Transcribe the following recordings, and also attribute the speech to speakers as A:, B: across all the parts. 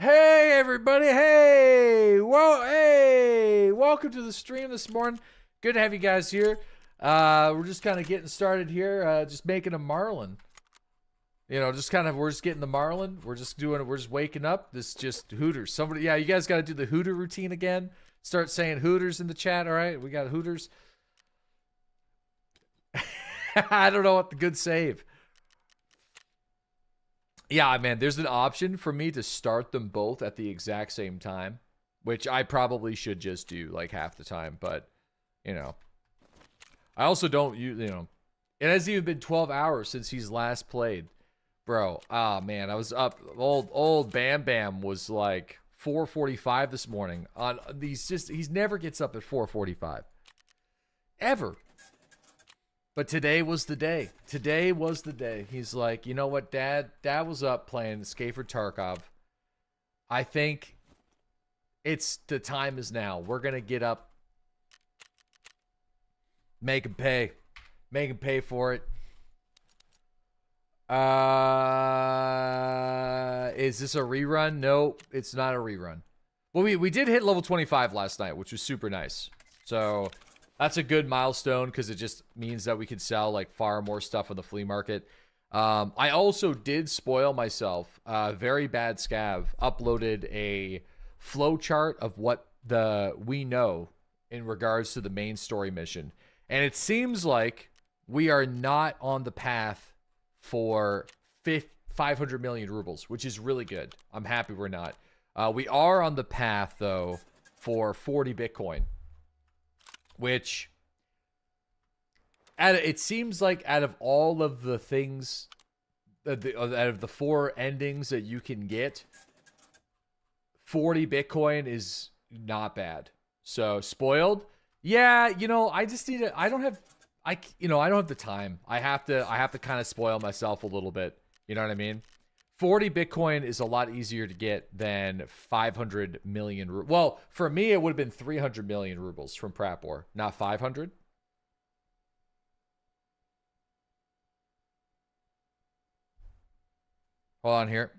A: Hey everybody, hey! Whoa, hey! Welcome to the stream this morning. Good to have you guys here. We're just kind of getting started here, just making a marlin. You know, we're just getting the marlin. We're just waking up. This just Hooters. Somebody, yeah, you guys got to do the Hooter routine again. Start saying Hooters in the chat, all right? We got Hooters. I don't know what the good save. Yeah, man, there's an option for me to start them both at the exact same time, which I probably should just do like half the time, but you know. I also don't it hasn't even been 12 hours since he's last played. Bro, man, I was up old Bam Bam was like 4:45 this morning on he never gets up at 4:45. Ever. But today was the day. Today was the day. He's like, you know what, Dad? Dad was up playing Escape for Tarkov. I think the time is now. We're going to get up. Make him pay. Make him pay for it. Is this a rerun? No, it's not a rerun. Well, we did hit level 25 last night, which was super nice. So that's a good milestone because it just means that we can sell like far more stuff on the flea market. I also did spoil myself. Very bad scav uploaded a flow chart of what we know in regards to the main story mission. And it seems like we are not on the path for 500 million rubles, which is really good. I'm happy we're not. We are on the path, though, for 40 Bitcoin. Which, it seems like out of all of the things, out of the 4 endings that you can get, 40 Bitcoin is not bad. So, spoiled? Yeah, I just need to, I don't have the time. I have to kind of spoil myself a little bit. You know what I mean? 40 Bitcoin is a lot easier to get than 500 million. Well, for me, it would have been 300 million rubles from Prapor, not 500. Hold on here.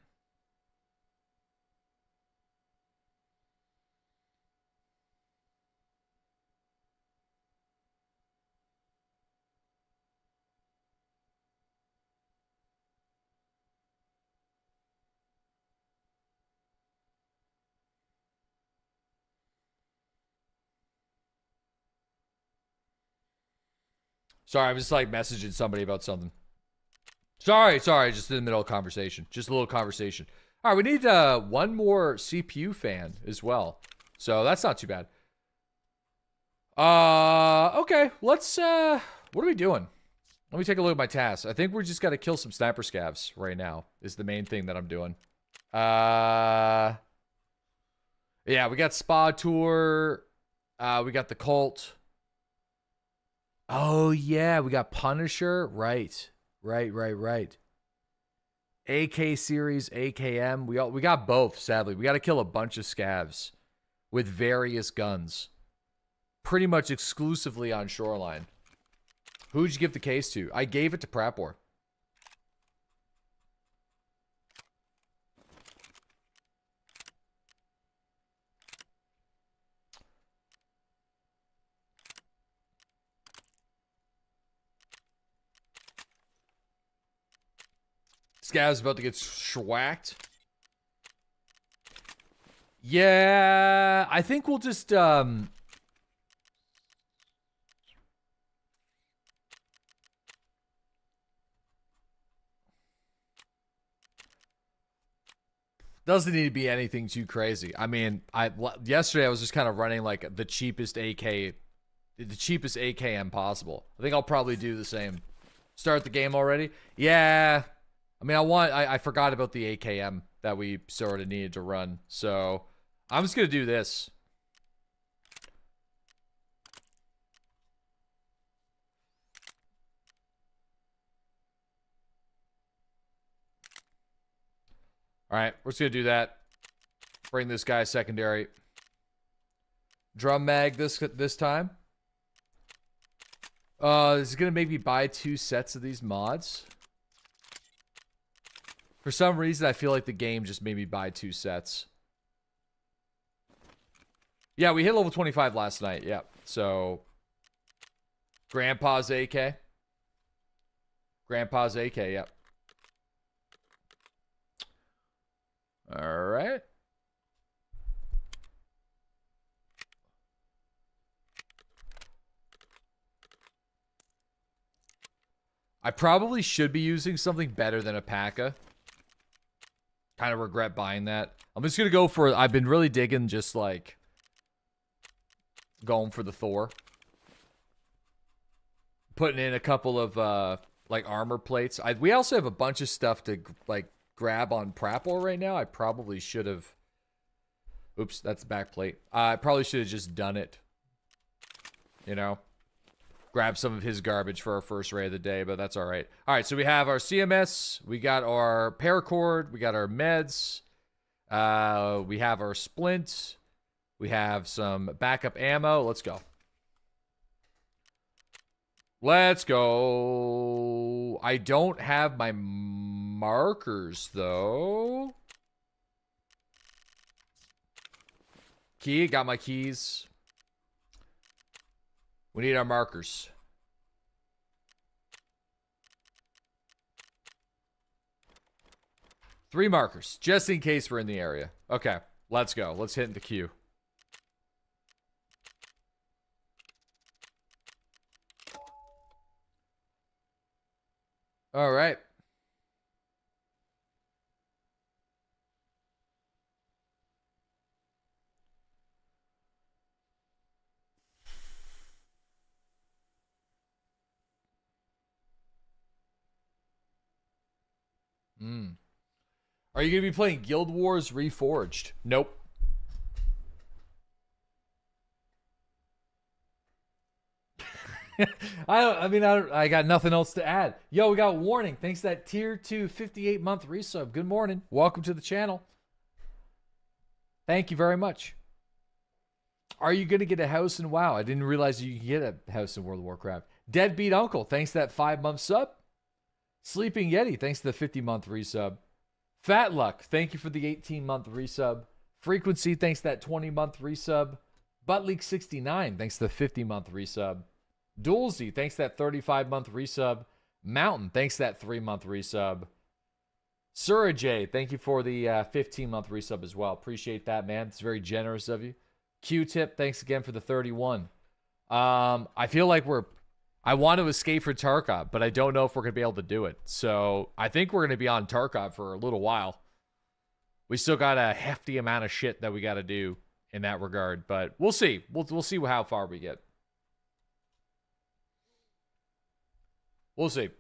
A: Sorry, I'm just like messaging somebody about something. Sorry, just in the middle of conversation. Just a little conversation. All right, we need one more CPU fan as well. So that's not too bad. Okay, let's, what are we doing? Let me take a look at my tasks. I think we just got to kill some sniper scavs right now is the main thing that I'm doing. Yeah, we got Spa Tour. We got the Cult. Oh, yeah, we got Punisher. Right. AK series, AKM. We got both, sadly. We got to kill a bunch of scavs with various guns. Pretty much exclusively on Shoreline. Who'd you give the case to? I gave it to Prapor. Scav's about to get schwacked. Yeah, I think we'll just, doesn't need to be anything too crazy. I mean, yesterday I was just kind of running like the cheapest AKM possible. I think I'll probably do the same. Start the game already? Yeah. I mean, I forgot about the AKM that we sort of needed to run. So I'm just going to do this. All right, we're just going to do that. Bring this guy secondary. Drum mag this time. This is going to make me buy 2 sets of these mods. For some reason, I feel like the game just made me buy 2 sets. Yeah, we hit level 25 last night. Yeah. So, Grandpa's AK. Grandpa's AK, yep. All right. I probably should be using something better than a P.A.C.A. Kind of regret buying that. I'm just going to go for... I've been really digging just, like... going for the Thor. Putting in a couple of, like, armor plates. We also have a bunch of stuff to, like, grab on Prapor right now. I probably should have... Oops, that's the back plate. I probably should have just done it. You know? Grab some of his garbage for our first raid of the day, but that's all right. All right, so we have our CMS, we got our paracord, we got our meds, we have our splint, we have some backup ammo. Let's go. Let's go. I don't have my markers, though. Key, got my keys. We need our markers. Three markers, just in case we're in the area. Okay, let's go. Let's hit the queue. All right. Are you going to be playing Guild Wars Reforged? Nope. I got nothing else to add. Yo, we got warning. Thanks to that tier 2 58-month resub. Good morning. Welcome to the channel. Thank you very much. Are you going to get a house in WoW? I didn't realize you could get a house in World of Warcraft. Deadbeat Uncle, thanks to that 5-month sub. Sleeping Yeti, thanks to the 50-month resub. Fat Luck, thank you for the 18-month resub. Frequency, thanks to that 20-month resub. Buttleak69, thanks to the 50-month resub. Dualsy, thanks to that 35-month resub. Mountain, thanks to that 3-month resub. Surajay, thank you for the 15-month resub as well. Appreciate that, man. It's very generous of you. Q-Tip, thanks again for the 31. I feel like I want to escape for Tarkov, but I don't know if we're going to be able to do it. So I think we're going to be on Tarkov for a little while. We still got a hefty amount of shit that we got to do in that regard, but we'll see. We'll see how far we get. We'll see.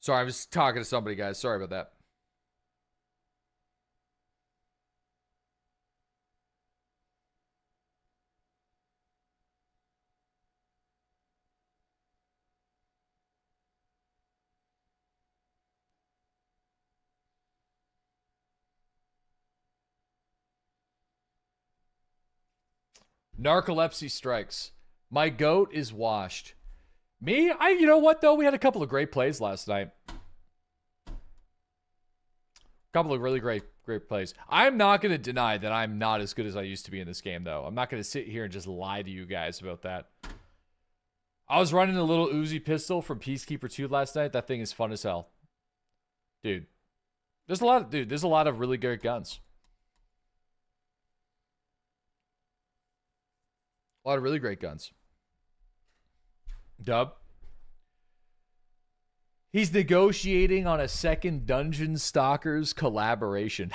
A: Sorry, I was talking to somebody, guys. Sorry about that. Narcolepsy strikes. My goat is washed. Me? You know what, though? We had a couple of great plays last night. Couple of really great plays. I'm not going to deny that I'm not as good as I used to be in this game, though. I'm not going to sit here and just lie to you guys about that. I was running a little Uzi pistol from Peacekeeper 2 last night. That thing is fun as hell. Dude. There's a lot of really good guns. A lot of really great guns. Dub. He's negotiating on a second Dungeon Stalkers collaboration.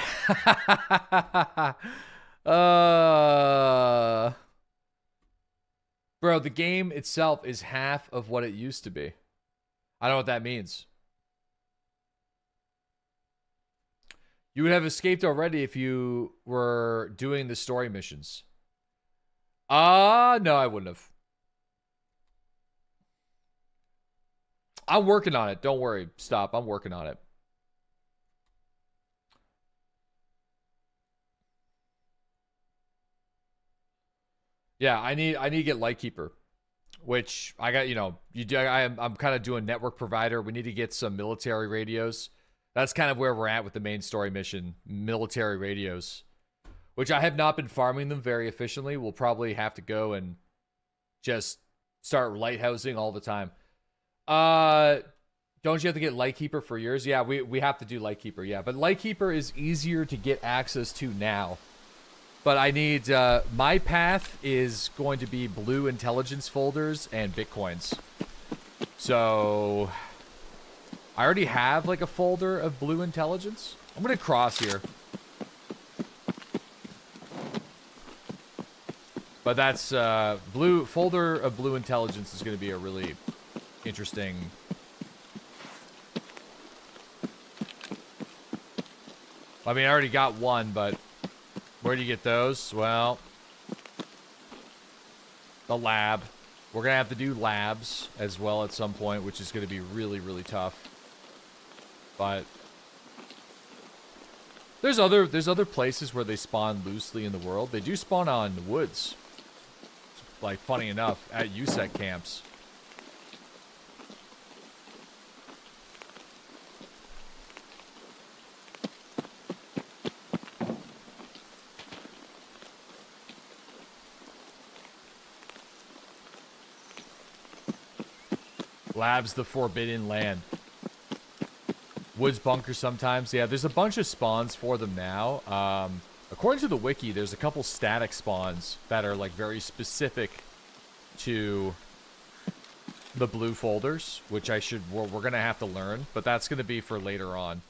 A: Bro, the game itself is half of what it used to be. I don't know what that means. You would have escaped already if you were doing the story missions. No, I wouldn't have. I'm working on it. Don't worry. Stop. I'm working on it. Yeah, I need to get Lightkeeper. which I got, you know, I'm kind of doing network provider. We need to get some military radios. That's kind of where we're at with the main story mission, military radios, which I have not been farming them very efficiently. We'll probably have to go and just start lighthousing all the time. Don't you have to get Lightkeeper for yours? Yeah, we have to do Lightkeeper, yeah. But Lightkeeper is easier to get access to now. But I need, my path is going to be blue intelligence folders and Bitcoins. So, I already have like a folder of blue intelligence. I'm going to cross here. But that's, blue folder of blue intelligence is going to be a really interesting... I mean, I already got one, but where do you get those? Well, the lab. We're going to have to do labs as well at some point, which is going to be really, really tough. But there's other places where they spawn loosely in the world. They do spawn on woods. Like, funny enough, at USEC camps. Labs, the forbidden land. Woods bunker sometimes. Yeah, there's a bunch of spawns for them now. According to the wiki, there's a couple static spawns that are like very specific to the blue folders, which we're gonna have to learn, but that's gonna be for later on.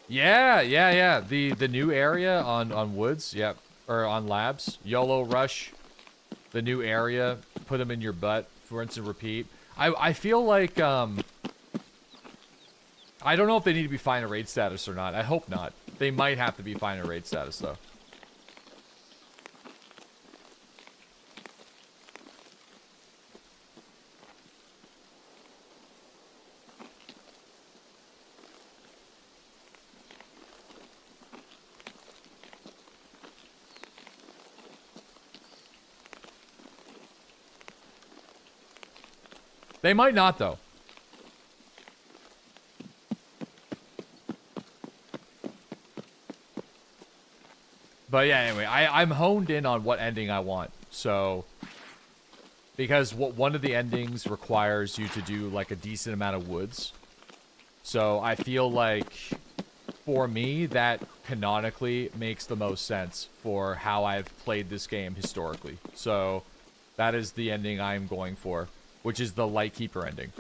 A: Yeah. The new area on woods, yep, or on labs. YOLO Rush. The new area, put them in your butt, rinse and repeat. I feel like, I don't know if they need to be fine raid status or not. I hope not. They might have to be fine raid status, though. They might not, though. But yeah, anyway, I'm honed in on what ending I want. So, because one of the endings requires you to do like a decent amount of woods. So I feel like, for me, that canonically makes the most sense for how I've played this game historically. So, that is the ending I'm going for. Which is the Lightkeeper ending.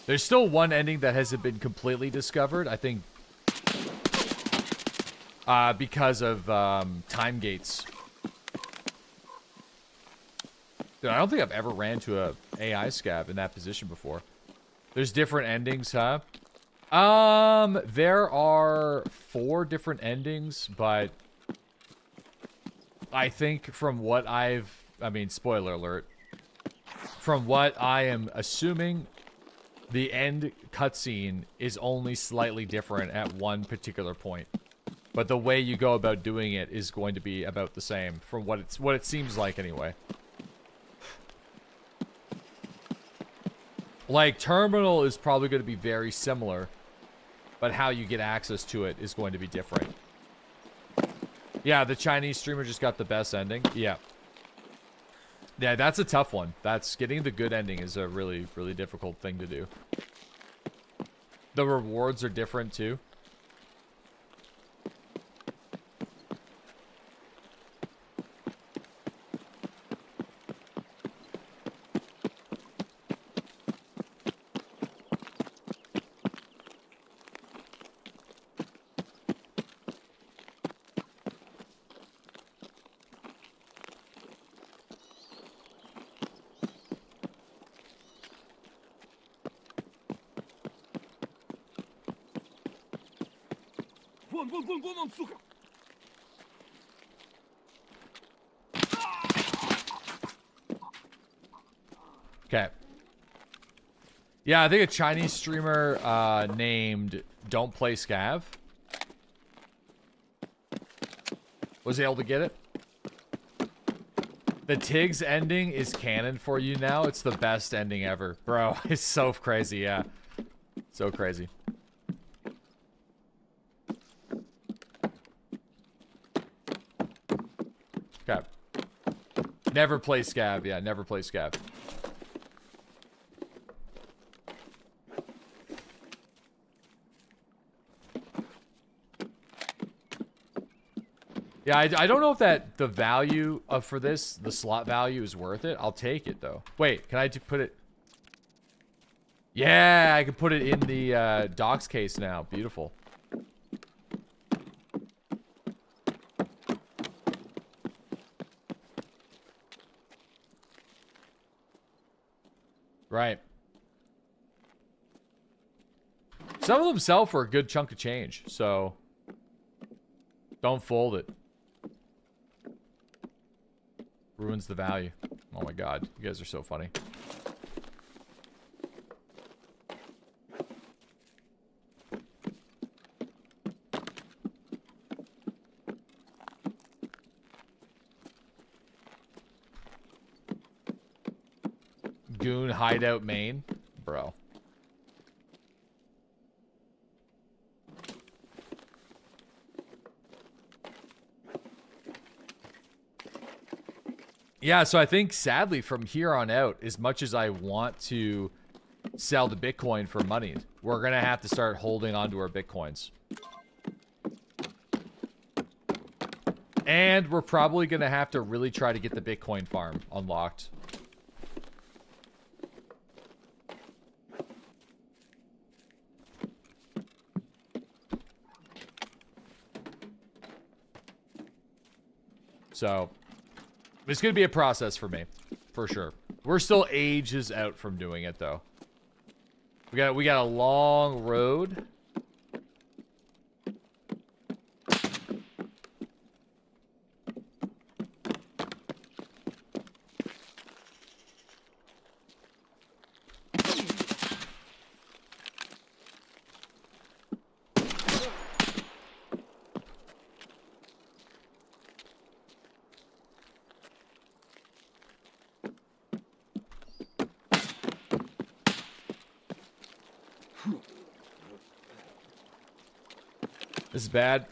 A: There's still one ending that hasn't been completely discovered, I think. Because of time gates. Dude, I don't think I've ever ran to a AI scab in that position before. There's different endings, huh? There are 4 different endings, but I think from what I mean, spoiler alert, from what I am assuming, the end cutscene is only slightly different at one particular point. But the way you go about doing it is going to be about the same, from what it seems like anyway. Like, Terminal is probably going to be very similar. But how you get access to it is going to be different. Yeah, the Chinese streamer just got the best ending. Yeah. Yeah, that's a tough one. Getting the good ending is a really, really difficult thing to do. The rewards are different too. Okay. Yeah, I think a Chinese streamer named Don't Play Scav was able to get it. The Tiggs ending is canon for you now. It's the best ending ever. Bro, it's so crazy, yeah. So crazy. Okay. Never play Scav. Yeah, never play Scav. Yeah, I don't know if the value of for this, the slot value is worth it. I'll take it, though. Wait, can I put it... Yeah, I can put it in the docs case now. Beautiful. Right. Some of them sell for a good chunk of change, so don't fold it. Ruins the value. Oh my god, you guys are so funny. Goon hideout main, bro. Yeah, so I think sadly from here on out, as much as I want to sell the Bitcoin for money, we're gonna have to start holding on to our Bitcoins. And we're probably gonna have to really try to get the Bitcoin farm unlocked. So it's going to be a process for me, for sure. We're still ages out from doing it, though. We got a long road. This is bad.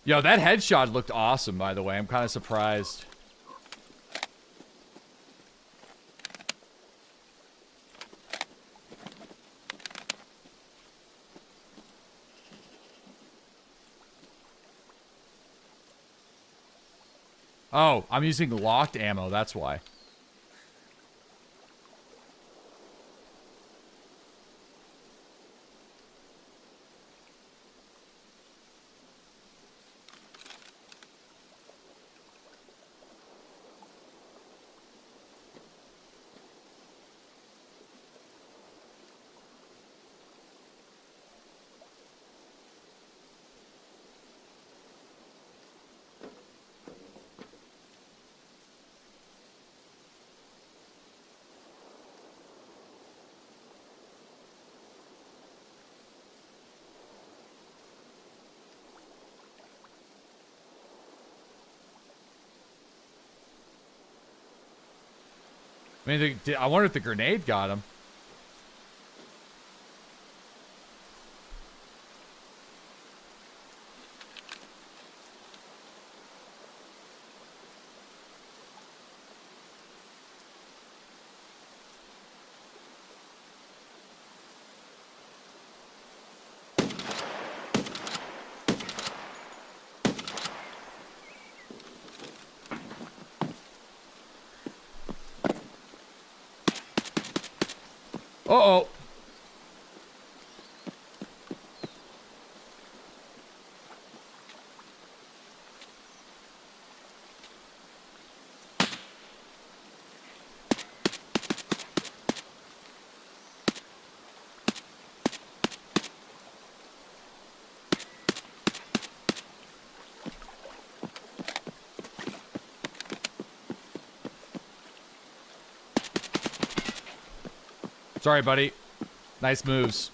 A: Yo, that headshot looked awesome, by the way. I'm kind of surprised. Oh, I'm using locked ammo, that's why. I mean, I wonder if the grenade got him. Uh-oh. Sorry, buddy. Nice moves.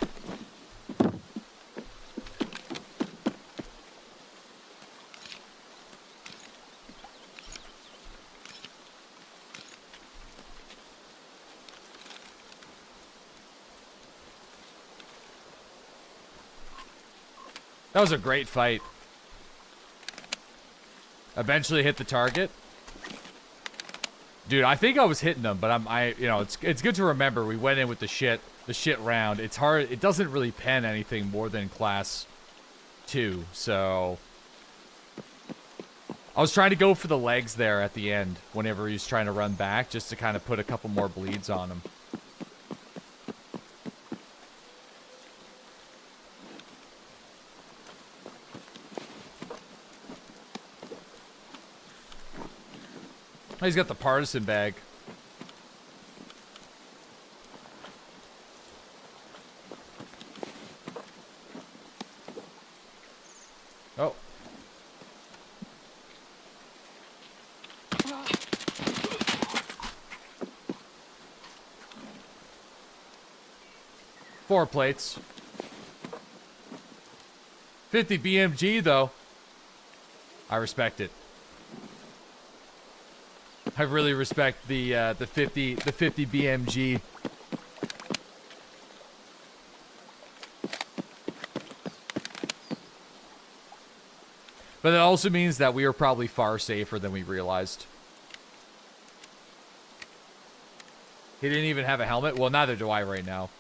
A: That was a great fight. Eventually hit the target. Dude, I think I was hitting them, but you know, it's good to remember we went in with the shit round. It's hard. It doesn't really pen anything more than class 2, so I was trying to go for the legs there at the end whenever he was trying to run back, just to kind of put a couple more bleeds on him. Oh, he's got the partisan bag. Oh. Four plates. 50 BMG though. I respect it. I really respect the 50 BMG. But that also means that we are probably far safer than we realized. He didn't even have a helmet? Well, neither do I right now.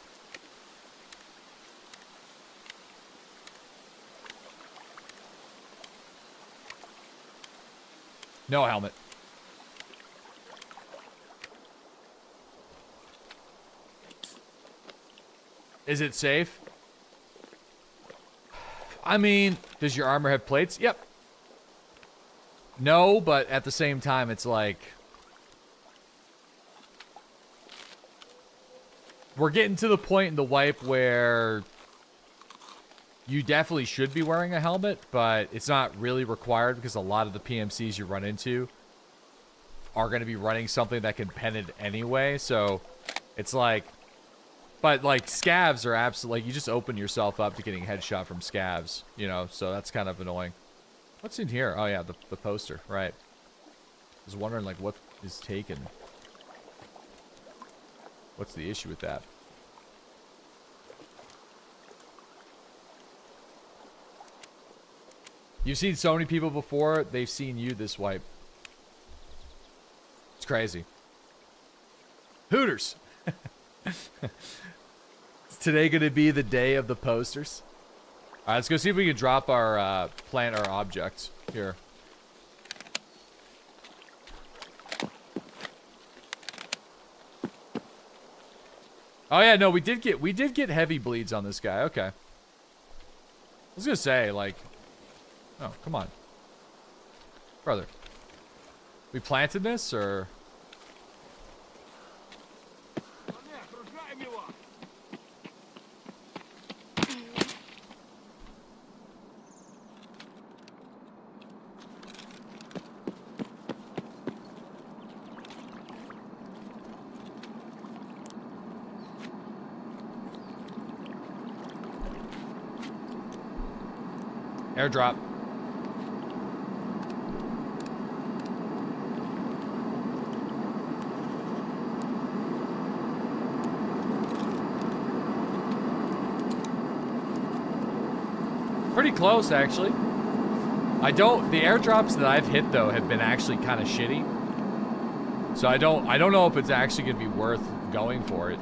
A: No helmet. Is it safe? I mean, does your armor have plates? Yep. No, but at the same time, it's like... we're getting to the point in the wipe where... you definitely should be wearing a helmet, but it's not really required because a lot of the PMCs you run into are going to be running something that can pen it anyway, so it's like... but, like, scavs are absolutely... like, you just open yourself up to getting headshot from scavs, you know? So that's kind of annoying. What's in here? Oh, yeah, the poster. Right. I was wondering, like, what is taken? What's the issue with that? You've seen so many people before, they've seen you this wipe. It's crazy. Hooters! Today gonna be the day of the posters. Alright, let's go see if we can drop our plant our object here. Oh yeah, no, we did get heavy bleeds on this guy. Okay. I was gonna say, like, oh, come on. Brother. We planted this or airdrop. Pretty close, actually. The airdrops that I've hit though have been actually kind of shitty. So I don't know if it's actually gonna be worth going for it.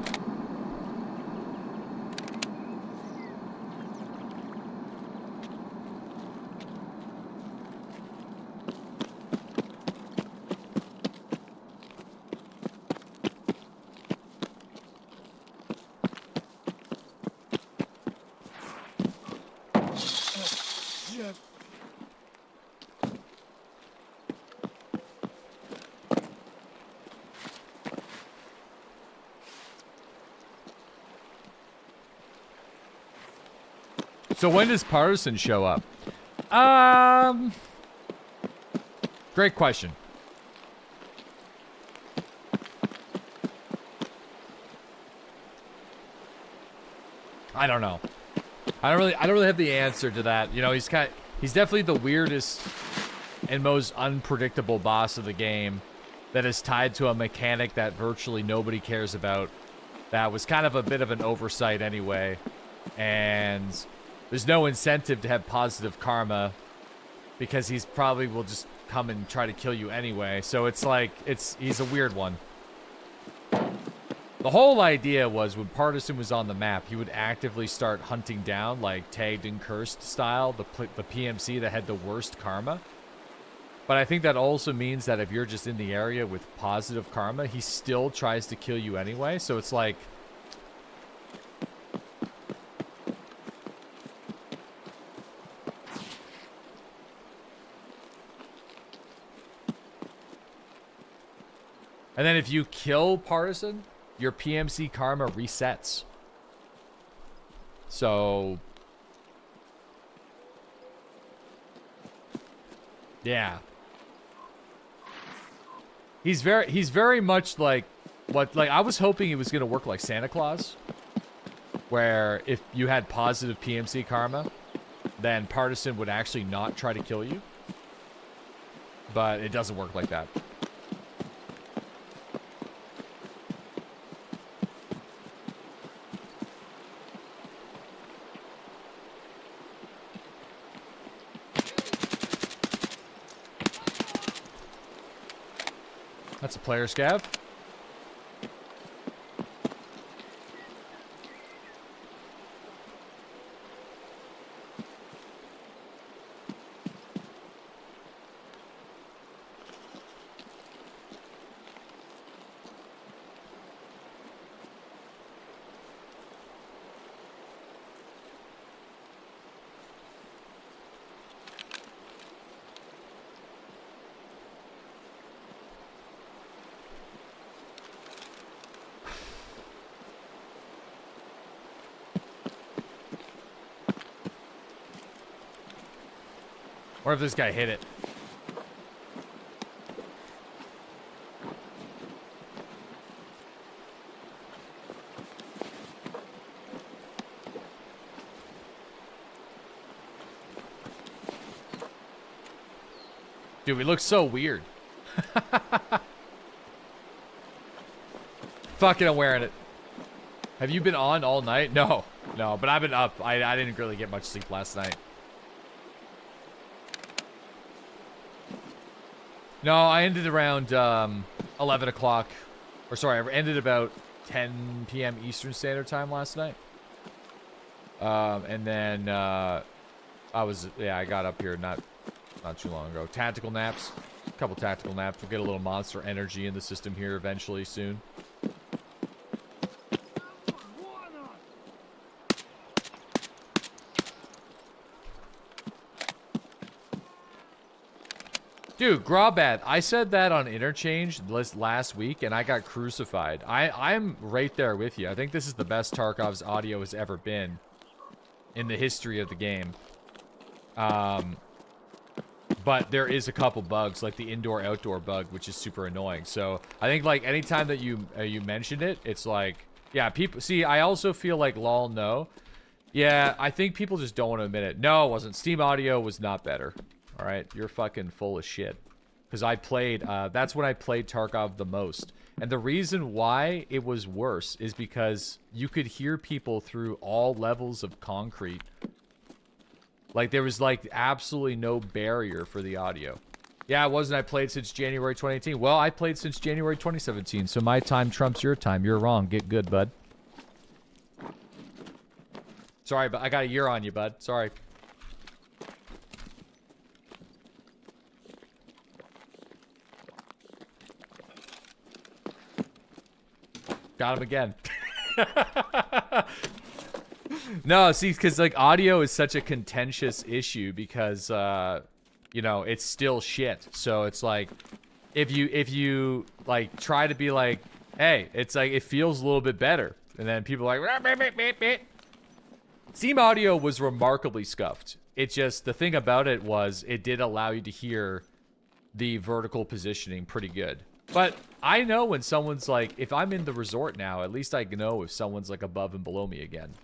A: So when does Partisan show up? Great question. I don't know. I don't really have the answer to that. You know, he's definitely the weirdest and most unpredictable boss of the game that is tied to a mechanic that virtually nobody cares about. That was kind of a bit of an oversight anyway. And there's no incentive to have positive karma because he's probably will just come and try to kill you anyway. So it's like, he's a weird one. The whole idea was when Partisan was on the map, he would actively start hunting down, like tagged and cursed style, the PMC that had the worst karma. But I think that also means that if you're just in the area with positive karma, he still tries to kill you anyway. So it's like, and then if you kill Partisan, your PMC karma resets. So yeah. He's very much like I was hoping it was gonna work like Santa Claus, where if you had positive PMC karma, then Partisan would actually not try to kill you. But it doesn't work like that. That's a player scav. Or if this guy hit it. Dude, we look so weird. Fucking, I'm wearing it. Have you been on all night? No. No, but I've been up. I didn't really get much sleep last night. No, I ended around 11 o'clock. Or sorry, I ended about 10 p.m. Eastern Standard Time last night. And then I got up here not too long ago. Tactical naps. A couple tactical naps. We'll get a little monster energy in the system here eventually soon. Dude, Grobad, I said that on Interchange last week, and I got crucified. I'm right there with you. I think this is the best Tarkov's audio has ever been in the history of the game. But there is a couple bugs, like the indoor-outdoor bug, which is super annoying. So I think, like, anytime that you mentioned it, it's like, yeah, people... See, I also feel like, lol, no. Yeah, I think people just don't want to admit it. No, it wasn't. Steam audio was not better. All right, you're fucking full of shit. Because I played, that's when I played Tarkov the most. And the reason why it was worse is because you could hear people through all levels of concrete. Like, there was, like, absolutely no barrier for the audio. Yeah, it wasn't. I played since January 2018. Well, I played since January 2017, so my time trumps your time. You're wrong. Get good, bud. Sorry, but I got a year on you, bud. Sorry. Got him again. No, see, because like audio is such a contentious issue because you know, it's still shit. So it's like if you like try to be like, hey, it's like it feels a little bit better, and then people are like Steam audio was remarkably scuffed. It just, the thing about it was it did allow you to hear the vertical positioning pretty good. But I know when someone's like, if I'm in the resort now, at least I know if someone's like above and below me again.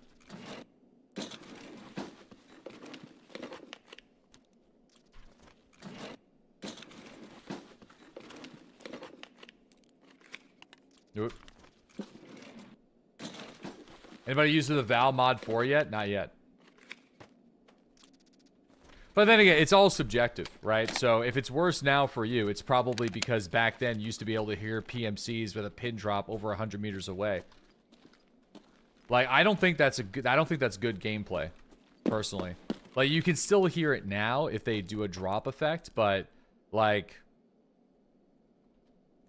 A: Nope. Anybody using the Val mod 4 yet? Not yet. But then again, it's all subjective, right? So if it's worse now for you, it's probably because back then you used to be able to hear PMCs with a pin drop over 100 meters away. Like, I don't think that's good gameplay, personally. Like, you can still hear it now if they do a drop effect, but like,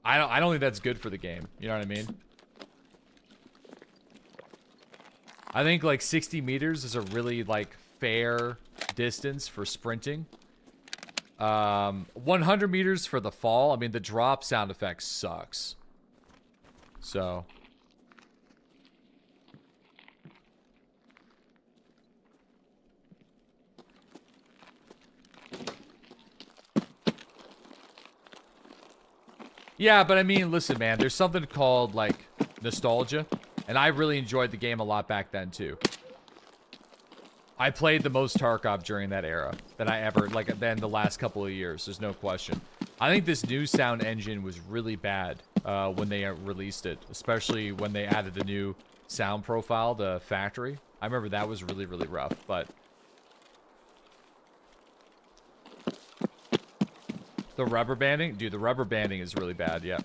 A: I don't think that's good for the game. You know what I mean? I think like 60 meters is a really like fair distance for sprinting. 100 meters for the fall. I mean, the drop sound effect sucks. So. Yeah, but I mean, listen, man, there's something called like nostalgia. And I really enjoyed the game a lot back then, too. I played the most Tarkov during that era than I ever, like, than the last couple of years. There's no question. I think this new sound engine was really bad when they released it. Especially when they added the new sound profile, the factory. I remember that was really, really rough, but... The rubber banding? Dude, the rubber banding is really bad, yeah.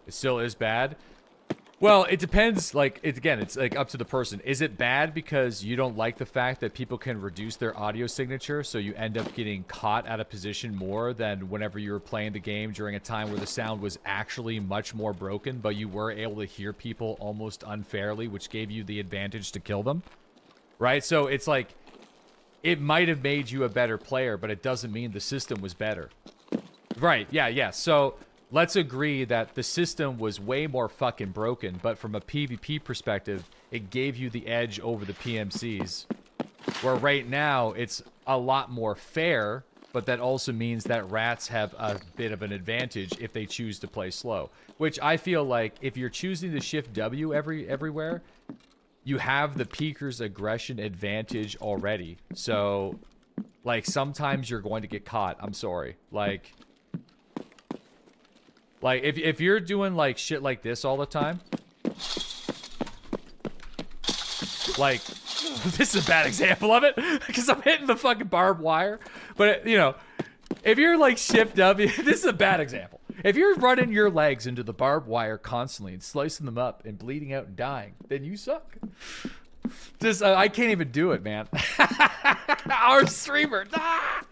A: It still is bad. Well, it depends. Like, it's like up to the person. Is it bad because you don't like the fact that people can reduce their audio signature, so you end up getting caught out of position more than whenever you were playing the game during a time where the sound was actually much more broken, but you were able to hear people almost unfairly, which gave you the advantage to kill them? Right? So it's like, it might have made you a better player, but it doesn't mean the system was better. Right, yeah. So... let's agree that the system was way more fucking broken, but from a PvP perspective, it gave you the edge over the PMCs. Where right now, it's a lot more fair, but that also means that rats have a bit of an advantage if they choose to play slow. Which I feel like, if you're choosing to shift W everywhere, you have the peeker's aggression advantage already. So, like, sometimes you're going to get caught. I'm sorry. Like, if you're doing, like, shit like this all the time... Like, this is a bad example of it, because I'm hitting the fucking barbed wire. But, you know, if you're, like, shift W... This is a bad example. If you're running your legs into the barbed wire constantly and slicing them up and bleeding out and dying, then you suck. Just, I can't even do it, man. Our streamer. Ah!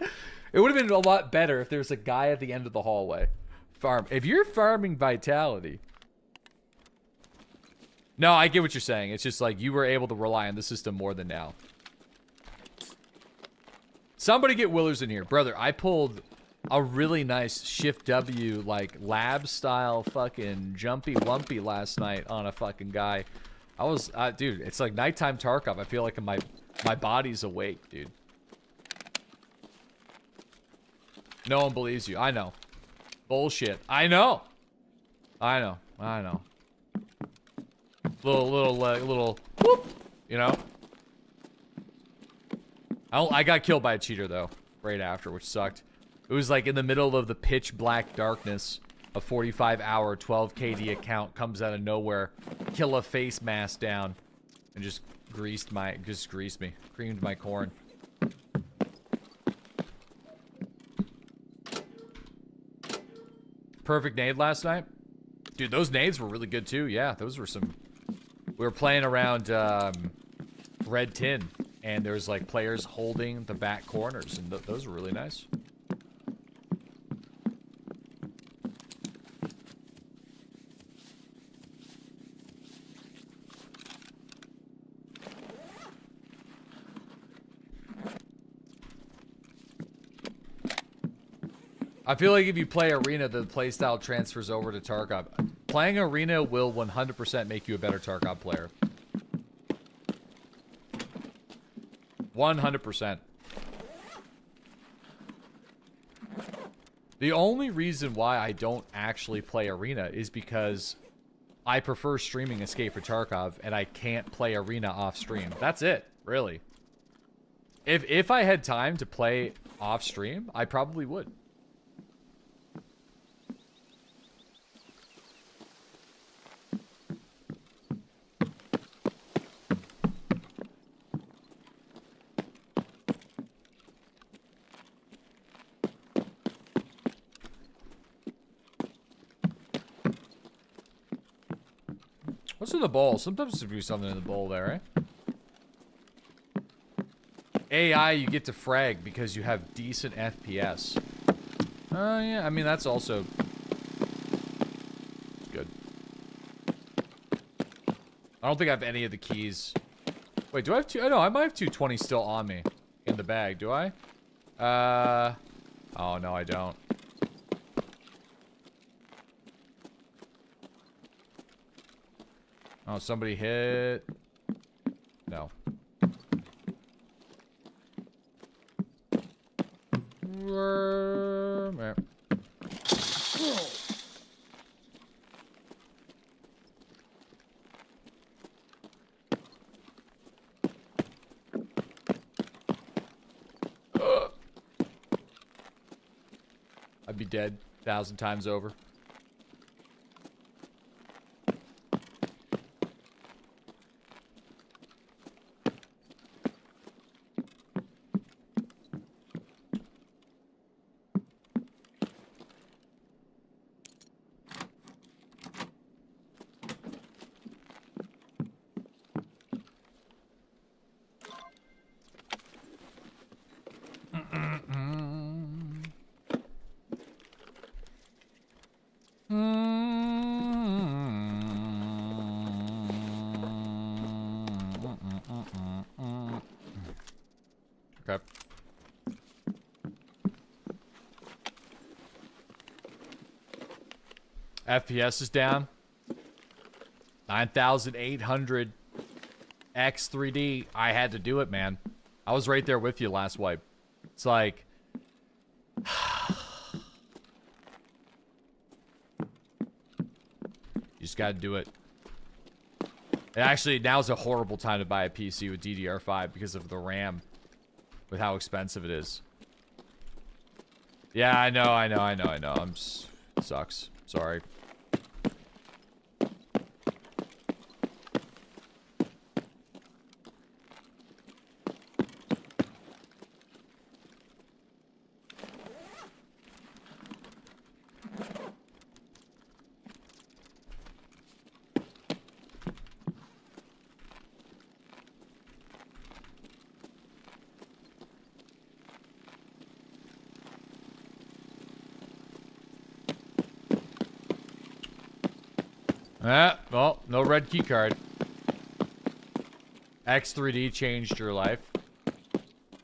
A: It would have been a lot better if there was a guy at the end of the hallway. Farm. If you're farming vitality... No, I get what you're saying. It's just like you were able to rely on the system more than now. Somebody get Willers in here. Brother, I pulled a really nice Shift W, like, lab-style fucking jumpy-wumpy last night on a fucking guy. I was... dude, it's like nighttime Tarkov. I feel like my body's awake, dude. No one believes you. I know. Bullshit. I know. Little whoop, you know? I got killed by a cheater, though, right after, which sucked. It was like in the middle of the pitch black darkness. A 45-hour 12 KD account comes out of nowhere, kill a face mask down, and just greased me. Creamed my corn. Perfect nade last night. Dude, those nades were really good too. Yeah, those were some... We were playing around Red Tin, and there was like players holding the back corners, and those were really nice. I feel like if you play Arena, the playstyle transfers over to Tarkov. Playing Arena will 100% make you a better Tarkov player. 100%. The only reason why I don't actually play Arena is because I prefer streaming Escape for Tarkov, and I can't play Arena off stream. That's it, really. If I had time to play off stream, I probably would. What's in the bowl? Sometimes there's be something in the bowl there, right? AI, you get to frag because you have decent FPS. Yeah, I mean, that's also good. I don't think I have any of the keys. Wait, do I have two? Oh, no, I might have 220 still on me in the bag. Do I? Oh, no, I don't. Oh, somebody hit. No. I'd be dead 1,000 times over. Okay. FPS is down. 9,800 X3D. I had to do it, man. I was right there with you last wipe. It's like... you just gotta do it. And actually, now's a horrible time to buy a PC with DDR5 because of the RAM. With how expensive it is. Yeah, I know. Sucks. Sorry. Well, no red key card. X3D changed your life.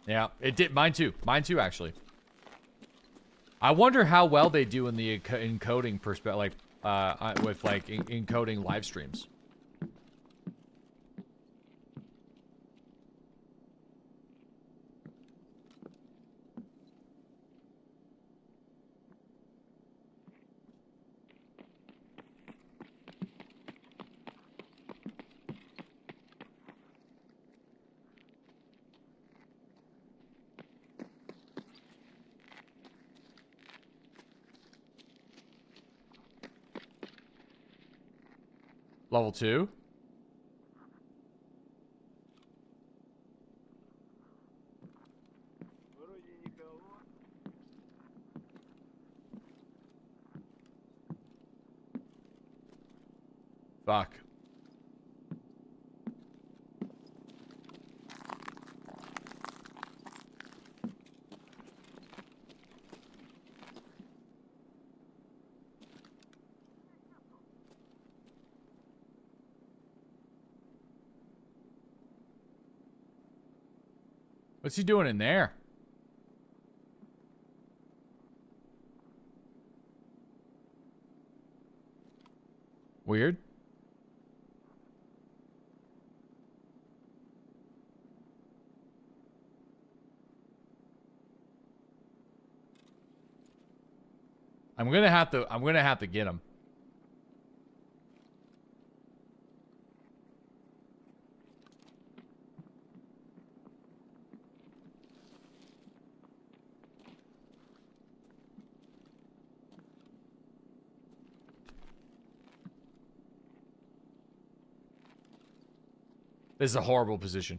A: Yeah, it did. Mine too. Mine too, actually. I wonder how well they do in the encoding perspective, like, with like encoding live streams. Level 2? Fuck. What's he doing in there? Weird. I'm gonna have to get him. This is a horrible position.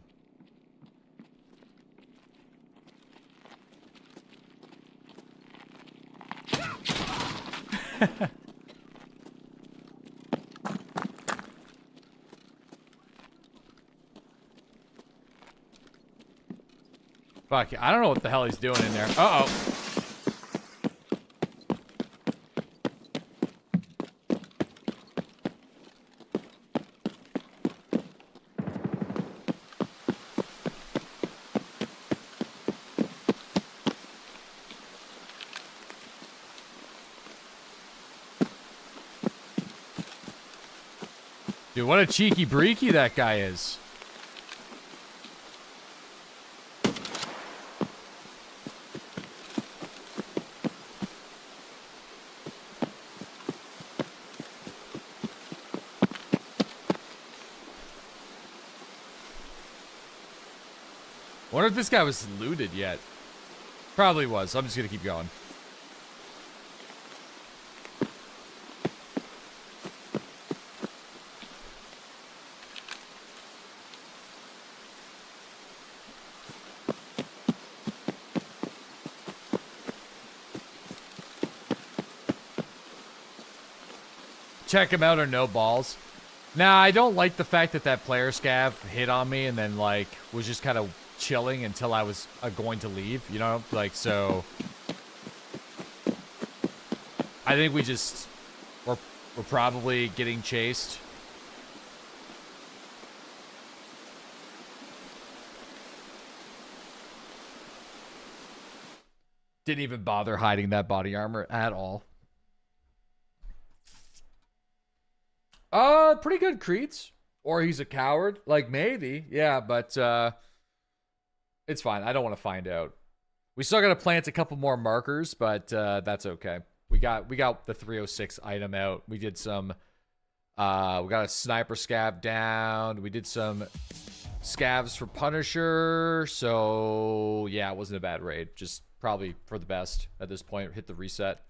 A: Fuck, I don't know what the hell he's doing in there. Uh-oh. Dude, what a cheeky breaky that guy is. Wonder if this guy was looted yet. Probably was. So I'm just gonna keep going. Check him out or no balls. Nah, I don't like the fact that that player scav hit on me and then, like, was just kind of chilling until I was going to leave, you know? Like, so... I think we just... We're probably getting chased. Didn't even bother hiding that body armor at all. Pretty good Creeds. Or he's a coward. Like, maybe. Yeah, but, it's fine. I don't want to find out. We still got to plant a couple more markers, but, that's okay. We got the 306 item out. We did some, we got a sniper scav down. We did some scavs for Punisher. So, yeah, it wasn't a bad raid. Just probably for the best at this point. Hit the reset.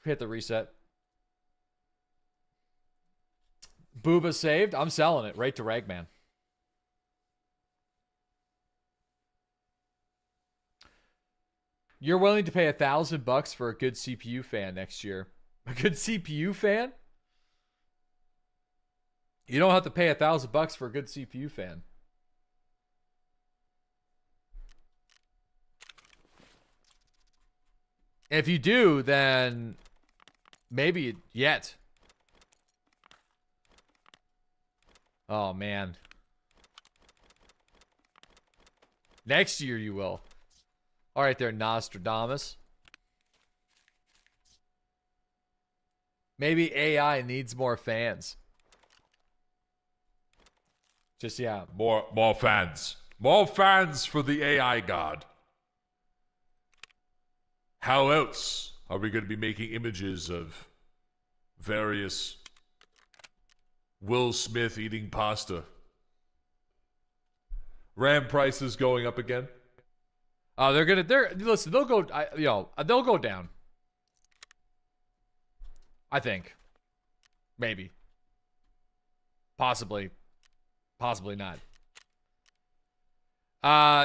A: Hit the reset. Booba saved. I'm selling it right to Ragman. You're willing to pay $1,000 for a good CPU fan next year. A good CPU fan? You don't have to pay $1,000 for a good CPU fan. If you do, then maybe yet. Oh, man. Next year you will. All right there, Nostradamus. Maybe AI needs more fans. Just, yeah.
B: More fans. More fans for the AI god. How else are we going to be making images of various Will Smith eating pasta? RAM prices going up again?
A: Oh, listen, they'll go, they'll go down. I think. Maybe. Possibly. Possibly not.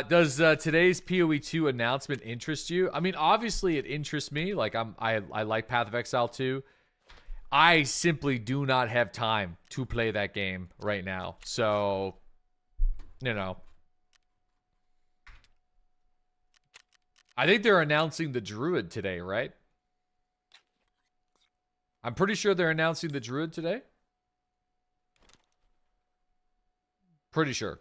A: Does today's PoE 2 announcement interest you? I mean, obviously it interests me. Like I like Path of Exile 2. I simply do not have time to play that game right now. So, you know. I think they're announcing the Druid today, right? I'm pretty sure they're announcing the Druid today. Pretty sure.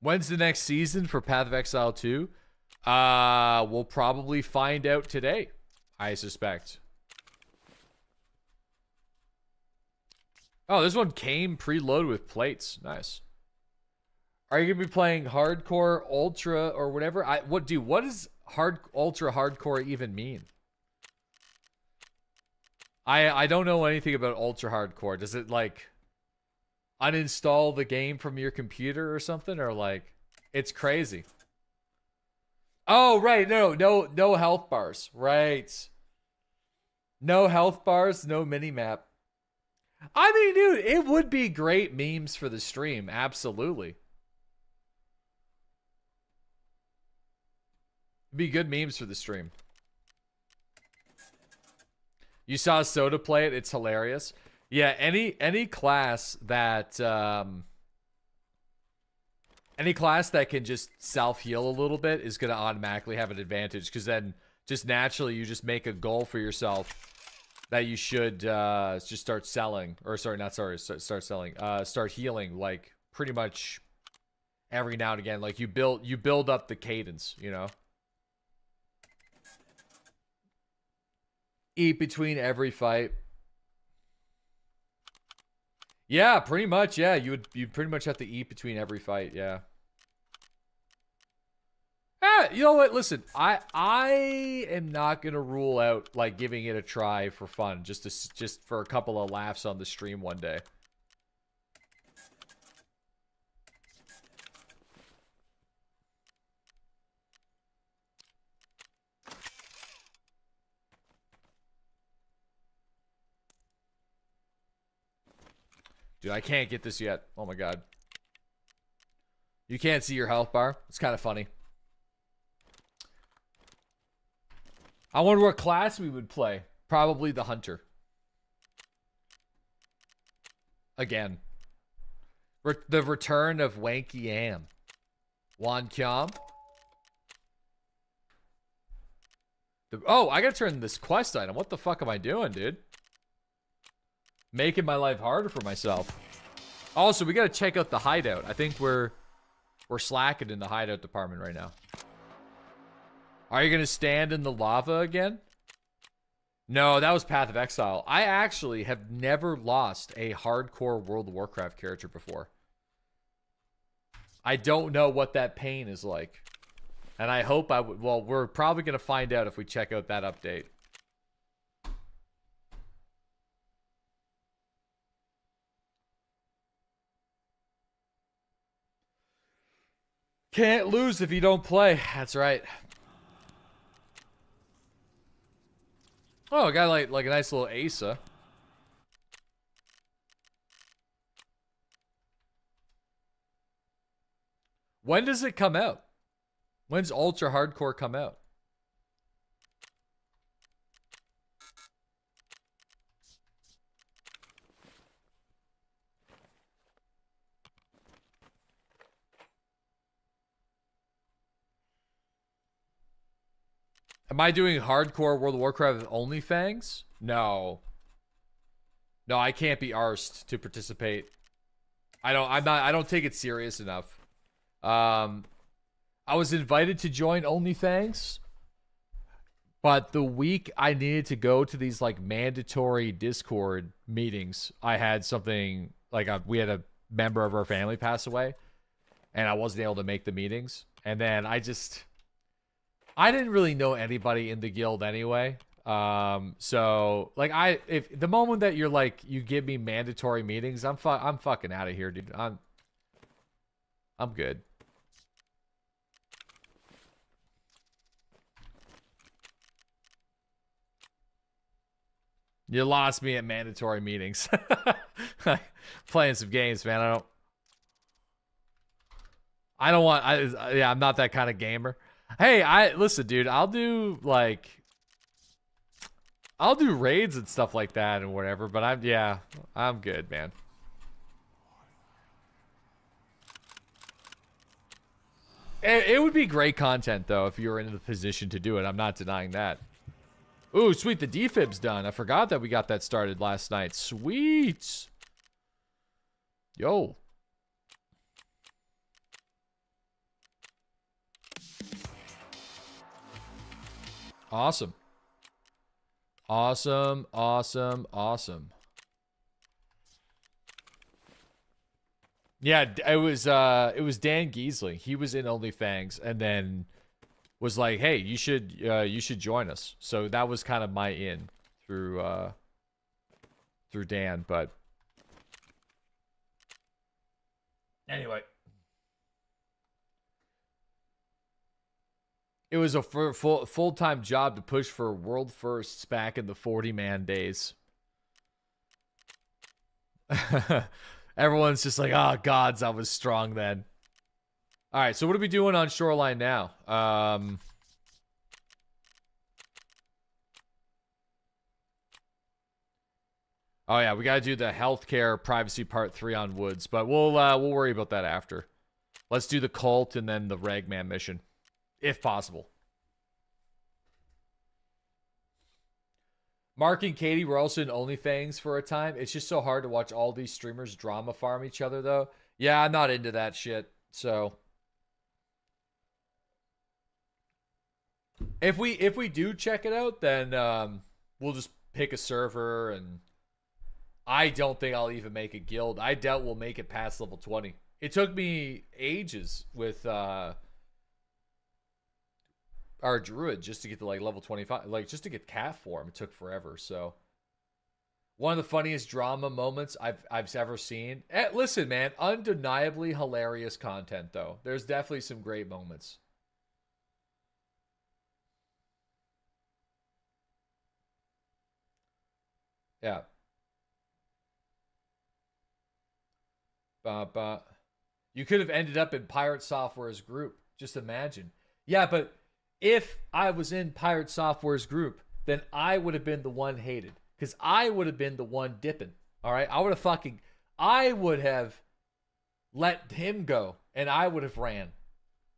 A: When's the next season for Path of Exile 2? We'll probably find out today, I suspect. Oh, this one came preloaded with plates. Nice. Are you gonna be playing hardcore, ultra, or whatever? What does ultra hardcore even mean? I don't know anything about ultra hardcore. Does it like uninstall the game from your computer or something, or like it's crazy? Oh right, no health bars, right? No health bars, no mini map. I mean, dude, it would be great memes for the stream, absolutely. It'd be good memes for the stream. You saw Soda play it, it's hilarious. Yeah, any class that can just self-heal a little bit is gonna automatically have an advantage, because then just naturally you just make a goal for yourself that you should just start selling, or start selling, start healing like pretty much every now and again. Like you build up the cadence, you know. Eat between every fight. Yeah, pretty much. Yeah, you pretty much have to eat between every fight. Yeah. You know what? Listen, I am not gonna rule out like giving it a try for fun, just for a couple of laughs on the stream one day. Dude, I can't get this yet. Oh my god. You can't see your health bar. It's kind of funny. I wonder what class we would play. Probably the Hunter. Again. The return of Wanky Am. Wan Kyam. Oh, I gotta turn this quest item. What the fuck am I doing, dude? Making my life harder for myself. Also, we gotta check out the hideout. I think we're slacking in the hideout department right now. Are you gonna stand in the lava again? No, that was Path of Exile. I actually have never lost a hardcore World of Warcraft character before. I don't know what that pain is like. And I hope I would. Well, we're probably gonna find out if we check out that update. Can't lose if you don't play. That's right. Oh, I got like a nice little Asa. When does it come out? When's Ultra Hardcore come out? Am I doing hardcore World of Warcraft with OnlyFans? No. No, I can't be arsed to participate. I don't take it serious enough. I was invited to join OnlyFans, but the week I needed to go to these like mandatory Discord meetings, I had something like we had a member of our family pass away, and I wasn't able to make the meetings. And then I didn't really know anybody in the guild anyway. So like if the moment that you're like you give me mandatory meetings, I'm fucking out of here, dude. I'm good. You lost me at mandatory meetings. Playing some games, man. I'm not that kind of gamer. Hey, listen, dude, I'll do raids and stuff like that and whatever, but I'm good, man. It would be great content though if you were in the position to do it. I'm not denying that. Ooh, sweet, the defib's done. I forgot that we got that started last night. Sweet. Yo. Awesome. Awesome, awesome, awesome. Yeah, it was Dan Giesling. He was in OnlyFans and then was like, "Hey, you should join us." So that was kind of my in through Dan, but anyway. It was a full-time job to push for world firsts back in the 40-man days. Everyone's just like, oh, gods, I was strong then. All right, so what are we doing on Shoreline now? Oh, yeah, we got to do the healthcare privacy part 3 on Woods, but we'll worry about that after. Let's do the cult and then the Ragman mission, if possible. Mark and Katie were also in OnlyFans for a time. It's just so hard to watch all these streamers drama farm each other, though. Yeah, I'm not into that shit. So if we do check it out, then we'll just pick a server, and I don't think I'll even make a guild. I doubt we'll make it past level 20. It took me ages with our druid just to get to like level 25, like just to get cat form. It took forever. So one of the funniest drama moments I've ever seen. Listen, man, undeniably hilarious content though. There's definitely some great moments. Yeah. You could have ended up in Pirate Software's group. Just imagine. Yeah, but if I was in Pirate Software's group, then I would have been the one hated. Because I would have been the one dipping. Alright? I would have let him go. And I would have ran.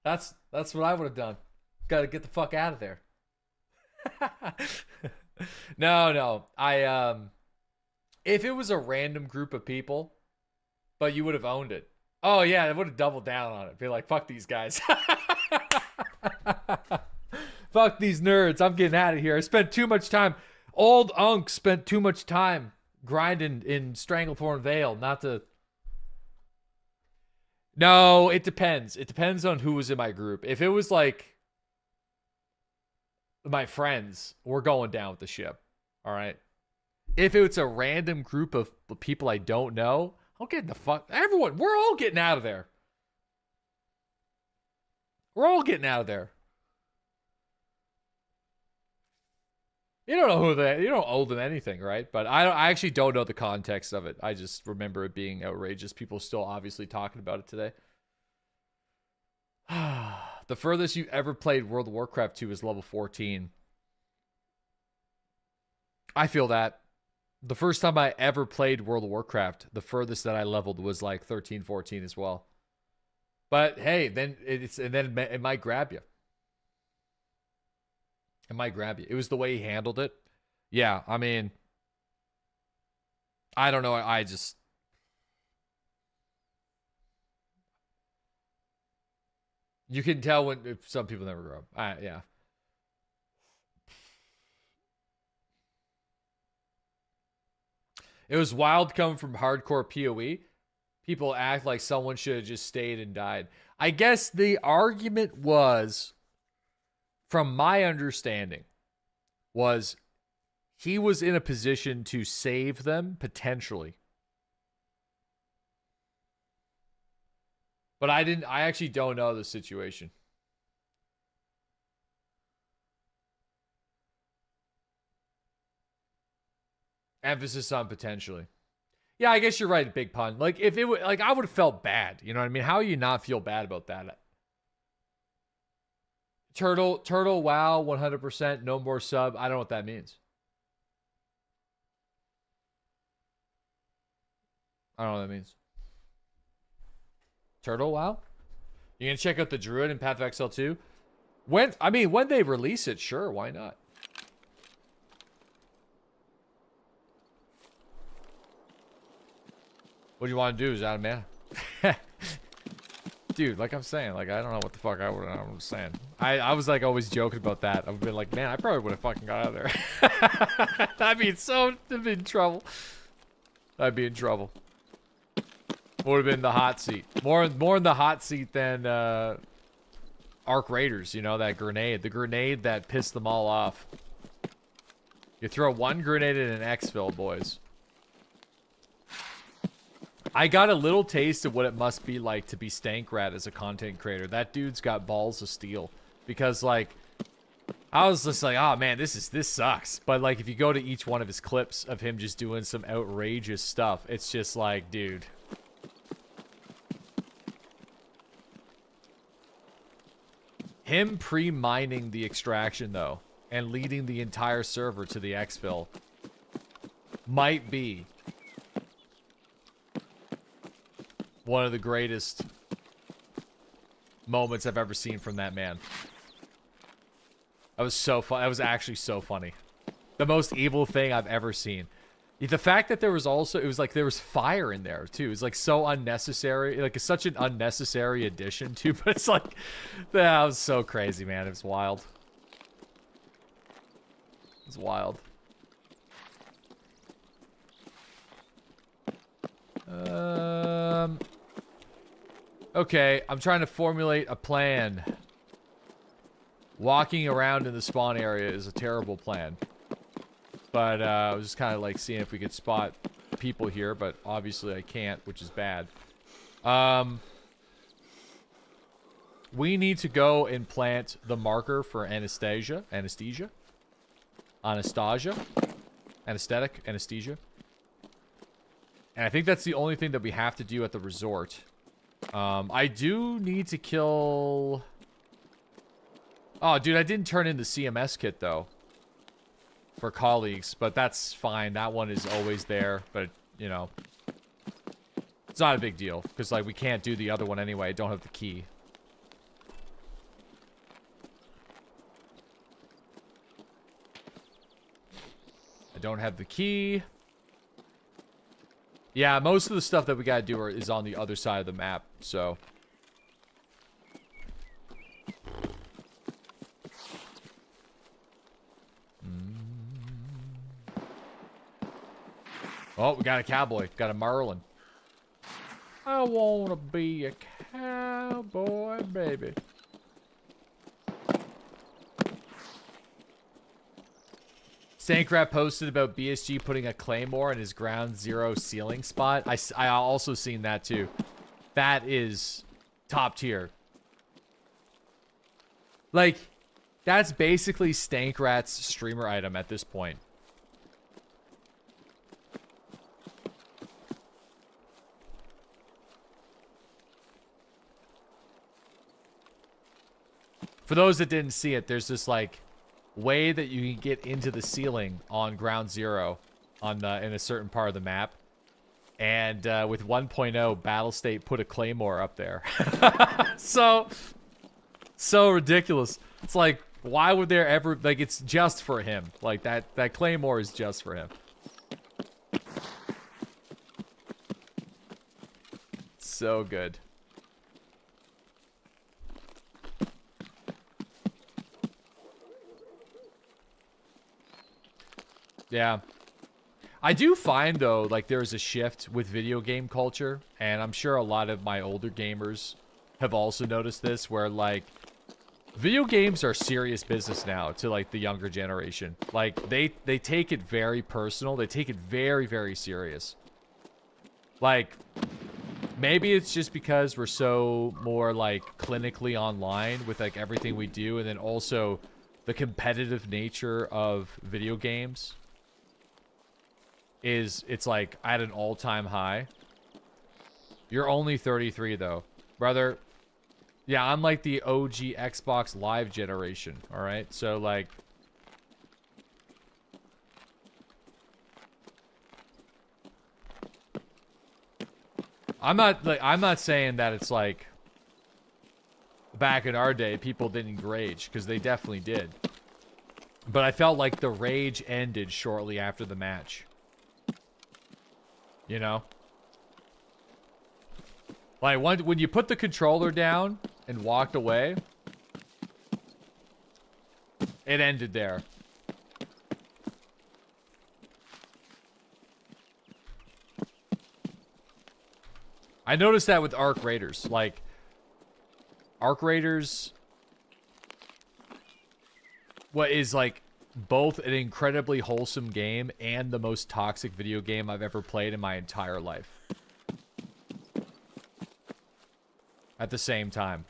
A: That's what I would have done. Gotta get the fuck out of there. No. If it was a random group of people, but you would have owned it. Oh yeah, I would have doubled down on it. Be like, fuck these guys. Fuck these nerds. I'm getting out of here. I spent too much time. Old Unk spent too much time grinding in Stranglethorn Vale. Not to... No, it depends. It depends on who was in my group. If it was like my friends, we're going down with the ship. All right. If it's a random group of people I don't know, I'll get the fuck... Everyone, we're all getting out of there. We're all getting out of there. You don't know you don't owe them anything, right? But I actually don't know the context of it. I just remember it being outrageous. People still obviously talking about it today. The furthest you ever played World of Warcraft 2 is level 14. I feel that. The first time I ever played World of Warcraft, the furthest that I leveled was like 13, 14 as well. But hey, then it might grab you. It might grab you. It was the way he handled it. Yeah, I mean, I don't know. I just... You can tell if some people never grow up. Yeah. It was wild coming from hardcore PoE. People act like someone should have just stayed and died. I guess the argument was, from my understanding, was he was in a position to save them, potentially. But I actually don't know the situation. Emphasis on potentially. Yeah, I guess you're right, big pun. Like, if it was, like, I would have felt bad. You know what I mean? How do you not feel bad about that? Turtle, wow, 100%, no more sub. I don't know what that means. I don't know what that means. Turtle, wow? You gonna check out the Druid in Path of Exile 2? When they release it, sure, why not? What do you want to do? Is out of mana? Dude, like I'm saying, like I don't know what the fuck I'm saying. I was like always joking about that. I've been like, man, I probably would have fucking got out of there. I'd be in trouble. I'd be in trouble. Would have been the hot seat. More in the hot seat than Arc Raiders, you know, that grenade. The grenade that pissed them all off. You throw one grenade in an exfil, boys. I got a little taste of what it must be like to be Stankrat as a content creator. That dude's got balls of steel. Because, like, I was just like, oh man, this sucks. But, like, if you go to each one of his clips of him just doing some outrageous stuff, it's just like, dude. Him pre-mining the extraction, though, and leading the entire server to the exfil might be one of the greatest moments I've ever seen from that man. That was so fun. That was actually so funny. The most evil thing I've ever seen. The fact that there was also, it was like there was fire in there too. It was like so unnecessary. Like it's such an unnecessary addition too, but it's like, that was so crazy, man. It was wild. It was wild. Okay, I'm trying to formulate a plan. Walking around in the spawn area is a terrible plan. But I was just kind of like seeing if we could spot people here, but obviously I can't, which is bad. We need to go and plant the marker for anesthesia. Anesthesia. And I think that's the only thing that we have to do at the resort. I do need to kill... Oh, dude, I didn't turn in the CMS kit, though. For colleagues, but that's fine. That one is always there, but, you know. It's not a big deal, because, like, we can't do the other one anyway. I don't have the key. I don't have the key. Yeah, most of the stuff that we gotta do is on the other side of the map, so... Oh, we got a cowboy. Got a Merlin. I wanna be a cowboy, baby. Stankrat posted about BSG putting a claymore in his ground zero ceiling spot. I also seen that too. That is top tier. Like, that's basically Stankrat's streamer item at this point. For those that didn't see it, there's this like way that you can get into the ceiling on ground zero on in a certain part of the map. And with 1.0, Battle State put a claymore up there. so ridiculous. It's like, why would there ever, like, it's just for him. Like that claymore is just for him. So good. Yeah. I do find, though, like, there's a shift with video game culture, and I'm sure a lot of my older gamers have also noticed this, where, like, video games are serious business now to, like, the younger generation. Like, they take it very personal. They take it very, very serious. Like, maybe it's just because we're so more, like, clinically online with, like, everything we do, and then also the competitive nature of video games. It's like at an all-time high. You're only 33 though, brother. Yeah, I'm like the OG Xbox Live generation. All right, so like, I'm not saying that it's like back in our day people didn't rage, because they definitely did. But I felt like the rage ended shortly after the match. You know? Like, when you put the controller down and walked away, it ended there. I noticed that with Arc Raiders. Like, Arc Raiders, what is like both an incredibly wholesome game and the most toxic video game I've ever played in my entire life. At the same time.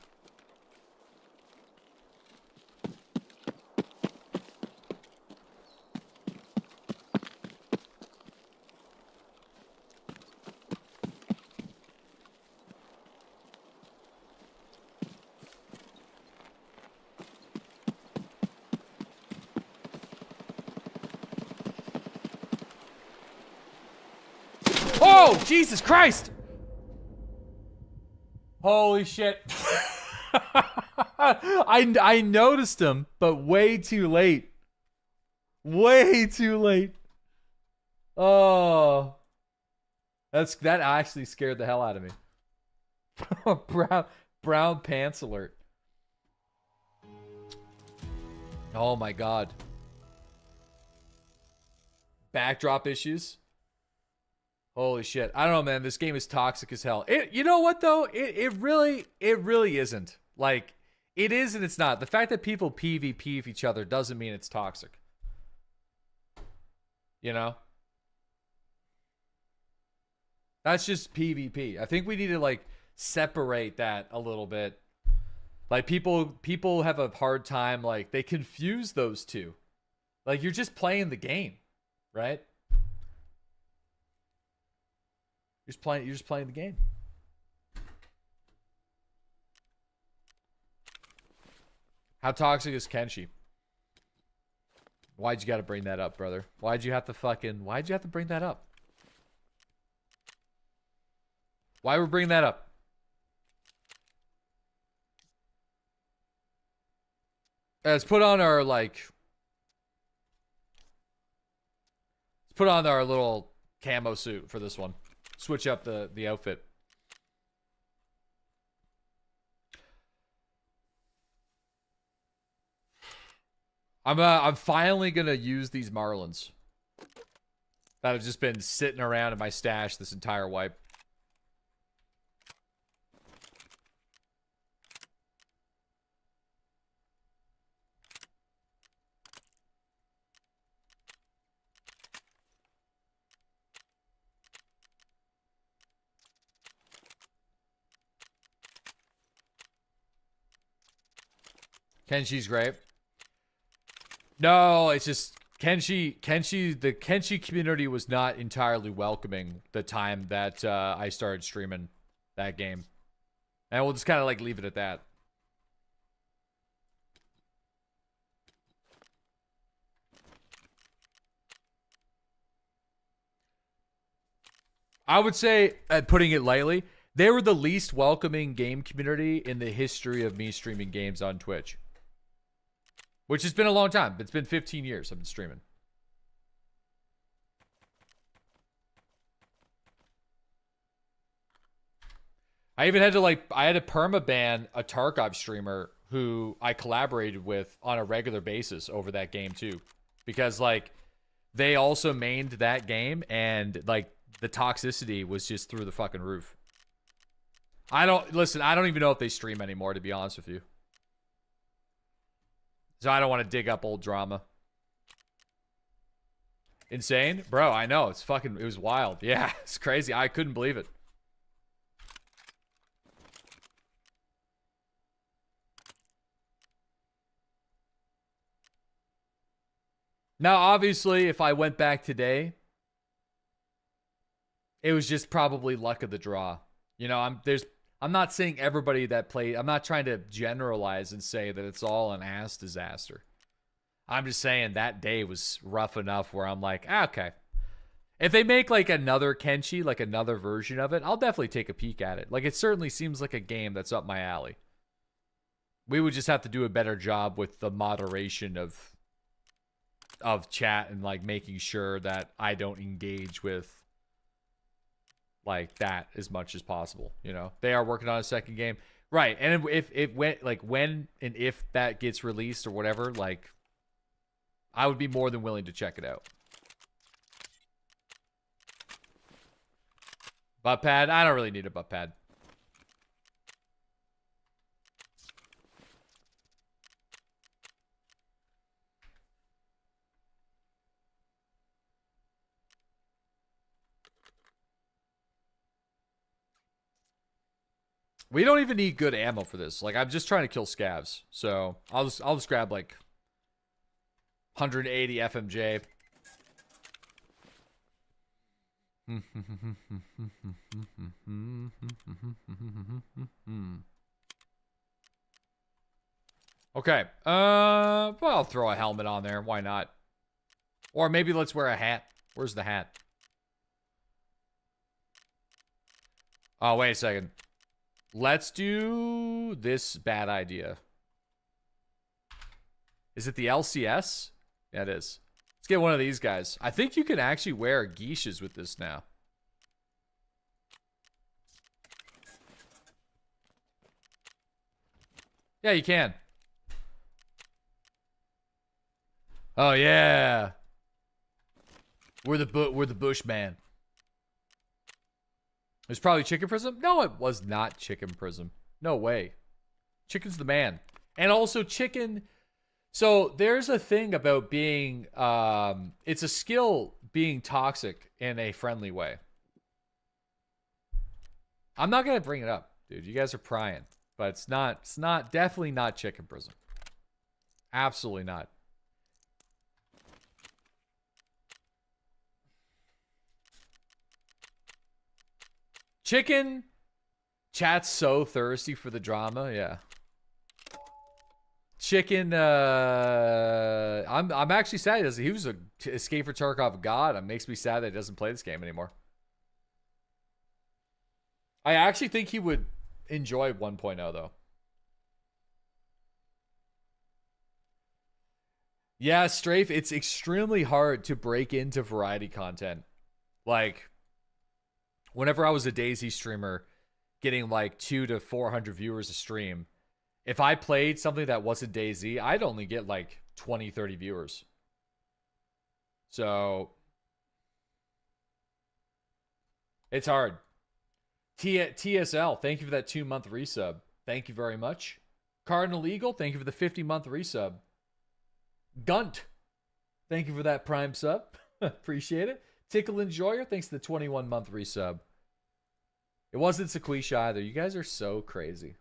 A: Oh, Jesus Christ! Holy shit. I noticed him, but way too late. Way too late. Oh. That actually scared the hell out of me. brown pants alert. Oh my god. Backdrop issues. Holy shit. I don't know, man. This game is toxic as hell. You know what, though? It really isn't. Like, it is and it's not. The fact that people PvP with each other doesn't mean it's toxic. You know? That's just PvP. I think we need to, like, separate that a little bit. Like, people have a hard time, like, they confuse those two. Like, you're just playing the game, right? You're just playing the game. How toxic is Kenshi? Why'd you gotta bring that up, brother? Why'd you have to bring that up? Why we're bringing that up? Let's put on our, like... Let's put on our little camo suit for this one. Switch up the outfit. I'm finally gonna use these Marlins that have just been sitting around in my stash this entire wipe. Kenshi's great. No, it's just the Kenshi community was not entirely welcoming the time that I started streaming that game. And we'll just kind of like leave it at that. I would say, putting it lightly, they were the least welcoming game community in the history of me streaming games on Twitch. Which has been a long time. It's been 15 years I've been streaming. I even had to I had to permaban a Tarkov streamer who I collaborated with on a regular basis over that game too. Because like they also mained that game and like the toxicity was just through the fucking roof. I don't even know if they stream anymore, to be honest with you. So I don't want to dig up old drama. Insane? Bro, I know. It was wild. Yeah, it's crazy. I couldn't believe it. Now, obviously, if I went back today, it was just probably luck of the draw. You know, I'm not saying everybody that played... I'm not trying to generalize and say that it's all an ass disaster. I'm just saying that day was rough enough where I'm like, okay. If they make like another Kenshi, like another version of it, I'll definitely take a peek at it. Like it certainly seems like a game that's up my alley. We would just have to do a better job with the moderation of chat and like making sure that I don't engage with like that as much as possible. You know, they are working on a second game, right? And if it went like when and if that gets released or whatever, like I would be more than willing to check it out. Butt pad? I don't really need a butt pad. We don't even need good ammo for this. Like, I'm just trying to kill scavs. So, I'll just grab, like, 180 FMJ. Okay. Well, I'll throw a helmet on there. Why not? Or maybe let's wear a hat. Where's the hat? Oh, wait a second. Let's do this bad idea. Is it the LCS? Yeah, it is. Let's get one of these guys. I think you can actually wear geishas with this now. Yeah, you can. Oh yeah. We're the Bushman. It was probably Chicken Prism? No, it was not Chicken Prism. No way. Chicken's the man. And also Chicken... So, there's a thing about being... it's a skill being toxic in a friendly way. I'm not going to bring it up, dude. You guys are prying. But it's not... Definitely not Chicken Prism. Absolutely not. Chicken chat's so thirsty for the drama, yeah. Chicken, I'm actually sad he was a Escape for Tarkov god. It makes me sad that he doesn't play this game anymore. I actually think he would enjoy 1.0 though. Yeah, Strafe, it's extremely hard to break into variety content. Like, whenever I was a DayZ streamer, getting like 200 to 400 viewers a stream, if I played something that wasn't DayZ, I'd only get like 20, 30 viewers. So, it's hard. TSL, thank you for that 2-month resub. Thank you very much. Cardinal Eagle, thank you for the 50-month resub. Gunt, thank you for that Prime sub. Appreciate it. Tickle Enjoyer, thanks to the 21-month resub. It wasn't Sequisha either. You guys are so crazy.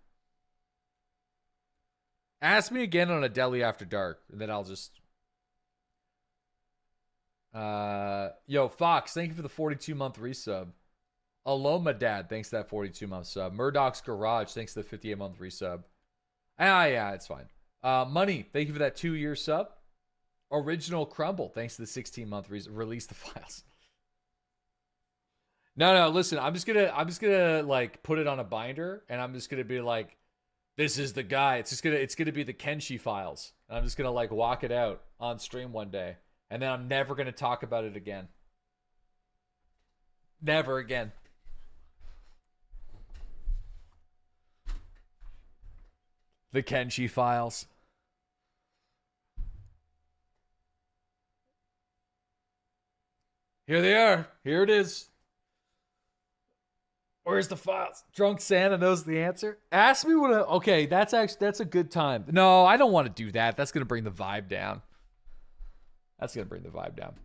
A: Ask me again on a deli after dark, and then I'll just... Yo, Fox, thank you for the 42-month resub. Aloma Dad, thanks to that 42-month sub. Murdoch's Garage, thanks to the 58-month resub. Yeah, it's fine. Money, thank you for that 2-year sub. Original Crumble, thanks to the 16-month release the files. No, listen, I'm just gonna like put it on a binder, and I'm just gonna be like, this is the guy. It's gonna be the Kenshi files. And I'm just gonna like walk it out on stream one day, and then I'm never gonna talk about it again. Never again. The Kenshi files. Here they are. Here it is. Where's the files? Drunk Santa knows the answer. Ask me what okay, that's a good time. No, I don't want to do that. That's gonna bring the vibe down. That's gonna bring the vibe down.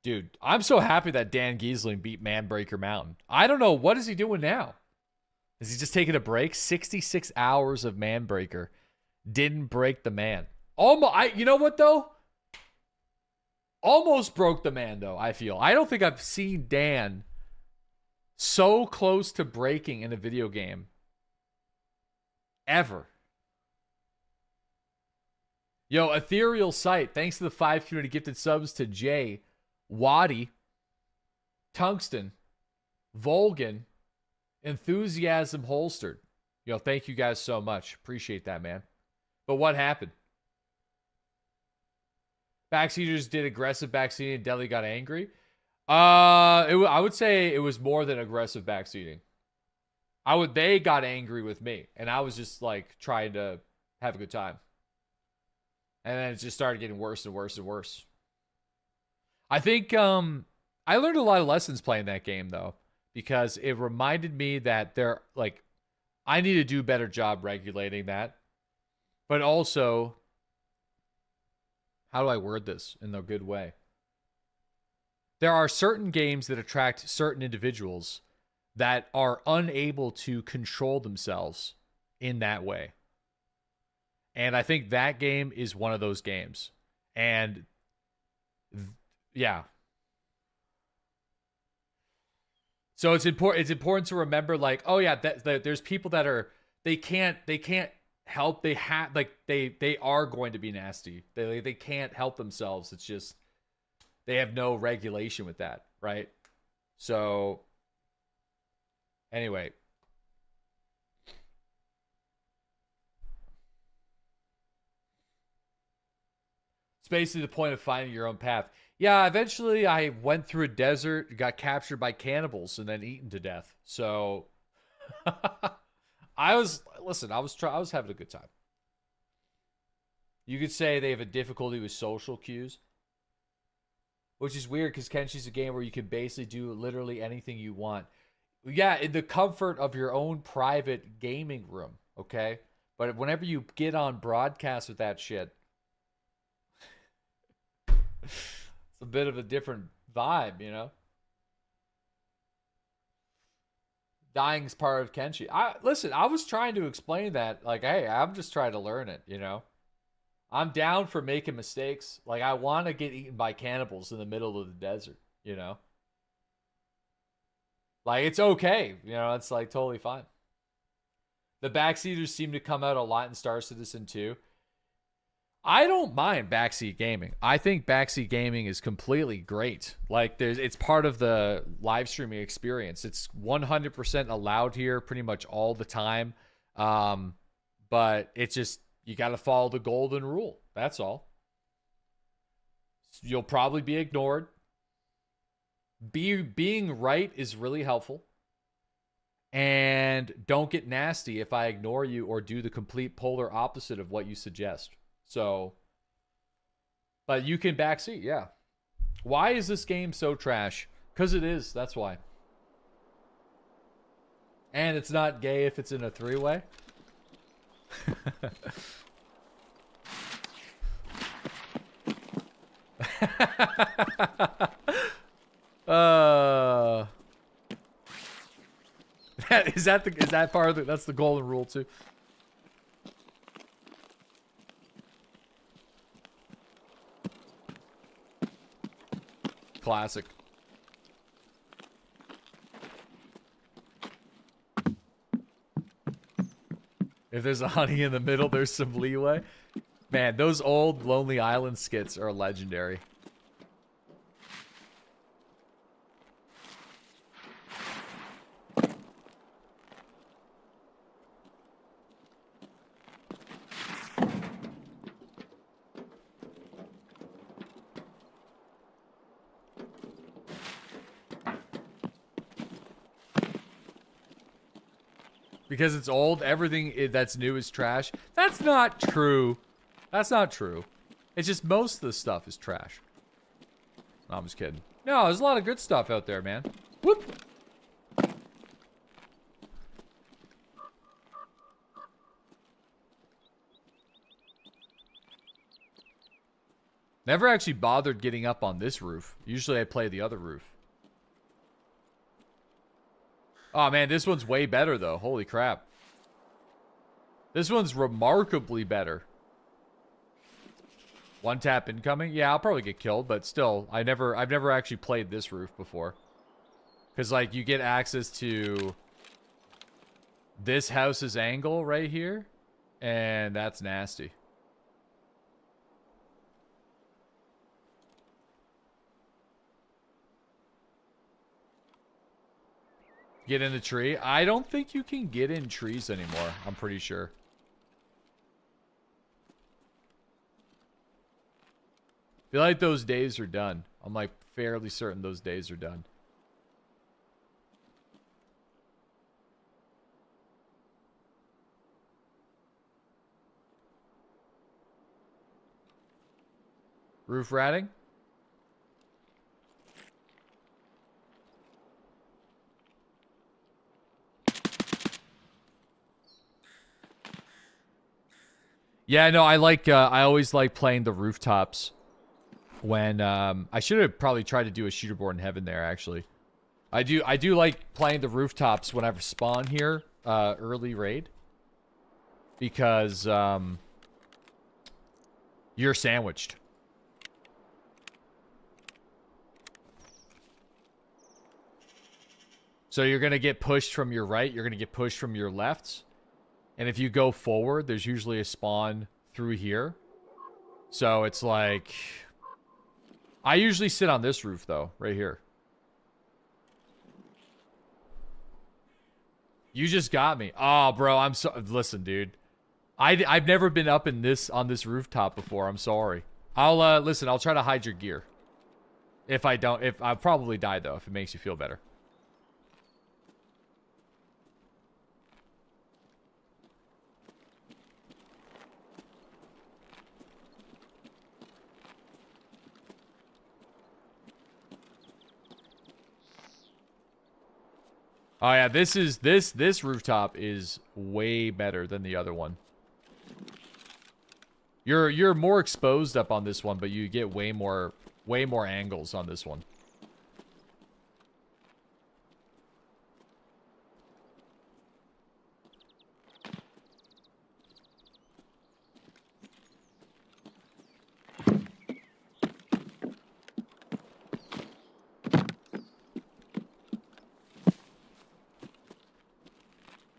A: Dude, I'm so happy that Dan Giesling beat Manbreaker Mountain. I don't know, what is he doing now? Is he just taking a break? 66 hours of Manbreaker. Didn't break the man. Almost, you know what though? Almost broke the man though, I feel. I don't think I've seen Dan so close to breaking in a video game ever. Yo, Ethereal Sight, thanks to the 5 community gifted subs to Jay, Waddy, Tungsten, Volgan, Enthusiasm Holstered. Yo, thank you guys so much. Appreciate that, man. But what happened? Backseaters did aggressive backseating and Deli got angry. I would say it was more than aggressive backseating. They got angry with me, and I was just like trying to have a good time. And then it just started getting worse and worse and worse. I think I learned a lot of lessons playing that game though, because it reminded me that I need to do a better job regulating that. But also, how do I word this in a good way? There are certain games that attract certain individuals that are unable to control themselves in that way. And I think that game is one of those games. And yeah. So it's important to remember, like, oh yeah, that there's people that are they can't help, they are going to be nasty. They can't help themselves. It's just they have no regulation with that, right? So anyway, it's basically the point of finding your own path. Yeah, eventually I went through a desert, got captured by cannibals, and then eaten to death. So I was having a good time. You could say they have a difficulty with social cues, which is weird because Kenshi's a game where you can basically do literally anything you want. Yeah, in the comfort of your own private gaming room, okay? But whenever you get on broadcast with that shit, it's a bit of a different vibe, you know? Dying's part of Kenshi. I was trying to explain that, like, hey, I'm just trying to learn it, you know? I'm down for making mistakes. Like, I want to get eaten by cannibals in the middle of the desert, you know? Like, it's okay. You know, it's like totally fine. The backseaters seem to come out a lot in Star Citizen 2. I don't mind backseat gaming. I think backseat gaming is completely great. Like, it's part of the live streaming experience. It's 100% allowed here pretty much all the time. But it's just, you got to follow the golden rule. That's all. You'll probably be ignored. Being right is really helpful. And don't get nasty if I ignore you or do the complete polar opposite of what you suggest. So, but you can backseat, yeah. Why is this game so trash? Because it is, that's why. And it's not gay if it's in a three-way. Is that part of that's the golden rule too? Classic. If there's a honey in the middle, there's some leeway. Man, those old Lonely Island skits are legendary. Because it's old, everything that's new is trash. That's not true. That's not true. It's just most of the stuff is trash. No, I'm just kidding. No, there's a lot of good stuff out there, man. Whoop. Never actually bothered getting up on this roof. Usually I play the other roof. Oh man, this one's way better though. Holy crap. This one's remarkably better. One tap incoming? Yeah, I'll probably get killed, but still, I've never actually played this roof before. Cause like you get access to this house's angle right here, and that's nasty. Get in the tree? I don't think you can get in trees anymore. I'm pretty sure. feel like those days are done. I'm like fairly certain those days are done. Roof ratting? Yeah, no, I like, I always like playing the rooftops when, I should have probably tried to do a shooter born in heaven there, actually. I do like playing the rooftops when I spawn here, early raid. Because, you're sandwiched. So you're going to get pushed from your right, you're going to get pushed from your left. And if you go forward, there's usually a spawn through here. So it's like... I usually sit on this roof, though, right here. You just got me. Oh, bro, I'm so... Listen, dude. I've never been up in this on this rooftop before. I'm sorry. Listen, I'll try to hide your gear. If I don't... I'll probably die, though, if it makes you feel better. Oh yeah, this rooftop is way better than the other one. You're more exposed up on this one, but you get way more angles on this one.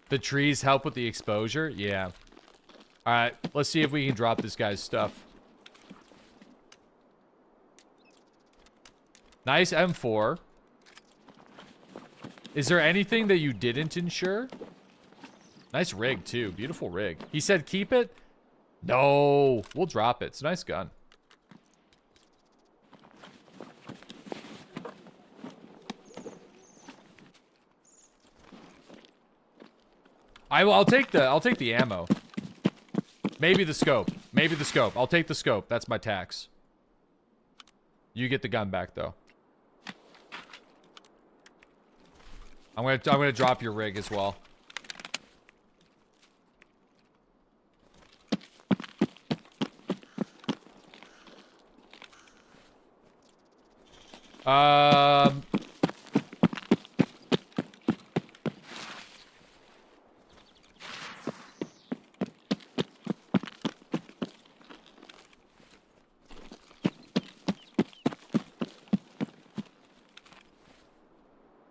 A: The trees help with the exposure? Yeah. Alright, let's see if we can drop this guy's stuff. Nice M4. Is there anything that you didn't insure? Nice rig, too. Beautiful rig. He said keep it? No. We'll drop it. It's a nice gun. I'll take the ammo. Maybe the scope. Maybe the scope. I'll take the scope. That's my tax. You get the gun back though. I'm gonna drop your rig as well.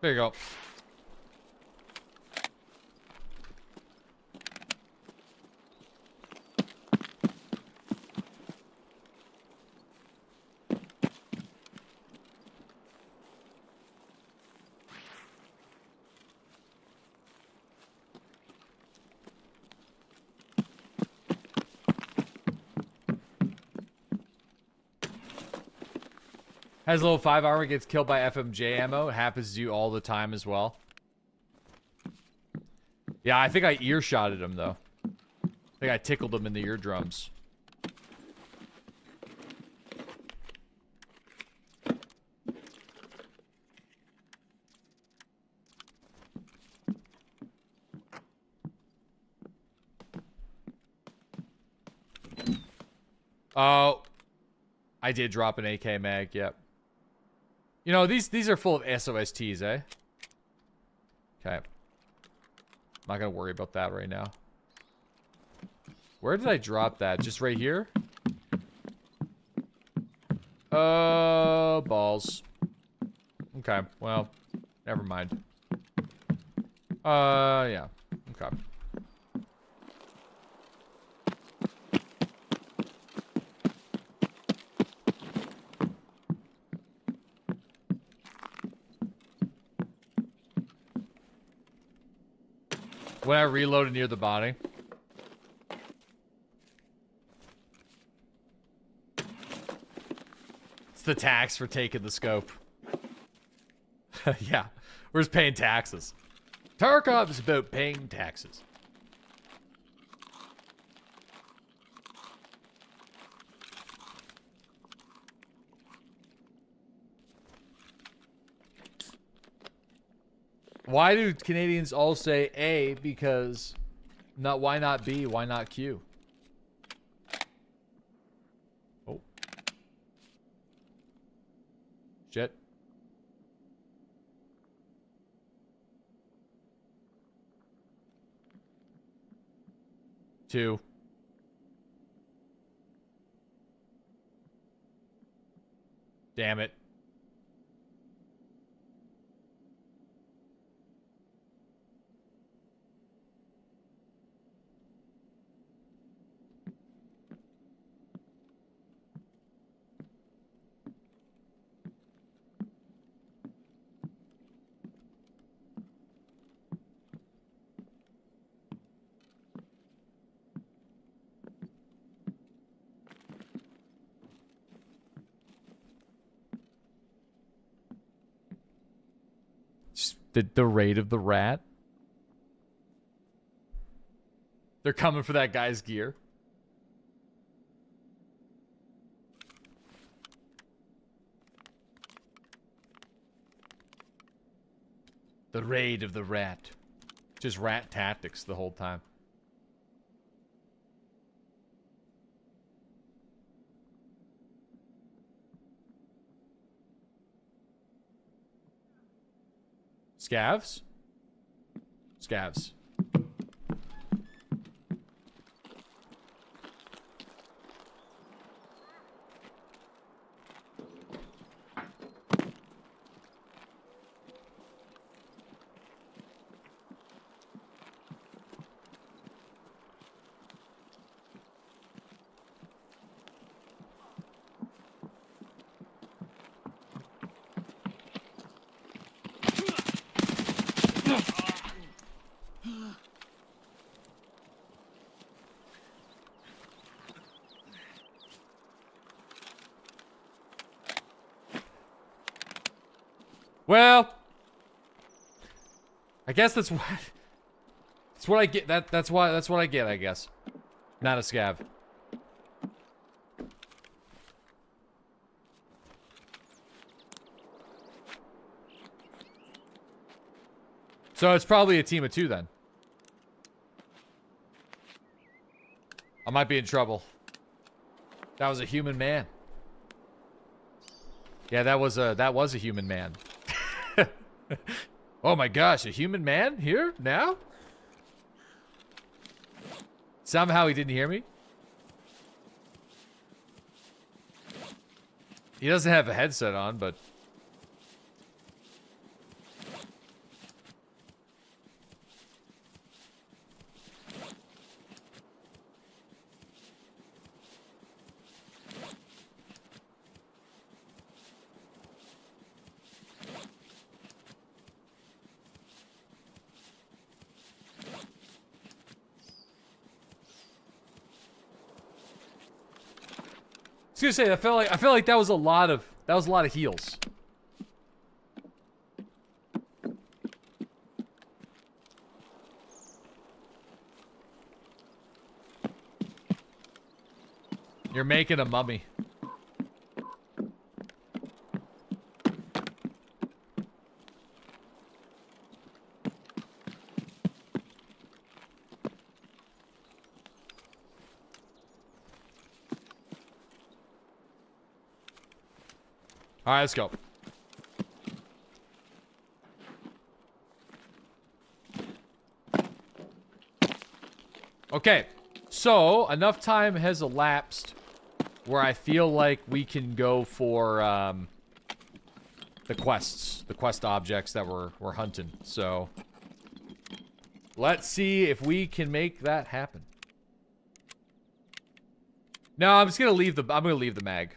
A: There you go. Has level 5 armor, gets killed by FMJ ammo. It happens to you all the time as well. Yeah, I think I earshotted him, though. I think I tickled him in the eardrums. Oh. I did drop an AK mag, yep. You know, these are full of SOSTs, eh? Okay. I'm not gonna worry about that right now. Where did I drop that? Just right here? Balls. Okay, well, never mind. Yeah. Okay. When I reloaded near the body. It's the tax for taking the scope. Yeah, we're just paying taxes. Tarkov is about paying taxes. Why do Canadians all say A? Because why not B? Why not Q? Oh. Shit. Two. Damn it. The raid of the rat. They're coming for that guy's gear. The raid of the rat. Just rat tactics the whole time. Scavs? Scavs. Well, I guess that's what I get. That's what I get, I guess. Not a scav. So it's probably a team of two then. I might be in trouble. That was a human man. Yeah, that was a human man. Oh my gosh, a human man here now? Somehow he didn't hear me. He doesn't have a headset on, but I was gonna say, I felt like that was a lot of heals. You're making a mummy. All right, let's go. Okay, so enough time has elapsed where I feel like we can go for the quest objects that we're hunting. So let's see if we can make that happen. No, I'm gonna leave the mag.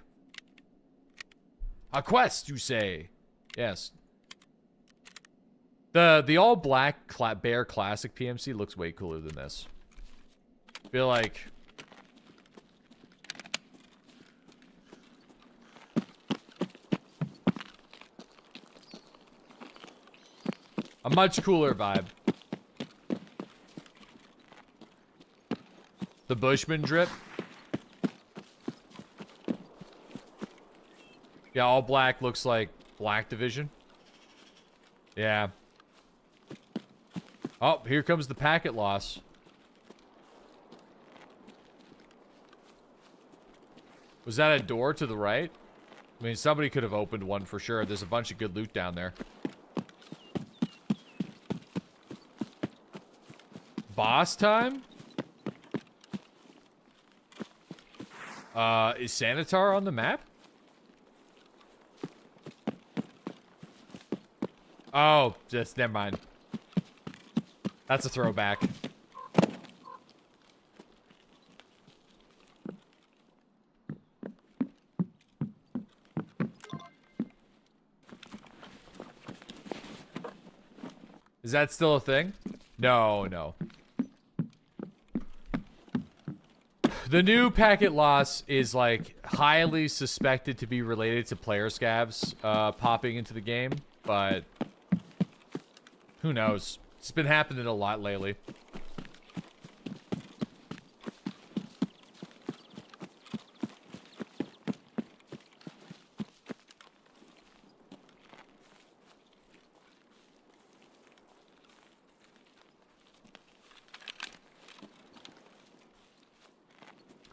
A: A quest, you say? Yes. The all black bear classic PMC looks way cooler than this. Feel like A much cooler vibe. The Bushman drip. Yeah, all black looks like Black Division. Yeah. Oh, here comes the packet loss. Was that a door to the right? I mean, somebody could have opened one for sure. There's a bunch of good loot down there. Boss time? Is Sanitar on the map? Oh, just never mind. That's a throwback. Is that still a thing? No, no. The new packet loss is like highly suspected to be related to player scavs popping into the game, but who knows? It's been happening a lot lately.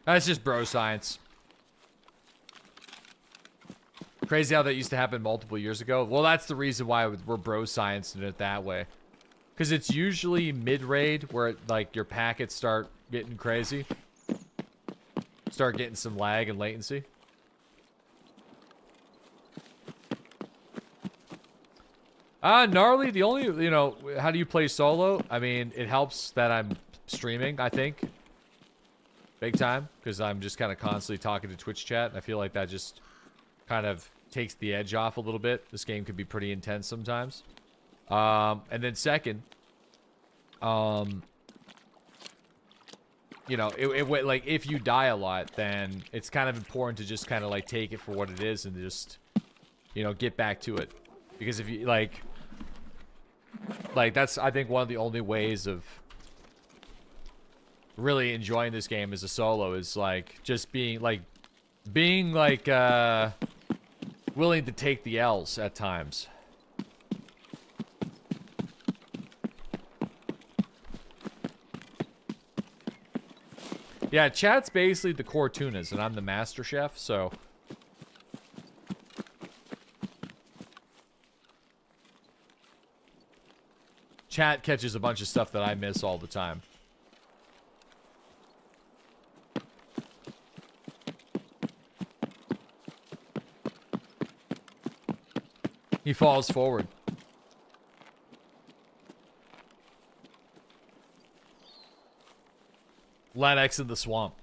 A: That's just bro science. Crazy how that used to happen multiple years ago. Well, that's the reason why we're bro sciencing it that way. Because it's usually mid-raid where, like, your packets start getting crazy. Start getting some lag and latency. Gnarly, the only, you know, how do you play solo? I mean, it helps that I'm streaming, I think. Big time, because I'm just kind of constantly talking to Twitch chat. And I feel like that just kind of takes the edge off a little bit. This game can be pretty intense sometimes. And then second, you know, like if you die a lot, then it's kind of important to just kind of like take it for what it is and just, you know, get back to it. Because if you like that's, I think, one of the only ways of really enjoying this game as a solo is like just being like willing to take the L's at times. Yeah, chat's basically the core tunas, and I'm the master chef, so chat catches a bunch of stuff that I miss all the time. He falls forward. Lennox in the swamp.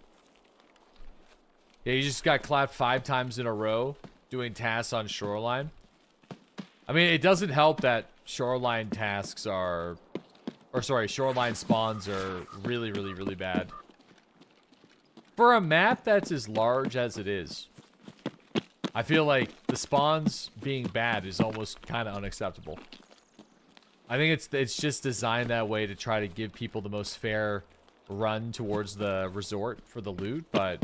A: Yeah, you just got clapped 5 times in a row doing tasks on Shoreline. I mean, it doesn't help that Shoreline tasks are... Or, sorry, Shoreline spawns are really, really, really bad. For a map that's as large as it is, I feel like the spawns being bad is almost kind of unacceptable. I think it's just designed that way to try to give people the most fair run towards the resort for the loot, but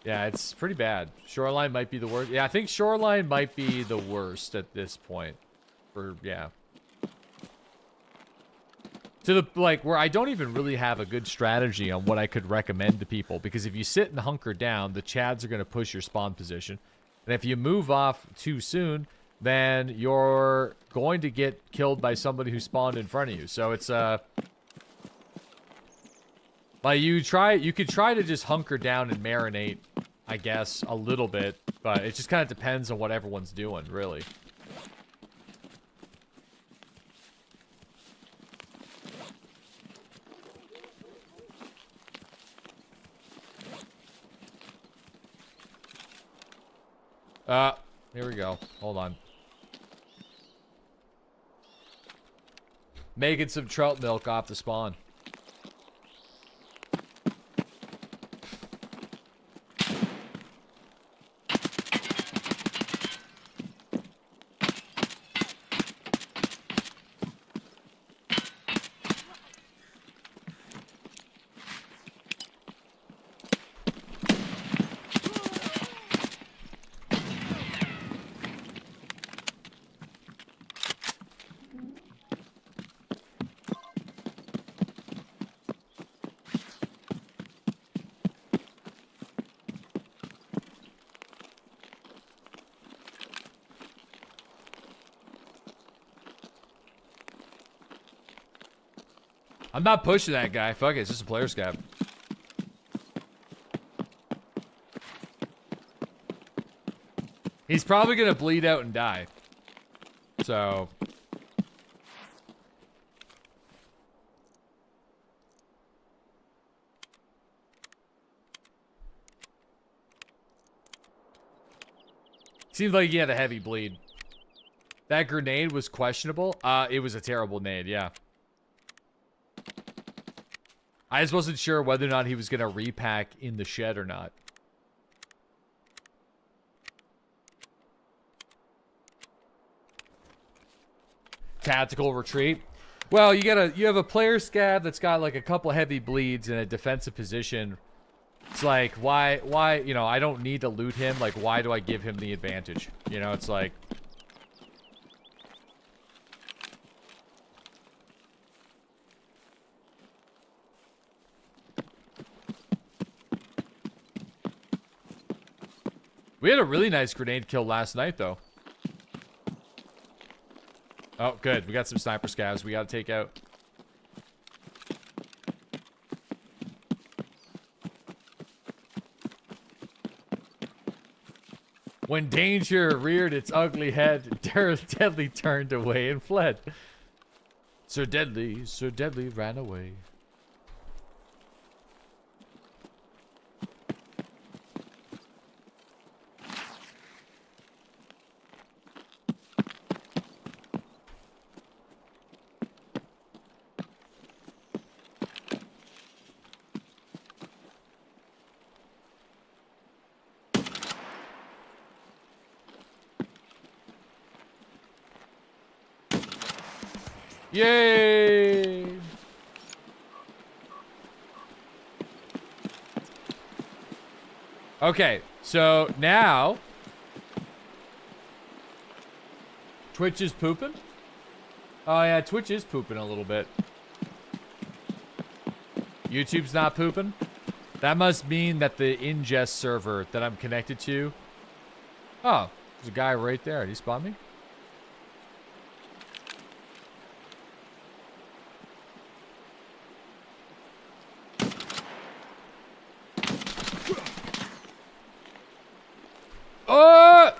A: yeah, it's pretty bad. Shoreline might be the worst. Yeah, I think Shoreline might be the worst at this point. Yeah. To the, like, where I don't even really have a good strategy on what I could recommend to people. Because if you sit and hunker down, the Chads are going to push your spawn position. And if you move off too soon, then you're going to get killed by somebody who spawned in front of you. So it's, like, you could try to just hunker down and marinate, I guess, a little bit. But it just kind of depends on what everyone's doing, really. Here we go. Hold on. Making some trout milk off the spawn. I'm not pushing that guy. Fuck it, it's just a player scab. He's probably gonna bleed out and die. So... Seems like he had a heavy bleed. That grenade was questionable. It was a terrible nade, yeah. I just wasn't sure whether or not he was gonna repack in the shed or not. Tactical retreat. Well, you have a player scab that's got like a couple heavy bleeds in a defensive position. It's like, why, you know, I don't need to loot him. Like, why do I give him the advantage? You know, it's like... We had a really nice grenade kill last night, though. Oh, good. We got some sniper scavs we gotta take out. When danger reared its ugly head, Deadly turned away and fled. Sir Deadly ran away. Yay! Okay, so now Twitch is pooping? Oh yeah, Twitch is pooping a little bit. YouTube's not pooping? That must mean that the ingest server that I'm connected to... Oh, there's a guy right there. Did he spawn me? Oh!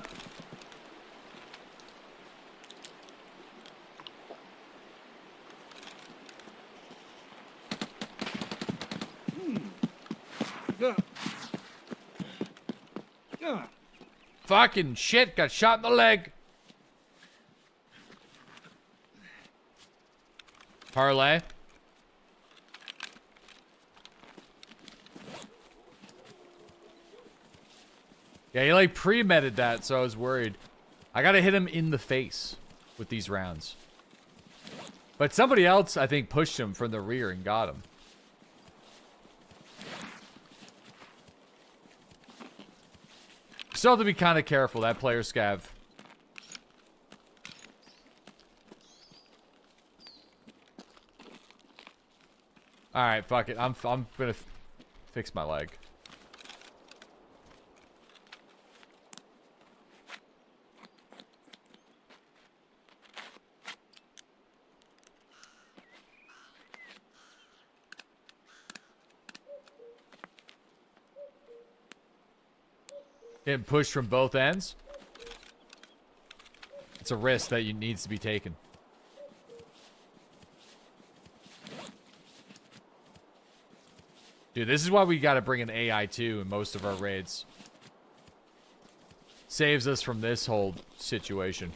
A: Fucking shit, got shot in the leg. Parlay. Yeah, he like pre-meted that, so I was worried. I gotta hit him in the face with these rounds. But somebody else, I think, pushed him from the rear and got him. Still have to be kind of careful, that player scav. Alright, fuck it. I'm gonna fix my leg. Getting pushed from both ends. It's a risk that needs to be taken. Dude, this is why we gotta bring an AI too in most of our raids. Saves us from this whole situation.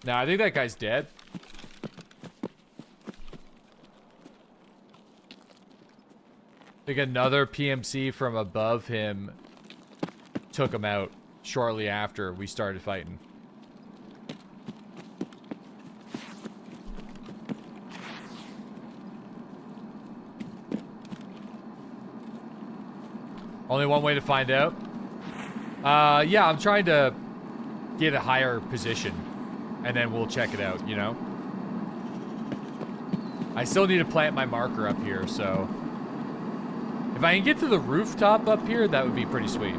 A: Now, I think that guy's dead. I think another PMC from above him took him out shortly after we started fighting. Only one way to find out. Yeah, I'm trying to get a higher position, and then we'll check it out, you know? I still need to plant my marker up here, so... If I can get to the rooftop up here, that would be pretty sweet.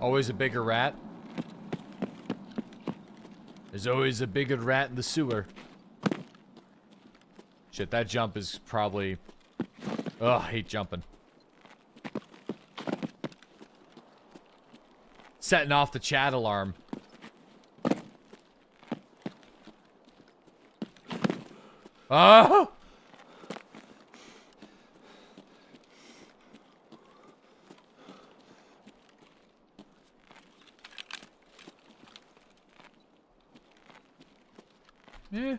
A: Always a bigger rat. There's always a bigger rat in the sewer. Shit, that jump is probably... Ugh, I hate jumping. Setting off the chat alarm. Oh! Yeah.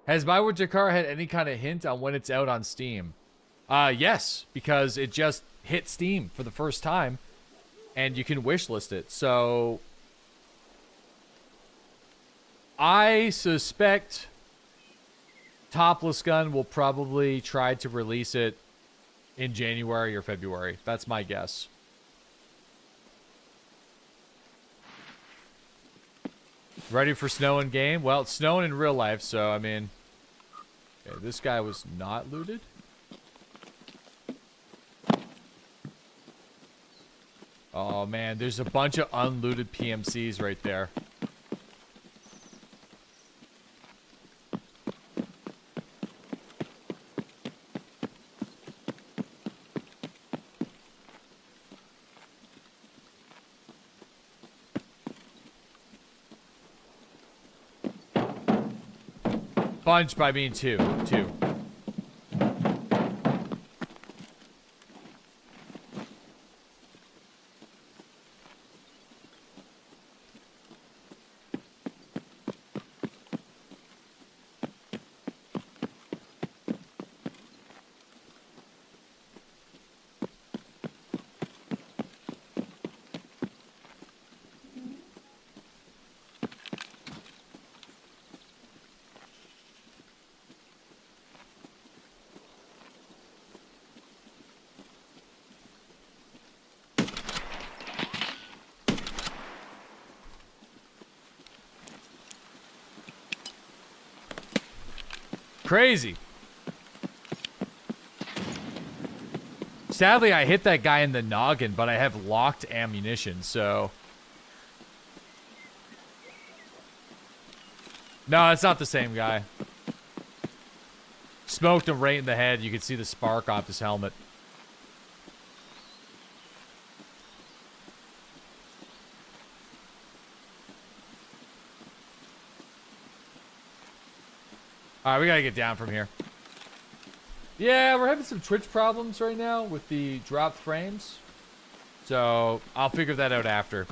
A: Has My Would Jakar had any kind of hint on when it's out on Steam? Yes, because it just hit Steam for the first time, and you can wishlist it. So, I suspect Topless Gun will probably try to release it in January or February. That's my guess. Ready for snow in game? Well, it's snowing in real life, so I mean... Okay, this guy was not looted? Oh man, there's a bunch of unlooted PMCs right there. Bunch by being two. Crazy. Sadly, I hit that guy in the noggin, but I have locked ammunition, so... No, it's not the same guy. Smoked him right in the head. You could see the spark off his helmet. Alright, we gotta get down from here. Yeah, we're having some Twitch problems right now with the dropped frames. So, I'll figure that out after.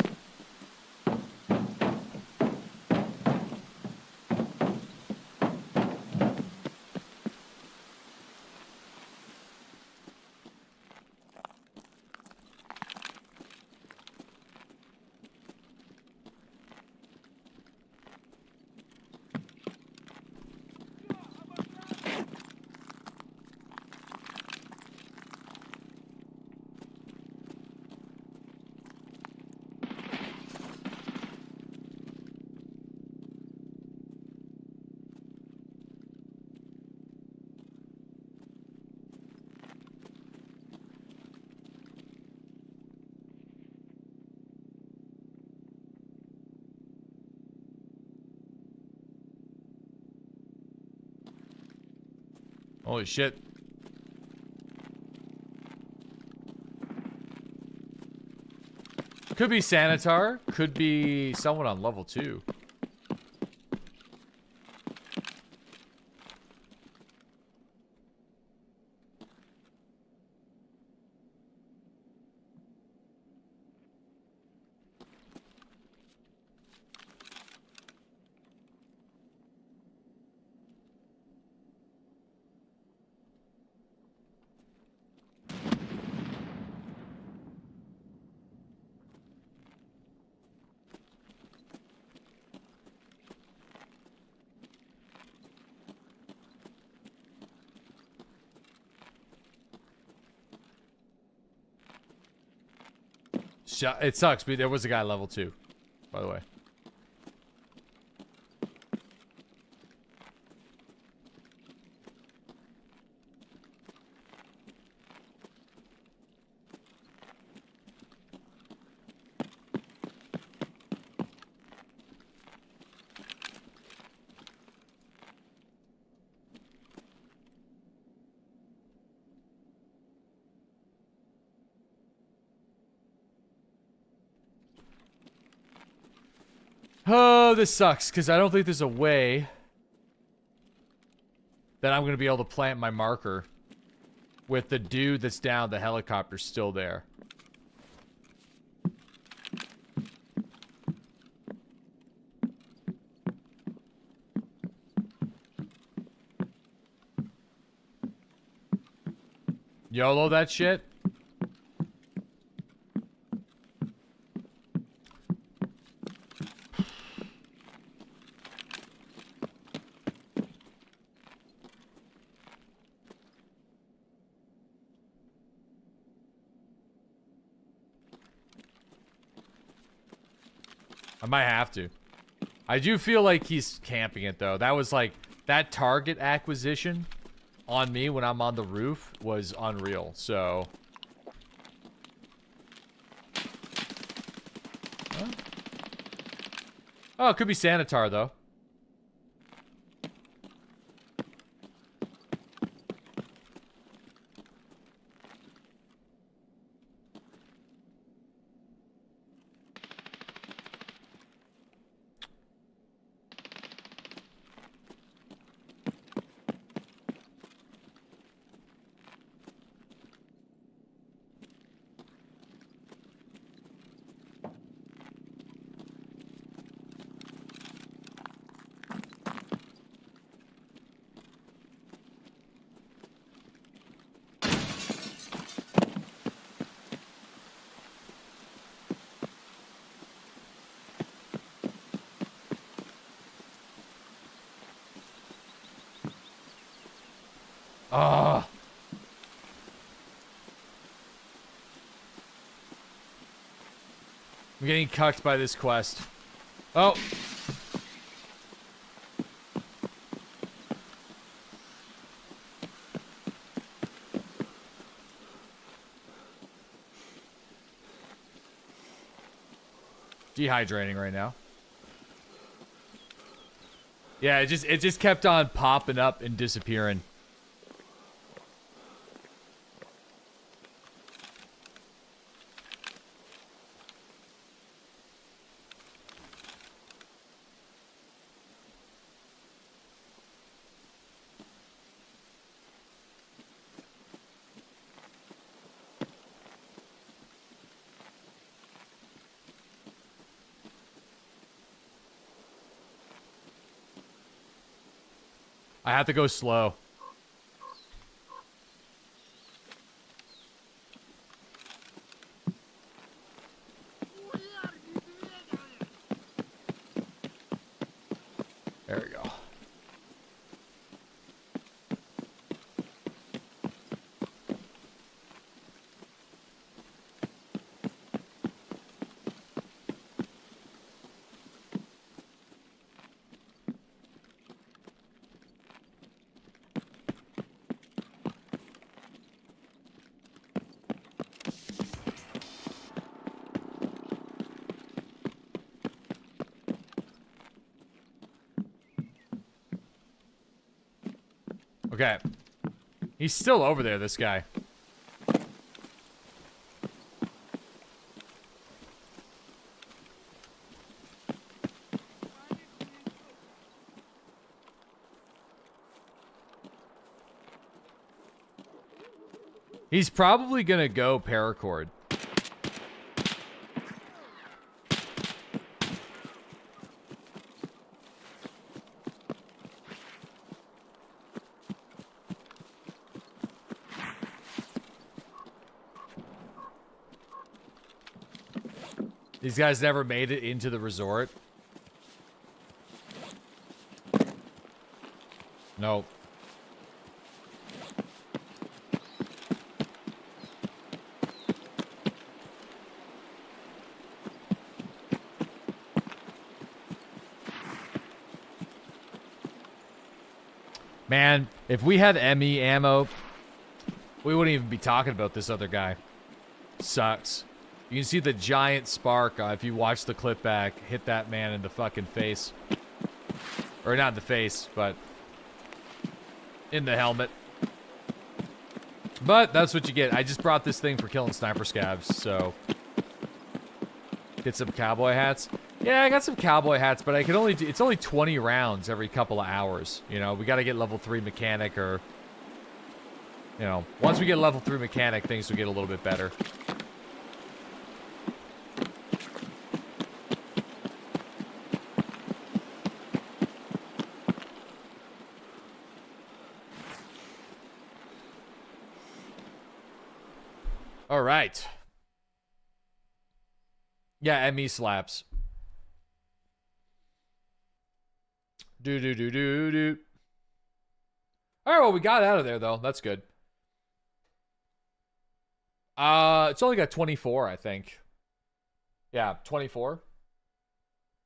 A: Holy shit. Could be Sanitar. Could be someone on level 2. It sucks, but there was a guy level 2, by the way. Oh, this sucks, because I don't think there's a way that I'm going to be able to plant my marker with the dude that's down, the helicopter still there. YOLO that shit? I might have to. I do feel like he's camping it, though. That was like... That target acquisition on me when I'm on the roof was unreal, so... Huh? Oh, it could be Sanitar, though. Ah. I'm getting cucked by this quest. Oh. Dehydrating right now. Yeah, it just kept on popping up and disappearing. I have to go slow. There we go. Okay. He's still over there, this guy. He's probably gonna go paracord. These guys never made it into the resort. Nope. Man, if we had ME ammo, we wouldn't even be talking about this other guy. Sucks. You can see the giant spark if you watch the clip back hit that man in the fucking face. Or not in the face, but in the helmet. But that's what you get. I just brought this thing for killing sniper scabs, so get some cowboy hats. Yeah, I got some cowboy hats, but I can only do, it's only 20 rounds every couple of hours. You know, we got to get level 3 mechanic or, you know, once we get level 3 mechanic, things will get a little bit better. All right. Yeah, ME slaps. Do. All right, well, we got out of there though. That's good. It's only got 24, I think. Yeah, 24.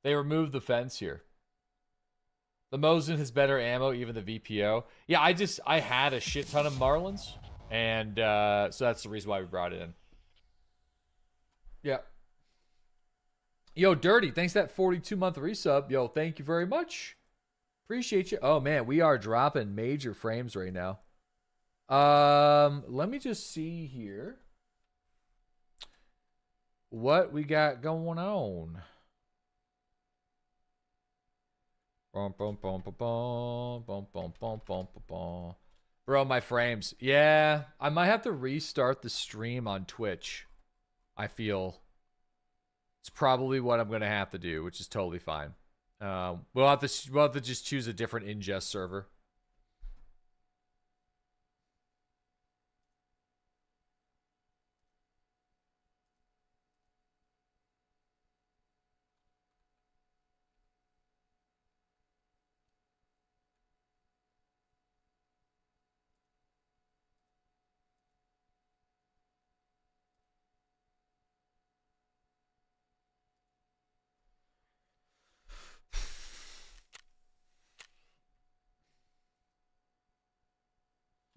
A: They removed the fence here. The Mosin has better ammo, even the VPO. Yeah, I had a shit ton of Marlins, and so that's the reason why we brought it in. Yeah. Yo, Dirty, thanks for that 42-month resub. Yo, thank you very much. Appreciate you. Oh, man, we are dropping major frames right now. Let me just see here what we got going on. Bro, my frames. Yeah, I might have to restart the stream on Twitch. I feel it's probably what I'm gonna have to do, which is totally fine. We'll have to just choose a different ingest server.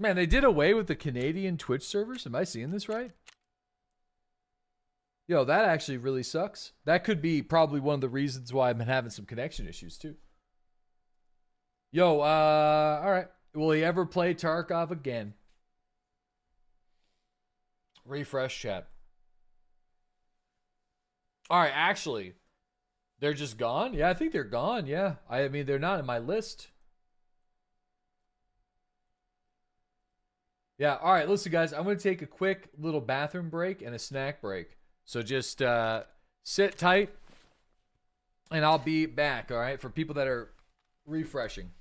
A: Man, they did away with the Canadian Twitch servers. Am I seeing this right? Yo, that actually really sucks. That could be probably one of the reasons why I've been having some connection issues too. Yo, all right. Will he ever play Tarkov again? Refresh chat. All right, actually, they're just gone? Yeah, I think they're gone. Yeah. I mean, they're not in my list. Yeah, all right, listen, guys. I'm going to take a quick little bathroom break and a snack break. So just sit tight, and I'll be back, all right, for people that are refreshing.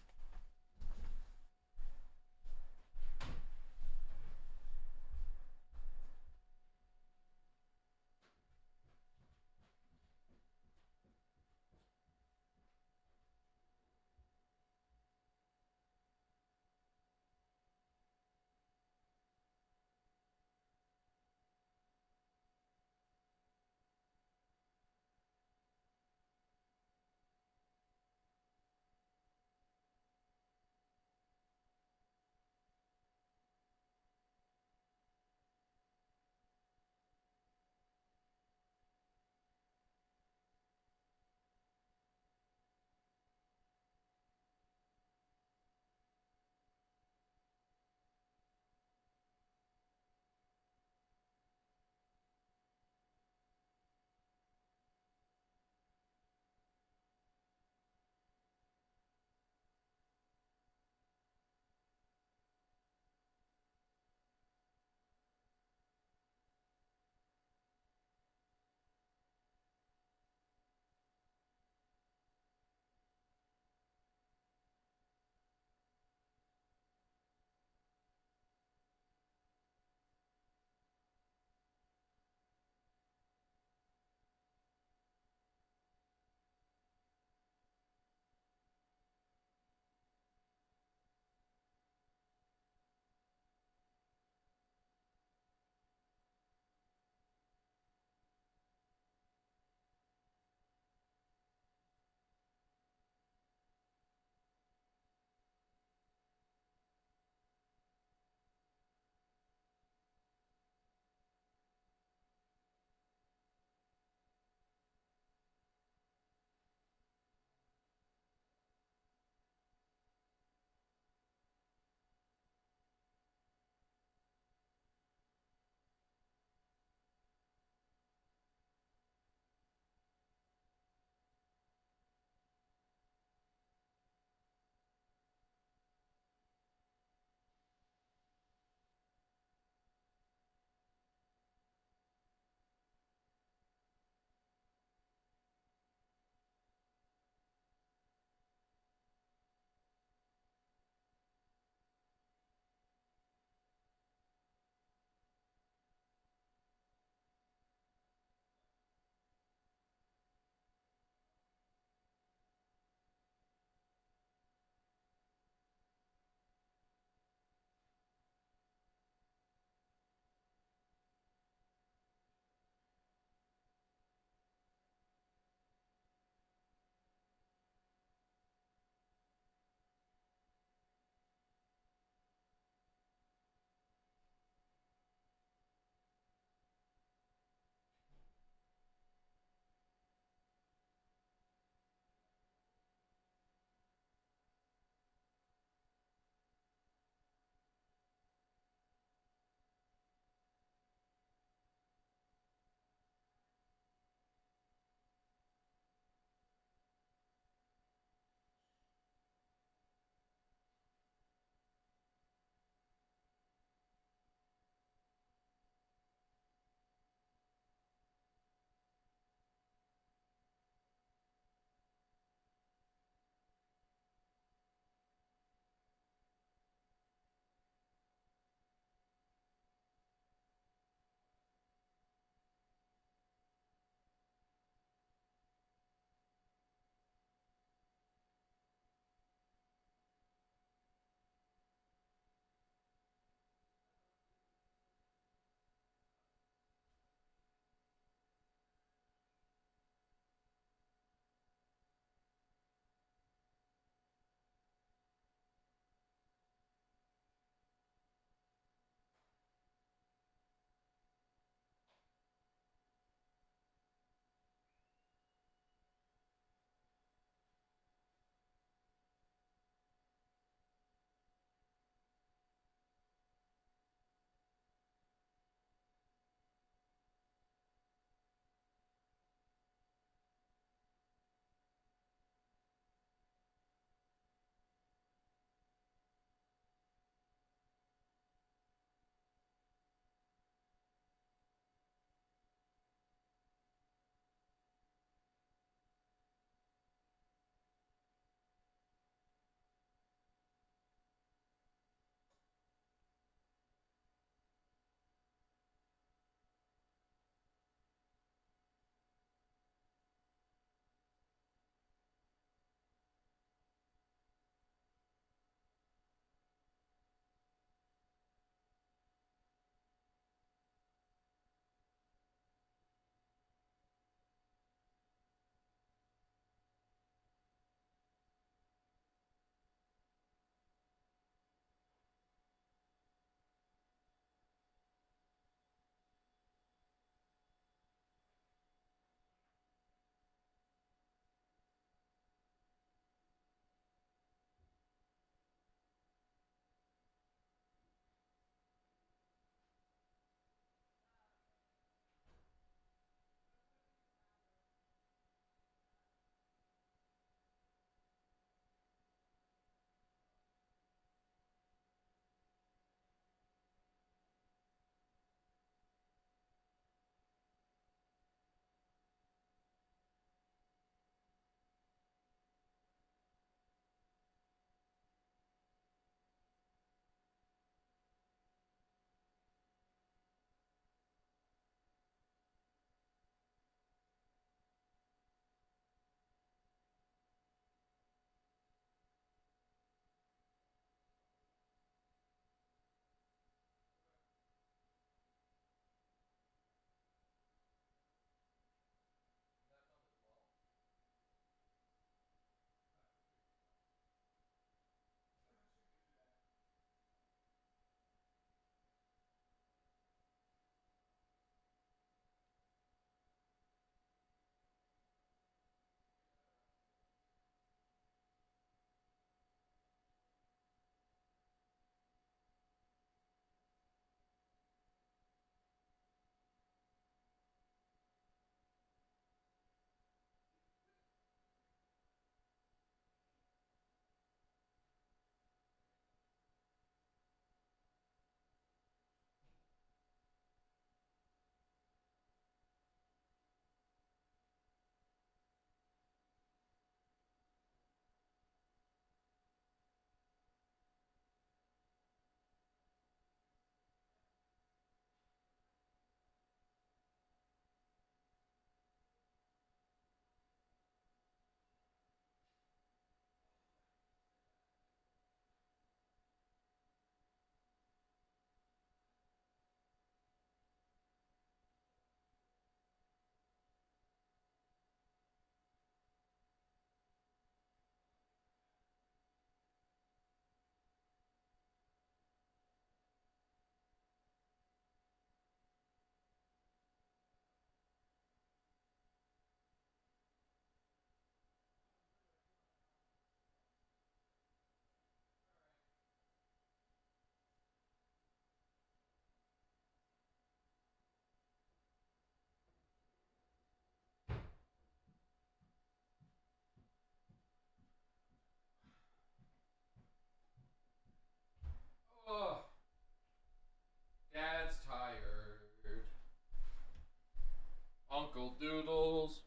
A: Uncle Doodles.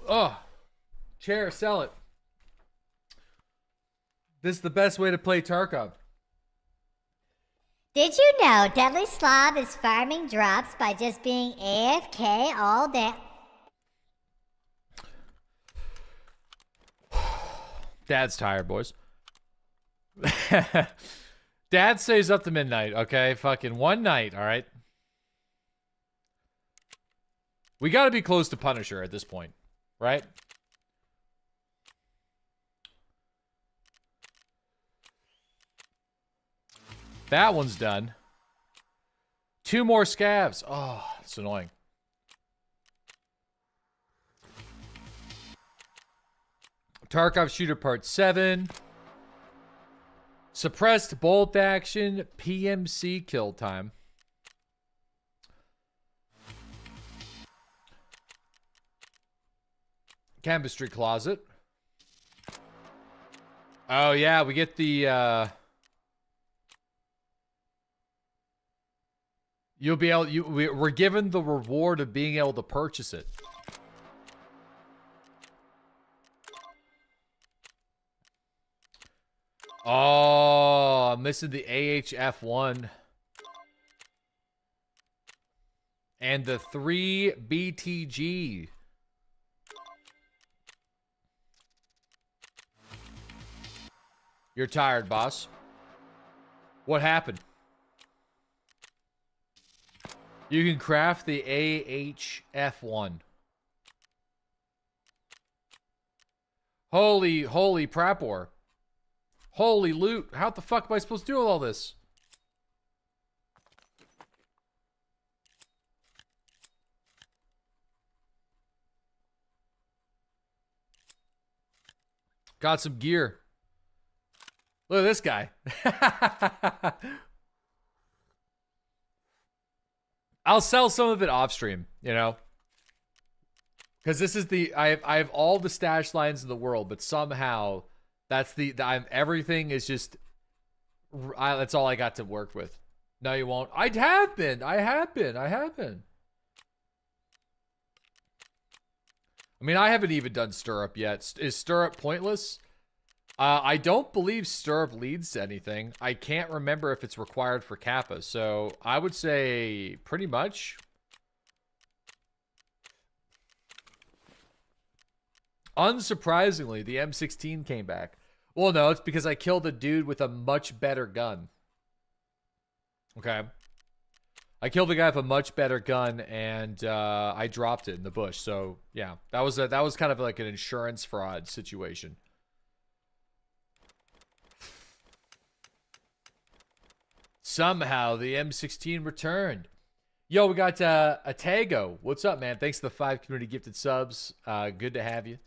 A: Oh, chair, sell it. This is the best way to play Tarkov.
C: Did you know DeadlySlob is farming drops by just being AFK all day?
A: Dad's tired, boys. Dad stays up to midnight, okay? Fucking one night, all right? We gotta be close to Punisher at this point, right? That one's done. 2 more scavs. Oh, it's annoying. Tarkov Shooter Part 7. Suppressed bolt action. PMC kill time. Chemistry closet. Oh, yeah, we get the... You'll be able... we're given the reward of being able to purchase it. Oh, I'm missing the AHF1. And the 3 BTG. You're tired, boss. What happened? You can craft the AHF1. Holy prapor. Holy loot. How the fuck am I supposed to do all this? Got some gear. Look at this guy. I'll sell some of it off stream, you know? Because this is the... I have all the stash lines in the world, but somehow... That's everything is just... that's all I got to work with. No, you won't. I have been. I mean, I haven't even done Stirrup yet. Is Stirrup pointless? I don't believe Stirrup leads to anything. I can't remember if it's required for Kappa. So I would say pretty much. Unsurprisingly, the M16 came back. Well, no, it's because I killed a dude with a much better gun. Okay. I killed a guy with a much better gun, and I dropped it in the bush. So, yeah, that was kind of like an insurance fraud situation. Somehow, the M16 returned. Yo, we got Atago. What's up, man? Thanks for the 5 community gifted subs. Good to have you.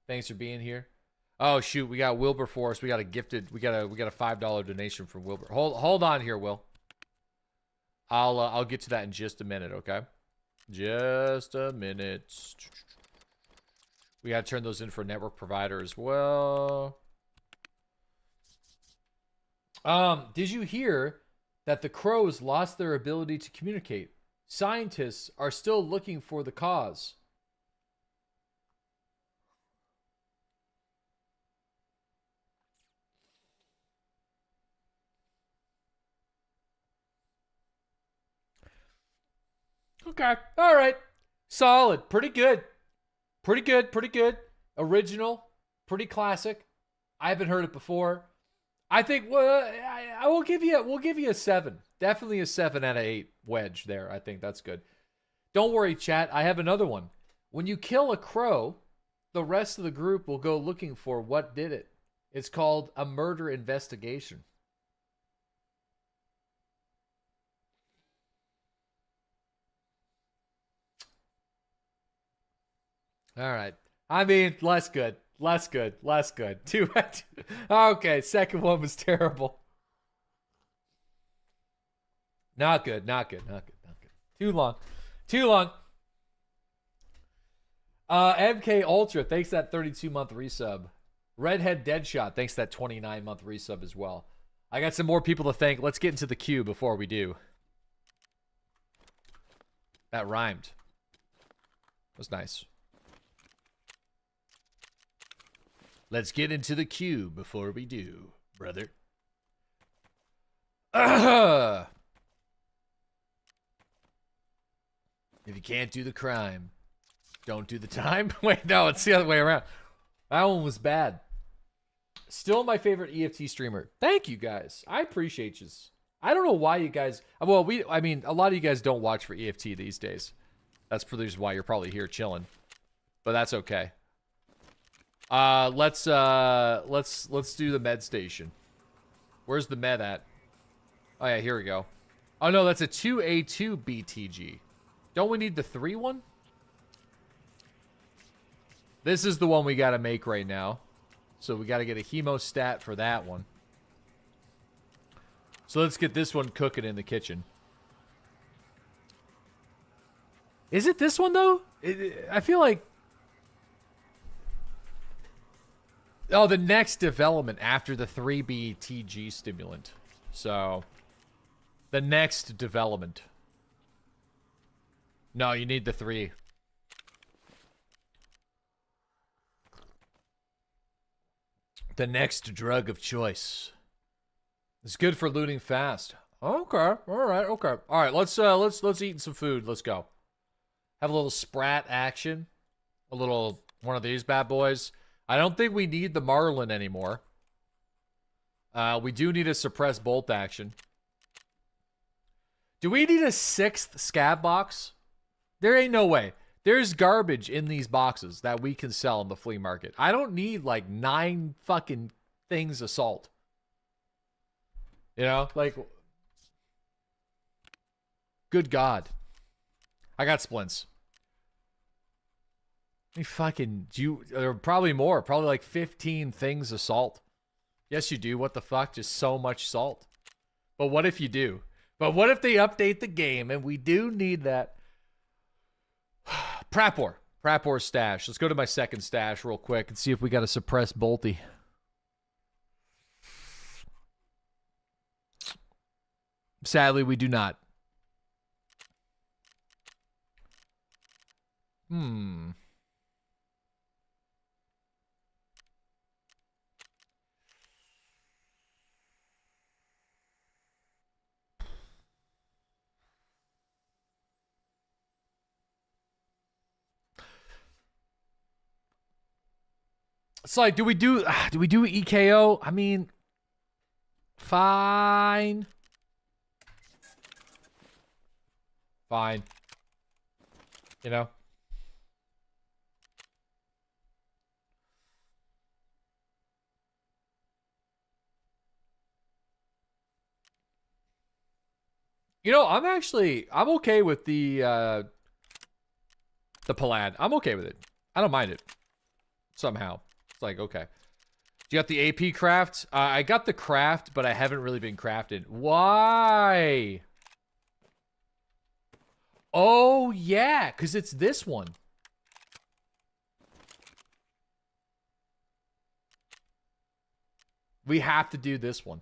A: Thanks for being here. Oh shoot, we got Wilberforce. We got a $5 donation from Wilbur. Hold on here, Will. I'll get to that in just a minute, okay? Just a minute. We gotta turn those in for network provider as well. Did you hear that the crows lost their ability to communicate? Scientists are still looking for the cause. Okay. All right. Solid. Pretty good. Pretty good. Original. Pretty classic. I haven't heard it before. I think we'll give you a 7. Definitely a 7 out of 8 wedge there. I think that's good. Don't worry, chat. I have another one. When you kill a crow, the rest of the group will go looking for what did it. It's called a murder investigation. All right. I mean, less good. Two. Okay, second one was terrible. Not good. Too long. MK Ultra, thanks that 32-month resub. Redhead Deadshot, thanks that 29-month resub as well. I got some more people to thank. Let's get into the queue before we do. That rhymed. Was nice. Let's get into the queue before we do, brother. If you can't do the crime, don't do the time. Wait, no, it's the other way around. That one was bad. Still my favorite EFT streamer. Thank you guys. I appreciate you. I don't know why you guys... Well, I mean, a lot of you guys don't watch for EFT these days. That's the reason why you're probably here chilling. But that's okay. Let's do the med station. Where's the med at? Oh yeah, here we go. Oh no, that's a 2A2 BTG. Don't we need the 3 one? This is the one we gotta make right now. So we gotta get a hemostat for that one. So let's get this one cooking in the kitchen. Is it this one though? I feel like... Oh, the next development after the 3BTG stimulant. So, the next development. No, you need the 3. The next drug of choice. It's good for looting fast. Okay, all right, okay. All right, let's eat some food. Let's go. Have a little sprat action. A little one of these bad boys. I don't think we need the Marlin anymore. We do need a suppressed bolt action. Do we need a 6th scab box? There ain't no way. There's garbage in these boxes that we can sell in the flea market. I don't need like 9 fucking things of salt. You know, like, good God. I got splints. There are probably more. Probably like 15 things of salt. Yes, you do. What the fuck? Just so much salt. But what if you do? But what if they update the game and we do need that? Prapor stash. Let's go to my second stash real quick and see if we got a suppressed bolty. Sadly, we do not. It's like, do we do EKO? I mean, fine. Fine. You know? You know, I'm okay with the Palad. I'm okay with it. I don't mind it. Somehow. It's like, okay. You got the AP craft? I got the craft, but I haven't really been crafted. Why? Oh, yeah, because it's this one. We have to do this one.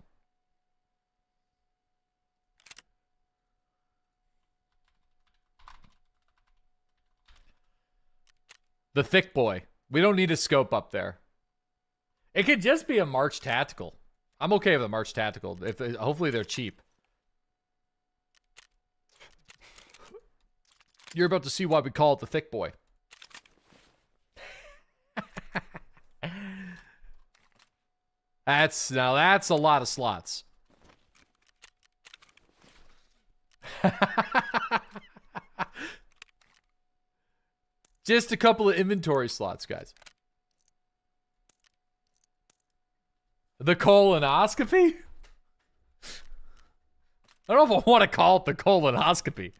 A: The thick boy. We don't need a scope up there. It could just be a March Tactical. I'm okay with a March Tactical. Hopefully they're cheap. You're about to see why we call it the thick boy. That's a lot of slots. Just a couple of inventory slots, guys. The colonoscopy? I don't know if I want to call it the colonoscopy.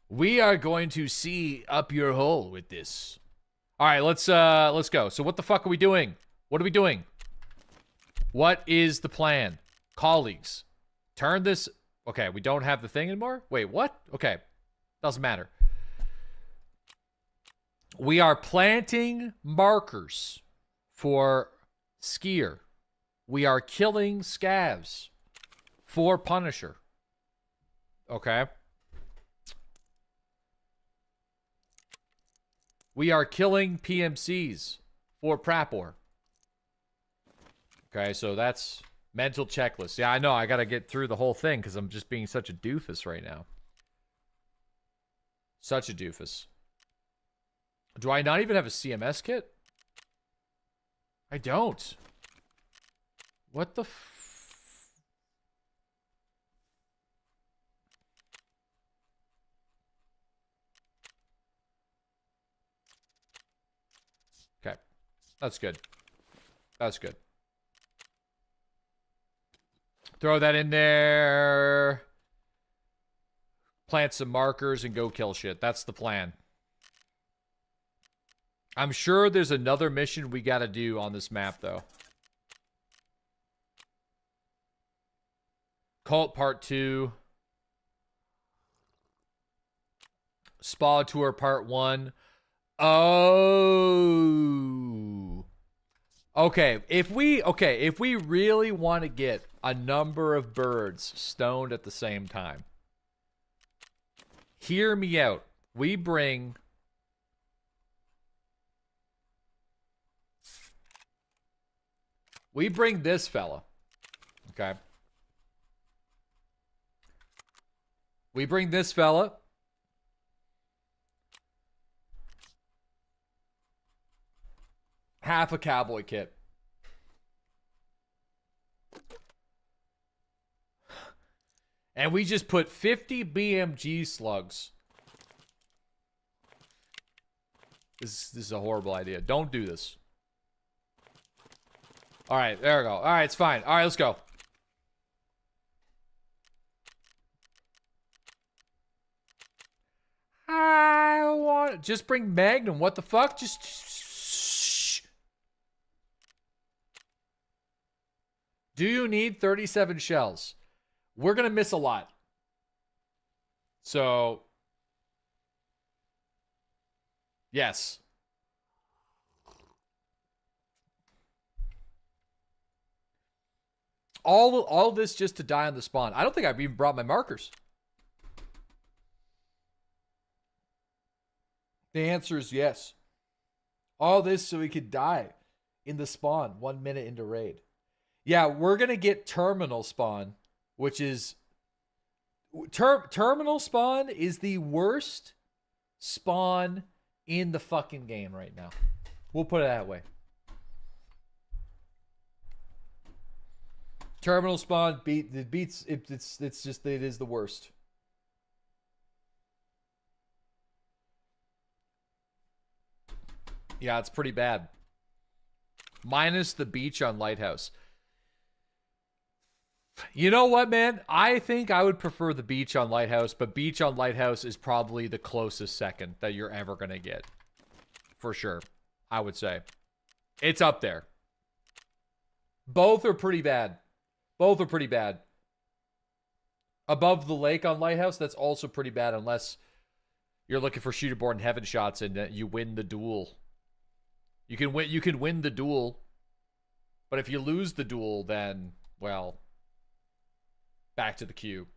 A: We are going to see up your hole with this. All right, let's go. So what the fuck are we doing? What are we doing? What is the plan? Colleagues, turn this... Okay, we don't have the thing anymore? Wait, what? Okay, doesn't matter. We are planting markers for Skier. We are killing scavs for Punisher. Okay. We are killing PMCs for Prapor. Okay, so that's mental checklist. Yeah, I know. I got to get through the whole thing because I'm just being such a doofus right now. Such a doofus. Do I not even have a CMS kit? I don't. What the Okay. That's good. That's good. Throw that in there. Plant some markers and go kill shit. That's the plan. I'm sure there's another mission we gotta do on this map, though. Cult Part 2. Spa Tour Part 1. Oh. Okay, if we really want to get a number of birds stoned at the same time, hear me out. We bring this fella. Okay. We bring this fella. Half a cowboy kit. And we just put 50 BMG slugs. This is a horrible idea. Don't do this. All right, there we go. All right, it's fine. All right, let's go. I want... Just bring Magnum. What the fuck? Just... Do you need 37 shells? We're going to miss a lot. So... Yes. All this just to die on the spawn. I don't think I've even brought my markers. The answer is yes. All this so we could die in the spawn 1 minute into raid. Yeah, we're going to get terminal spawn, which is... Terminal spawn is the worst spawn in the fucking game right now. We'll put it that way. Terminal spawn it is the worst. Yeah, it's pretty bad. Minus the beach on Lighthouse. You know what, man? I think I would prefer the beach on Lighthouse, but beach on Lighthouse is probably the closest second that you're ever going to get. For sure. I would say. It's up there. Both are pretty bad. Both are pretty bad. Above the lake on Lighthouse, that's also pretty bad unless you're looking for shooterborn heaven shots and you win the duel. You can win the duel, but if you lose the duel, then, well, back to the queue.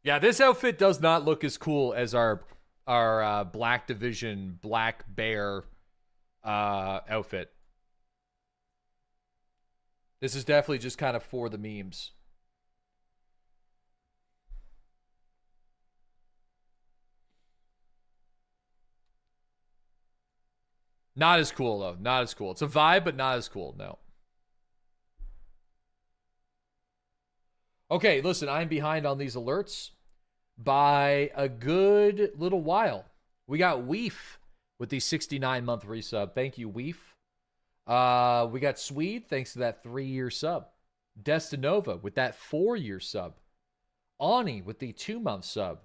A: Yeah, this outfit does not look as cool as our Black Division Black Bear outfit. This is definitely just kind of for the memes. Not as cool, though. Not as cool. It's a vibe, but not as cool. No. Okay, listen, I'm behind on these alerts by a good little while. We got Weef with the 69-month resub. Thank you, Weef. We got Swede, thanks to that 3-year sub. Destinova with that 4-year sub. Ani with the 2-month sub.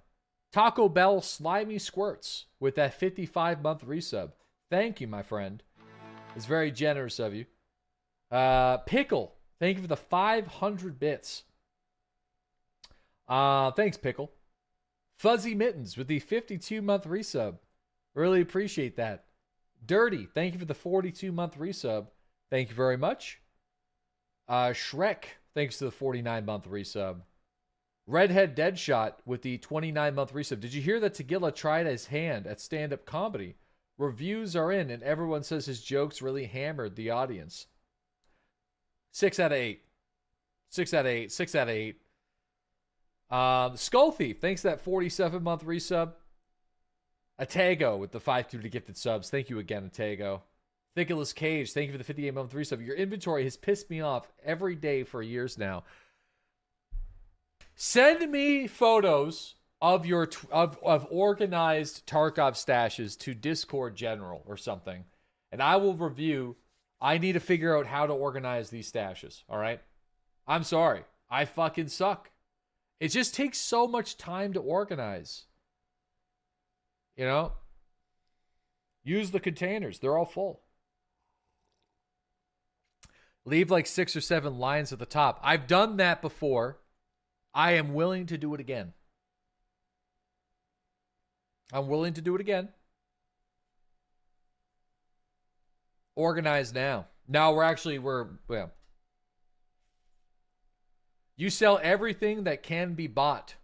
A: Taco Bell Slimy Squirts with that 55-month resub. Thank you, my friend. It's very generous of you. Pickle, thank you for the 500 bits. Thanks, Pickle. Fuzzy Mittens with the 52-month resub. Really appreciate that. Dirty, thank you for the 42-month resub. Thank you very much. Shrek, thanks to the 49-month resub. Redhead Deadshot with the 29-month resub. Did you hear that Tagilla tried his hand at stand-up comedy? Reviews are in, and everyone says his jokes really hammered the audience. 6 out of 8. 6 out of 8. 6 out of 8. Skull Thief, thanks for that 47-month resub. Atago with the 5 2 gifted subs. Thank you again, Atago. Thickless Cage, thank you for the 58-month resub. Your inventory has pissed me off every day for years now. Send me photos of your of organized Tarkov stashes to Discord General or something, and I will review. I need to figure out how to organize these stashes, all right? I'm sorry. I fucking suck. It just takes so much time to organize. You know? Use the containers. They're all full. Leave like 6 or 7 lines at the top. I've done that before. I am willing to do it again. I'm willing to do it again. Organize now. Now we're yeah. You sell everything that can be bought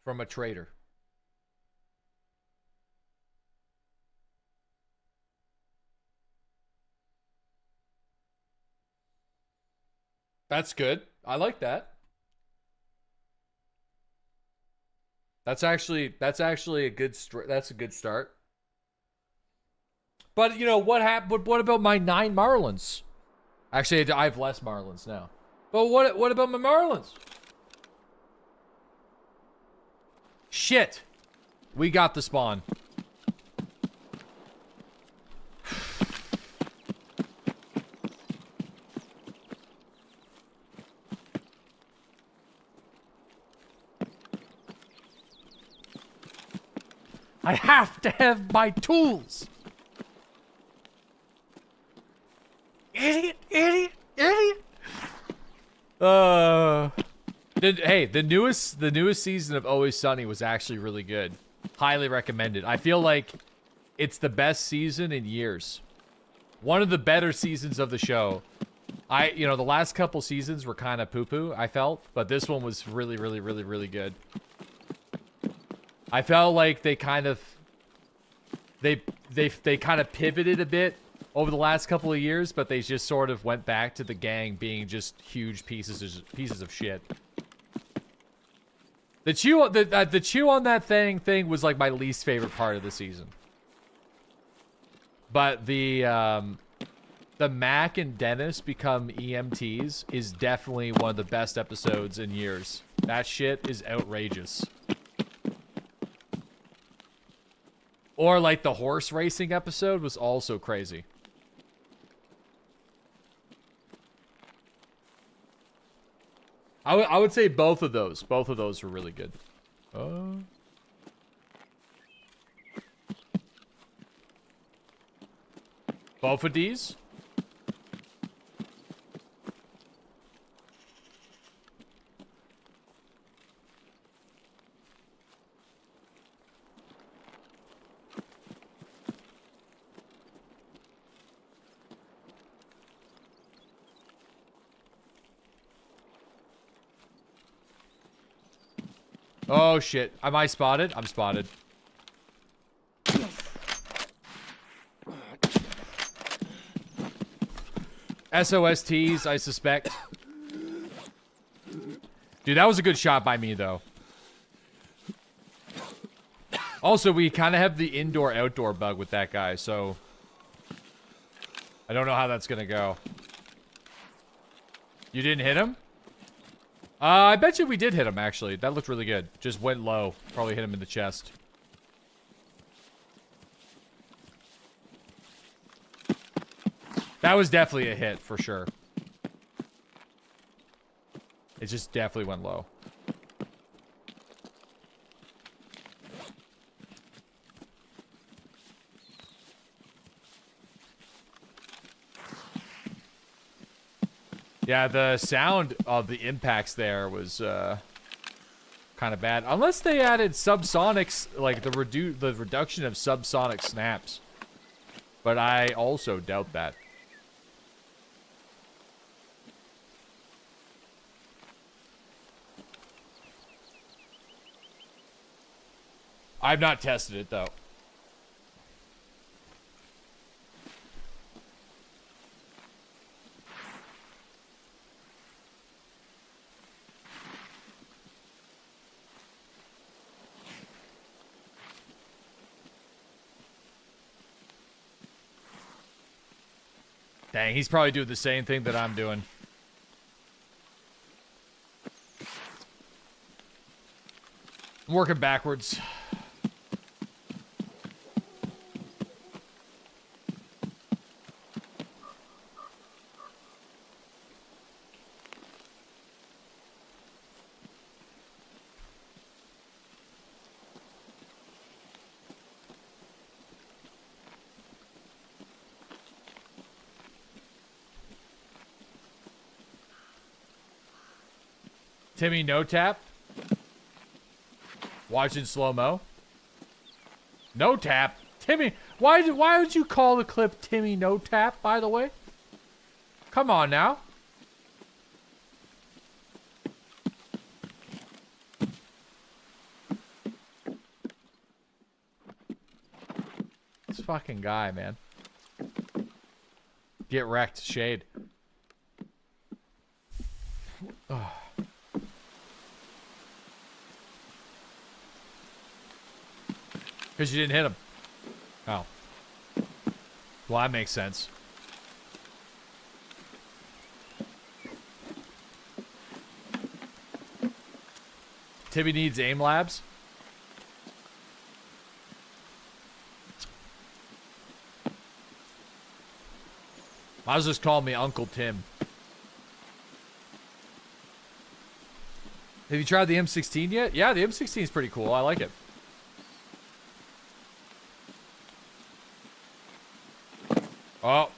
A: from a trader. That's good. I like that. That's actually a good start. But you know what happened? What about my 9 Marlins? Actually, I have less Marlins now. But what about my Marlins? Shit, we got the spawn. I have to have my tools. Idiot, idiot, idiot. Hey, the newest season of Always Sunny was actually really good. Highly recommended. I feel like it's the best season in years. One of the better seasons of the show. The last couple seasons were kind of poo-poo, I felt, but this one was really, really, really, really good. I felt like they kind of pivoted a bit over the last couple of years, but they just sort of went back to the gang being just huge pieces of shit. The chew on that thing was like my least favorite part of the season. But the Mac and Dennis become EMTs is definitely one of the best episodes in years. That shit is outrageous. Or like the horse racing episode was also crazy. I would say both of those. Both of those were really good. Both of these? Oh shit. Am I spotted? I'm spotted. SOSTs, I suspect. Dude, that was a good shot by me, though. Also, we kind of have the indoor-outdoor bug with that guy, so... I don't know how that's gonna go. You didn't hit him? I bet you we did hit him, actually. That looked really good. Just went low. Probably hit him in the chest. That was definitely a hit, for sure. It just definitely went low. Yeah, the sound of the impacts there was kind of bad. Unless they added subsonics, like the reduction of subsonic snaps. But I also doubt that. I've not tested it though. Dang, he's probably doing the same thing that I'm doing. I'm working backwards. Timmy no tap. Watching slow-mo. No tap. Timmy, why would you call the clip Timmy no tap, by the way? Come on now. This fucking guy, man. Get wrecked, Shade. Ugh. Because you didn't hit him. Oh. Well, that makes sense. Timmy needs aim labs. I was just calling me Uncle Tim. Have you tried the M16 yet? Yeah, the M16 is pretty cool. I like it. Oh.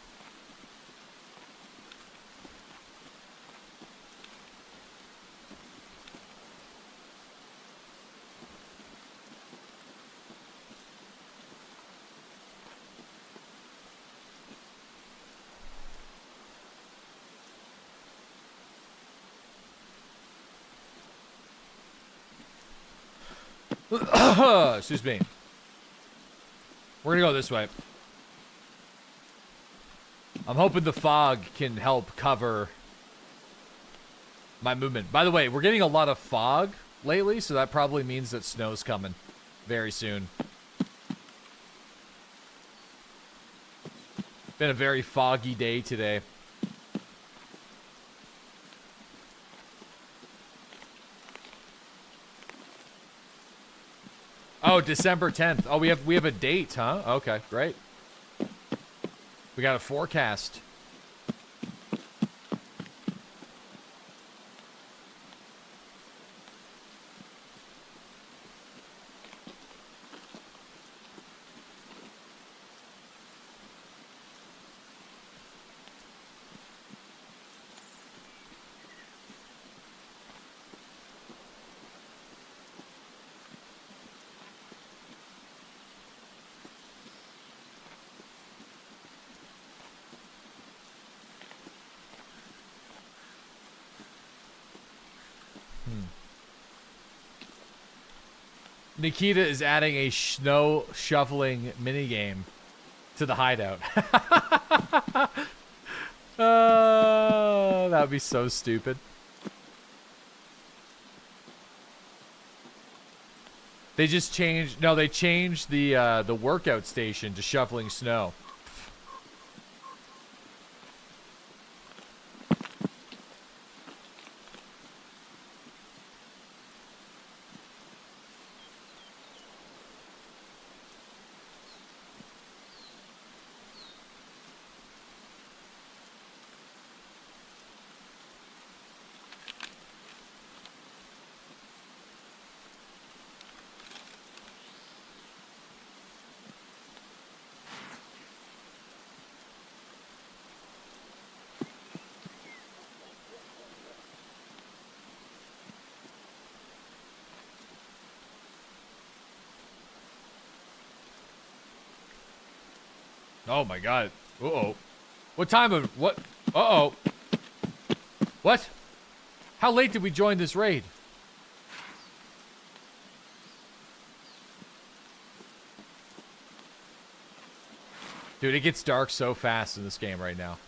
A: Excuse me. We're gonna go this way. I'm hoping the fog can help cover my movement. By the way, we're getting a lot of fog lately, so that probably means that snow's coming very soon. Been a very foggy day today. Oh, December 10th. Oh, we have a date, huh? Okay, great. We got a forecast. Nikita is adding a snow shoveling minigame to the hideout. Oh, that would be so stupid. They just changed. No, they changed the workout station to shoveling snow. Oh my god. Uh-oh. What time of... What? Uh-oh. What? How late did we join this raid? Dude, it gets dark so fast in this game right now.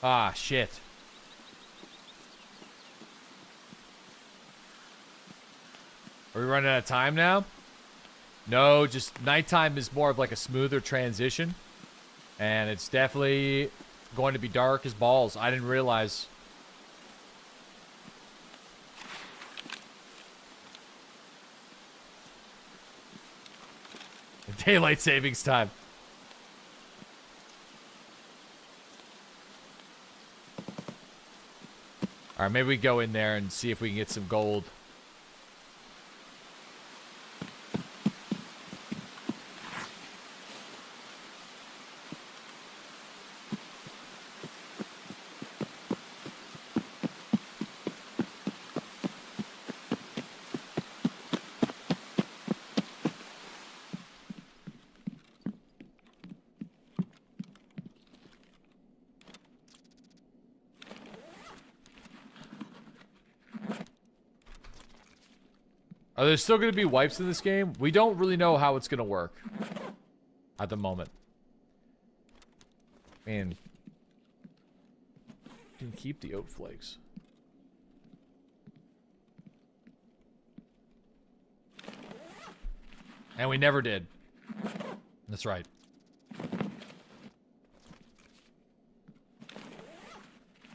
A: Ah, shit. Are we running out of time now? No, just nighttime is more of like a smoother transition. And it's definitely going to be dark as balls. I didn't realize. Daylight savings time. Alright, maybe we go in there and see if we can get some gold. Are there still going to be wipes in this game? We don't really know how it's going to work at the moment. Man. You can keep the oat flakes. And we never did. That's right.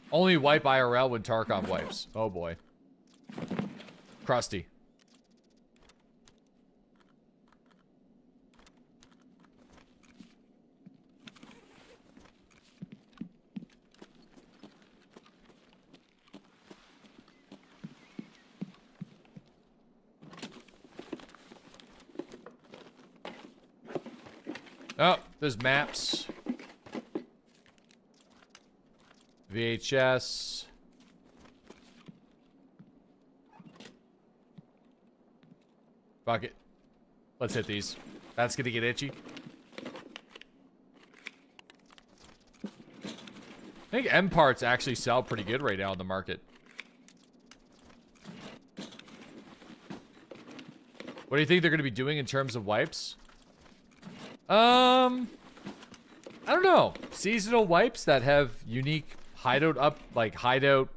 A: Only wipe IRL when Tarkov wipes. Oh boy. Crusty. Oh, there's maps. VHS. Fuck it. Let's hit these. That's gonna get itchy. I think M parts actually sell pretty good right now in the market. What do you think they're gonna be doing in terms of wipes? I don't know. Seasonal wipes that have unique hideout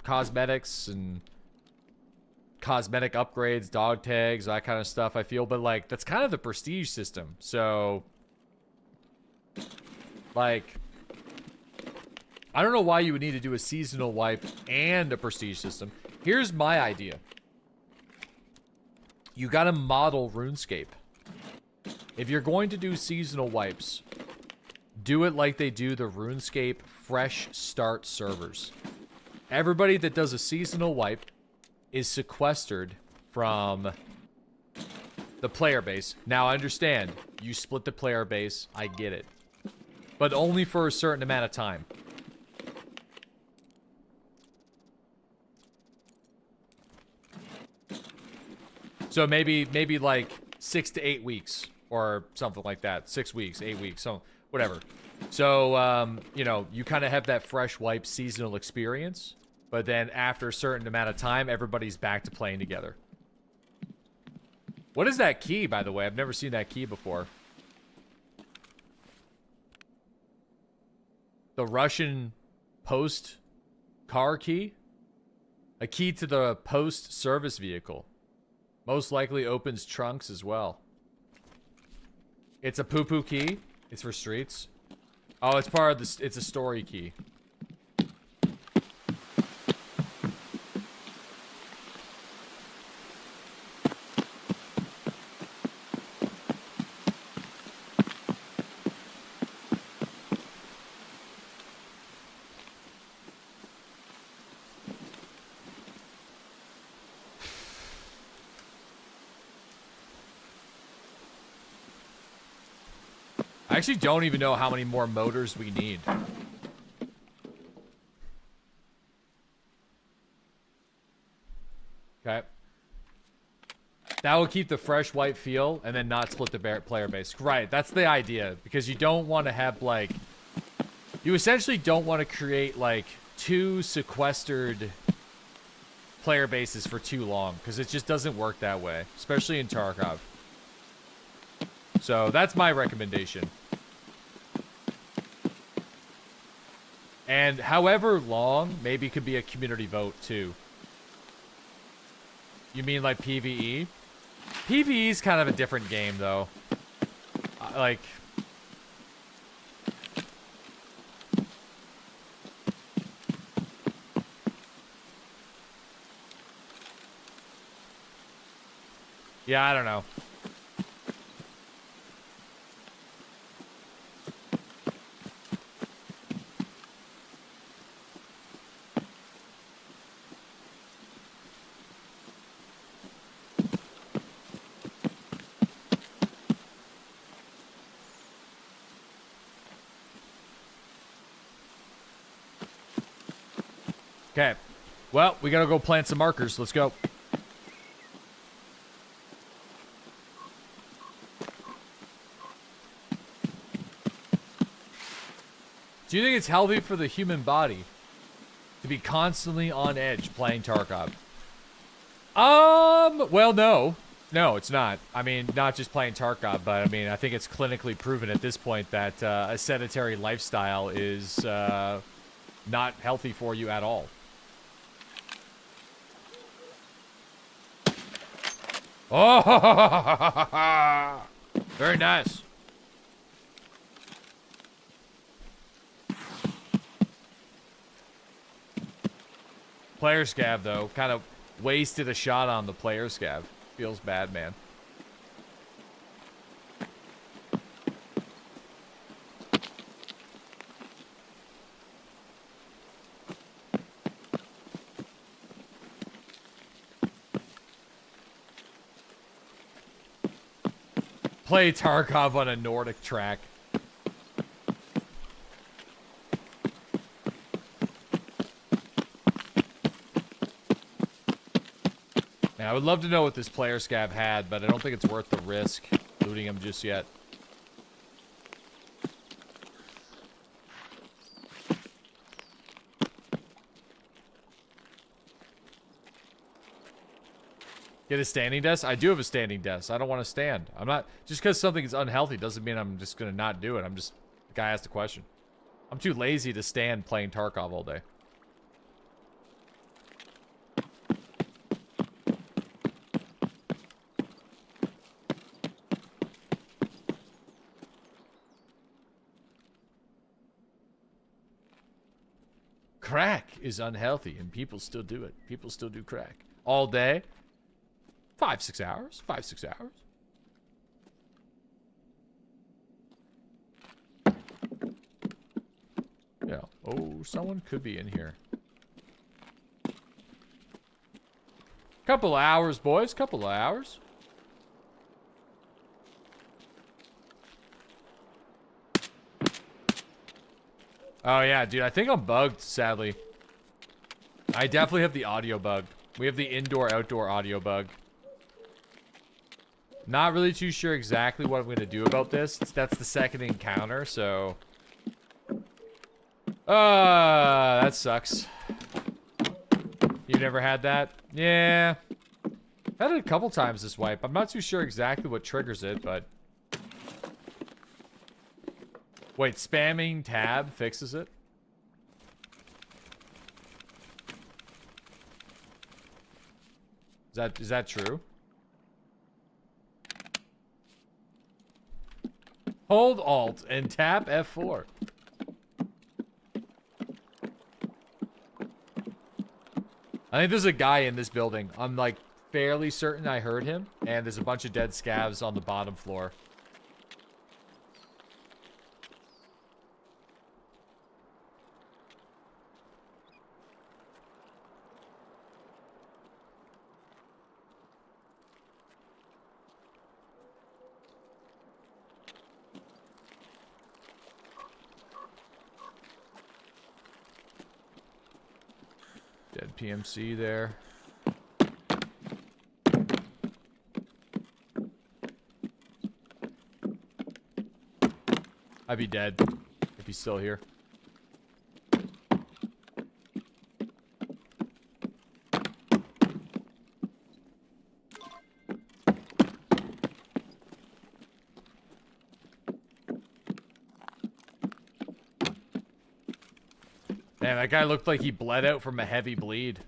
A: cosmetics and cosmetic upgrades, dog tags, that kind of stuff, I feel. But, like, that's kind of the prestige system. So, like, I don't know why you would need to do a seasonal wipe and a prestige system. Here's my idea. You gotta model RuneScape. If you're going to do seasonal wipes, do it like they do the RuneScape Fresh Start servers. Everybody that does a seasonal wipe is sequestered from the player base. Now, I understand. You split the player base. I get it. But only for a certain amount of time. So maybe like 6 to 8 weeks. Or something like that. 6 weeks, 8 weeks, so whatever. So, you know, you kind of have that fresh wipe seasonal experience. But then after a certain amount of time, everybody's back to playing together. What is that key, by the way? I've never seen that key before. The Russian post car key? A key to the post service vehicle. Most likely opens trunks as well. It's a poo-poo key. It's for streets. Oh, it's part of this. It's a story key. I actually don't even know how many more motors we need. Okay. That will keep the fresh white feel and then not split the player base. Right, that's the idea. Because you don't want to have, like... You essentially don't want to create, like, 2 sequestered player bases for too long. Because it just doesn't work that way. Especially in Tarkov. So, that's my recommendation. And however long, maybe could be a community vote too. You mean like PvE? PvE is kind of a different game though. Like... Yeah, I don't know. Okay. Well, we gotta go plant some markers. Let's go. Do you think it's healthy for the human body to be constantly on edge playing Tarkov? Well, no. No, it's not. I mean, not just playing Tarkov, but I mean, I think it's clinically proven at this point that a sedentary lifestyle is not healthy for you at all. Oh, very nice. Player scav, though, kind of wasted a shot on the player scav. Feels bad, man. Play Tarkov on a Nordic track. I would love to know what this player scav had, but I don't think it's worth the risk looting him just yet. Get a standing desk? I do have a standing desk. I don't want to stand. I'm not... Just because something is unhealthy doesn't mean I'm just going to not do it. I'm just... The guy asked a question. I'm too lazy to stand playing Tarkov all day. Crack is unhealthy, and people still do it. People still do crack. All day. 5-6 hours. 5-6 hours. Yeah. Oh, someone could be in here. Couple of hours, boys. Couple of hours. Oh, yeah, dude. I think I'm bugged, sadly. I definitely have the audio bug. We have the indoor-outdoor audio bug. Not really too sure exactly what I'm going to do about this. That's the second encounter, so... that sucks. You never had that? Yeah. I've had it a couple times this wipe. I'm not too sure exactly what triggers it, but... Wait, spamming tab fixes it? Is that true? Hold Alt and tap F4. I think there's a guy in this building. I'm like fairly certain I heard him, and there's a bunch of dead scavs on the bottom floor. Dead PMC there. I'd be dead if he's still here. Man, that guy looked like he bled out from a heavy bleed.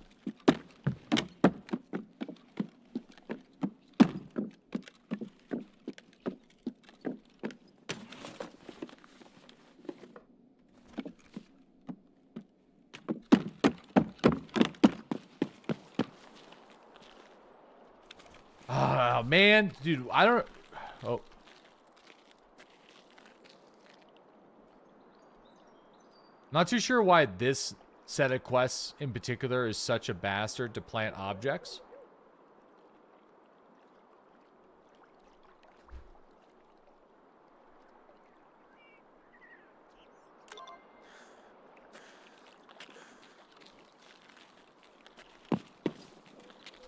A: Oh, man. Dude, I don't... Oh. Not too sure why this set of quests in particular is such a bastard to plant objects.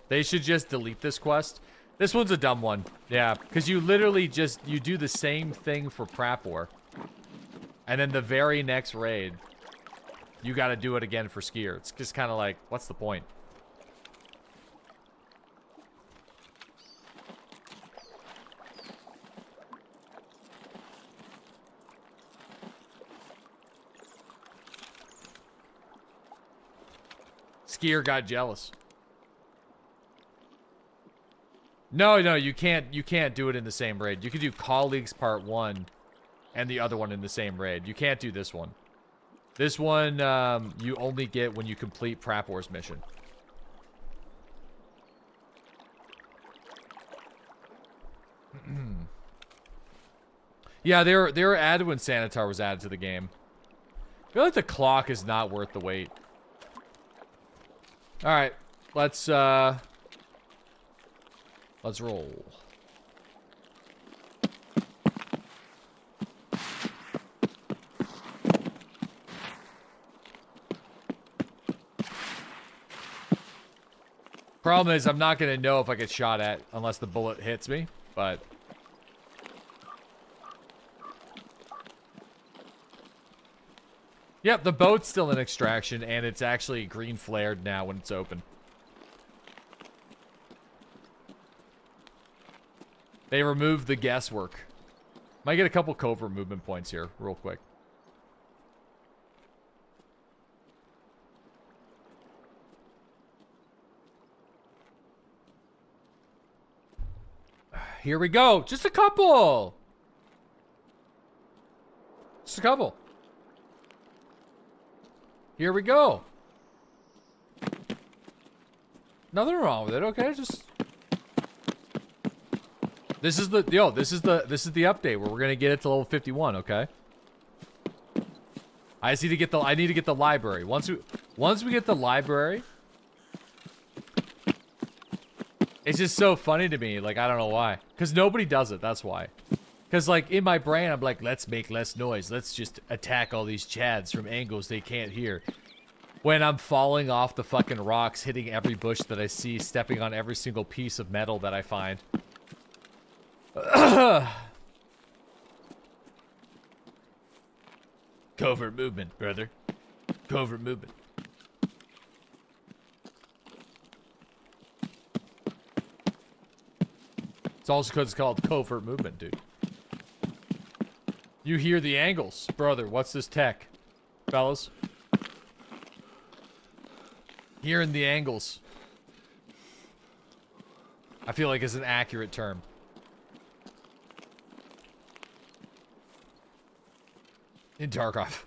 A: They should just delete this quest. This one's a dumb one. Yeah, because you literally just, you do the same thing for Prapor. And then the very next raid, you got to do it again for Skier. It's just kind of like, what's the point? Skier got jealous. No, you can't do it in the same raid. You can do Colleagues Part 1 and the other one in the same raid. You can't do this one. This one, you only get when you complete Prapor's mission. Yeah, they were added when Sanitar was added to the game. I feel like the clock is not worth the wait. Alright, let's roll. Problem is, I'm not going to know if I get shot at unless the bullet hits me, but... Yep, the boat's still in extraction, and it's actually green flared now when it's open. They removed the guesswork. Might get a couple covert movement points here, real quick. Here we go. Just a couple. Just a couple. Here we go. Nothing wrong with it. Okay, just... This is the update where we're gonna get it to level 51, okay? I need to get the library. Once we get the library, it's just so funny to me, like I don't know why. Cause nobody does it, that's why. Cause like in my brain I'm like, let's make less noise. Let's just attack all these chads from angles they can't hear. When I'm falling off the fucking rocks, hitting every bush that I see, stepping on every single piece of metal that I find. Covert movement, brother. Covert movement. It's also because it's called covert movement, dude. You hear the angles. Brother, what's this tech? Fellas? Hearing the angles. I feel like it's an accurate term. In Tarkov.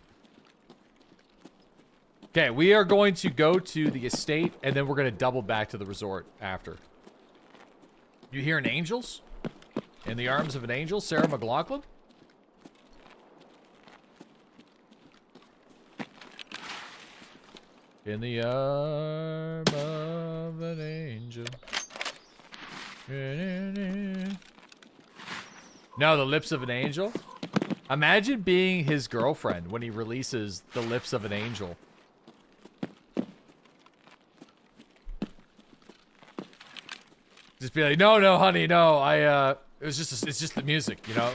A: Okay, we are going to go to the estate, and then we're going to double back to the resort after. You hearing angels? In the arms of an angel, Sarah McLachlan? In the arm of an angel. No, the lips of an angel? Imagine being his girlfriend when he releases the lips of an angel. Just be like, no, honey, no, it's just the music, you know?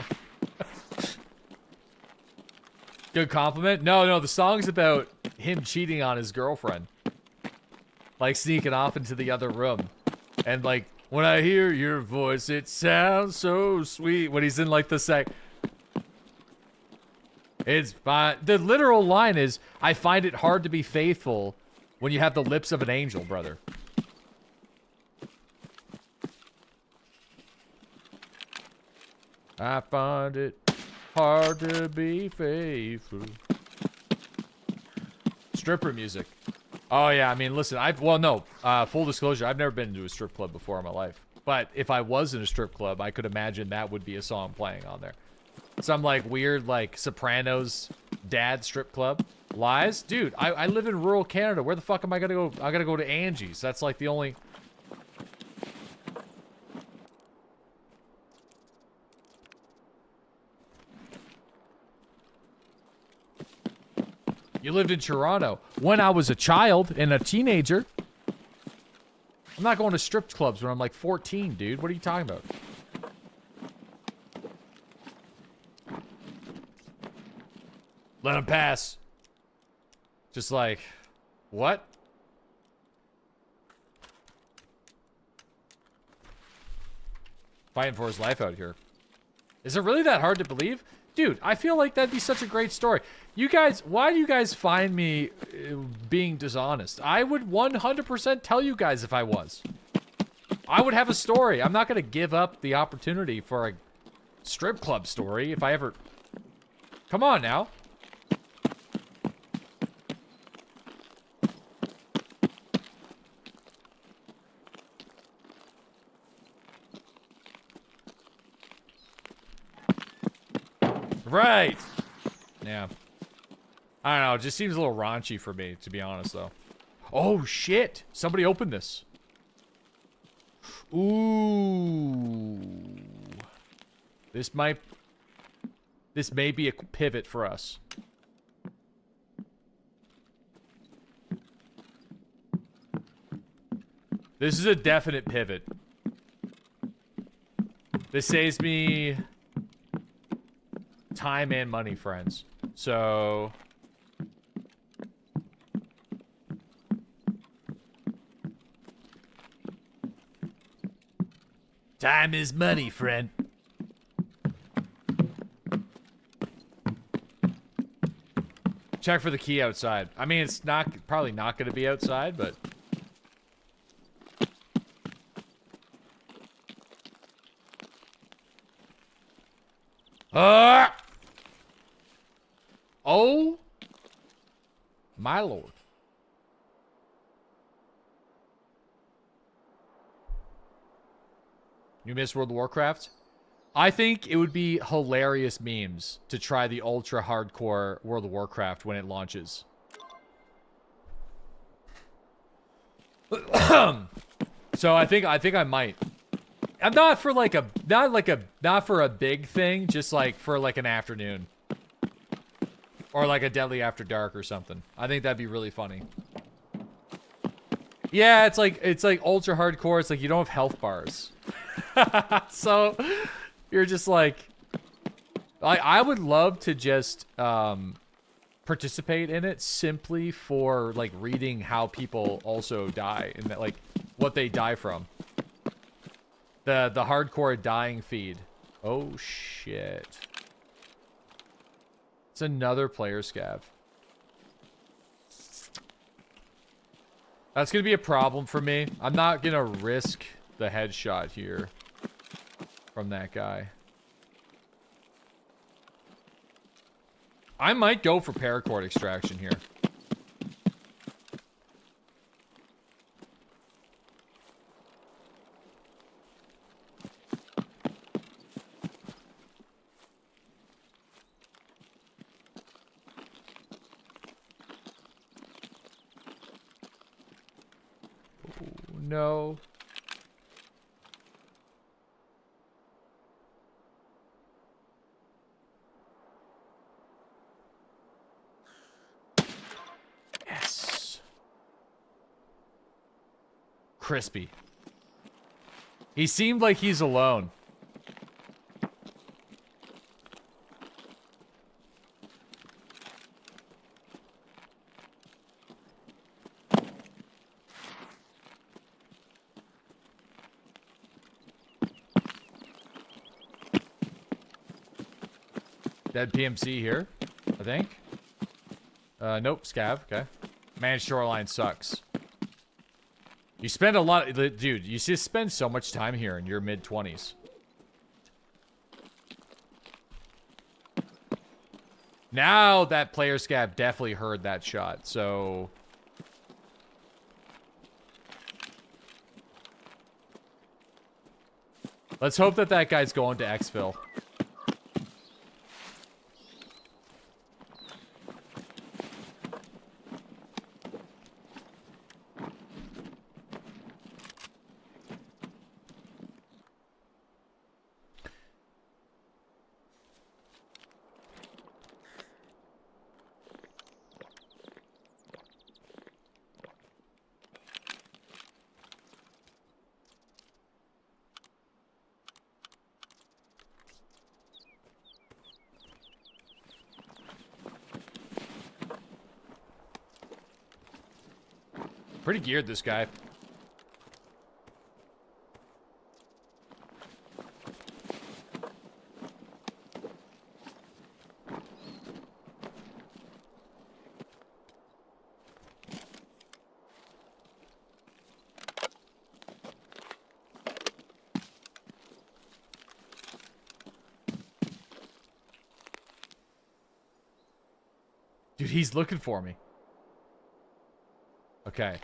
A: Good compliment? No, the song's about him cheating on his girlfriend. Like sneaking off into the other room. And like, when I hear your voice, it sounds so sweet. When he's in like the It's fine. The literal line is, I find it hard to be faithful when you have the lips of an angel, brother. I find it hard to be faithful. Stripper music. Oh, yeah. I mean, listen, full disclosure, I've never been to a strip club before in my life. But if I was in a strip club, I could imagine that would be a song playing on there. Some, like, weird, like, Sopranos dad strip club. Lies? Dude, I live in rural Canada. Where the fuck am I gonna go? I gotta go to Angie's. That's, like, the only... You lived in Toronto. When I was a child and a teenager. I'm not going to strip clubs when I'm like 14, dude. What are you talking about? Let him pass. Just like, what? Fighting for his life out here. Is it really that hard to believe? Dude, I feel like that'd be such a great story. You guys, why do you guys find me being dishonest? I would 100% tell you guys if I was. I would have a story. I'm not going to give up the opportunity for a strip club story if I ever... Come on now. Right. Yeah. I don't know. It just seems a little raunchy for me, to be honest, though. Oh, shit. Somebody opened this. Ooh. This may be a pivot for us. This is a definite pivot. This saves me time and money, friends. So... Time is money, friend. Check for the key outside. I mean, it's probably not going to be outside, but... Oh! My lord. You miss World of Warcraft? I think it would be hilarious memes to try the ultra hardcore World of Warcraft when it launches. So I think I might. I'm not for like a not for a big thing, just like for like an afternoon. Or like a Deadly After Dark or something. I think that'd be really funny. Yeah, it's like ultra hardcore. It's like you don't have health bars. So you're just like I would love to just participate in it simply for like reading how people also die and that, like what they die from. The hardcore dying feed. Oh shit. It's another player scav. That's gonna be a problem for me. I'm not gonna risk the headshot here from that guy. I might go for paracord extraction here. Ooh, no. Crispy. He seemed like he's alone. Dead PMC here. I think. Nope, Scav. Okay. Man, Shoreline sucks. You spend a lot... Dude, you just spend so much time here in your mid-20s. Now that player Scav definitely heard that shot, so... Let's hope that that guy's going to Exfil. Pretty geared, this guy. Dude, he's looking for me. Okay.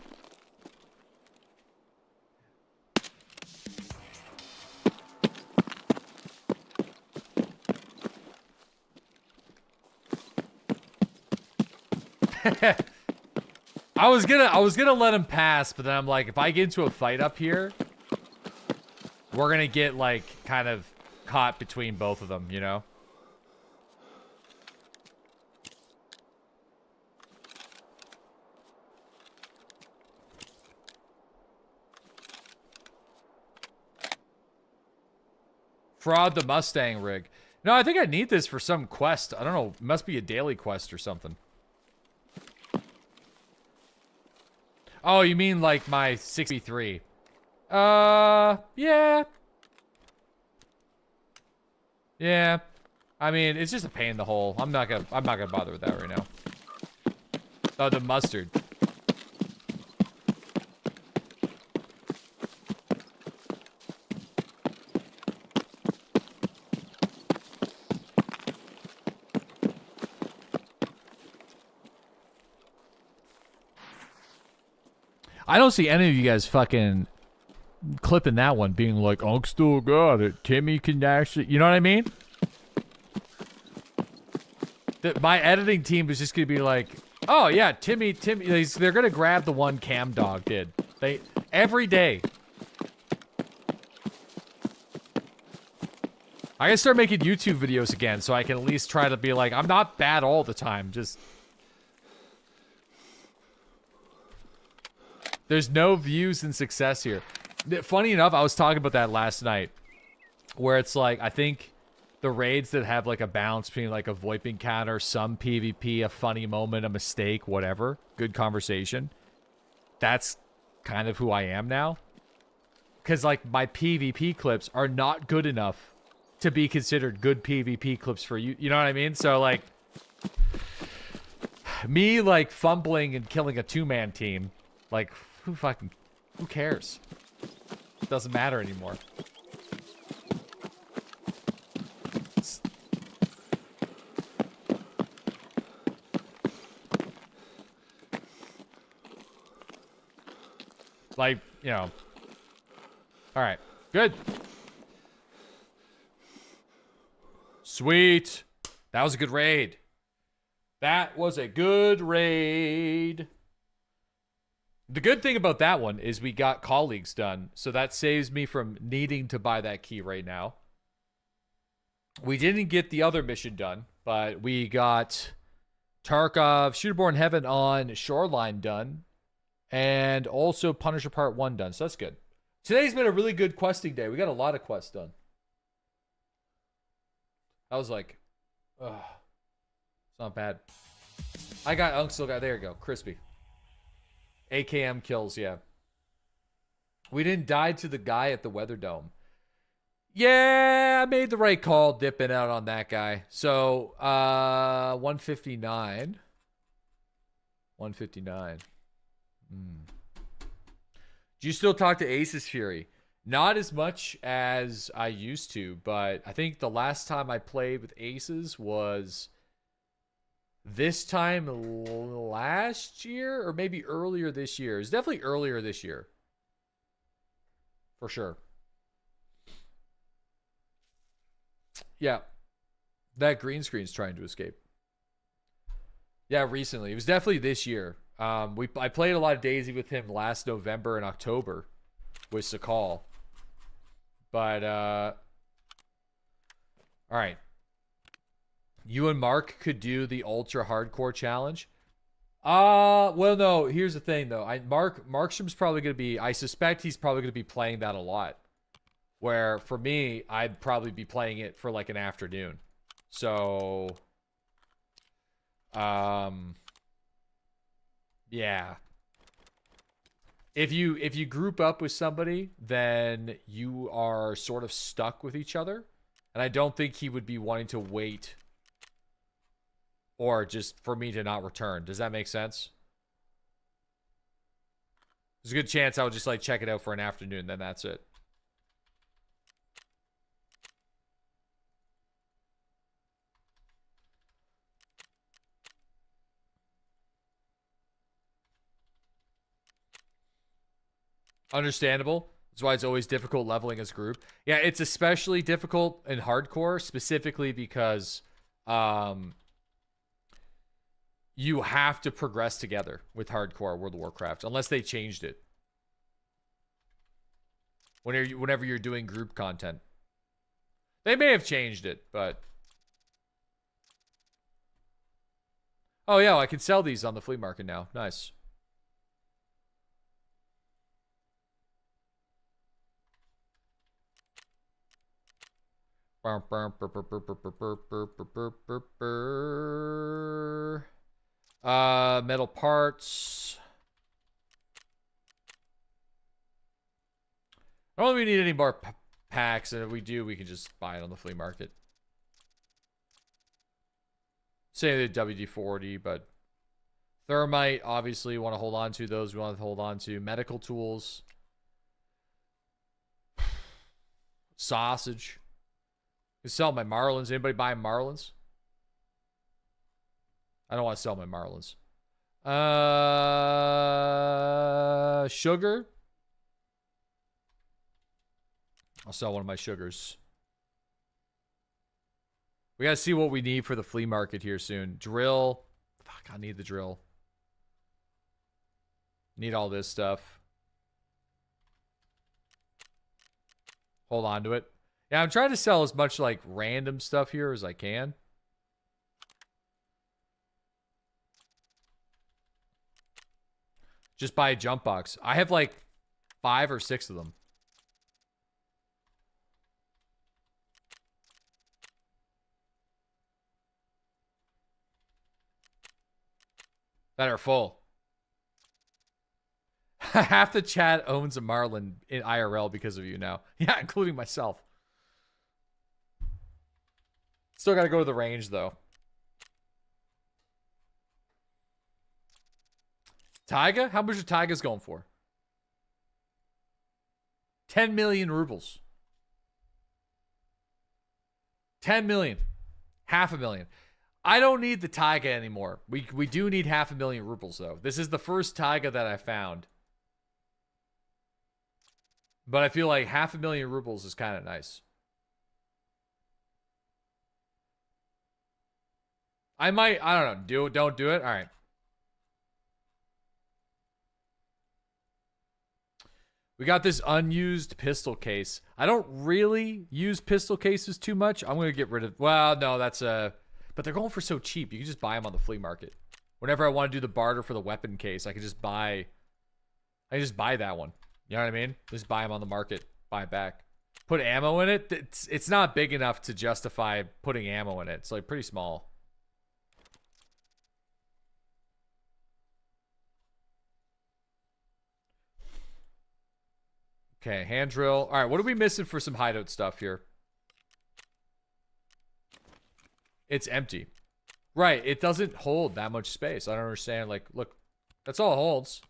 A: I was gonna let him pass, but then I'm like, if I get into a fight up here, we're gonna get like kind of caught between both of them, you know? Fraud the Mustang rig. No, I think I need this for some quest. I don't know. It must be a daily quest or something. Oh, you mean like my 63? Yeah. Yeah. I mean, it's just a pain in the hole. I'm not gonna bother with that right now. Oh, the mustard. I don't see any of you guys fucking clipping that one, being like, "I'm still got it. Timmy can actually," you know what I mean? My editing team is just gonna be like, "Oh yeah, Timmy." They're gonna grab the one Cam Dog did. Every day. I gotta start making YouTube videos again, so I can at least try to be like, I'm not bad all the time. Just. There's no views and success here. Funny enough, I was talking about that last night. Where it's like, I think the raids that have like a balance between like a VoIP encounter, some PvP, a funny moment, a mistake, whatever. Good conversation. That's kind of who I am now. Because like my PvP clips are not good enough to be considered good PvP clips for you. You know what I mean? So like, me like fumbling and killing a two-man team, like, who cares? It doesn't matter anymore. Like, you know. Alright. Good. Sweet. That was a good raid. That was a good raid. The good thing about that one is we got colleagues done, so that saves me from needing to buy that key right now. We didn't get the other mission done, but we got Tarkov, Shooterborn Heaven on Shoreline done, and also Punisher Part 1 done, so that's good. Today's been a really good questing day. We got a lot of quests done. I was like, ugh, it's not bad. I got Uncle guy. There you go, crispy. AKM kills, yeah. We didn't die to the guy at the Weather Dome. Yeah, I made the right call dipping out on that guy. So, 159. 159. Do you still talk to Aces Fury? Not as much as I used to, but I think the last time I played with Aces was this time last year or maybe earlier this year. It's definitely earlier this year. For sure. Yeah. That green screen's trying to escape. Yeah, recently. It was definitely this year. I played a lot of Daisy with him last November and October with Sakal. But all right. You and Mark could do the ultra hardcore challenge. Well, no, here's the thing though. Markstrom's probably going to be, I suspect he's probably going to be playing that a lot. Where for me, I'd probably be playing it for like an afternoon. So yeah. If you group up with somebody, then you are sort of stuck with each other. And I don't think he would be wanting to wait or just for me to not return. Does that make sense? There's a good chance I would just like check it out for an afternoon, then that's it. Understandable. That's why it's always difficult leveling as a group. Yeah, it's especially difficult in hardcore, specifically because you have to progress together with hardcore World of Warcraft, unless they changed it. Whenever you're doing group content. They may have changed it, but... Oh yeah, I can sell these on the flea market now. Nice. Metal parts. I don't think we need any more packs, and if we do, we can just buy it on the flea market. Say the WD-40, but thermite, obviously, we want to hold on to those. We want to hold on to medical tools. Sausage. I can sell my Marlins. Anybody buying Marlins? I don't want to sell my Marlins. Sugar. I'll sell one of my sugars. We gotta see what we need for the flea market here soon. Drill. Fuck, I need the drill. Need all this stuff. Hold on to it. Yeah, I'm trying to sell as much like random stuff here as I can. Just buy a jump box. I have like 5 or 6 of them. That are full. Half the chat owns a Marlin in IRL because of you now. Yeah, including myself. Still got to go to the range, though. Taiga? How much are Taiga's going for? 10 million rubles. 10 million. 500,000. I don't need the Taiga anymore. We do need 500,000 rubles, though. This is the first Taiga that I found. But I feel like 500,000 rubles is kind of nice. I might, I don't know. Don't do it? All right. We got this unused pistol case. I don't really use pistol cases too much. I'm going to get rid of... Well, no, that's a... But they're going for so cheap. You can just buy them on the flea market. Whenever I want to do the barter for the weapon case, I can just buy... I can just buy that one. You know what I mean? Just buy them on the market. Buy it back. Put ammo in it. It's not big enough to justify putting ammo in it. It's like pretty small. Okay, hand drill. All right, what are we missing for some hideout stuff here? It's empty. Right, it doesn't hold that much space. I don't understand. Like, look, that's all it holds.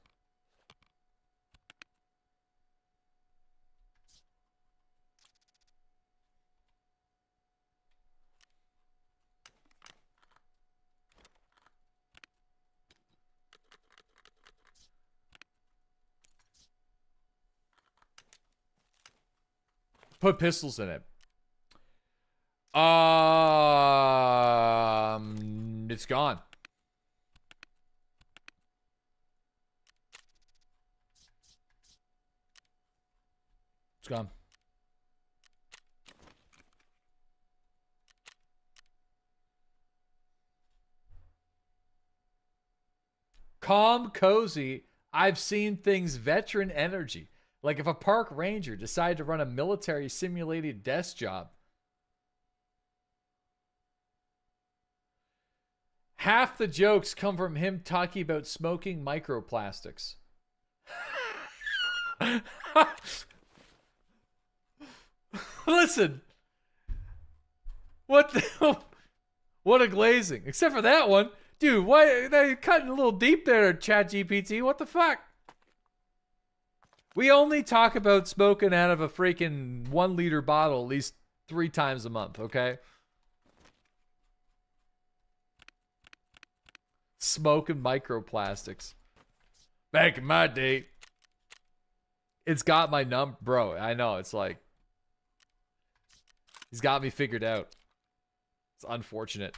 A: Put pistols in it. It's gone. It's gone. Calm, cozy. I've seen things veteran energy. Like if a park ranger decided to run a military simulated desk job. Half the jokes come from him talking about smoking microplastics. Listen. What the, what a glazing. Except for that one. Dude, why they cutting a little deep there, ChatGPT? What the fuck? We only talk about smoking out of a freaking 1 liter bottle at least 3 times a month, okay? Smoking microplastics. Back in my day, it's got my bro. I know, it's like, he's got me figured out. It's unfortunate.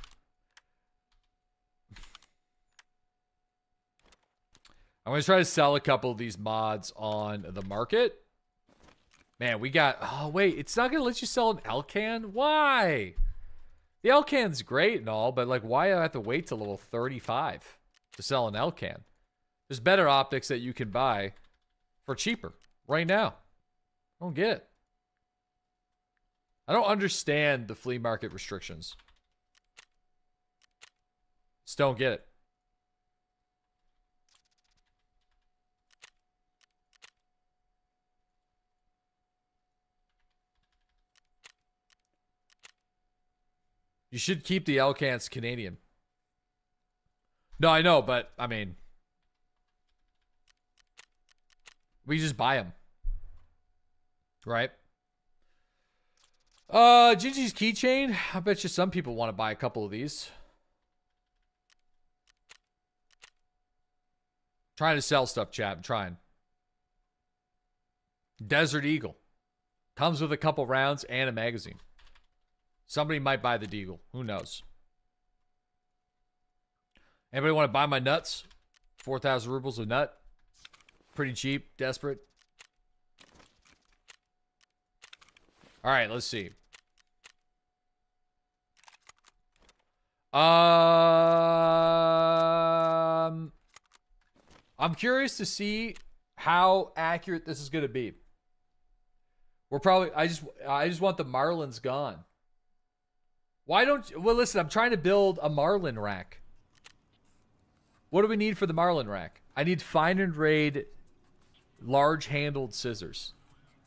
A: I'm going to try to sell a couple of these mods on the market. Man, we got... Oh, wait. It's not going to let you sell an Elcan? Why? The Elcan's great and all, but like, why do I have to wait till level 35 to sell an Elcan? There's better optics that you can buy for cheaper right now. I don't get it. I don't understand the flea market restrictions. Just don't get it. You should keep the Elcans Canadian. No, I know, but I mean, we just buy them, right? Gigi's keychain. I bet you some people want to buy a couple of these. Trying to sell stuff, chat. I'm trying. Desert Eagle. Comes with a couple rounds and a magazine. Somebody might buy the Deagle. Who knows? Anybody want to buy my nuts? 4,000 rubles a nut. Pretty cheap. Desperate. All right, let's see. I'm curious to see how accurate this is going to be. We're probably... I just want the Marlins gone. Why don't you... Well, listen, I'm trying to build a Marlin rack. What do we need for the Marlin rack? I need fine and raid large-handled scissors.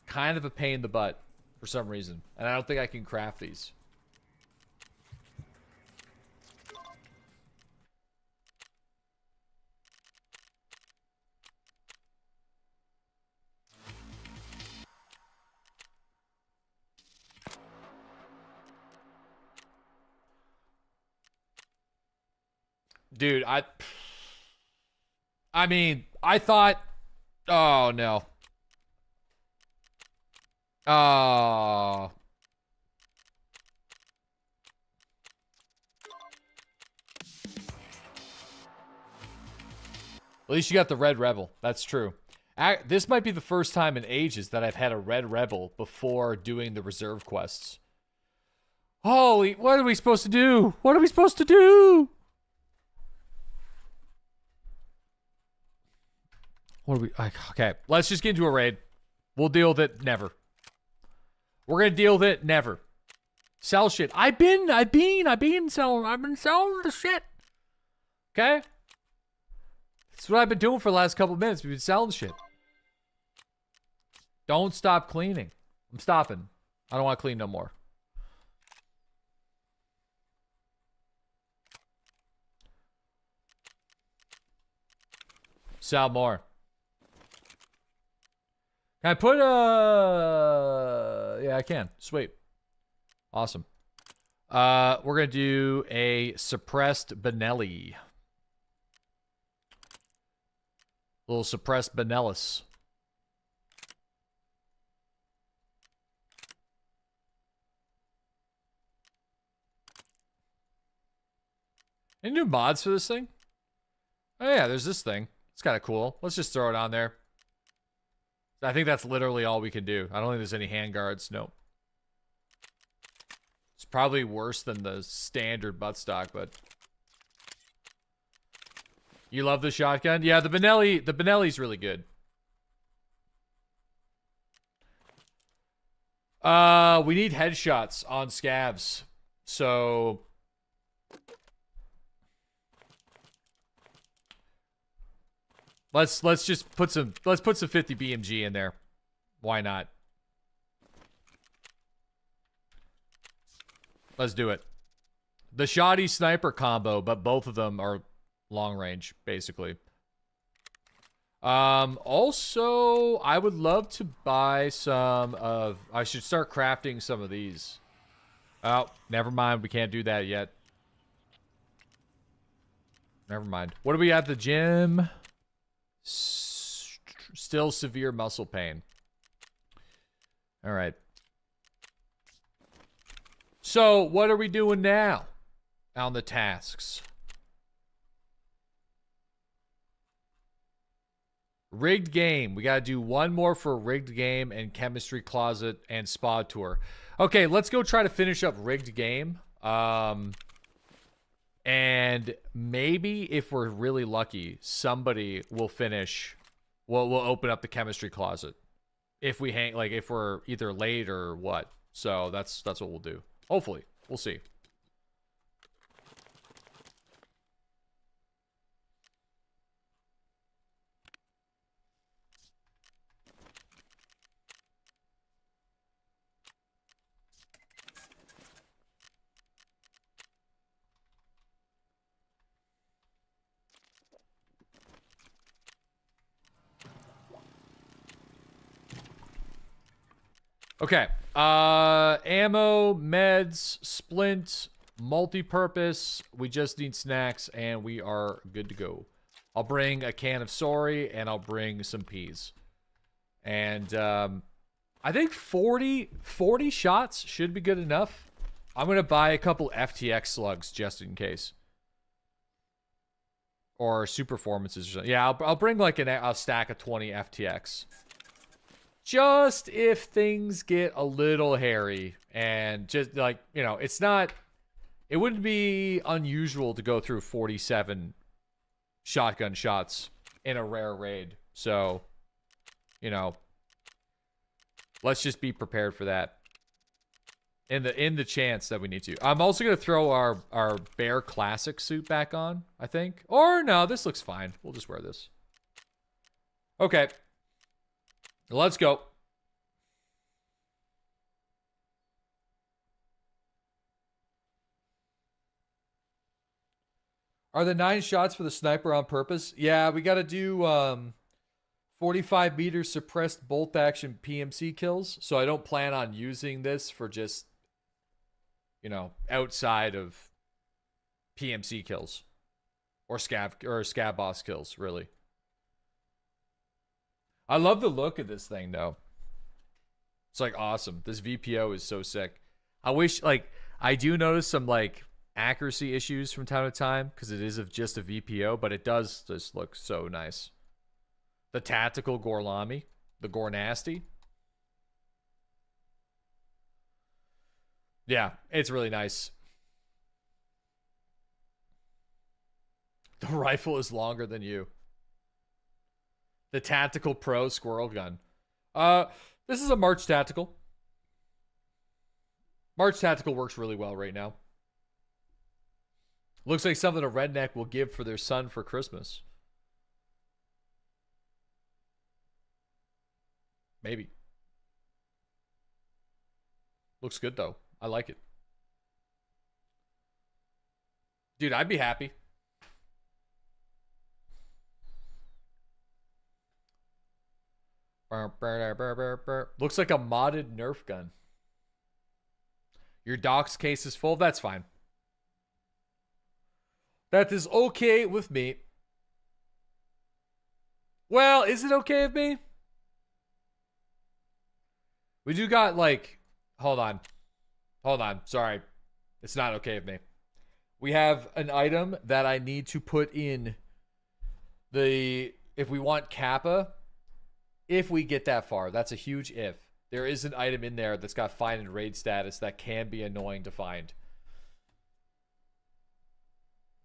A: Kind of a pain in the butt for some reason. And I don't think I can craft these. Dude, I mean, I thought, oh no. Oh. At least you got the Red Rebel. That's true. This might be the first time in ages that I've had a Red Rebel before doing the reserve quests. Holy, what are we supposed to do? What are we supposed to do? What are we... Okay, let's just get into a raid. We'll deal with it never. We're gonna deal with it never. Sell shit. I've been selling the shit. Okay? That's what I've been doing for the last couple of minutes. We've been selling shit. Don't stop cleaning. I'm stopping. I don't want to clean no more. Sell more. Can I put a... Yeah, I can. Sweet. Awesome. We're going to do a suppressed Benelli. Little suppressed Benellis. Any new mods for this thing? Oh yeah, there's this thing. It's kind of cool. Let's just throw it on there. I think that's literally all we can do. I don't think there's any handguards. Nope. It's probably worse than the standard buttstock, but... You love the shotgun? Yeah, the Benelli's really good. We need headshots on scavs. So... Let's just put some 50 BMG in there. Why not? Let's do it. The shoddy sniper combo, but both of them are long range, basically. Also, I would love to buy some of... I should start crafting some of these. Oh, never mind. We can't do that yet. Never mind. What do we at the gym? Still severe muscle pain. All right. So, what are we doing now on the tasks? Rigged game. We got to do one more for rigged game and chemistry closet and spa tour. Okay, let's go try to finish up rigged game. And maybe if we're really lucky, somebody will finish. We'll open up the chemistry closet. If we hang, like, if we're either late or what. So that's what we'll do. Hopefully. We'll see. Okay. Ammo, meds, splint, multi-purpose. We just need snacks, and we are good to go. I'll bring a can of sorry, and I'll bring some peas. And I think 40 shots should be good enough. I'm going to buy a couple FTX slugs just in case. Or super performances or something. Yeah, I'll bring like a stack of 20 FTX. Just if things get a little hairy and just like, you know, it's not, it wouldn't be unusual to go through 47 shotgun shots in a rare raid. So, you know, let's just be prepared for that. In the chance that we need to. I'm also going to throw our Bear Classic suit back on, I think. Or no, this looks fine. We'll just wear this. Okay. Let's go. Are the 9 shots for the sniper on purpose? Yeah, we got to do 45 meter suppressed bolt action PMC kills. So I don't plan on using this for just, you know, outside of PMC kills or scab boss kills, really. I love the look of this thing, though. It's, like, awesome. This VPO is so sick. I wish, like, I do notice some, like, accuracy issues from time to time because it is just a VPO, but it does just look so nice. The tactical Gorlami. The Gornasty. Yeah, it's really nice. The rifle is longer than you. The Tactical Pro Squirrel Gun. This is a March Tactical. March Tactical works really well right now. Looks like something a redneck will give for their son for Christmas. Maybe. Looks good, though. I like it. Dude, I'd be happy. Looks like a modded Nerf gun. Your docs case is full. That's fine. That is okay with me. Well, is it okay with me? We do got like... Hold on. Hold on. Sorry. It's not okay with me. We have an item that I need to put in the... If we want Kappa, if we get that far, that's a huge if. There is an item in there that's got find and raid status that can be annoying to find.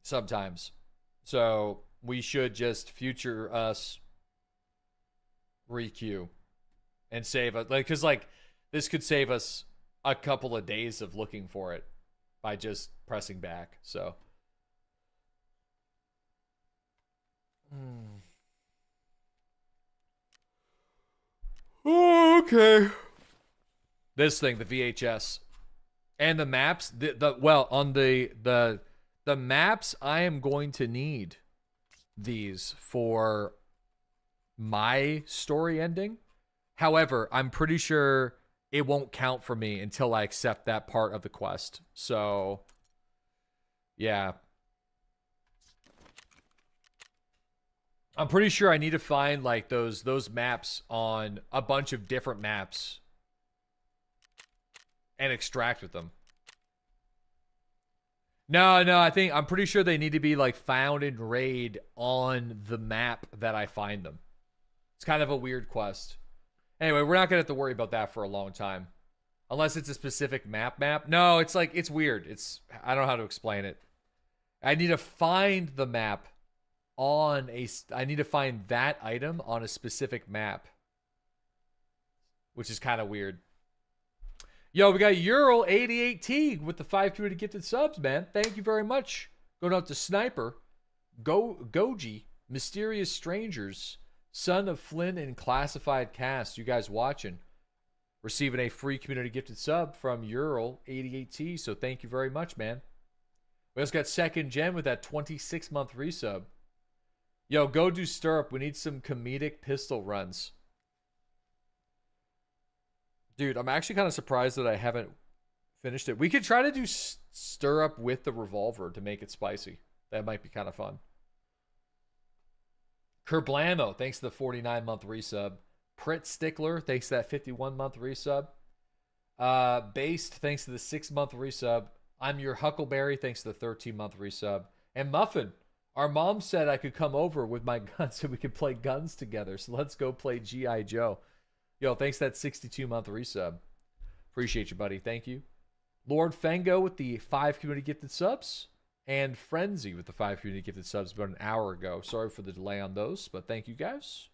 A: Sometimes. So we should just future us requeue and save us. Like, because like this could save us a couple of days of looking for it by just pressing back. So. Oh, okay. This thing, the VHS, and the maps. Well, on the maps, I am going to need these for my story ending. However, I'm pretty sure it won't count for me until I accept that part of the quest. So, yeah. I'm pretty sure I need to find like those maps on a bunch of different maps and extract with them. No, I'm pretty sure they need to be like found in raid on the map that I find them. It's kind of a weird quest. Anyway, we're not gonna have to worry about that for a long time. Unless it's a specific map. No, it's like, it's weird. I don't know how to explain it. I need to find the map on I need to find that item on a specific map. Which is kind of weird. Yo, we got Ural88T with the 5 community gifted subs, man. Thank you very much. Going out to Sniper, Goji, Mysterious Strangers, Son of Flynn, and Classified Cast. You guys watching. Receiving a free community gifted sub from Ural88T. So thank you very much, man. We also got Second Gen with that 26-month resub. Yo, go do Stirrup. We need some comedic pistol runs. Dude, I'm actually kind of surprised that I haven't finished it. We could try to do Stirrup with the revolver to make it spicy. That might be kind of fun. Kerblamo, thanks to the 49-month resub. Prit Stickler, thanks to that 51-month resub. Based, thanks to the 6-month resub. I'm Your Huckleberry, thanks to the 13-month resub. And Muffin, our mom said I could come over with my guns so we could play guns together. So let's go play G.I. Joe. Yo, thanks to that 62-month resub. Appreciate you, buddy. Thank you. Lord Fango with the 5 community gifted subs. And Frenzy with the 5 community gifted subs about an hour ago. Sorry for the delay on those, but thank you guys.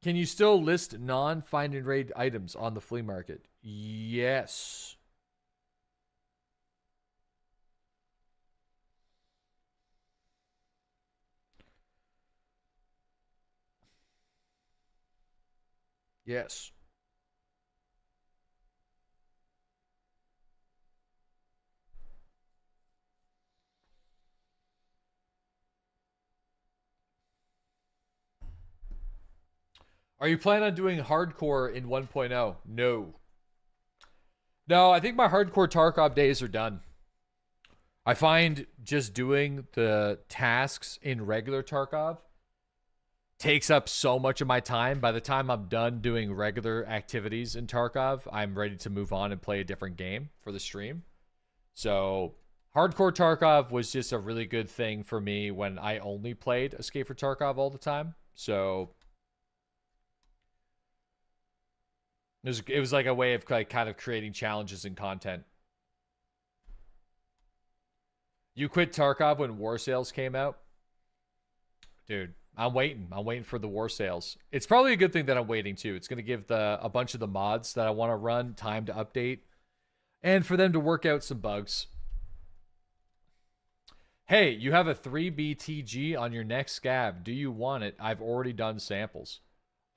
A: Can you still list non-find and raid items on the flea market? Yes. Yes. Are you planning on doing hardcore in 1.0? No. No, I think my hardcore Tarkov days are done. I find just doing the tasks in regular Tarkov takes up so much of my time. By the time I'm done doing regular activities in Tarkov, I'm ready to move on and play a different game for the stream. So hardcore Tarkov was just a really good thing for me when I only played Escape for Tarkov all the time. So it was like a way of like kind of creating challenges and content. You quit Tarkov when War Sales came out? Dude, I'm waiting. I'm waiting for the War Sales. It's probably a good thing that I'm waiting too. It's going to give a bunch of the mods that I want to run time to update and for them to work out some bugs. Hey, you have a 3BTG on your next scab. Do you want it? I've already done samples.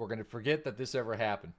A: We're going to forget that this ever happened.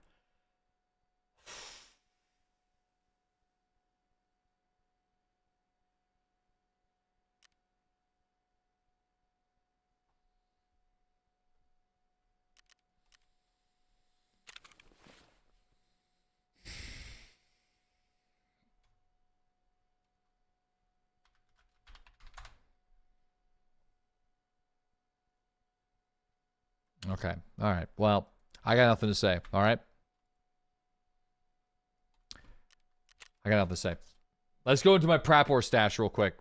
A: Okay. All right. Well, I got nothing to say. All right. I got nothing to say. Let's go into my Prapor stash real quick.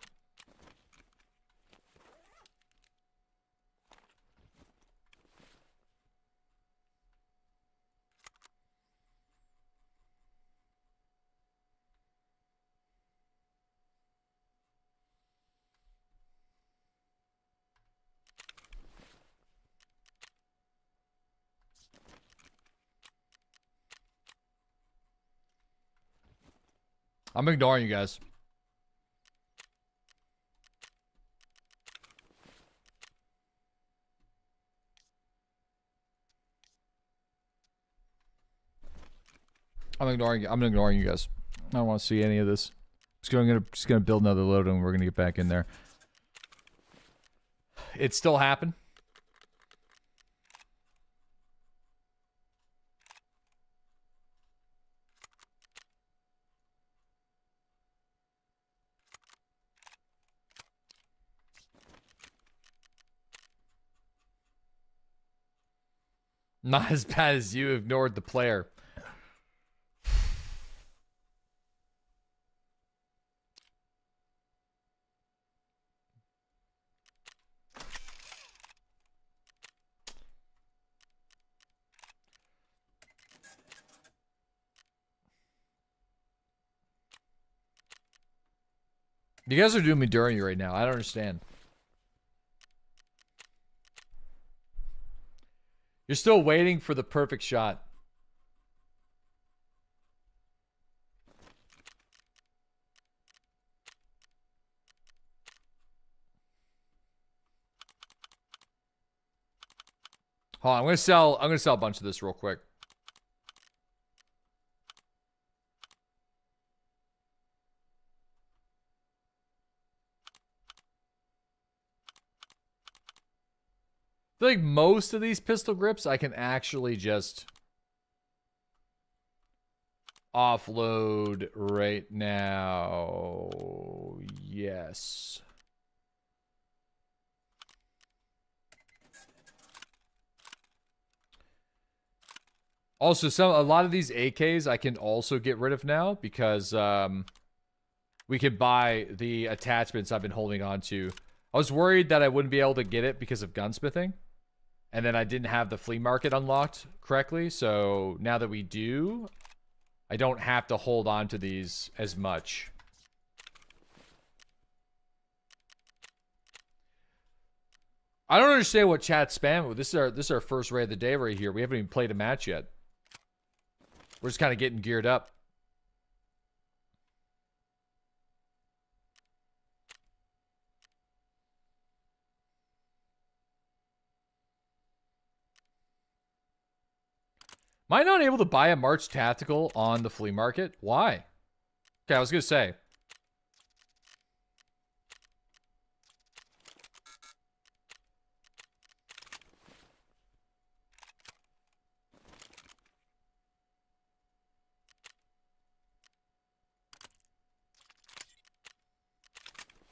A: I'm ignoring you guys. I'm ignoring you guys. I don't want to see any of this. Just gonna build another load and we're gonna get back in there. It still happened. Not as bad as you ignored the player. You guys are doing me dirty right now. I don't understand. You're still waiting for the perfect shot. Hold on, I'm gonna sell a bunch of this real quick. I feel like most of these pistol grips I can actually just offload right now. Yes. Also, a lot of these AKs I can also get rid of now because we could buy the attachments I've been holding on to. I was worried that I wouldn't be able to get it because of gunsmithing. And then I didn't have the flea market unlocked correctly. So now that we do, I don't have to hold on to these as much. I don't understand what chat's spamming with. This is our first raid of the day right here. We haven't even played a match yet. We're just kind of getting geared up. Am I not able to buy a March Tactical on the flea market? Why? Okay, I was going to say.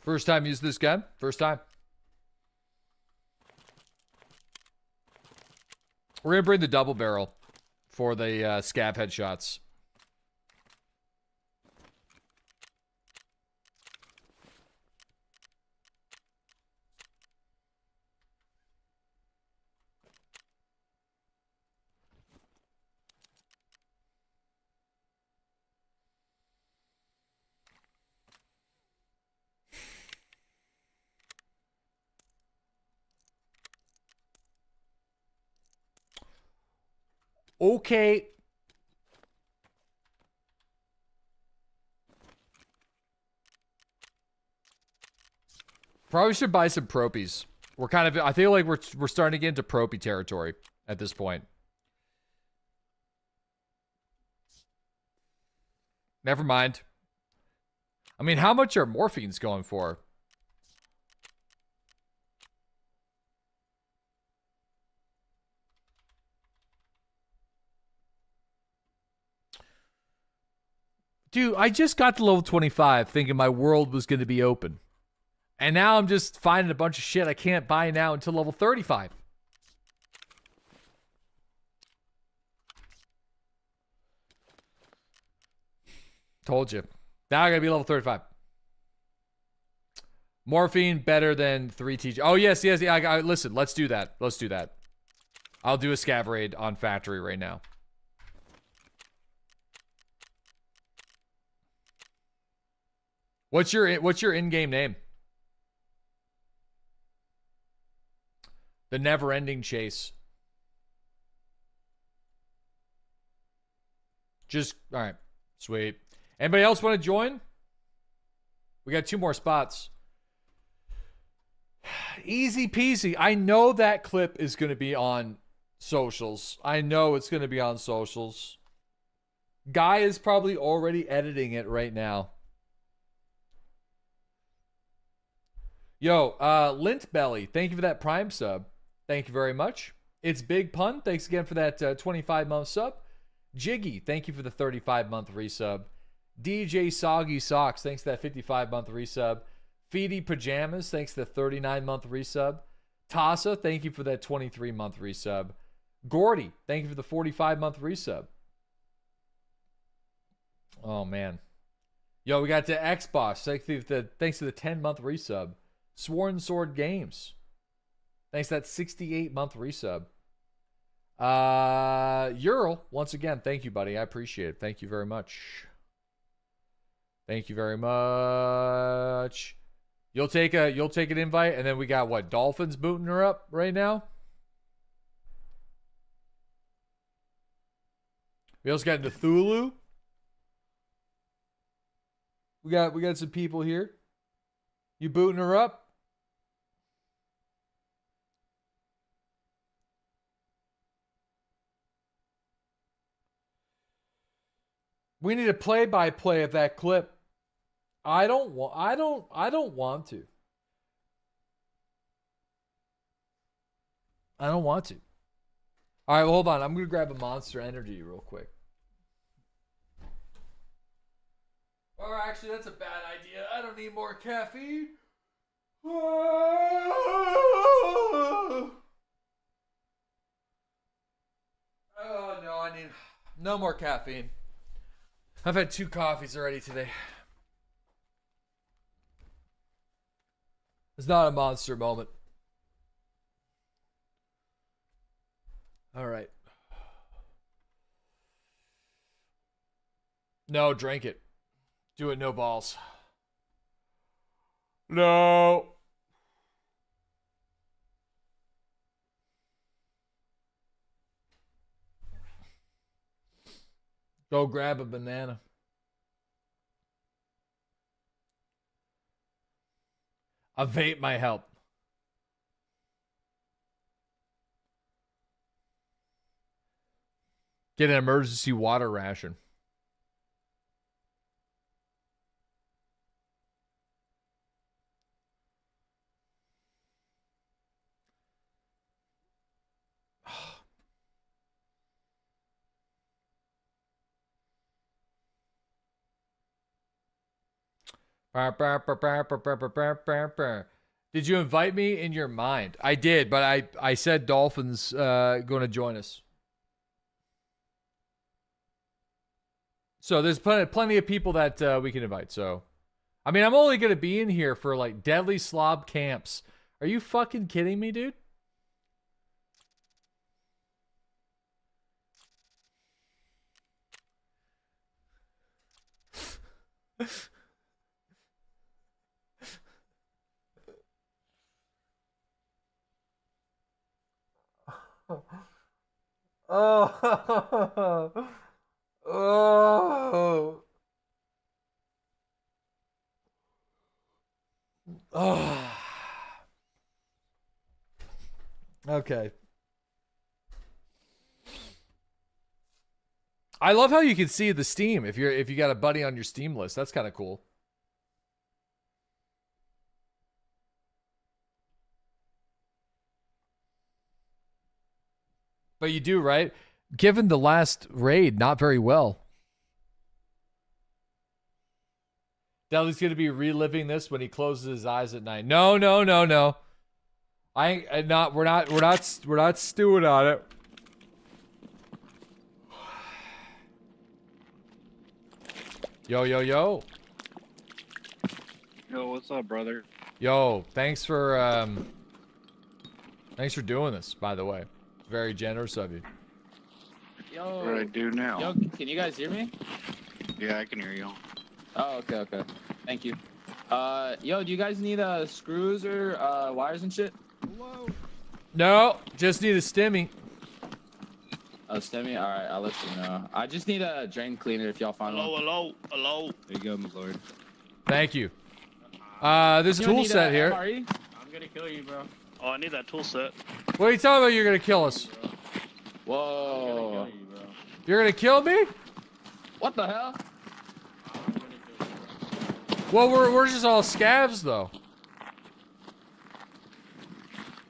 A: First time use this gun? First time. We're going to bring the double barrel for the scav headshots. Okay. Probably should buy some propies. We're kind of, I feel like we're starting to get into propy territory at this point. Never mind. I mean, how much are morphines going for? Dude, I just got to level 25 thinking my world was going to be open. And now I'm just finding a bunch of shit I can't buy now until level 35. Told you. Now I gotta be level 35. Morphine better than 3TG. Oh, yes. Yeah, listen, let's do that. Let's do that. I'll do a scav raid on factory right now. What's your in-game name? The never-ending chase. Just, all right. Sweet. Anybody else want to join? We got 2 more spots. Easy peasy. I know that clip is going to be on socials. I know it's going to be on socials. Guy is probably already editing it right now. Yo, Lint Belly, thank you for that Prime sub. Thank you very much. It's Big Pun. Thanks again for that 25-month sub. Jiggy, thank you for the 35-month resub. DJ Soggy Socks, thanks for that 55-month resub. Feedy Pajamas, thanks to the 39-month resub. Tassa, thank you for that 23-month resub. Gordy, thank you for the 45-month resub. Oh, man. Yo, we got to Xbox, thanks to the 10-month resub. Sworn Sword Games, thanks to that 68-month resub. Ural, once again, thank you, buddy. I appreciate it. Thank you very much. Thank you very much. You'll take an invite, and then we got what? Dolphins booting her up right now. We also got Cthulhu. We got some people here. You booting her up? We need a play-by-play of that clip. I don't want to. I don't want to. All right, well, hold on. I'm going to grab a Monster Energy real quick. Or actually, that's a bad idea. I don't need more caffeine. Oh, no, I need no more caffeine. I've had 2 coffees already today. It's not a monster moment. All right. No, drink it. Do it, no balls. No. Go grab a banana. A vape might help. Get an emergency water ration. Did you invite me in your mind? I did, but I said Dolphins going to join us. So there's plenty of people that we can invite. So, I mean, I'm only going to be in here for like DeadlySlob camps. Are you fucking kidding me, dude? Oh. Oh. Oh. Okay. I love how you can see the Steam if you got a buddy on your Steam list. That's kind of cool. But you do, right? Given the last raid, not very well. Deli's gonna be reliving this when he closes his eyes at night. No. We're not stewing on it. Yo.
D: Yo, what's up, brother?
A: Yo, thanks for doing this, by the way. Very generous of you.
E: Yo.
D: What do I do now?
E: Yo, can you guys hear me?
D: Yeah, I can hear you.
E: Oh, okay. Thank you. Yo, do you guys need screws or wires and shit?
A: No, just need a stimmy.
E: Oh, stimmy? Alright, I'll let you know. I just need a drain cleaner if y'all find one.
D: Hello.
E: There you go, my lord.
A: Thank you. There's a tool set here.
E: MRE? I'm gonna kill you, bro.
D: Oh, I need that tool set.
A: What are you talking about? You're gonna kill us?
E: Whoa.
A: You're gonna kill me?
E: What the hell?
A: Well, we're just all scavs though.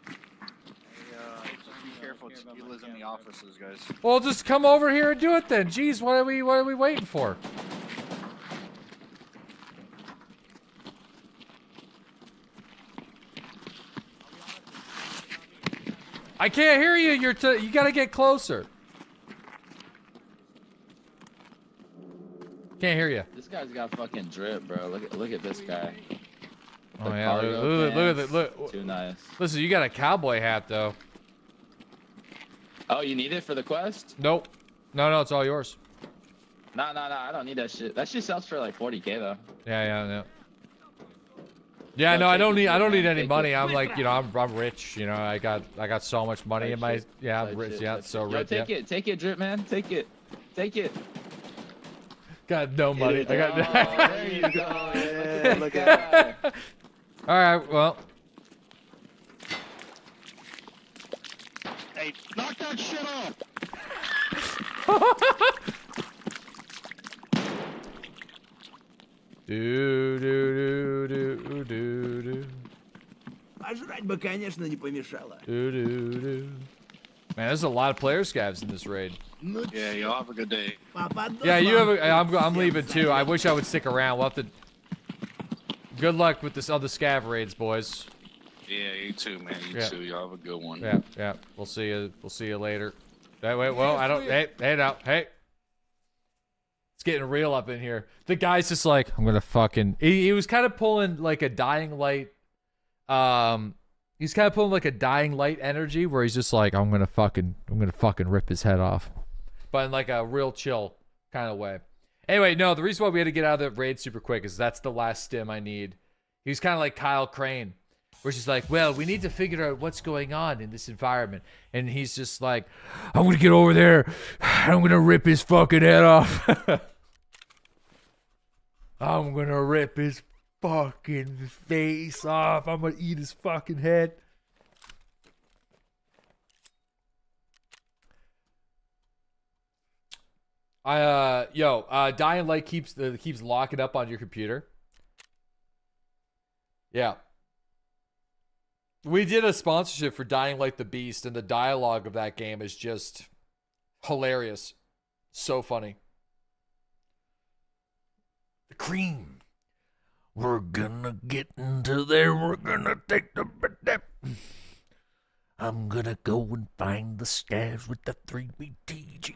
D: Just be careful. He lives in the offices, guys.
A: Well, just come over here and do it then. Jeez, what are we waiting for? I can't hear you. You gotta get closer. Can't hear you.
E: This guy's got fucking drip, bro. Look at this guy.
A: Oh
E: The
A: yeah,
E: cargo
A: look at
E: pants.
A: look.
E: Too nice.
A: Listen, you got a cowboy hat though.
E: Oh, you need it for the quest?
A: Nope. No, it's all yours.
E: Nah, I don't need that shit. That shit sells for like 40K though.
A: Yeah.
E: Yeah,
A: No, I don't
E: take it,
A: need
E: man.
A: any
E: Take
A: money.
E: it.
A: I'm like, I'm rich. You know, I got so much money
E: Type
A: in my.
E: shit.
A: Yeah, I'm
E: Type
A: rich.
E: shit,
A: Yeah,
E: type
A: so
E: shit. Yo,
A: rich.
E: take it, drip, man. Take it.
A: Got no money.
E: Oh, there you go. Yeah, look at that.
A: All right, well.
D: Hey, knock that shit off!
A: Do.
F: Пожрать бы, конечно, не помешало.
A: Man, there's a lot of player scavs in this raid.
F: Ну,
D: Yeah, y'all have a good day.
F: попаду
A: Yeah, you have.
F: вам.
A: I'm leaving too. I wish I would stick around. We'll have to. Good luck with this other scav raids, boys.
D: Yeah, you too, man. You
A: Yeah.
D: too. Y'all have a good one.
A: Yeah. We'll see you. We'll see you later. Wait. Well, I don't. Hey now. Hey. It's getting real up in here. The guy's just like, I'm gonna fucking. He was kind of pulling like a Dying Light. He's kind of pulling like a Dying Light energy where he's just like, I'm gonna fucking rip his head off, but in like a real chill kind of way. Anyway, no, the reason why we had to get out of the raid super quick is that's the last stim I need. He's kind of like Kyle Crane, where she's like, well, we need to figure out what's going on in this environment. And he's just like, I'm going to get over there. I'm going to rip his fucking head off. I'm going to rip his fucking face off. I'm going to eat his fucking head. Dying Light keeps locking up on your computer. Yeah. We did a sponsorship for Dying Light the Beast, and the dialogue of that game is just hilarious. So funny. The cream. We're gonna get into there. We're gonna take the... I'm gonna go and find the scavs with the 3BTG.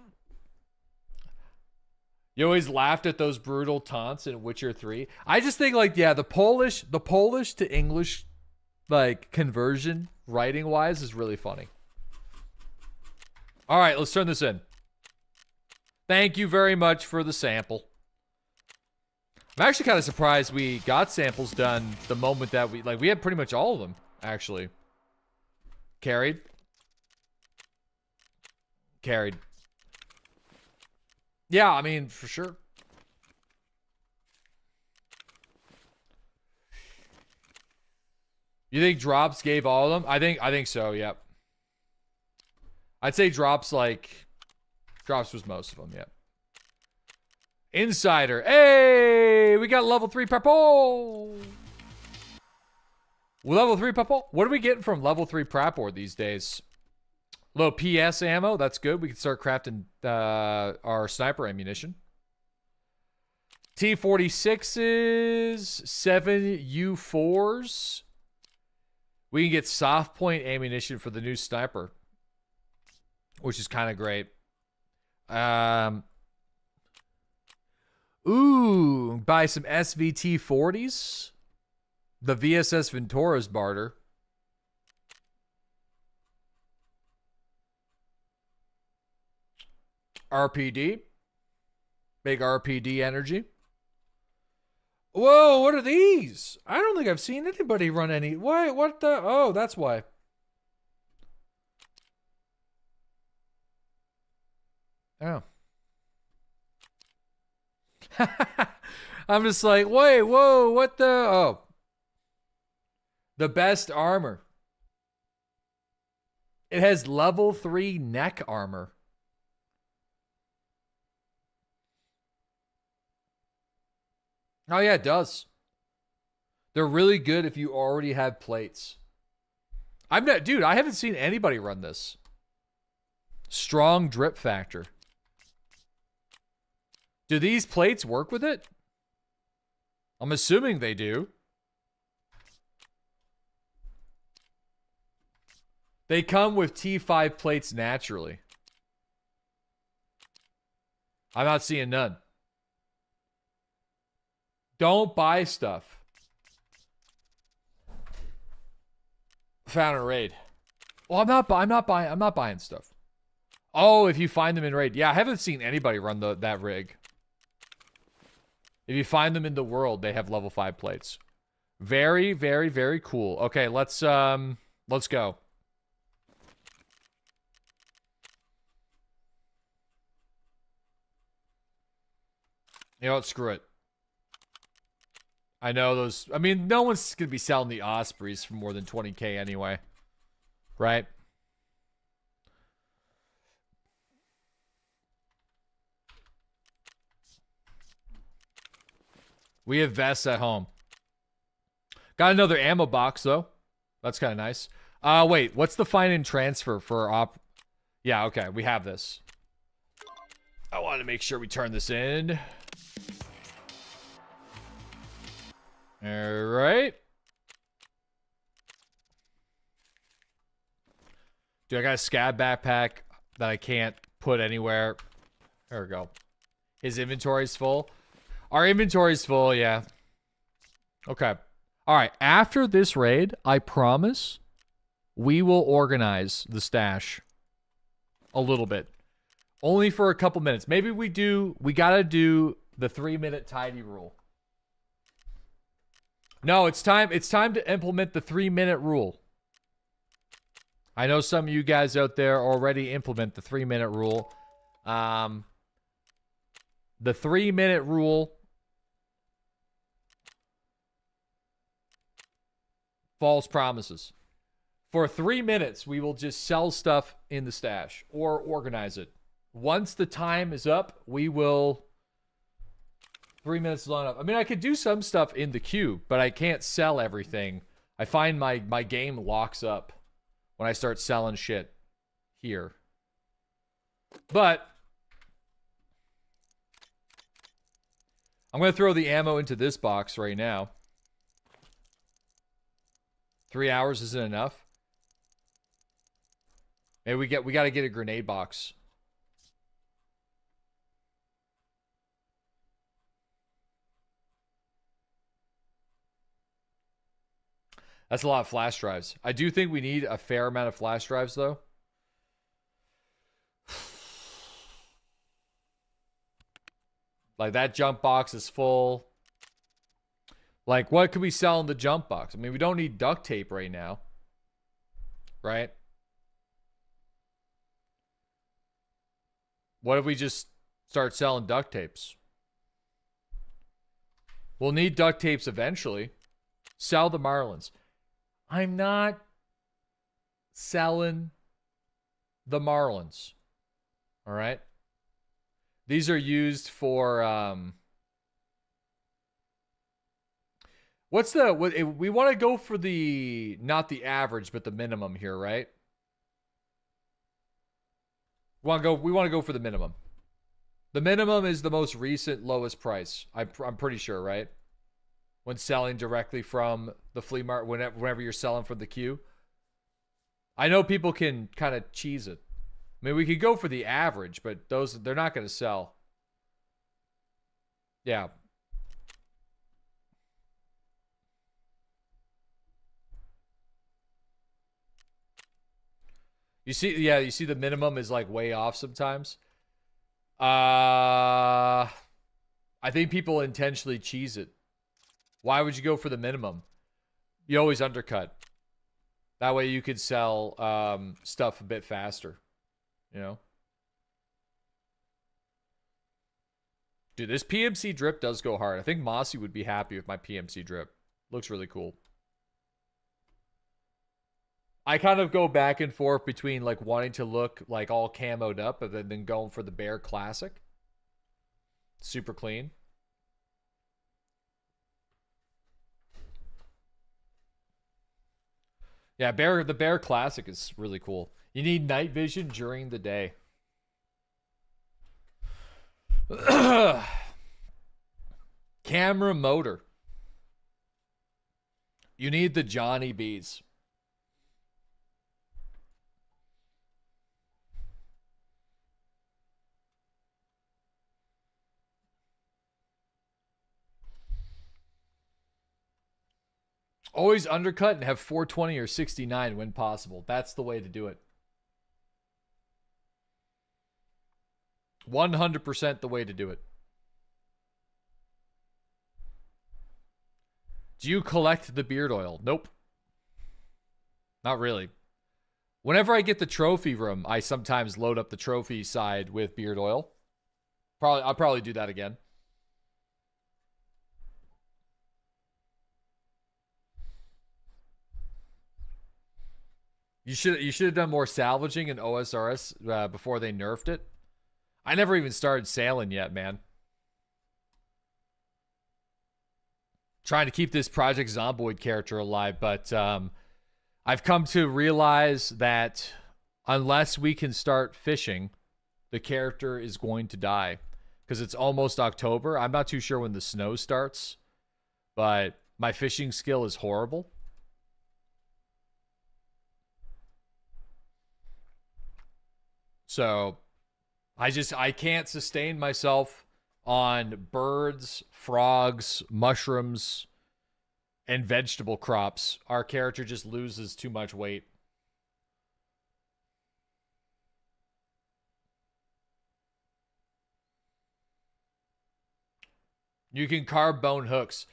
A: You always laughed at those brutal taunts in Witcher 3. I just think like, yeah, the Polish to English like conversion writing wise is really funny. All right, let's turn this in. Thank you very much for the sample. I'm actually kind of surprised we got samples done the moment that we had pretty much all of them actually. Carried. Yeah, I mean, for sure. You think Drops gave all of them? I think so, yep. I'd say Drops was most of them, yep. Insider. Hey, we got level 3 purple. Level 3 purple. What are we getting from level 3 prapor these days? Low PS ammo. That's good. We can start crafting our sniper ammunition. T46s, 7 U4s. We can get soft point ammunition for the new sniper, which is kind of great. Ooh, buy some SVT 40s. The VSS Ventura's barter. RPD. Big RPD energy. Whoa, what are these? I don't think I've seen anybody run any. Why? What the? Oh, that's why. Oh. I'm just like, wait, whoa, what the? Oh. The best armor. It has level 3 neck armor. Oh, yeah, it does. They're really good if you already have plates. I'm not, dude, I haven't seen anybody run this. Strong drip factor. Do these plates work with it? I'm assuming they do. They come with T5 plates naturally. I'm not seeing none. Don't buy stuff. Found a raid. Well, I'm not buying stuff. Oh, if you find them in raid. Yeah, I haven't seen anybody run that rig. If you find them in the world, they have level 5 plates. Very, very, very cool. Okay, let's go. You know what? Screw it. I know those. I mean, no one's going to be selling the Ospreys for more than 20k anyway. Right? We have vests at home. Got another ammo box, though. That's kind of nice. Wait. What's the find and transfer for op? Yeah, okay. We have this. I want to make sure we turn this in. All right. Dude, I got a scab backpack that I can't put anywhere. There we go. His inventory's full. Our inventory's full, yeah. Okay. All right. After this raid, I promise we will organize the stash a little bit. Only for a couple minutes. Maybe we gotta do the 3-minute tidy rule. No, it's time to implement the 3-minute rule. I know some of you guys out there already implement the 3-minute rule. The 3-minute rule. False promises. For 3 minutes, we will just sell stuff in the stash or organize it. Once the time is up, we will... 3 minutes is long enough. I mean, I could do some stuff in the queue, but I can't sell everything. I find my game locks up when I start selling shit here. But I'm going to throw the ammo into this box right now. 3 hours isn't enough. Maybe we got to get a grenade box. That's a lot of flash drives. I do think we need a fair amount of flash drives, though. Like, that jump box is full. Like, what could we sell in the jump box? I mean, we don't need duct tape right now. Right? What if we just start selling duct tapes? We'll need duct tapes eventually. Sell the Marlins. I'm not selling the Marlins. All right? These are used for what's the what we want to go for the not the average but the minimum here, right? We want to go for the minimum. The minimum is the most recent lowest price. I'm pretty sure, right? When selling directly from the flea market, whenever you're selling from the queue. I know people can kind of cheese it. I mean, we could go for the average, but they're not going to sell. Yeah. You see the minimum is like way off sometimes. I think people intentionally cheese it. Why would you go for the minimum? You always undercut. That way you could sell stuff a bit faster. You know? Dude, this PMC drip does go hard. I think Mossy would be happy with my PMC drip. Looks really cool. I kind of go back and forth between like wanting to look like all camoed up and then going for the Bear Classic. Super clean. Yeah, the Bear Classic is really cool. You need night vision during the day. Camera motor. You need the Johnny Bees. Always undercut and have 420 or 69 when possible. That's the way to do it. 100% the way to do it. Do you collect the beard oil? Nope. Not really. Whenever I get the trophy room, I sometimes load up the trophy side with beard oil. I'll probably do that again. You should have done more salvaging in OSRS before they nerfed it. I never even started sailing yet, man. Trying to keep this Project Zomboid character alive, but I've come to realize that unless we can start fishing, the character is going to die. Because it's almost October. I'm not too sure when the snow starts, but my fishing skill is horrible. So I can't sustain myself on birds, frogs, mushrooms, and vegetable crops. Our character just loses too much weight. You can carve bone hooks.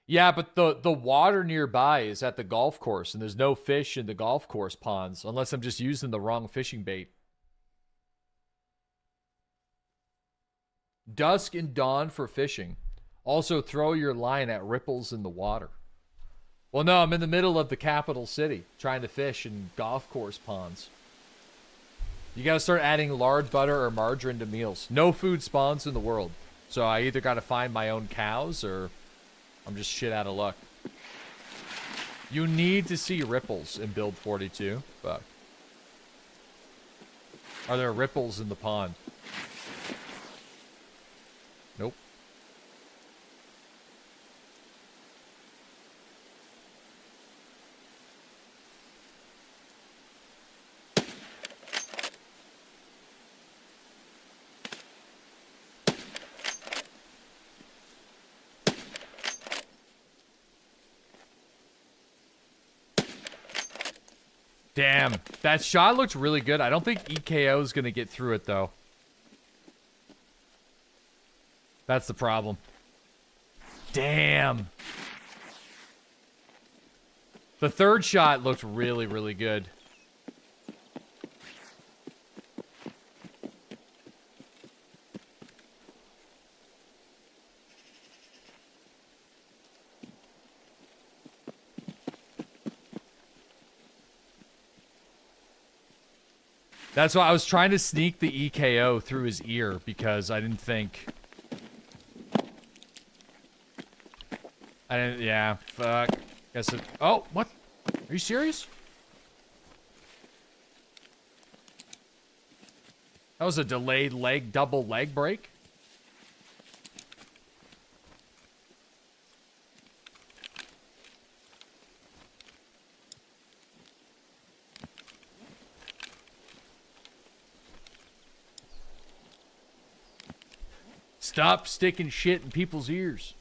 A: Yeah, but the water nearby is at the golf course, and there's no fish in the golf course ponds unless I'm just using the wrong fishing bait. Dusk and dawn for fishing. Also throw your line at ripples in the water. Well, no, I'm in the middle of the capital city trying to fish in golf course ponds. You gotta start adding lard, butter, or margarine to meals. No food spawns in the world. So I either gotta find my own cows or I'm just shit out of luck. You need to see ripples in build 42. Fuck. Are there ripples in the pond? Nope. Damn, that shot looked really good. I don't think EKO is going to get through it, though. That's the problem. Damn. The third shot looked really, really good. That's why I was trying to sneak the EKO through his ear because I didn't think. Yeah, fuck. Guess it. Oh, what? Are you serious? That was a delayed double leg break. Stop sticking shit in people's ears.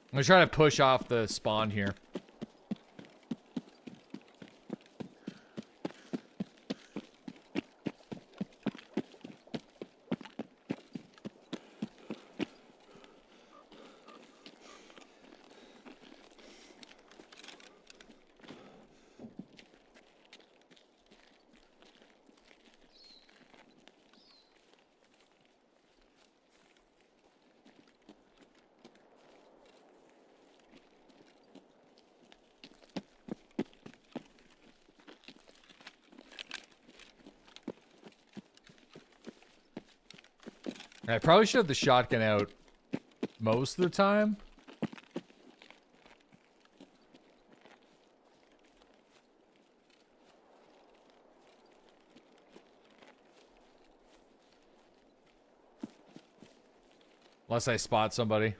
A: I'm gonna try to push off the spawn here. I probably should have the shotgun out most of the time. Unless I spot somebody.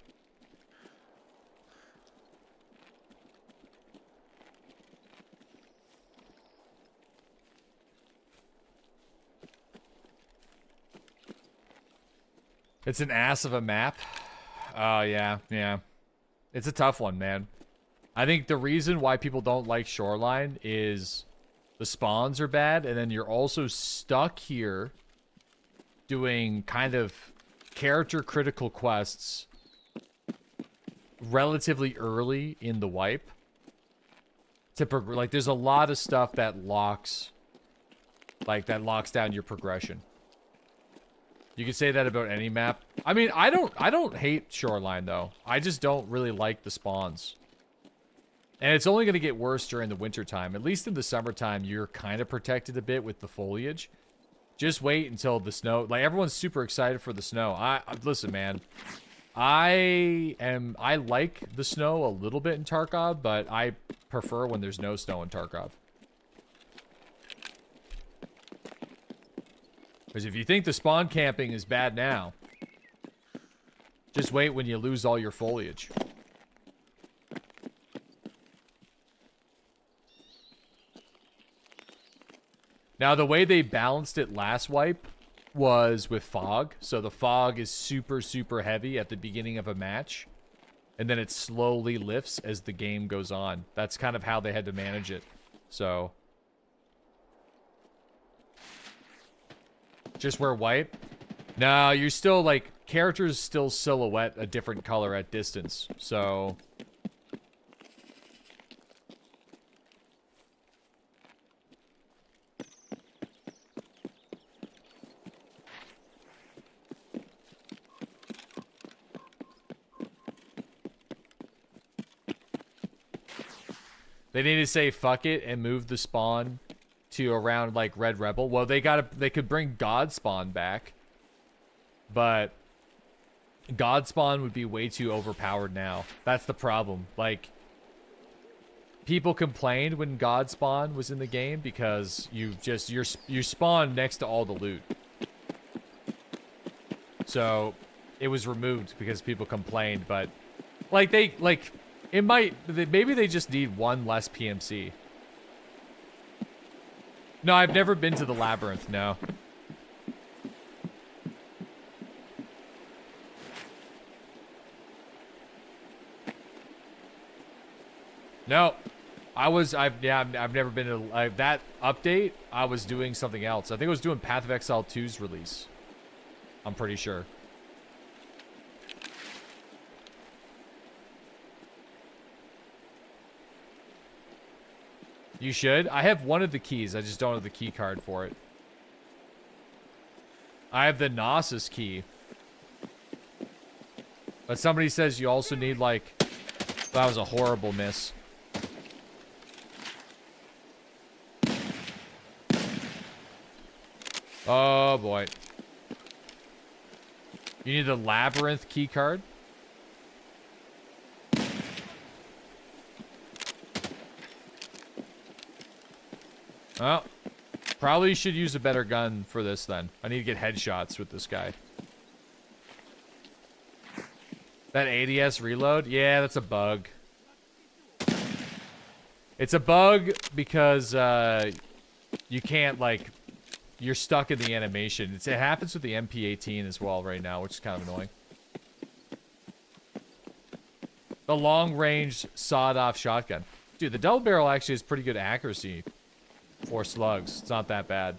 A: It's an ass of a map. Oh, yeah, yeah. It's a tough one, man. I think the reason why people don't like Shoreline is the spawns are bad, and then you're also stuck here doing kind of character critical quests relatively early in the wipe. Like, there's a lot of stuff that locks down your progression. You can say that about any map. I mean, I don't hate Shoreline though. I just don't really like the spawns. And it's only going to get worse during the winter time. At least in the summertime, you're kind of protected a bit with the foliage. Just wait until the snow. Like, everyone's super excited for the snow. Listen, man. I like the snow a little bit in Tarkov, but I prefer when there's no snow in Tarkov. Because if you think the spawn camping is bad now, just wait when you lose all your foliage. Now, the way they balanced it last wipe was with fog. So the fog is super, super heavy at the beginning of a match. And then it slowly lifts as the game goes on. That's kind of how they had to manage it. So... just wear white? No, you're still, like, characters still silhouette a different color at distance, so... they need to say fuck it and move the spawn to around like Red Rebel. Well, they could bring God Spawn back, but God Spawn would be way too overpowered now. That's the problem. Like, people complained when God Spawn was in the game because you spawn next to all the loot. So it was removed because people complained, but like maybe they just need one less PMC. No, I've never been to the Labyrinth, no. No. I've never been to that update. I was doing something else. I think I was doing Path of Exile 2's release. I'm pretty sure. You should. I have one of the keys. I just don't have the key card for it. I have the Gnosis key. But somebody says you also need, like... That was a horrible miss. Oh, boy. You need the Labyrinth key card? Well, probably should use a better gun for this then. I need to get headshots with this guy. That ADS reload? Yeah, that's a bug. It's a bug because you can't, like... You're stuck in the animation. It happens with the MP18 as well right now, which is kind of annoying. The long-range sawed-off shotgun. Dude, the double barrel actually has pretty good accuracy for slugs. It's not that bad.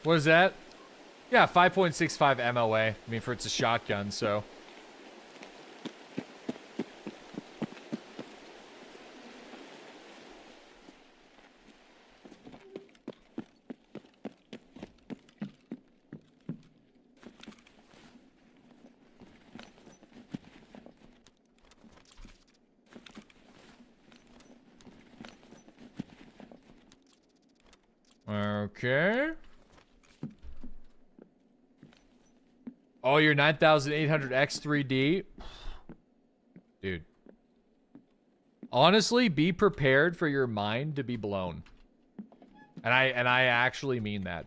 A: What is that? Yeah, 5.65 MOA. I mean, for it's a shotgun, so. Okay. Oh, your 9800 X3D? Dude. Honestly, be prepared for your mind to be blown. And I actually mean that.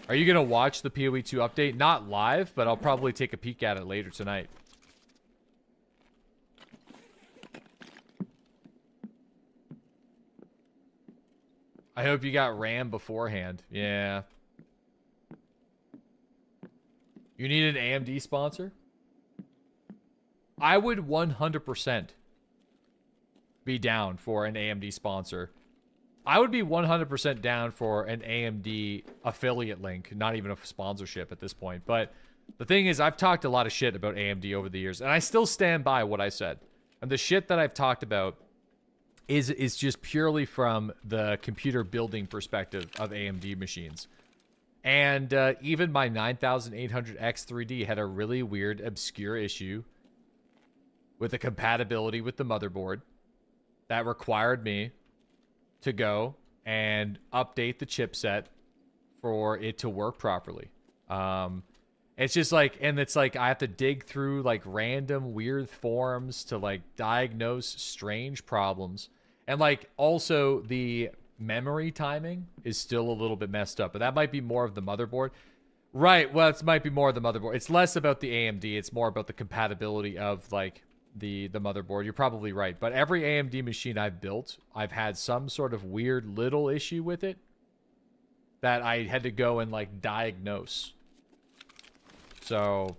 A: Are you going to watch the PoE 2 update? Not live, but I'll probably take a peek at it later tonight. I hope you got RAM beforehand. Yeah. You need an AMD sponsor? I would 100% be down for an AMD sponsor. I would be 100% down for an AMD affiliate link, not even a sponsorship at this point. But the thing is, I've talked a lot of shit about AMD over the years, and I still stand by what I said. And the shit that I've talked about is just purely from the computer building perspective of AMD machines. And even my 9800 X3D had a really weird, obscure issue with the compatibility with the motherboard that required me to go and update the chipset for it to work properly. It's just like, and it's like I have to dig through like random weird forums to like diagnose strange problems. And like also the memory timing is still a little bit messed up, but that might be more of the motherboard. Right, well, it might be more of the motherboard. It's less about the AMD, it's more about the compatibility of like the motherboard. You're probably right, but every AMD machine I've built, I've had some sort of weird little issue with it that I had to go and like diagnose. So,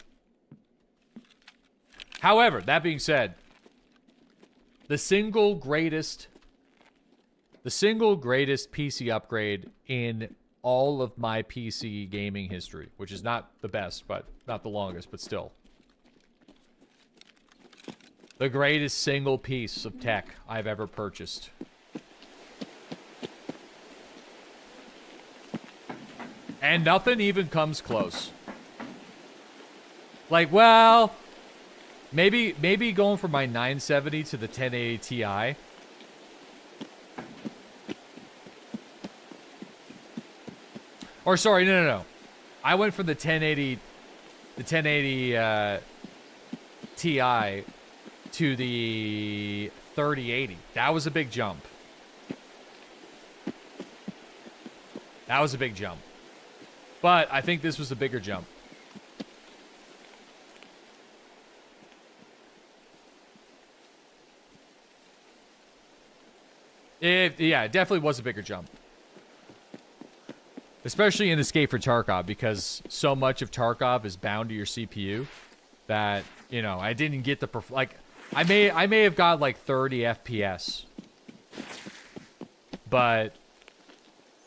A: however, that being said, the single greatest PC upgrade in all of my PC gaming history, which is not the best, but not the longest, but still. The greatest single piece of tech I've ever purchased. And nothing even comes close. Like, well, maybe going from my 970 to the 1080 Ti. Or sorry, no. I went from the 1080 Ti to the 3080. That was a big jump. That was a big jump. But I think this was a bigger jump. Yeah, it definitely was a bigger jump. Especially in Escape for Tarkov, because so much of Tarkov is bound to your CPU that, you know, I didn't get the like I may have got like 30 FPS. But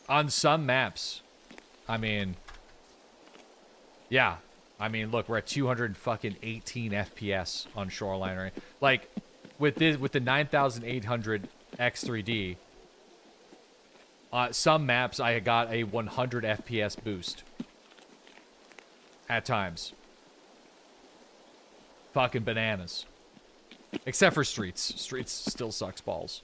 A: on some maps, I mean, yeah. I mean, look, we're at 218 FPS on Shoreline, right? Like with the 9800 X3D, some maps I got a 100 FPS boost at times. Fucking bananas. Except for Streets. Streets still sucks balls.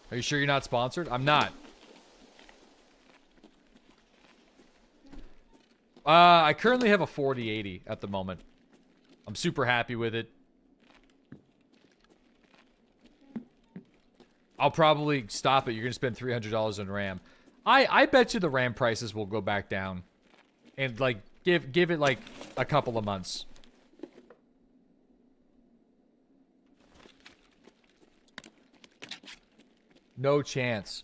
A: Are you sure you're not sponsored? I'm not. I currently have a 4080 at the moment. I'm super happy with it. I'll probably stop it. You're going to spend $300 on RAM. I bet you the RAM prices will go back down. And, like, give it, like, a couple of months. No chance.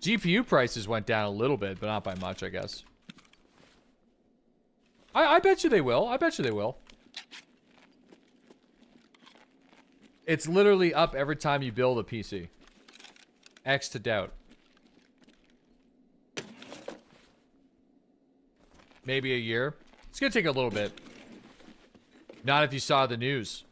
A: GPU prices went down a little bit, but not by much, I guess. I bet you they will. I bet you they will. It's literally up every time you build a PC. X to doubt. Maybe a year. It's gonna take a little bit. Not if you saw the news.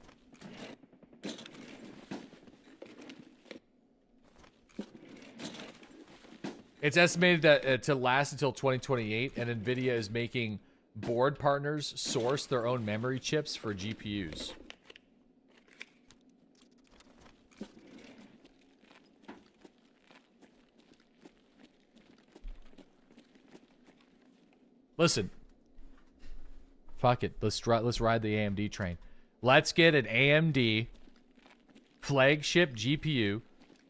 A: It's estimated that to last until 2028, and Nvidia is making board partners source their own memory chips for GPUs. Listen. Fuck it. Let's ride the AMD train. Let's get an AMD flagship GPU.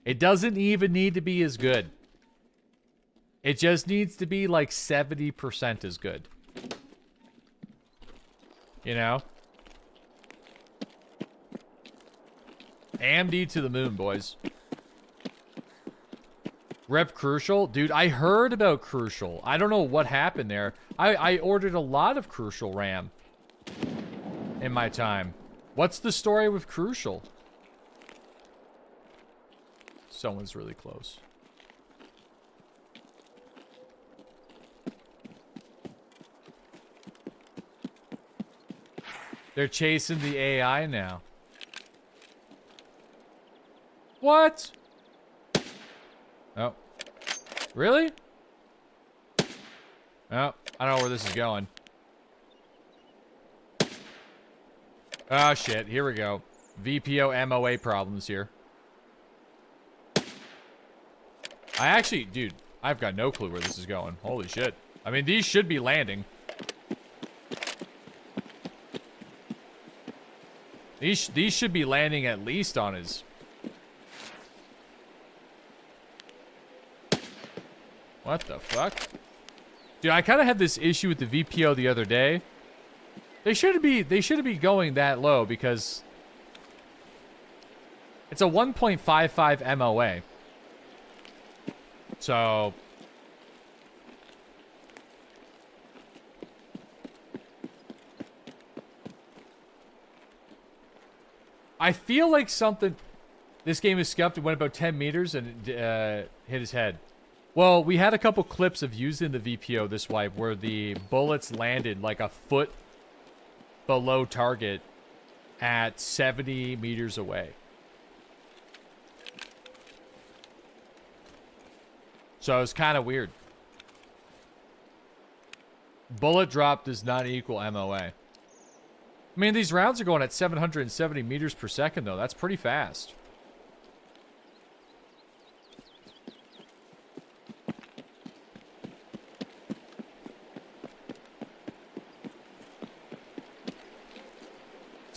A: It doesn't even need to be as good. It just needs to be like 70% as good. You know? AMD to the moon, boys. Rep Crucial? Dude, I heard about Crucial. I don't know what happened there. I ordered a lot of Crucial RAM in my time. What's the story with Crucial? Someone's really close. They're chasing the AI now. What? Oh. Really? Oh, I don't know where this is going. Oh, shit. Here we go. VPO MOA problems here. I actually, dude, I've got no clue where this is going. Holy shit. I mean, these should be landing. These should be landing at least on his... What the fuck? Dude, I kind of had this issue with the VPO the other day. They shouldn't be going that low because it's a 1.55 MOA. So I feel like something. This game is scuffed. It went about 10 meters and hit his head. Well, we had a couple clips of using the VPO this wipe where the bullets landed like a foot below target at 70 meters away. So it's kind of weird. Bullet drop does not equal MOA. I mean, these rounds are going at 770 meters per second, though. That's pretty fast.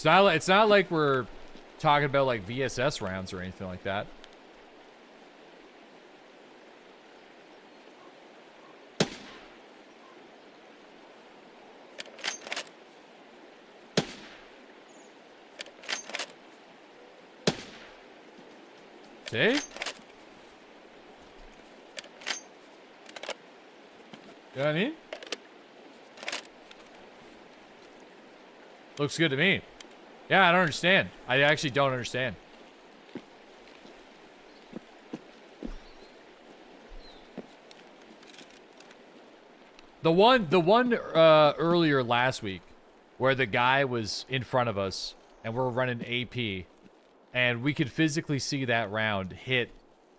A: It's not like we're talking about like VSS rounds or anything like that. See? You know what I mean? Looks good to me. Yeah, I don't understand. I actually don't understand. The one earlier last week where the guy was in front of us and we're running AP and we could physically see that round hit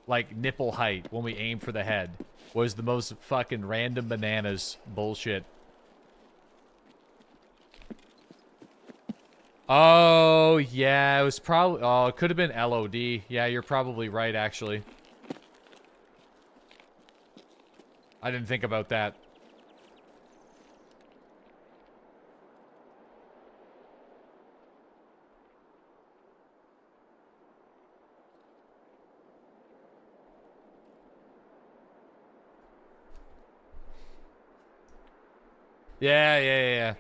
A: like nipple height when we aimed for the head was the most fucking random bananas bullshit. Oh, yeah, it was probably... Oh, it could have been LOD. Yeah, you're probably right, actually. I didn't think about that. Yeah.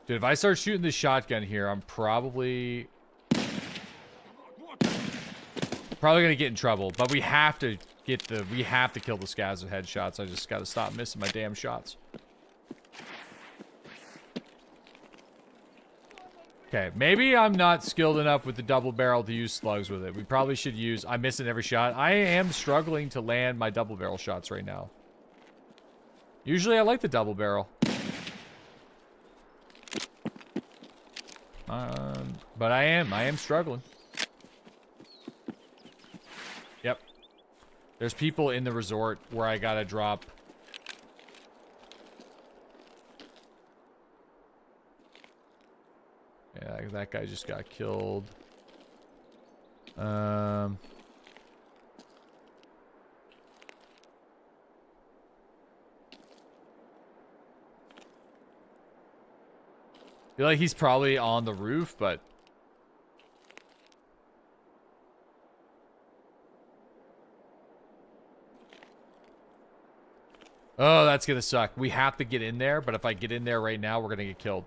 A: Dude, if I start shooting this shotgun here, I'm probably gonna get in trouble. But we have to kill the scavs with headshots. I just gotta stop missing my damn shots. Okay, maybe I'm not skilled enough with the double barrel to use slugs with it. We probably should use... I'm missing every shot. I am struggling to land my double barrel shots right now. Usually I like the double barrel. But I am struggling. Yep. There's people in the resort where I gotta drop... Yeah, that guy just got killed. I feel like he's probably on the roof, but... Oh, that's gonna suck. We have to get in there, but if I get in there right now, we're gonna get killed.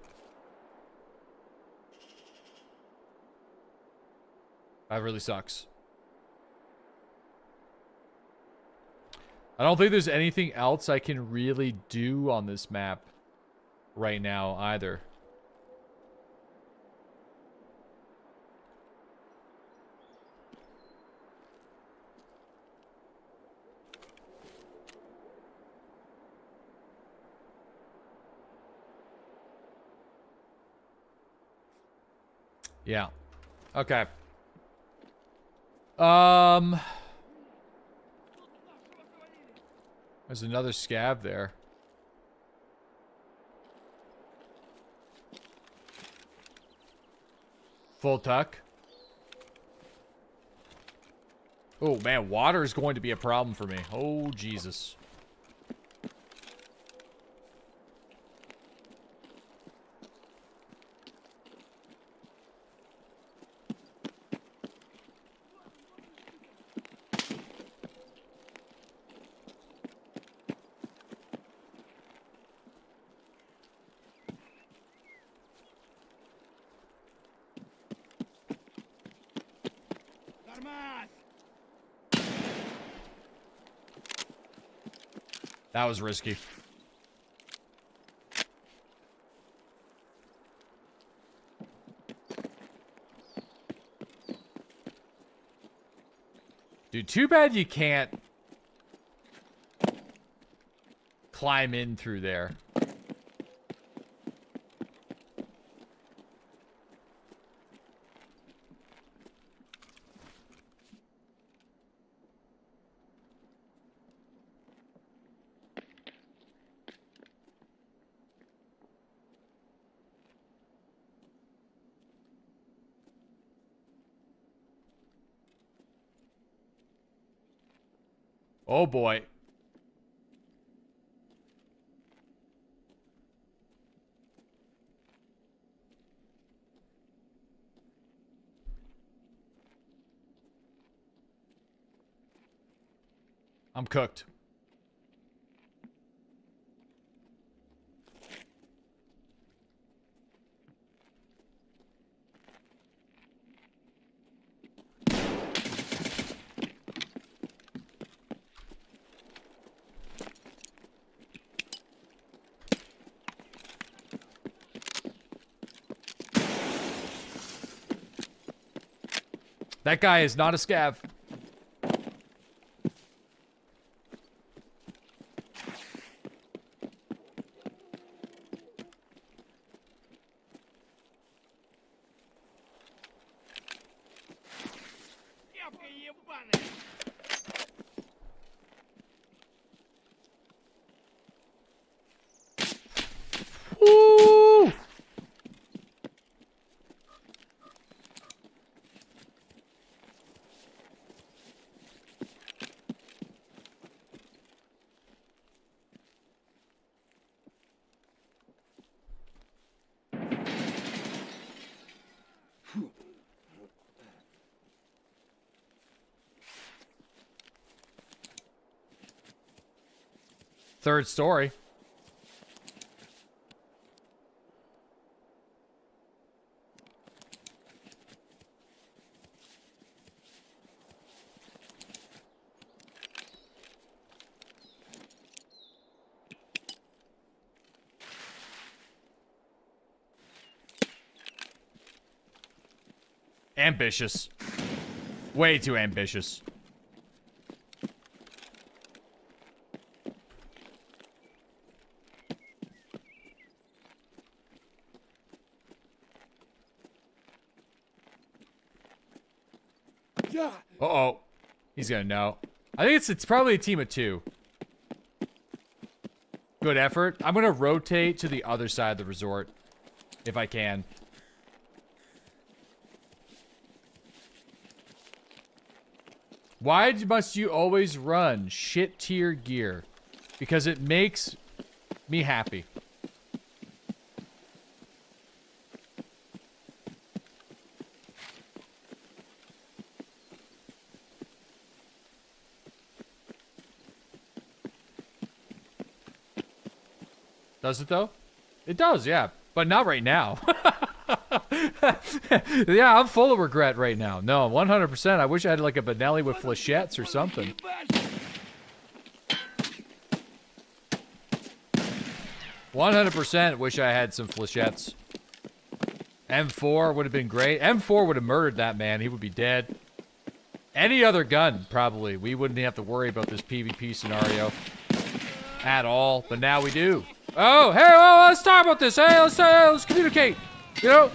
A: That really sucks. I don't think there's anything else I can really do on this map right now either. Yeah. Okay. There's another scav there. Full tuck. Oh man, water is going to be a problem for me. Oh Jesus. That was risky. Dude, too bad you can't climb in through there. Oh boy. I'm cooked. That guy is not a scav. Woo! Third story. Ambitious. Way too ambitious. Uh-oh. He's gonna know. I think it's probably a team of 2. Good effort. I'm gonna rotate to the other side of the resort. If I can. Why must you always run shit tier gear? Because it makes me happy. Does it though? It does, yeah. But not right now. Yeah, I'm full of regret right now. No, 100%. I wish I had like a Benelli with flechettes or something. 100% wish I had some flechettes. M4 would have been great. M4 would have murdered that man. He would be dead. Any other gun, probably. We wouldn't have to worry about this PvP scenario at all. But now we do. Oh, hey, well, let's talk about this. Hey, let's communicate. You know?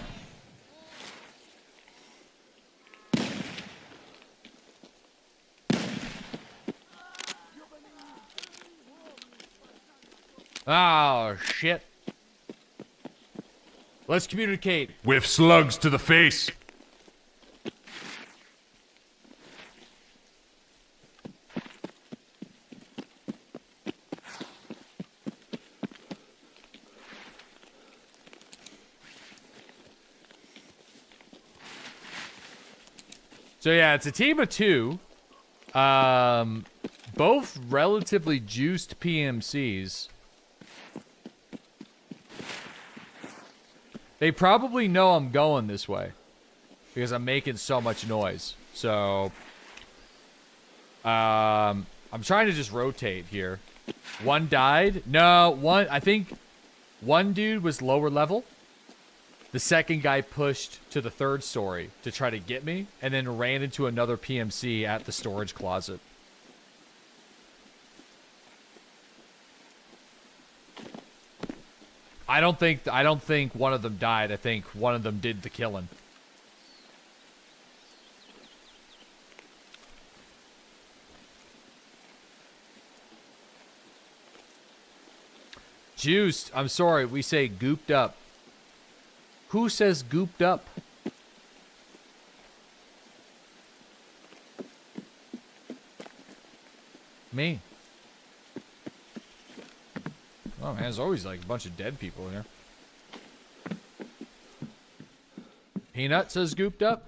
A: Oh, shit. Let's communicate.
B: With slugs to the face.
A: So yeah, it's a team of 2. Both relatively juiced PMCs. They probably know I'm going this way because I'm making so much noise. So I'm trying to just rotate here. One died. No, I think one dude was lower level. The second guy pushed to the 3rd story to try to get me and then ran into another PMC at the storage closet. I don't think one of them died. I think one of them did the killing. Juiced. I'm sorry. We say gooped up. Who says gooped up? Me. Oh man, there's always like a bunch of dead people in here. Peanut says gooped up.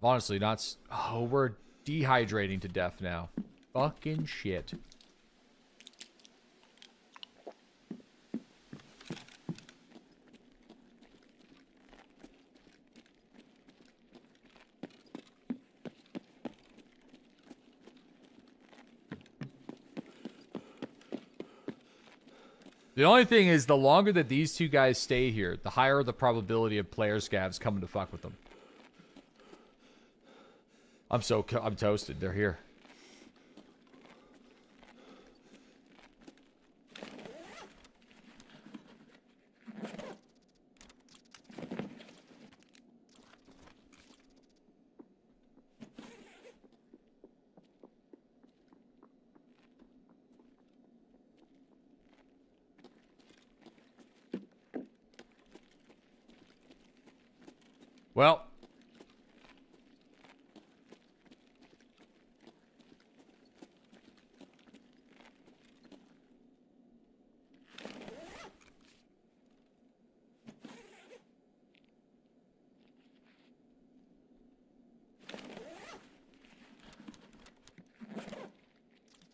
A: Honestly, not. Oh, we're dehydrating to death now. Fucking shit. The only thing is, the longer that these two guys stay here, the higher the probability of player scavs coming to fuck with them. I'm toasted. They're here. Well,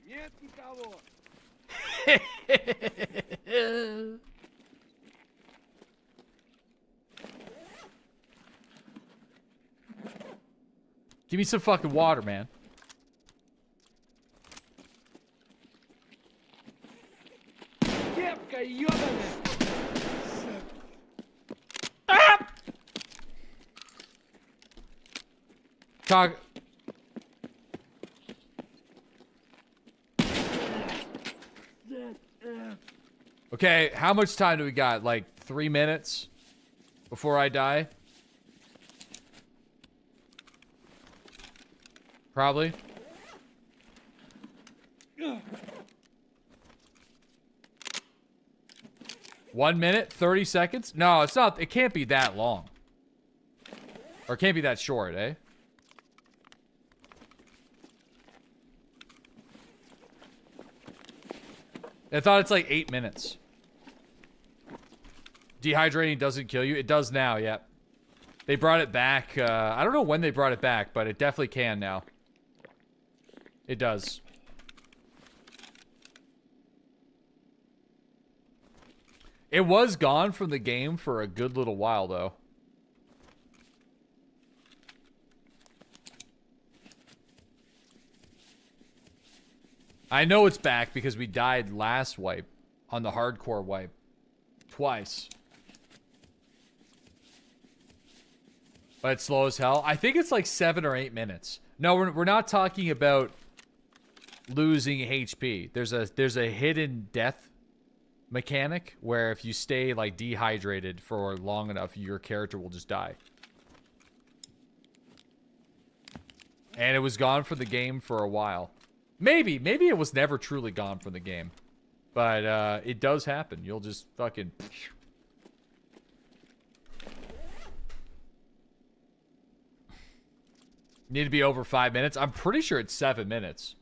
F: Нет никого.
A: give me some fucking water, man.
F: Кепка ёбаная.
A: Talk. Okay, how much time do we got? Like 3 minutes before I die? Probably. One minute, 30 seconds? No, it's not. It can't be that long. Or it can't be that short, eh? I thought it's like 8 minutes. Dehydrating doesn't kill you. It does now, yeah. They brought it back. I don't know when they brought it back, but it definitely can now. It does. It was gone from the game for a good little while, though. I know it's back because we died last wipe on the hardcore wipe. Twice. But it's slow as hell. I think it's like 7 or 8 minutes. No, we're not talking about losing HP. There's a hidden death mechanic where if you stay like dehydrated for long enough, your character will just die. And it was gone from the game for a while. Maybe it was never truly gone from the game. But it does happen. You'll just fucking... Need to be over 5 minutes. I'm pretty sure it's 7 minutes.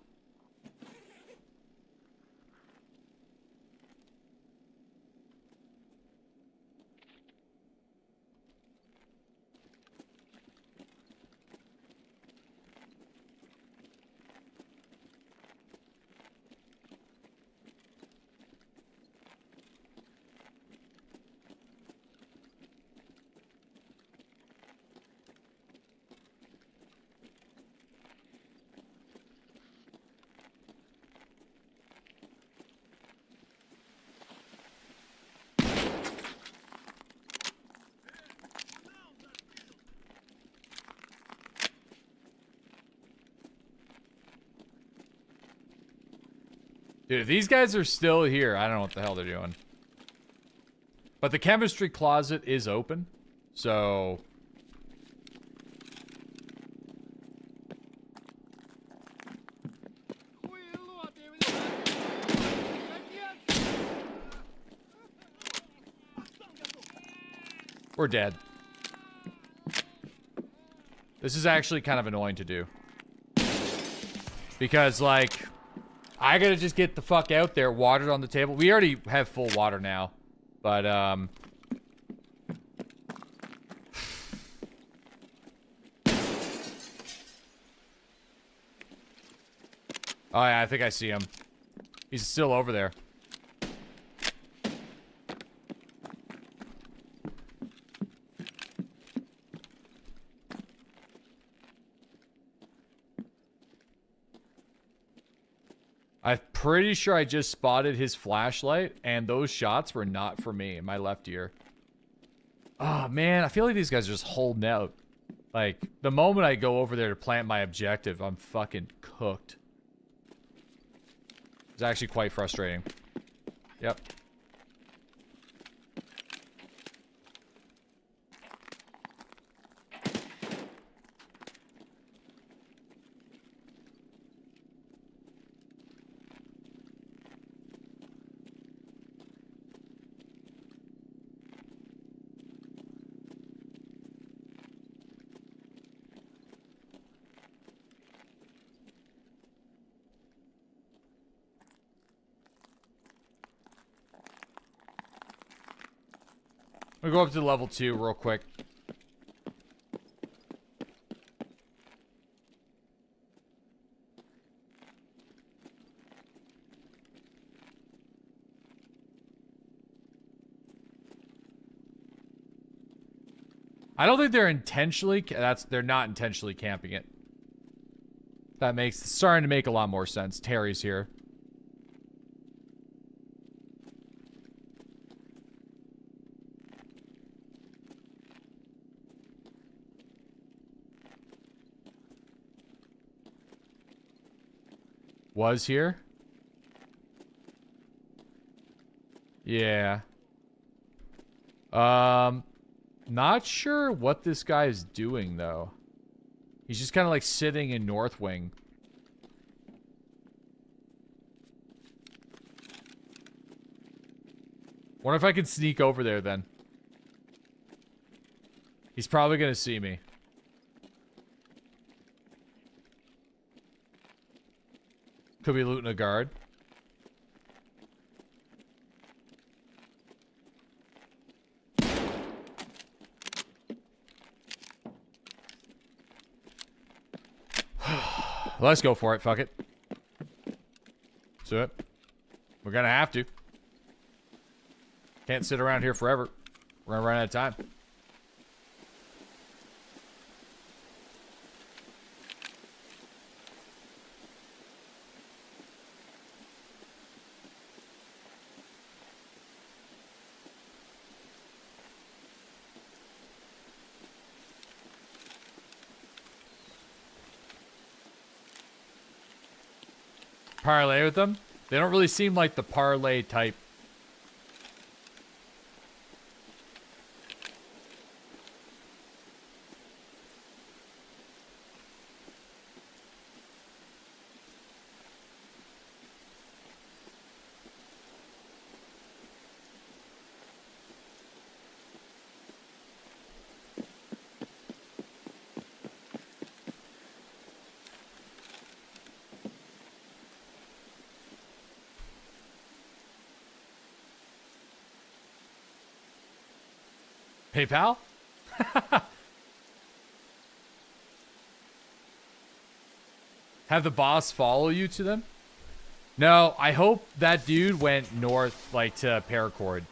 A: Dude, if these guys are still here, I don't know what the hell they're doing. But the chemistry closet is open, so... We're dead. This is actually kind of annoying to do. Because, like... I gotta just get the fuck out there, water on the table. We already have full water now. But, Oh yeah, I think I see him. He's still over there. I'm pretty sure I just spotted his flashlight, and those shots were not for me in my left ear. Oh, man, I feel like these guys are just holding out. Like, The moment I go over there to plant my objective, I'm fucking cooked. It's actually quite frustrating. Yep. We'll go up to level 2 real quick. I don't think they're intentionally, they're not intentionally camping it. That makes, it's starting to make a lot more sense. Terry's here. Was here? Yeah. Not sure what this guy is doing, though. He's just kind of like sitting in North Wing. Wonder if I can sneak over there, then. He's probably gonna see me. Could be looting a guard. Let's go for it. Fuck it. Let's do it. We're gonna have to. Can't sit around here forever. We're gonna run out of time. Parlay with them? They don't really seem like the parlay type. PayPal? Have the boss follow you to them? No, I hope that dude went north, like, to Paracord.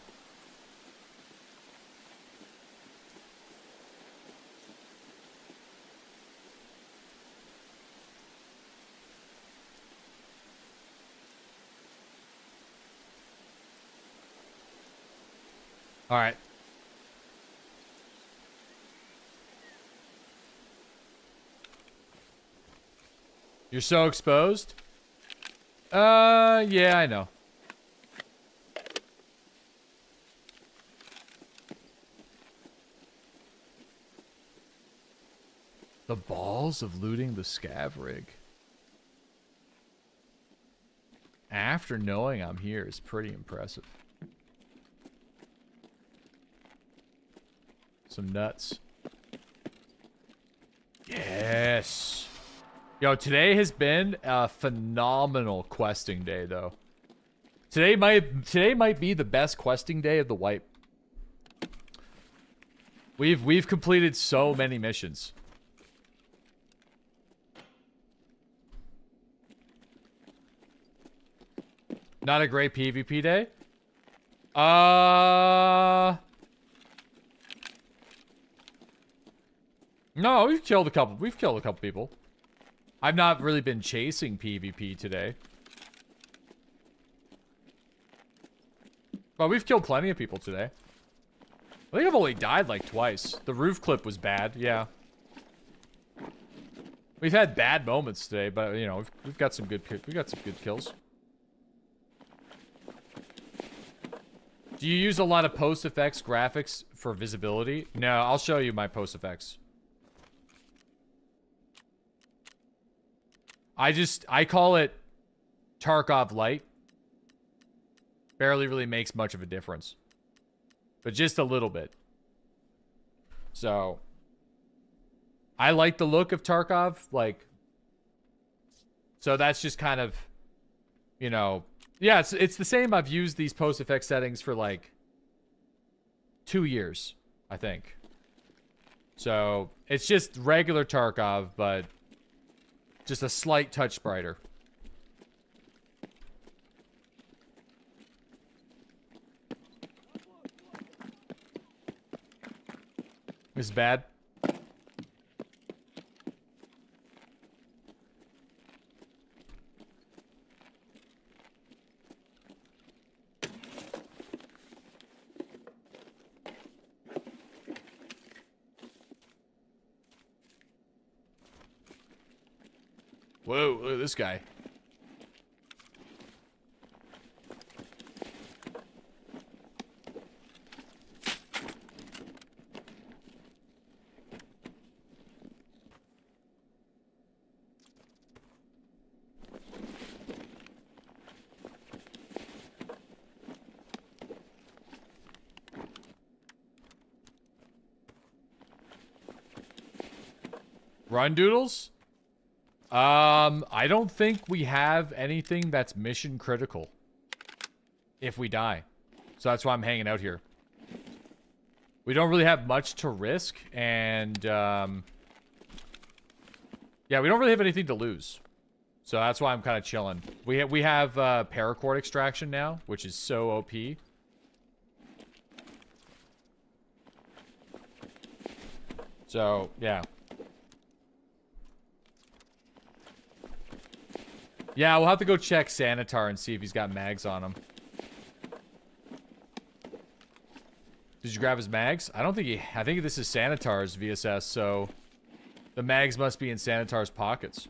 A: Alright. You're so exposed? Yeah, I know. The balls of looting the scav rig. After knowing I'm here is pretty impressive. Some nuts. Yes. Yo, today has been a phenomenal questing day, though. Today might be the best questing day of the wipe. We've completed so many missions. Not a great PvP day? No, we've killed a couple people. I've not really been chasing PvP today. But we've killed plenty of people today. I think I've only died like twice. The roof clip was bad, yeah. We've had bad moments today, but you know, we've got some good kills. Do you use a lot of post effects graphics for visibility? No, I'll show you my post effects. I call it Tarkov Light. Barely really makes much of a difference. But just a little bit. So I like the look of Tarkov, like, so that's just kind of, you know, yeah, it's the same. I've used these post effect settings for like 2 years, I think. So it's just regular Tarkov, but just a slight touch brighter. This is bad. Whoa, look at this guy. Run doodles? I don't think we have anything that's mission critical if we die. So that's why I'm hanging out here. We don't really have much to risk, and yeah, we don't really have anything to lose. So that's why I'm kind of chilling. We have paracord extraction now, which is so OP. So, yeah. Yeah, we'll have to go check Sanitar and see if he's got mags on him. Did you grab his mags? I don't think he... I think this is Sanitar's VSS, so... the mags must be in Sanitar's pockets.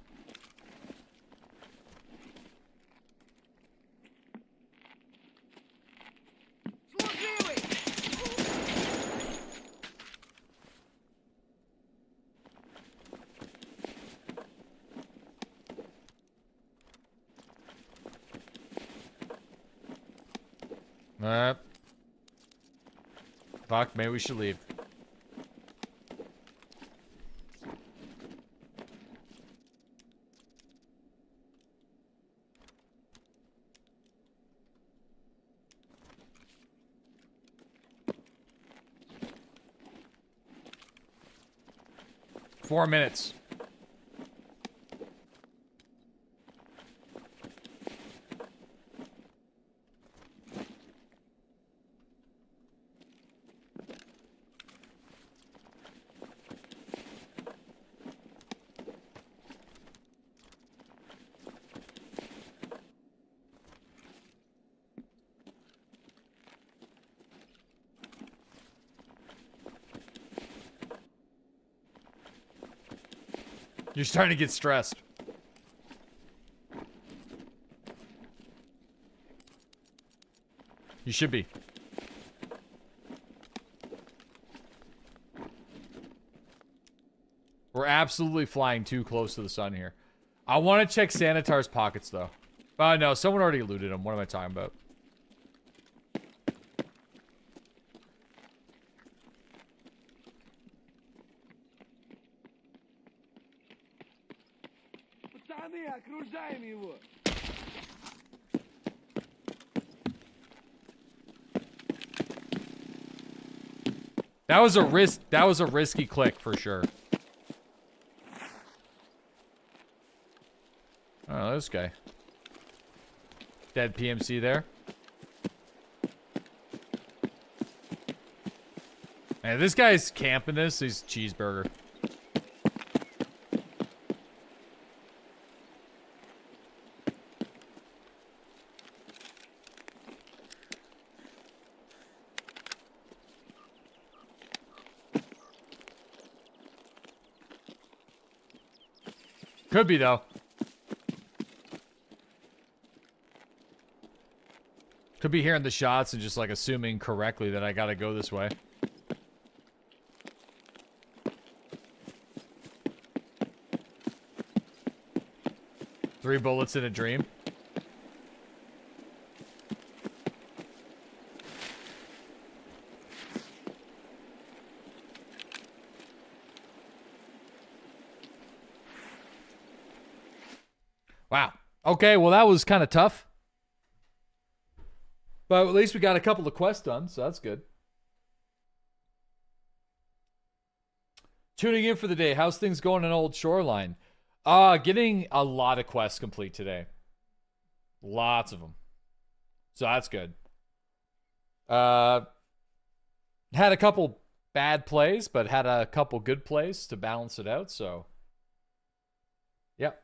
A: Fuck, maybe we should leave. Four minutes. You're starting to get stressed. You should be. We're absolutely flying too close to the sun here. I want to check Sanitar's pockets, though. No, someone already looted him. What am I talking about? That was a risk. That was a risky click for sure. Oh, this guy. Dead PMC there. Man, this guy's camping this. He's cheeseburger. Could be, though. Could be hearing the shots and just, like, assuming correctly that I gotta go this way. Three bullets in a dream. Wow. Okay, well, that was kind of tough. But at least we got a couple of quests done, so that's good. Tuning in for the day. How's things going on Old Shoreline? Getting a lot of quests complete today. Lots of them. So that's good. Had a couple bad plays, but had a couple good plays to balance it out, so. Yep.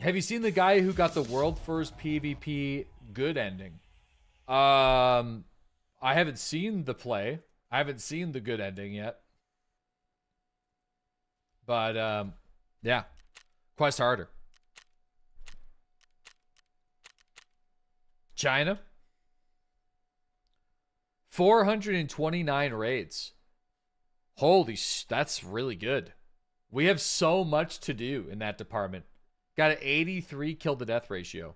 A: Have you seen the guy who got the world first PvP good ending? I haven't seen the play. I haven't seen the good ending yet. But, yeah. Quest harder. China. 429 raids. Holy that's really good. We have so much to do in that department. Got an 83 kill to death ratio.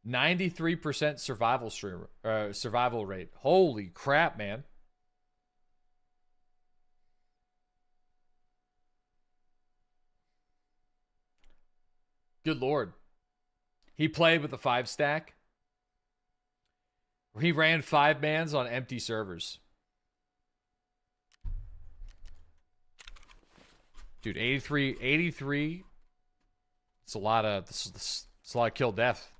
A: 93% survival rate. Holy crap, man. Good lord. He played with a 5-stack. He ran 5-mans on empty servers. Dude, 83. It's a lot of kill death.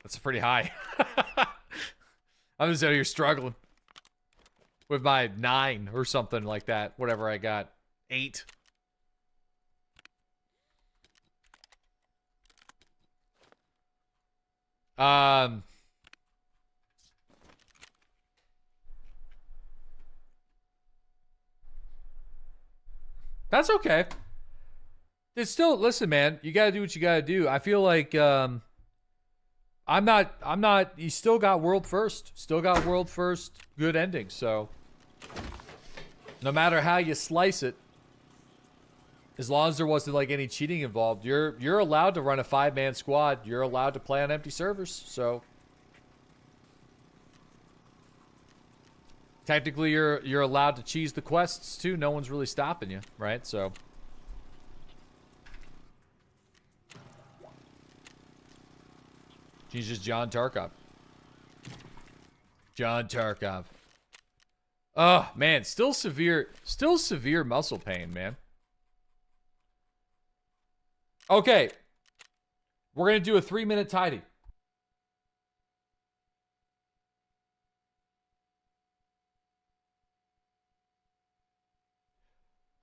A: That's pretty high. I'm just out here struggling with my 9 or something like that. Whatever I got. 8. That's okay. It's still, listen, man, you gotta do what you gotta do. I feel like, I'm not, you still got world first. Still got world first, good ending, so. No matter how you slice it, as long as there wasn't like any cheating involved, you're allowed to run a 5-man squad. You're allowed to play on empty servers, so. Technically, you're allowed to cheese the quests too. No one's really stopping you, right? So. He's just John Tarkov. John Tarkov. Oh, man. Still severe muscle pain, man. Okay. We're going to do a 3-minute tidy.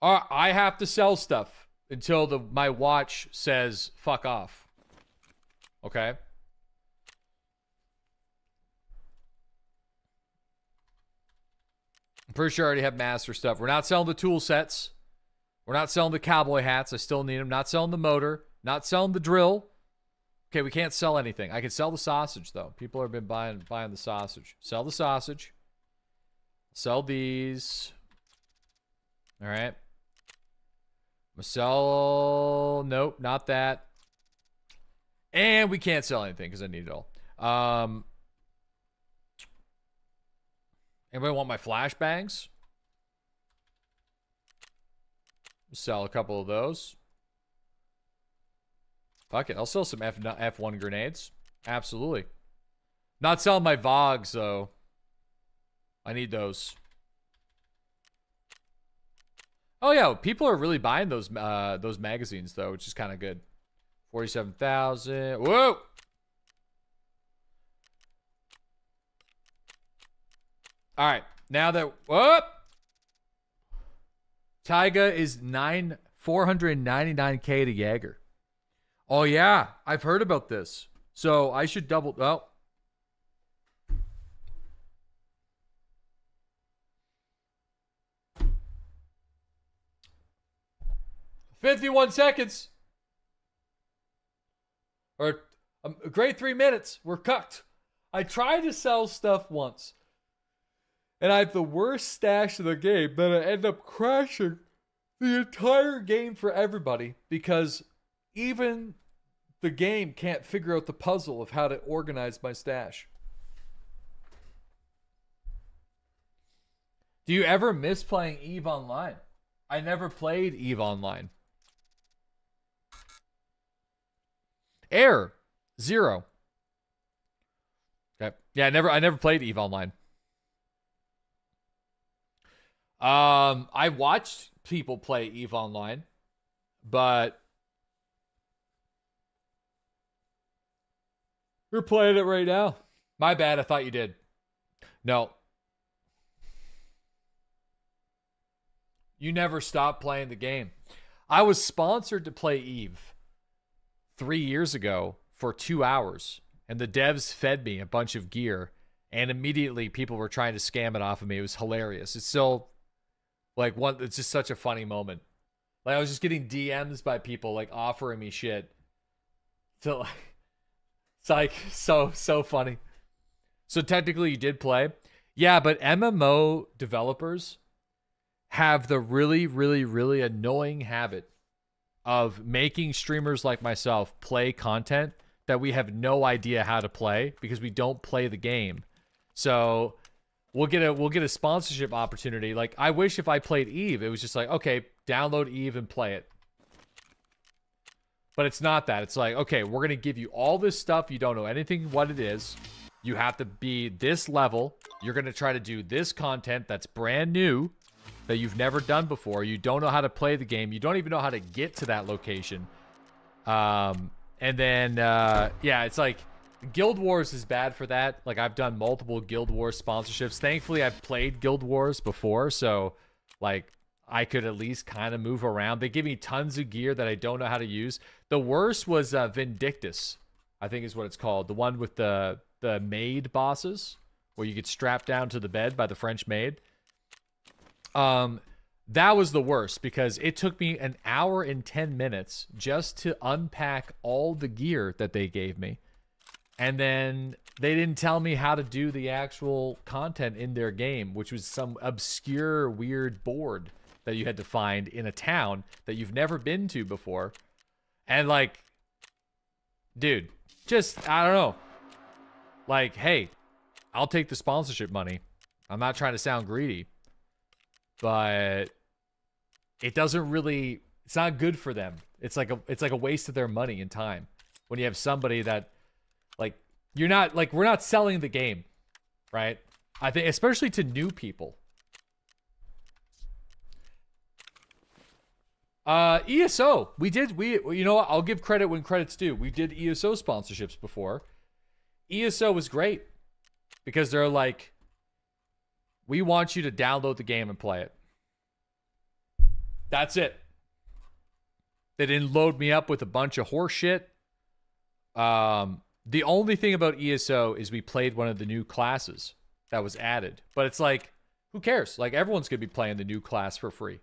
A: I have to sell stuff until my watch says fuck off. Okay? I'm pretty sure I already have master stuff. We're not selling the tool sets. We're not selling the cowboy hats. I still need them. Not selling the motor. Not selling the drill. Okay, we can't sell anything. I can sell the sausage, though. People have been buying the sausage. Sell the sausage. Sell these. All right. I'm gonna sell... Nope, not that. And we can't sell anything because I need it all. Anybody want my flashbangs? Sell a couple of those. Fuck it. I'll sell some F1 grenades. Absolutely. Not selling my Vogs, though. I need those. Oh, yeah. People are really buying those magazines, though, which is kind of good. 47,000. Whoa! All right, now that Taiga is 499K to Jaeger. Oh yeah, I've heard about this. So I should double. Oh, 51 seconds. Or a great 3 minutes. We're cucked. I tried to sell stuff once. And I have the worst stash of the game, but I end up crashing the entire game for everybody because even the game can't figure out the puzzle of how to organize my stash. Do you ever miss playing EVE Online? I never played EVE Online. Error 0. Okay. Yeah, I never played EVE Online. I watched people play EVE Online, but we're playing it right now. My bad, I thought you did. No. You never stopped playing the game. I was sponsored to play EVE 3 years ago for 2 hours, and the devs fed me a bunch of gear, and immediately people were trying to scam it off of me. It was hilarious. It's still like it's just such a funny moment. Like I was just getting DMs by people like offering me shit. So it's like so funny. So technically you did play. Yeah, but MMO developers have the really annoying habit of making streamers like myself play content that we have no idea how to play because we don't play the game. So we'll get a sponsorship opportunity. Like I wish if I played EVE, it was just like, okay, download EVE and play it. But it's not that. It's like, okay, we're going to give you all this stuff. You don't know anything what it is. You have to be this level. You're going to try to do this content that's brand new that you've never done before. You don't know how to play the game. You don't even know how to get to that location. And then, yeah, it's like Guild Wars is bad for that. Like I've done multiple Guild Wars sponsorships. Thankfully, I've played Guild Wars before. So like I could at least kind of move around. They give me tons of gear that I don't know how to use. The worst was Vindictus, I think is what it's called. The one with the maid bosses where you get strapped down to the bed by the French maid. That was the worst because it took me an hour and 10 minutes just to unpack all the gear that they gave me. And then they didn't tell me how to do the actual content in their game, which was some obscure, weird board that you had to find in a town that you've never been to before. And like, dude, just, I don't know. Like, hey, I'll take the sponsorship money. I'm not trying to sound greedy. But it doesn't really, it's not good for them. It's like a waste of their money and time when you have somebody that like you're not like we're not selling the game, right? I think especially to new people. ESO, we you know what? I'll give credit when credit's due. We did ESO sponsorships before. ESO was great because they're like, we want you to download the game and play it. That's it. They didn't load me up with a bunch of horse shit. The only thing about ESO is we played one of the new classes that was added. But it's like, who cares? Like, everyone's going to be playing the new class for free.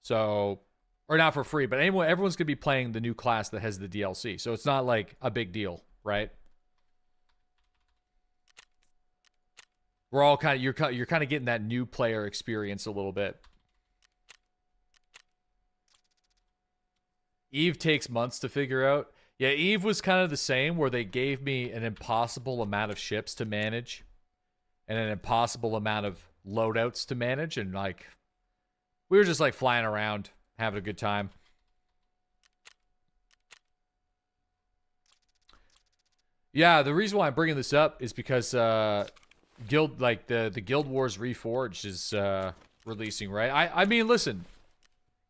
A: So, or not for free, but anyway, everyone's going to be playing the new class that has the DLC. So it's not like a big deal, right? We're all kind of you're kind of getting that new player experience a little bit. EVE takes months to figure out. Yeah, EVE was kind of the same where they gave me an impossible amount of ships to manage and an impossible amount of loadouts to manage, and like we were just like flying around having a good time. Yeah, the reason why I'm bringing this up is because Guild, like the Guild Wars Reforged is releasing, right? I mean, listen,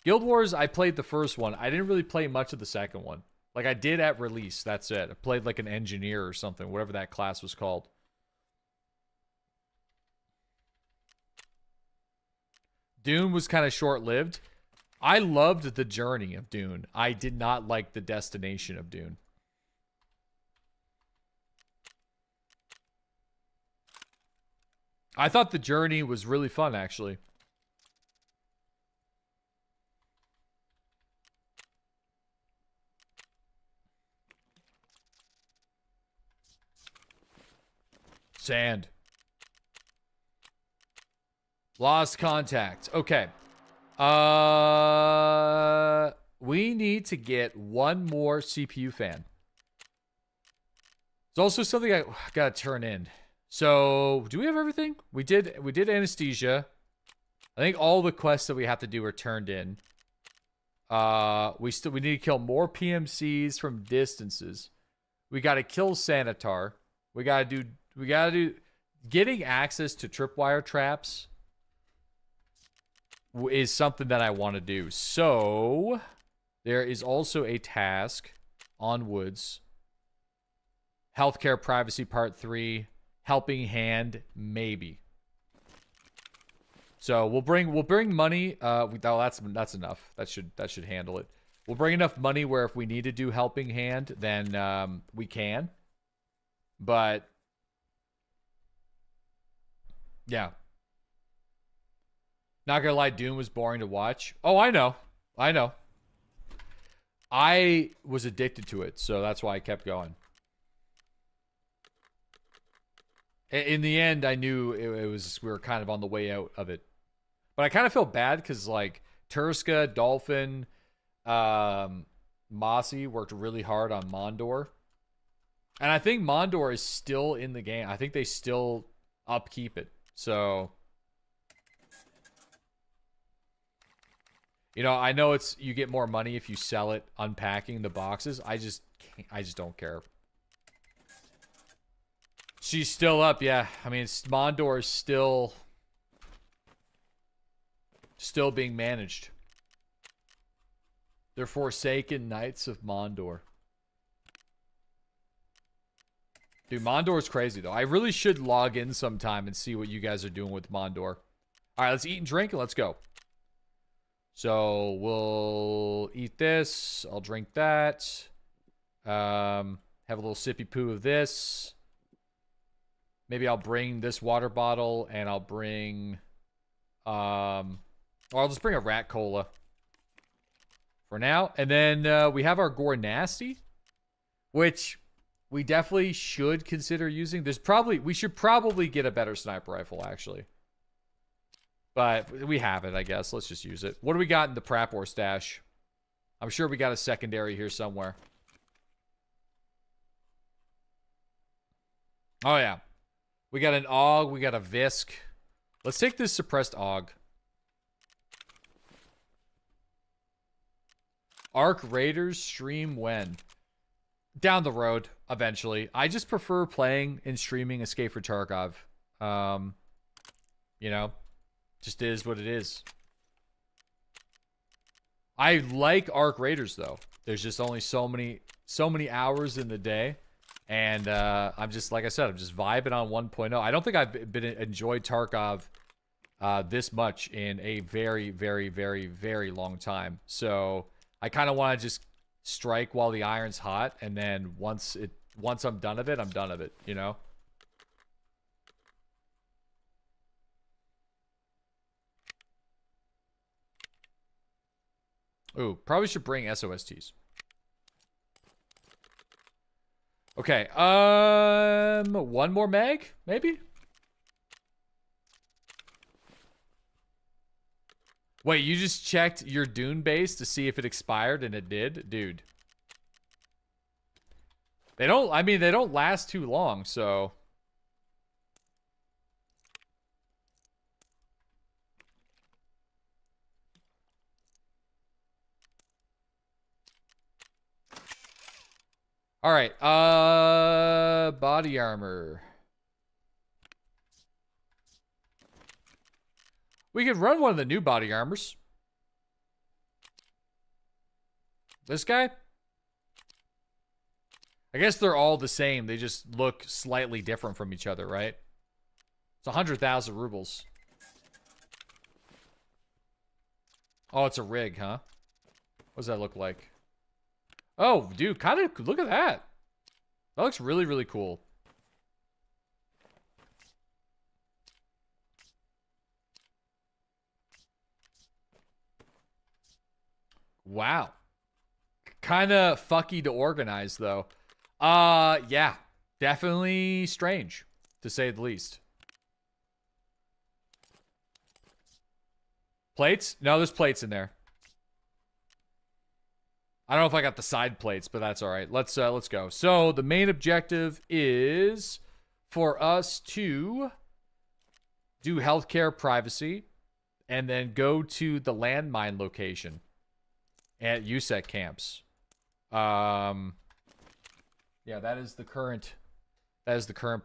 A: Guild Wars, I played the first one. I didn't really play much of the second one. Like I did at release, that's it. I played like an engineer or something, whatever that class was called. Dune was kind of short-lived. I loved the journey of Dune. I did not like the destination of Dune. I thought the journey was really fun, actually. Sand. Lost contact. Okay. We need to get one more CPU fan. It's also something I gotta turn in. So, do we have everything? We did anesthesia. I think all the quests that we have to do are turned in. We need to kill more PMCs from distances. We gotta kill Sanitar. We gotta do getting access to tripwire traps is something that I want to do. So, there is also a task on Woods. Healthcare Privacy Part 3. Helping Hand, maybe. So, we'll bring money. That's enough. That should handle it. We'll bring enough money where if we need to do Helping Hand, then we can. But, yeah. Not gonna lie, Doom was boring to watch. Oh, I know. I was addicted to it, so that's why I kept going. In the end, I knew it was we were kind of on the way out of it. But I kind of felt bad because, like, Turska, Dolphin, Mossy worked really hard on Mondor. And I think Mondor is still in the game. I think they still upkeep it. So, you know, I know you get more money if you sell it unpacking the boxes. I just don't care. She's still up, yeah. I mean, Mondor is still being managed. They're Forsaken Knights of Mondor. Dude, Mondor's crazy, though. I really should log in sometime and see what you guys are doing with Mondor. All right, let's eat and drink, and let's go. So, we'll eat this. I'll drink that. Have a little sippy poo of this. Maybe I'll bring this water bottle, and I'll bring... or I'll just bring a rat cola. For now. And then we have our Gore Nasty. Which we definitely should consider using. We should probably get a better sniper rifle, actually. But we have it, I guess. Let's just use it. What do we got in the Prapor stash? I'm sure we got a secondary here somewhere. Oh, yeah. We got an AUG. We got a Visk. Let's take this suppressed AUG. Arc Raiders stream when? Down the road, eventually. I just prefer playing and streaming Escape for Tarkov. You know, just is what it is. I like Arc Raiders, though. There's just only so many hours in the day. And I'm just, like I said, I'm just vibing on 1.0. I don't think I've enjoyed Tarkov this much in a very, very, very, very long time. So I kind of want to just strike while the iron's hot, and then once I'm done of it, I'm done of it, you know? Ooh, probably should bring SOSTs. Okay, one more mag, maybe? Wait, you just checked your Dune base to see if it expired, and it did? Dude. They don't last too long, so... All right, body armor. We could run one of the new body armors. This guy? I guess they're all the same. They just look slightly different from each other, right? It's 100,000 rubles. Oh, it's a rig, huh? What does that look like? Oh, dude, kind of, look at that. That looks really, really cool. Wow. Kind of fucky to organize, though. Yeah, definitely strange. to say the least. Plates? No, there's plates in there. I don't know if I got the side plates, but that's all right. Let's go. So the main objective is for us to do healthcare privacy and then go to the landmine location at USEC camps. Yeah, that is the current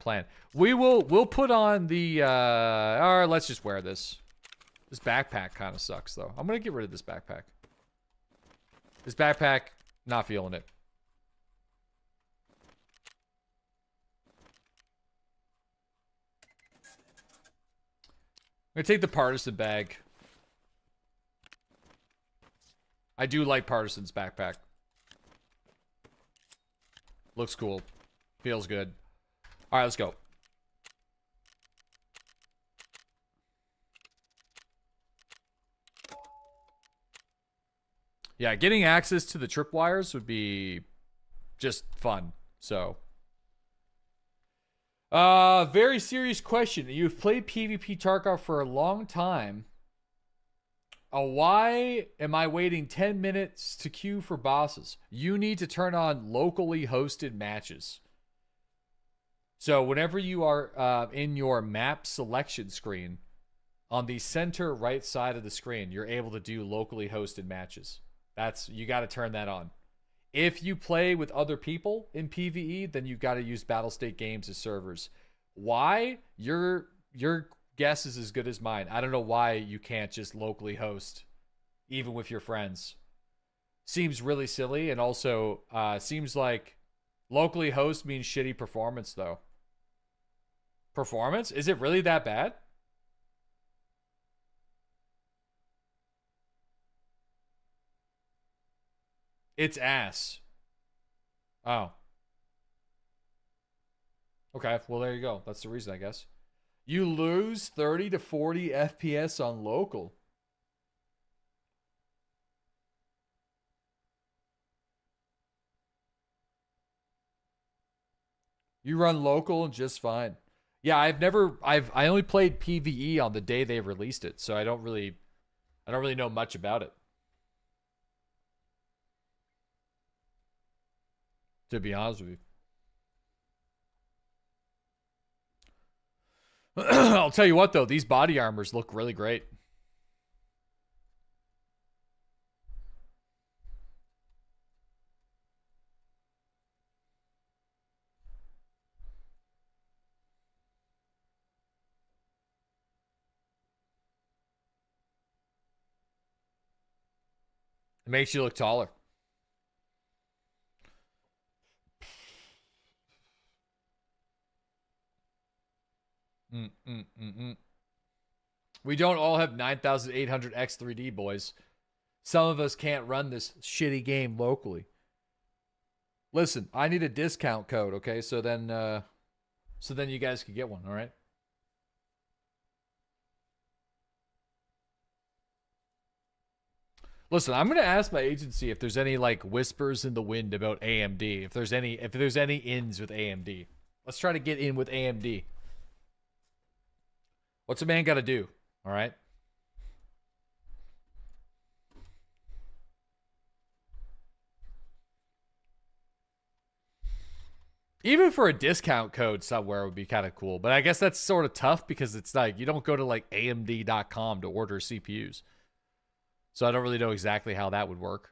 A: plan. We'll put on the or let's just wear this. This backpack kind of sucks though. I'm gonna get rid of this backpack. This backpack, not feeling it. I'm gonna take the partisan bag. I do like partisan's backpack. Looks cool. Feels good. All right, let's go. Yeah, getting access to the tripwires would be just fun. So, very serious question. You've played PvP Tarkov for a long time. Why am I waiting 10 minutes to queue for bosses? You need to turn on locally hosted matches. So whenever you are in your map selection screen, on the center right side of the screen, you're able to do locally hosted matches. You got to turn that on. If you play with other people in PvE, then you've got to use Battlestate Games as servers. Why? Your guess is as good as mine. I don't know why you can't just locally host, even with your friends. Seems really silly, and also seems like locally host means shitty performance, though. Performance? Is it really that bad? It's ass. Oh. Okay, well there you go. That's the reason, I guess. You lose 30 to 40 FPS on local. You run local and just fine. Yeah, I only played PvE on the day they released it, so I don't really know much about it. To be honest with you. I'll tell you what though, these body armors look really great. It makes you look taller. We don't all have 9,800 X3D, boys. Some of us can't run this shitty game locally. Listen, I need a discount code, okay? So then you guys can get one, all right? Listen, I'm gonna ask my agency if there's any like whispers in the wind about AMD. If there's any ins with AMD. Let's try to get in with AMD. What's a man got to do? All right. Even for a discount code somewhere would be kind of cool. But I guess that's sort of tough because it's like you don't go to like AMD.com to order CPUs. So I don't really know exactly how that would work.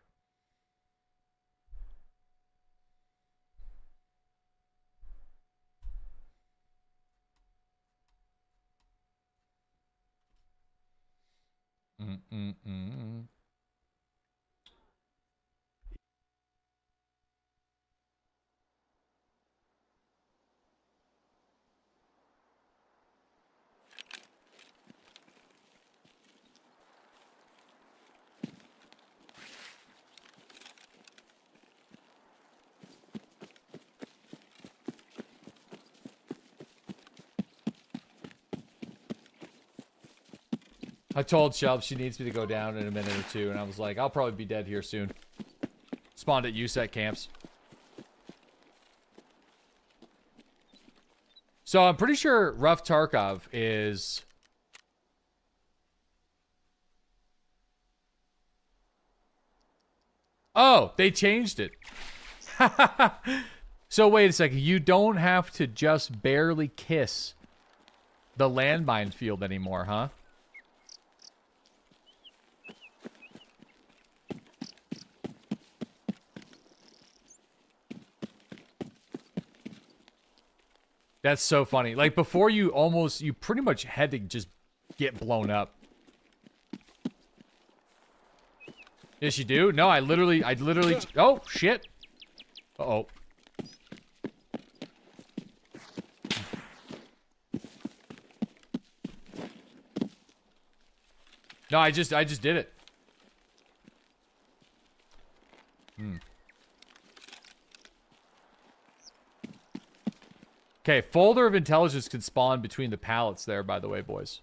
A: I told Shelb she needs me to go down in a minute or two, and I was like, I'll probably be dead here soon. Spawned at USEC camps. So I'm pretty sure Rough Tarkov is... Oh, they changed it. So wait a second. You don't have to just barely kiss the landmine field anymore, huh? That's so funny. Like, before you pretty much had to just get blown up. Yes, you do? No, I literally, oh, shit. Uh-oh. No, I just did it. Okay, folder of intelligence can spawn between the pallets there, by the way, boys.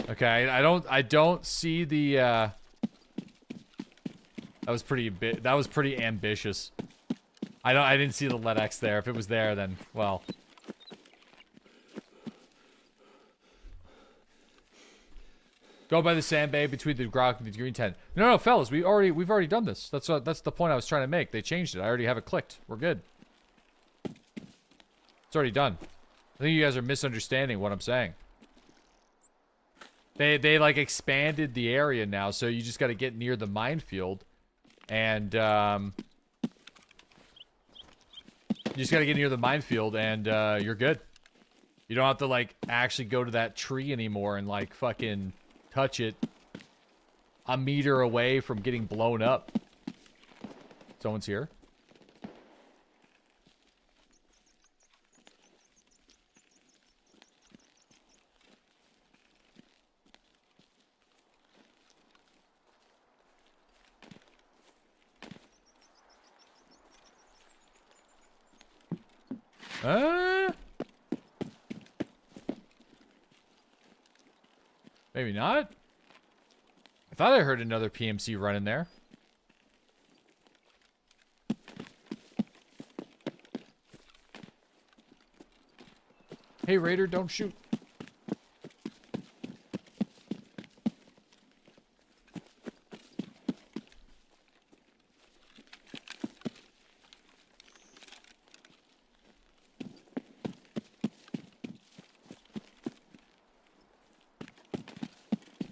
A: Okay, I don't see the that was pretty ambitious. I didn't see the let X there. If it was there, then well. Go by the sandbag between the grok and the green tent. No, fellas, we've already done this. That's the point I was trying to make. They changed it. I already have it clicked. We're good. It's already done. I think you guys are misunderstanding what I'm saying. They like expanded the area now, so you just got to get near the minefield, and you just got to get near the minefield, and you're good. You don't have to like actually go to that tree anymore and like fucking touch it a meter away from getting blown up. Someone's here. Maybe not. I thought I heard another PMC running there. Hey, Raider, don't shoot.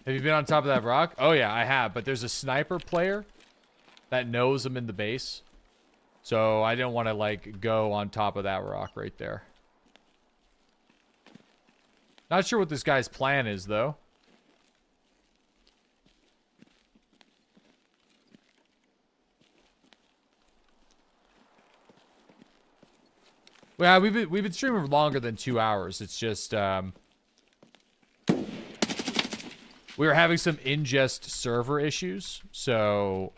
A: Have you been on top of that rock? Oh yeah, I have, but there's a sniper player that knows I'm in the base. So I didn't want to like go on top of that rock right there. Not sure what this guy's plan is though. Well, we've been streaming longer than 2 hours. It's just we were having some ingest server issues, so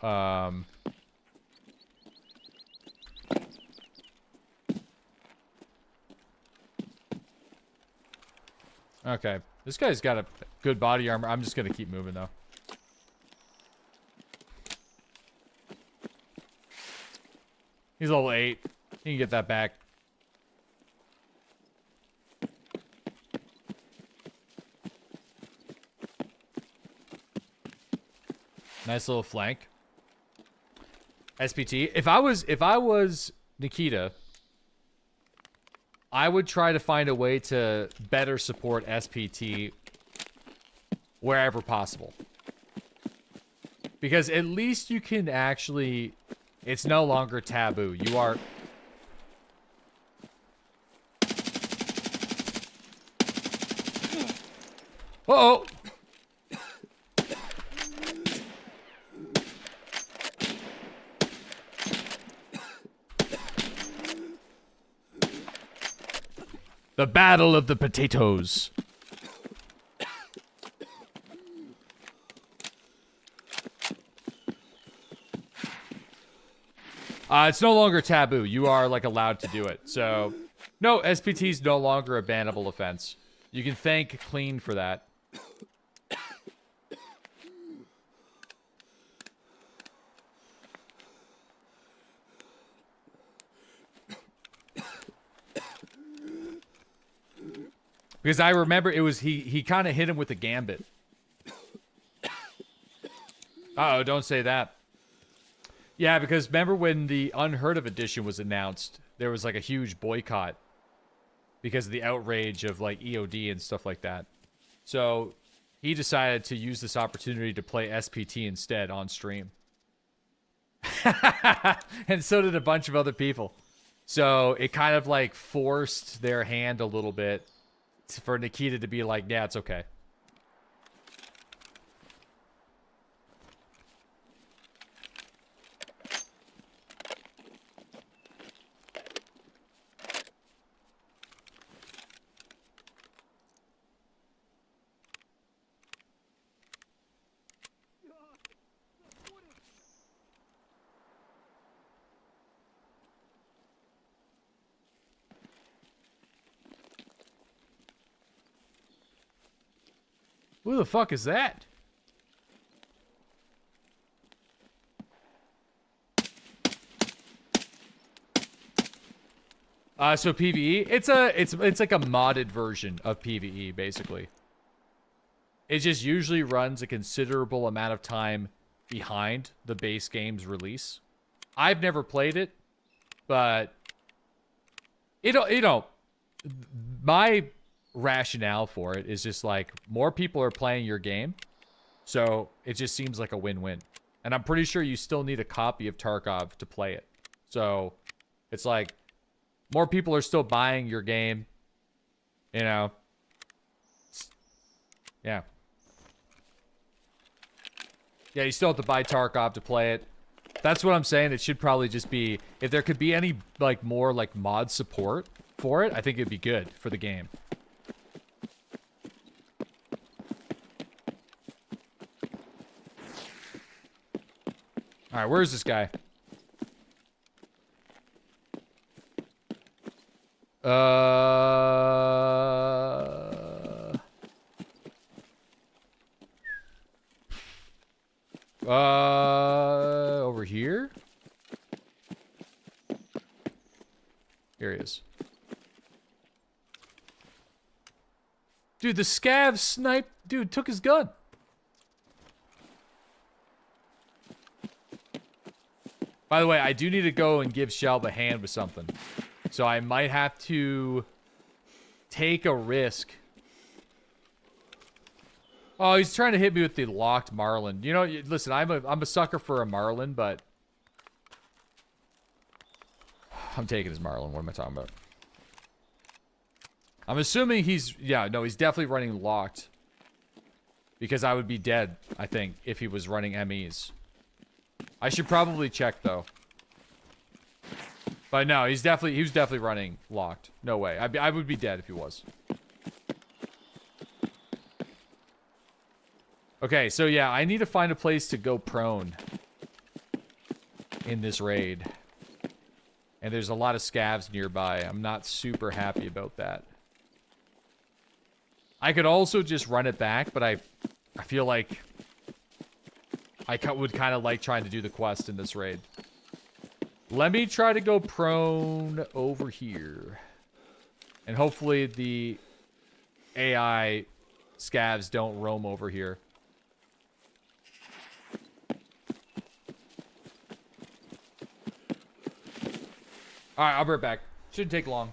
A: okay. This guy's got a good body armor. I'm just gonna keep moving though. He's level 8. You can get that back. Nice little flank. SPT. If I was Nikita, I would try to find a way to better support SPT wherever possible. Because at least you can actually, it's no longer taboo. You are Uh-oh. The Battle of the Potatoes. It's no longer taboo. You are, like, allowed to do it. So, no, SPT is no longer a bannable offense. You can thank Clean for that. Because I remember it was he kind of hit him with a gambit. Uh-oh, don't say that. Yeah, because remember when the Unheard of edition was announced, there was like a huge boycott because of the outrage of like EOD and stuff like that. So he decided to use this opportunity to play SPT instead on stream. And so did a bunch of other people. So it kind of like forced their hand a little bit for Nikita to be like, yeah, it's okay. Who the fuck is that? So PvE, it's like a modded version of PvE basically. It just usually runs a considerable amount of time behind the base game's release. I've never played it, but my rationale for it is just like more people are playing your game, so it just seems like a win-win. And I'm pretty sure you still need a copy of Tarkov to play it. So it's like more people are still buying your game, you know. Yeah. Yeah, you still have to buy Tarkov to play it. That's what I'm saying. It should probably just be, if there could be any like more like mod support for it, I think it'd be good for the game. All right, where's this guy? Over here? Here he is. Dude, the scav sniped. Dude, took his gun. By the way, I do need to go and give Shelb a hand with something. So I might have to take a risk. Oh, he's trying to hit me with the locked Marlin. You know, listen, I'm a sucker for a Marlin, but I'm taking his Marlin. What am I talking about? I'm assuming he's, yeah, no, he's definitely running locked. Because I would be dead, I think, if he was running MEs. I should probably check though. But no, he was definitely running locked. No way. I would be dead if he was. Okay, so yeah, I need to find a place to go prone in this raid. And there's a lot of scavs nearby. I'm not super happy about that. I could also just run it back, but I feel like I would kind of like trying to do the quest in this raid. Let me try to go prone over here. And hopefully the AI scavs don't roam over here. Alright, I'll be right back. Shouldn't take long.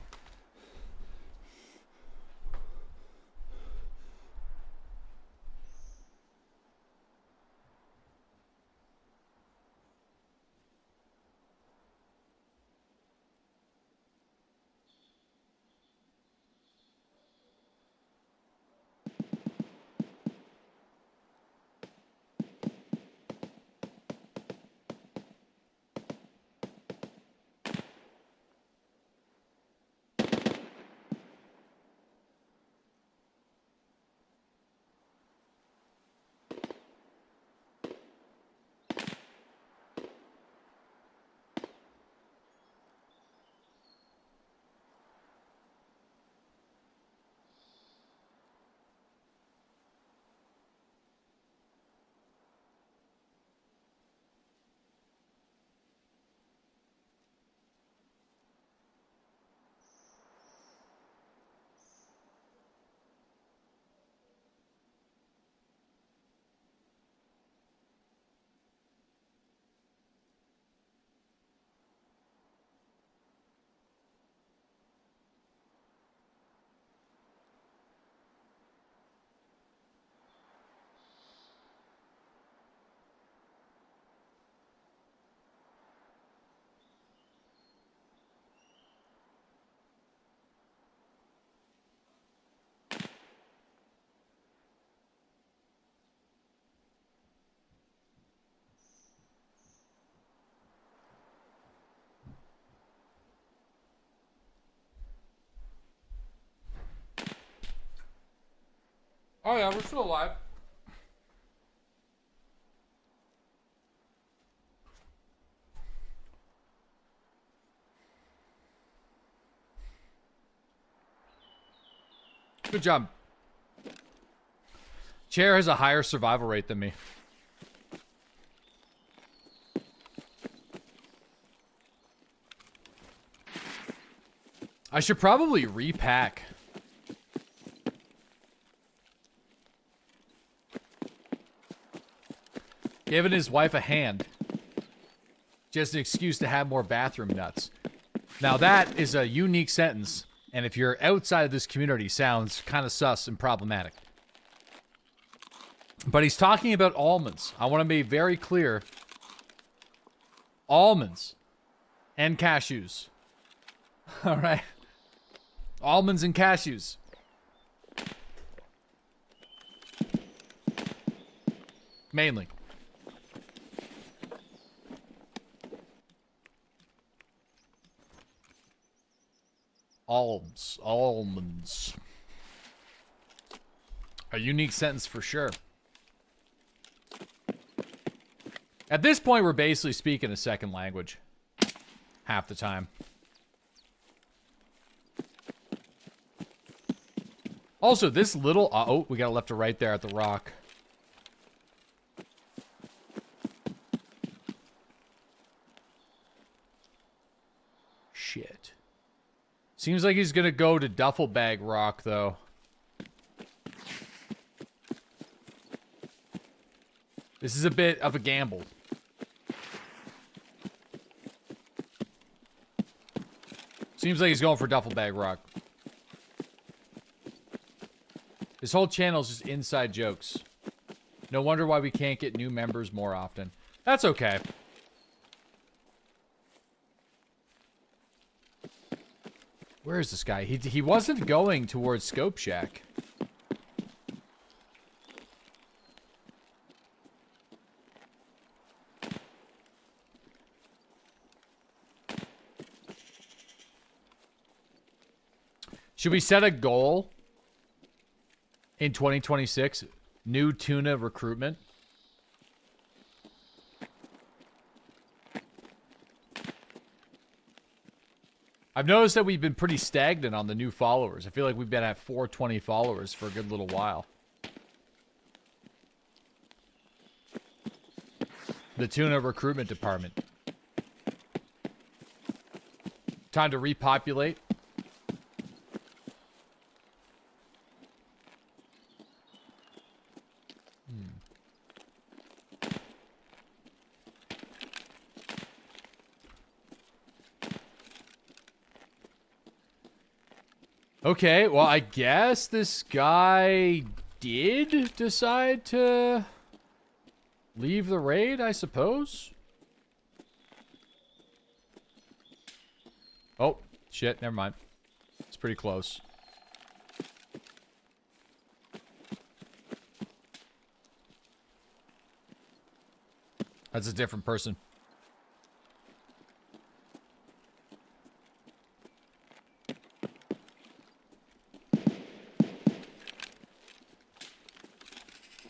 A: Oh yeah, we're still alive. Good job. Chair has a higher survival rate than me. I should probably repack. Giving his wife a hand. Just an excuse to have more bathroom nuts. Now that is a unique sentence, and if you're outside of this community, sounds kind of sus and problematic. But he's talking about almonds. I want to be very clear. Almonds and cashews. All right. Almonds and cashews. Mainly. Almonds. A unique sentence for sure. At this point, we're basically speaking a second language. Half the time. Also, this little... oh, we got a left or right there at the rock. Shit. Seems like he's gonna go to Duffel Bag Rock, though. This is a bit of a gamble. Seems like he's going for Duffel Bag Rock. This whole channel is just inside jokes. No wonder why we can't get new members more often. That's okay. Where is this guy? He wasn't going towards Scope Shack. Should we set a goal in 2026? New tuna recruitment? I've noticed that we've been pretty stagnant on the new followers. I feel like we've been at 420 followers for a good little while. The tuna recruitment department. Time to repopulate. Okay, well, I guess this guy did decide to leave the raid, I suppose. Oh, shit, never mind. It's pretty close. That's a different person.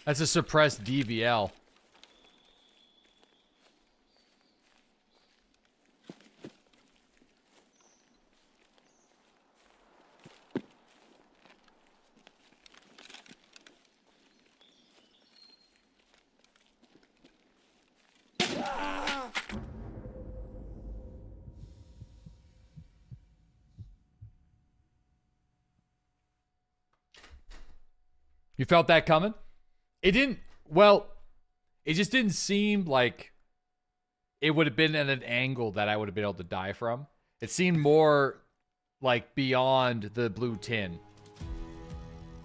A: That's a suppressed DVL. You felt that coming? It didn't, well, it just didn't seem like it would have been at an angle that I would have been able to die from. It seemed more like beyond the blue tin.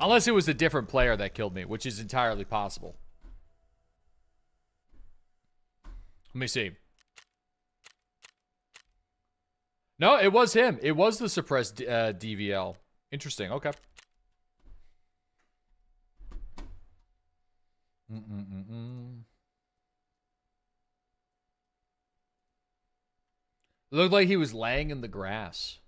A: Unless it was a different player that killed me, which is entirely possible. Let me see. No, it was him. It was the suppressed DVL. Interesting. Okay. Looked like he was laying in the grass.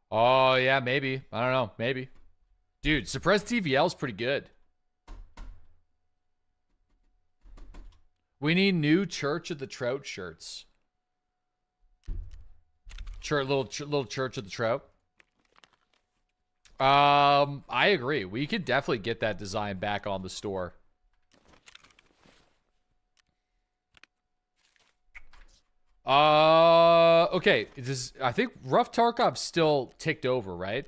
A: Oh, yeah, maybe. I don't know. Maybe. Dude, suppressed TVL is pretty good. We need new Church of the Trout shirts. Little Church of the Trout. I agree. We could definitely get that design back on the store. Okay. I think Rough Tarkov still ticked over, right?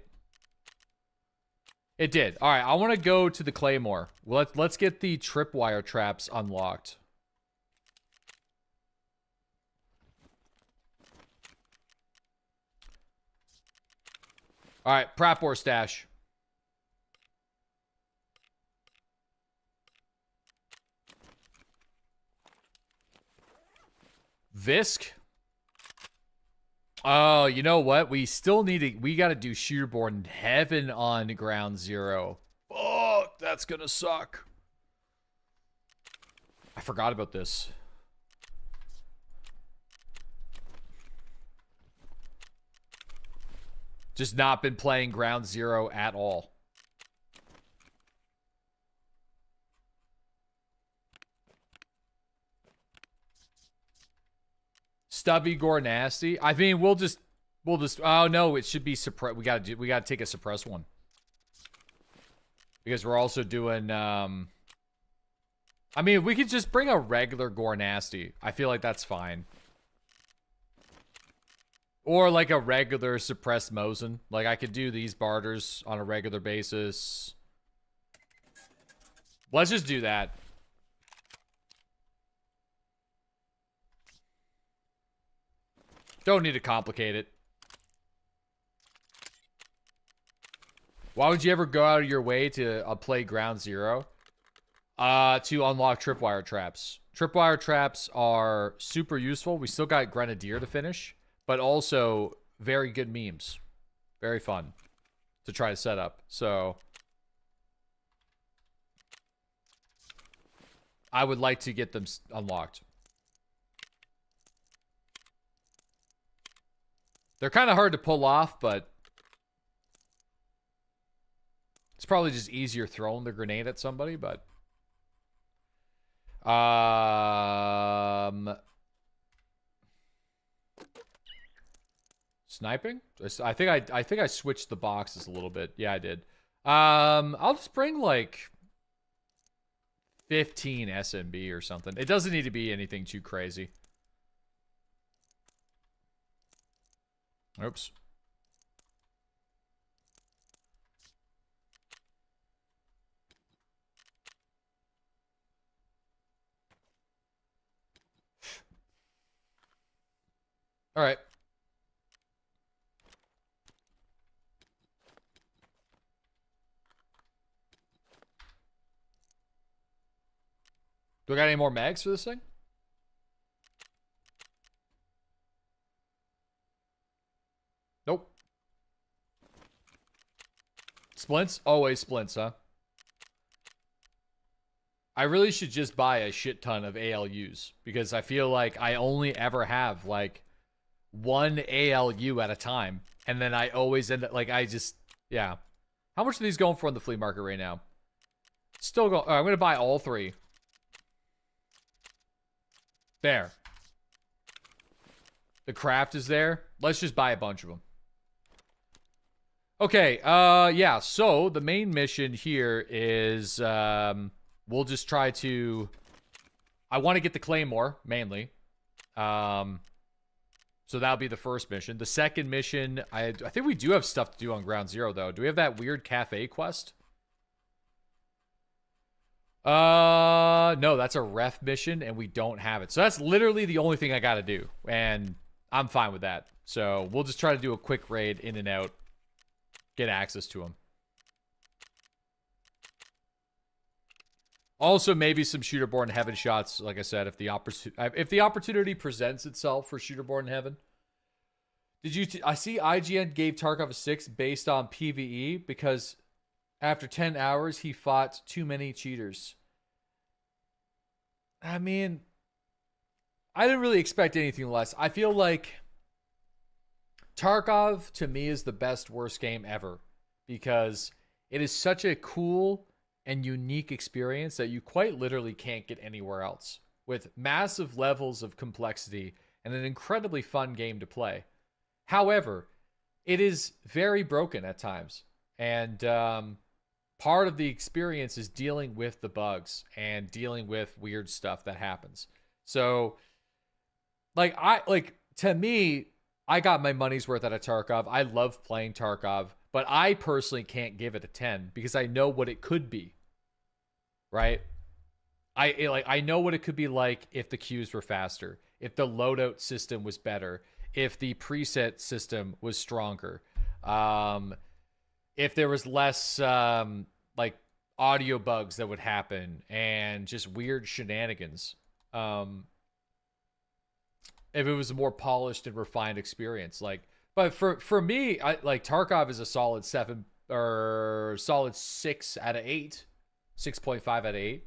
A: It did. All right, I want to go to the Claymore. Let's get the tripwire traps unlocked. All right, prop or stash. Visk. Oh, you know what? We still need to. We got to do Shooterborn Heaven on Ground Zero. Oh, that's gonna suck. I forgot about this. Just not been playing Ground Zero at all. Stubby Gore Nasty. I mean, we'll just oh no, it should be suppress. We gotta take a suppress one. Because we're also doing I mean, we could just bring a regular Gore Nasty. I feel like that's fine. Or like a regular suppressed Mosin. Like I could do these barters on a regular basis. Let's just do that. Don't need to complicate it. Why would you ever go out of your way to play Ground Zero? To unlock tripwire traps. Tripwire traps are super useful. We still got Grenadier to finish. But also, very good memes. Very fun to try to set up. So, I would like to get them unlocked. They're kind of hard to pull off, but it's probably just easier throwing the grenade at somebody, but... Sniping? I think I switched the boxes a little bit. Yeah, I did. I'll just bring like 15 SMB or something. It doesn't need to be anything too crazy. Oops. All right. Do I got any more mags for this thing? Nope. Splints? Always splints, huh? I really should just buy a shit ton of ALUs because I feel like I only ever have like one ALU at a time. And then I always end up like yeah. How much are these going for on the flea market right now? Still going. I'm going to buy all three. There. The craft is there. Let's just buy a bunch of them. Okay, yeah, so the main mission here is, we'll just try to... I want to get the Claymore, mainly. So that'll be the first mission. The second mission, I think we do have stuff to do on Ground Zero, though. Do we have that weird cafe quest? No, that's a ref mission, and we don't have it. So that's literally the only thing I gotta do, and I'm fine with that. So we'll just try to do a quick raid in and out, get access to them. Also, maybe some Shooterborn Heaven shots, like I said, if the opportunity presents itself for Shooterborn Heaven. Did you... I see IGN gave Tarkov a 6 based on PvE because after 10 hours, he fought too many cheaters. I mean, I didn't really expect anything less. I feel like Tarkov to me is the best worst game ever because it is such a cool and unique experience that you quite literally can't get anywhere else, with massive levels of complexity and an incredibly fun game to play. However, it is very broken at times, and part of the experience is dealing with the bugs and dealing with weird stuff that happens. So, to me, I got my money's worth out of Tarkov. I love playing Tarkov, but I personally can't give it a 10 because I know what it could be. Right? I know what it could be like if the queues were faster, if the loadout system was better, if the preset system was stronger, if there was less audio bugs that would happen and just weird shenanigans. If it was a more polished and refined experience, but for me, Tarkov is a solid 7 or solid 6 out of 8, 6.5 out of 8,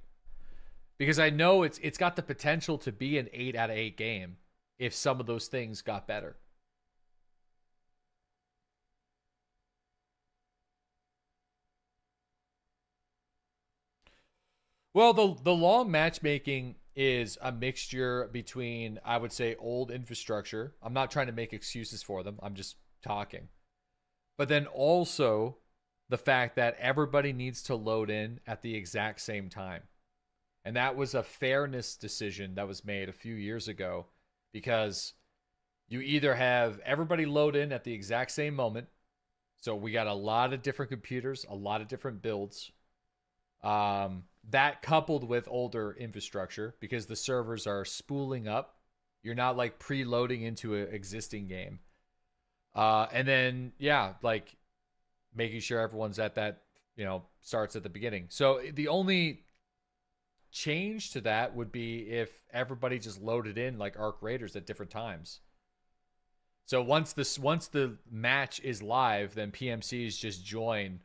A: because I know it's got the potential to be an 8 out of 8 game if some of those things got better. Well, the long matchmaking is a mixture between, I would say, old infrastructure. I'm not trying to make excuses for them. I'm just talking. But then also the fact that everybody needs to load in at the exact same time. And that was a fairness decision that was made a few years ago, because you either have everybody load in at the exact same moment. So we got a lot of different computers, a lot of different builds. That coupled with older infrastructure, because the servers are spooling up. You're not preloading into an existing game. And then, making sure everyone's at that, starts at the beginning. So the only change to that would be if everybody just loaded in like Arc Raiders at different times. So once the match is live, then PMCs just join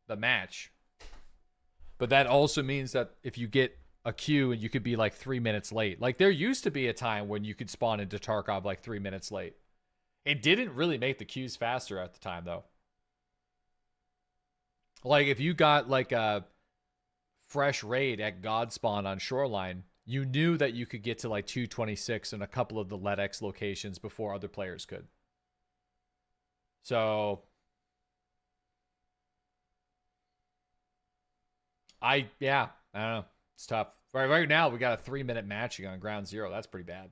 A: the match. But that also means that if you get a queue and you could be 3 minutes late. There used to be a time when you could spawn into Tarkov 3 minutes late. It didn't really make the queues faster at the time, though. If you got a fresh raid at Godspawn on Shoreline, you knew that you could get to 226 in a couple of the LEDX locations before other players could. So I don't know. It's tough. Right now, we got a 3-minute matching on Ground Zero. That's pretty bad.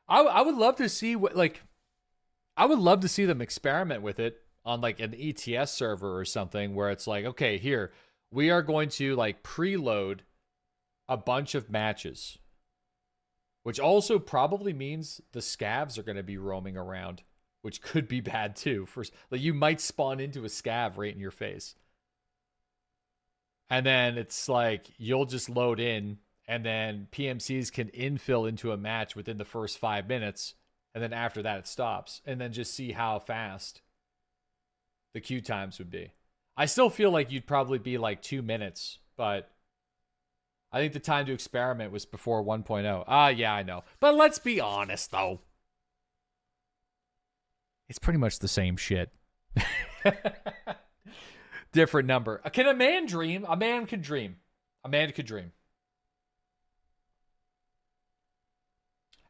A: I would love to see I would love to see them experiment with it on an ETS server or something, where it's okay, here, we are going to preload a bunch of matches, which also probably means the scavs are going to be roaming around, which could be bad too. You might spawn into a scav right in your face. And then it's you'll just load in, and then PMCs can infill into a match within the first 5 minutes. And then after that, it stops. And then just see how fast the queue times would be. I still feel you'd probably be 2 minutes, but I think the time to experiment was before 1.0. Yeah, I know. But let's be honest, though. It's pretty much the same shit. Different number. Can a man dream? A man could dream. A man could dream.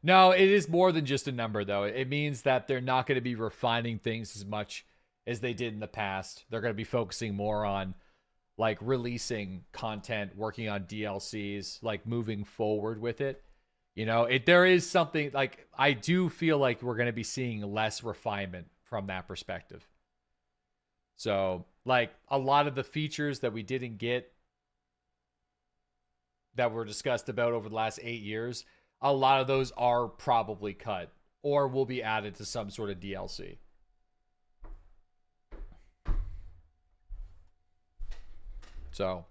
A: No, it is more than just a number, though. It means that they're not going to be refining things as much as they did in the past. They're going to be focusing more on releasing content, working on DLCs, moving forward with it. There is something I do feel we're going to be seeing less refinement from that perspective. So a lot of the features that we didn't get that were discussed about over the last 8 years, a lot of those are probably cut or will be added to some sort of DLC. So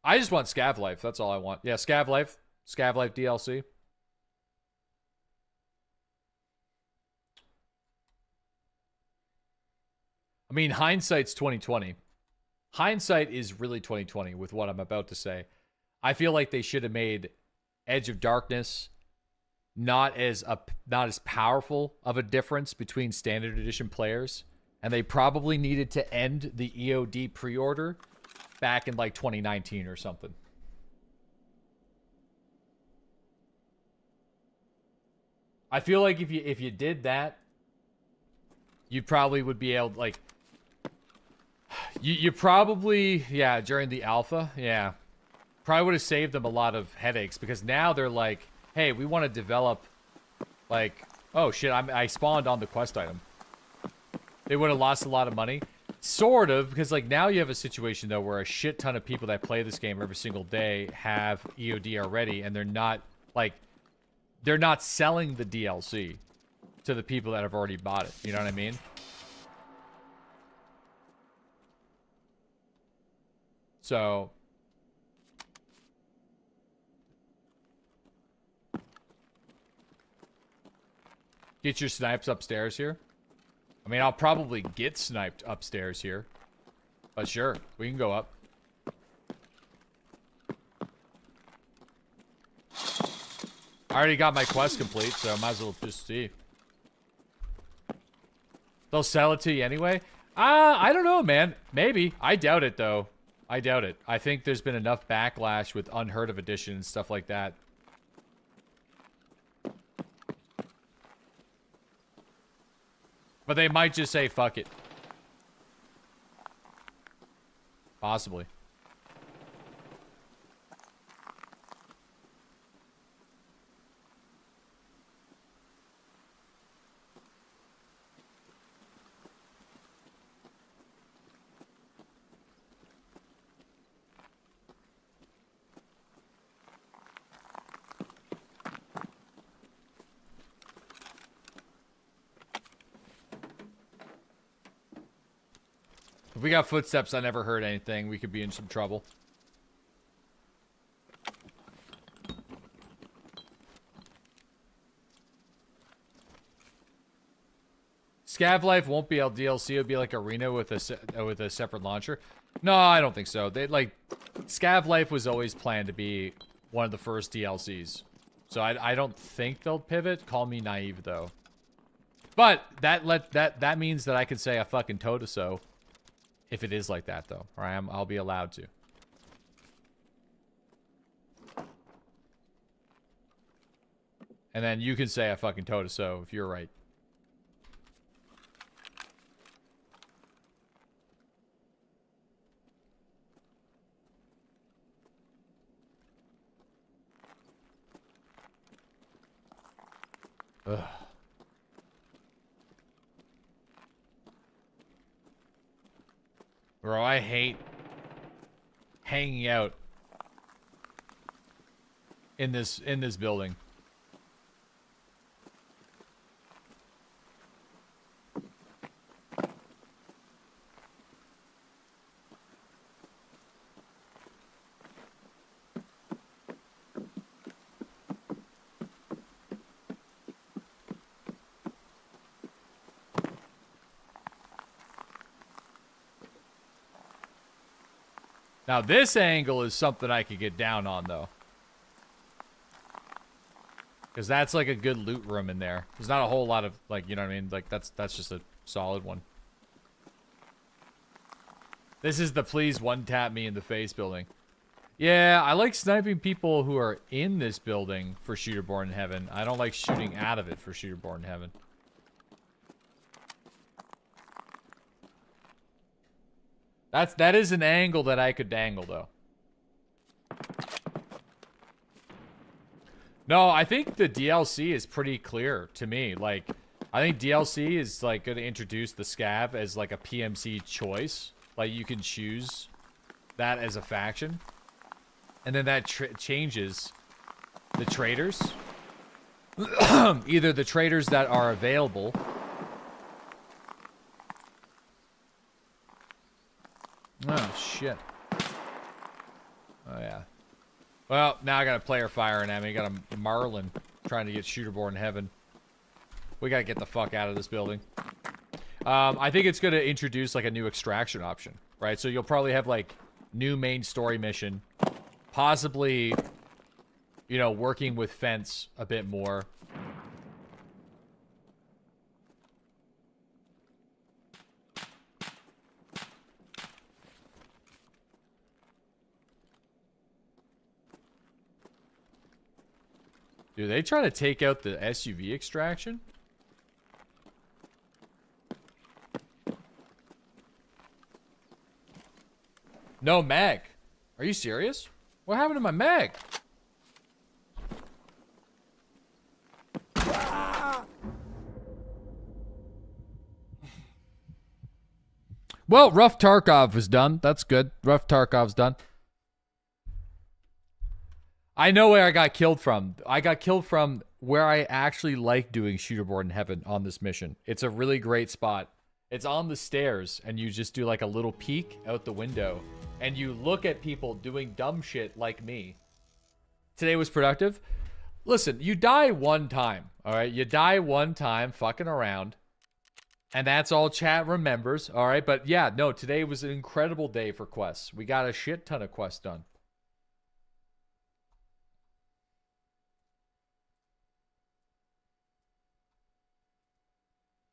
A: I just want Scav Life. That's all I want. Yeah, Scav Life. Scav Life DLC. I mean, hindsight's 2020. Hindsight is really 2020 with what I'm about to say. I feel like they should have made Edge of Darkness not as powerful of a difference between standard edition players, and they probably needed to end the EOD pre-order back in like 2019 or something. I feel like if you did that, you probably would be able, like, you probably, yeah, during the alpha, yeah, probably would have saved them a lot of headaches, because now they're like, hey, we want to develop, like, oh shit, I spawned on the quest item. They would have lost a lot of money. Sort of, because like now you have a situation though where a shit ton of people that play this game every single day have EOD already, and they're not, like, they're not selling the DLC to the people that have already bought it. You know what I mean? So get your snipes upstairs here. I mean, I'll probably get sniped upstairs here. But sure, we can go up. I already got my quest complete, so I might as well just see. They'll sell it to you anyway? I don't know, man. Maybe. I doubt it, though. I doubt it. I think there's been enough backlash with Unheard of Edition and stuff like that. But they might just say, fuck it. Possibly. If we got footsteps, I never heard anything. We could be in some trouble. Scav Life won't be DLC. It'll be like Arena with a separate launcher. No, I don't think so. They like Scav Life was always planned to be one of the first DLCs, so I don't think they'll pivot. Call me naive though. But that means that I could say a fucking toe to so. If it is like that, though, or I'll be allowed to. And then you can say a fucking toe to so if you're right. Ugh. Bro, I hate hanging out in this building. Now, this angle is something I could get down on, though. Because that's like a good loot room in there. There's not a whole lot of, like, you know what I mean? Like, that's just a solid one. This is the please one-tap me in the face building. Yeah, I like sniping people who are in this building for Shooterborn in Heaven. I don't like shooting out of it for Shooterborn in Heaven. That is an angle that I could dangle, though. No, I think the DLC is pretty clear to me. Like, I think DLC is, like, going to introduce the Scav as, like, a PMC choice. Like, you can choose that as a faction. And then that changes the traders. Either the traders that are available... Oh, shit. Oh, yeah. Well, now I got a player firing at me. Got a Marlin trying to get Shooterborn in Heaven. We gotta get the fuck out of this building. I think it's gonna introduce, like, a new extraction option, right? So you'll probably have, like, new main story mission. Possibly, you know, working with Fence a bit more. Dude, they trying to take out the SUV extraction? No mag. Are you serious? What happened to my mag? Well, Rough Tarkov is done. That's good. Rough Tarkov's done. I know where I got killed from. I got killed from where I actually like doing shooterboard in heaven on this mission. It's a really great spot. It's on the stairs, and you just do like a little peek out the window, and you look at people doing dumb shit like me. Today was productive. Listen, you die one time, all right? You die one time fucking around, and that's all chat remembers, all right? But yeah, no, today was an incredible day for quests. We got a shit ton of quests done.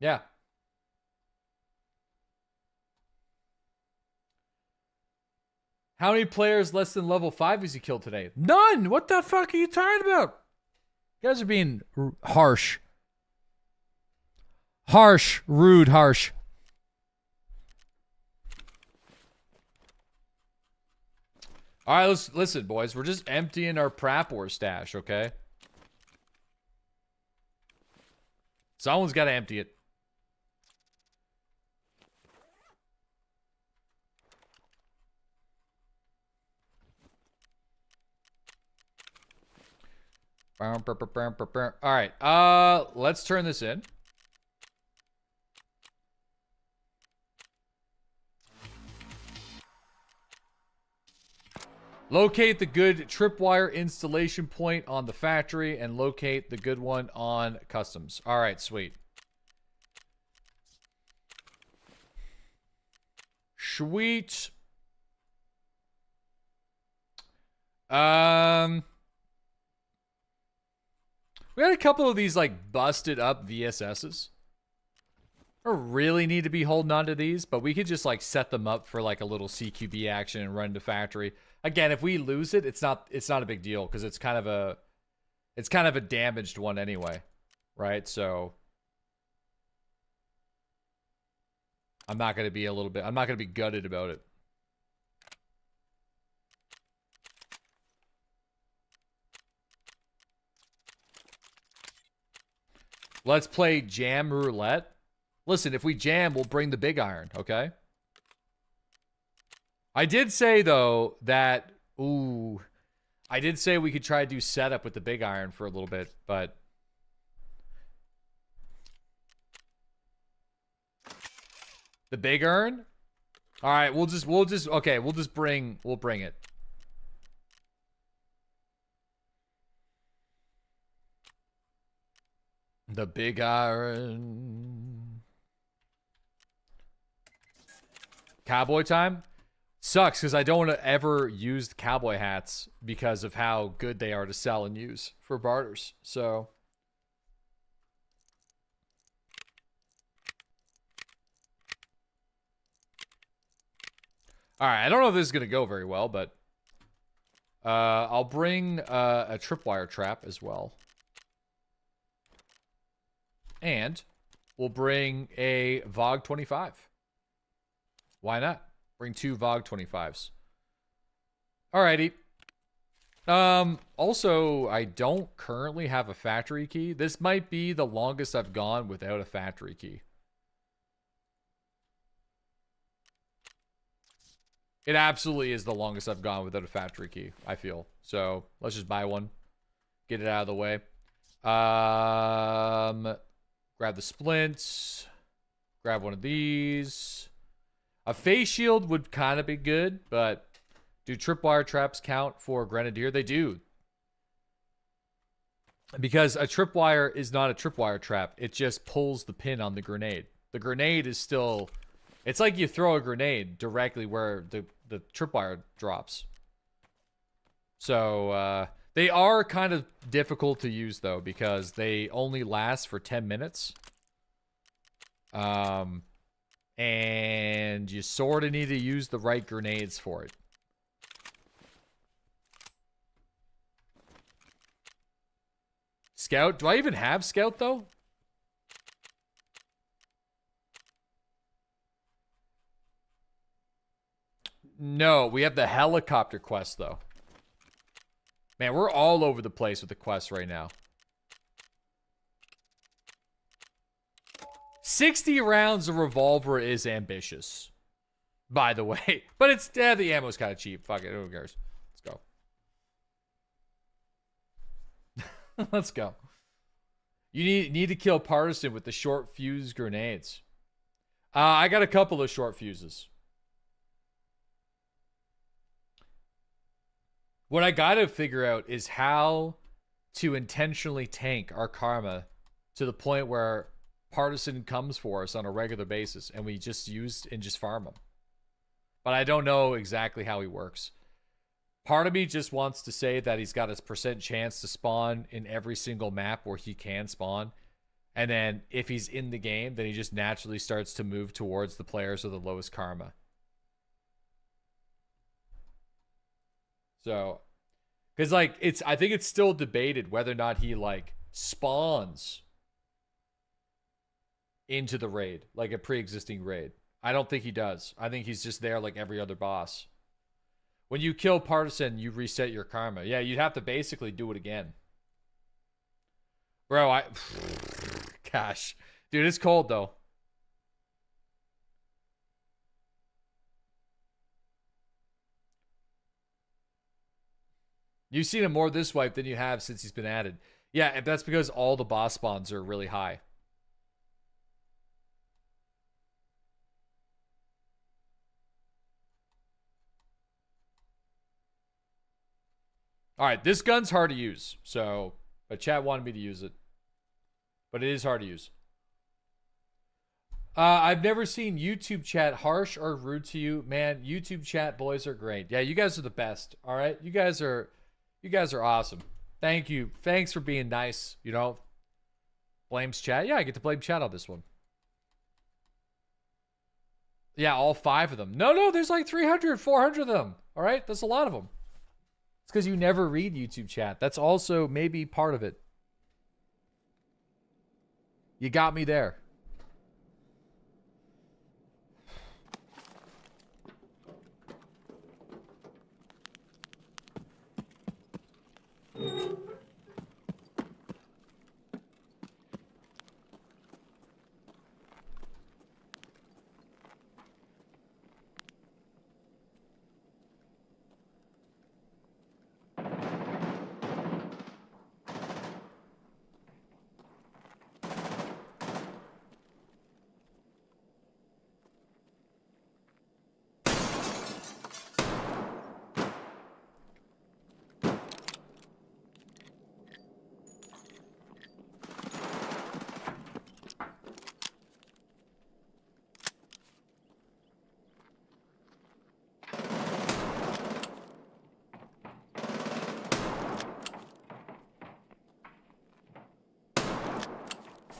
A: Yeah. How many players less than level 5 has he killed today? None! What the fuck are you talking about? You guys are being harsh. Harsh. Rude, harsh. Alright, let's listen, boys. We're just emptying our Prapor stash, okay? Someone's got to empty it. Alright, let's turn this in. Locate the good tripwire installation point on the factory and locate the good one on customs. Alright, sweet. Sweet. We had a couple of these like busted up VSSs. I don't really need to be holding on to these, but we could just like set them up for like a little CQB action and run to factory. Again, if we lose it, it's not a big deal because it's kind of a damaged one anyway, right? So I'm not gonna be gutted about it. Let's play jam roulette. Listen, if we jam, we'll bring the big iron, okay? I did say, though, that... Ooh. I did say we could try to do setup with the big iron for a little bit, but... The big iron? Alright, we'll bring it. The big iron. Cowboy time? Sucks because I don't want to ever use cowboy hats because of how good they are to sell and use for barters. So. Alright, I don't know if this is going to go very well, but. I'll bring a tripwire trap as well. And we'll bring a VOG 25. Why not? Bring 2 VOG 25s. Alrighty. Also, I don't currently have a factory key. This might be the longest I've gone without a factory key. It absolutely is the longest I've gone without a factory key, I feel. So, let's just buy one. Get it out of the way. Grab the splints. Grab one of these. A face shield would kind of be good, but do tripwire traps count for Grenadier? They do. Because a tripwire is not a tripwire trap. It just pulls the pin on the grenade. The grenade is still... It's like you throw a grenade directly where the tripwire drops. So, they are kind of difficult to use, though, because they only last for 10 minutes. And you sort of need to use the right grenades for it. Scout. Do I even have Scout, though? No, we have the helicopter quest, though. Man, we're all over the place with the quests right now. 60 rounds of revolver is ambitious, by the way. But it's the ammo's kind of cheap. Fuck it, who cares? Let's go. Let's go. You need to kill Partisan with the short fuse grenades. I got a couple of short fuses. What I gotta figure out is how to intentionally tank our karma to the point where Partisan comes for us on a regular basis and we just use and just farm him. But I don't know exactly how he works. Part of me just wants to say that he's got a % chance to spawn in every single map where he can spawn. And then if he's in the game, then he just naturally starts to move towards the players with the lowest karma. So, because like I think it's still debated whether or not he like spawns into the raid, like a pre-existing raid. I don't think he does. I think he's just there like every other boss. When you kill Partisan, you reset your karma. Yeah, you'd have to basically do it again. Bro, gosh. Dude, it's cold though. You've seen him more this wipe than you have since he's been added. Yeah, that's because all the boss spawns are really high. All right, this gun's hard to use. So, but chat wanted me to use it. But it is hard to use. I've never seen YouTube chat harsh or rude to you. Man, YouTube chat boys are great. Yeah, you guys are the best. All right? You guys are awesome. Thank you. Thanks for being nice, you know. Blames chat. Yeah, I get to blame chat on this one. Yeah, all 5 of them. No, there's like 300, 400 of them. All right? That's a lot of them. It's because you never read YouTube chat. That's also maybe part of it. You got me there.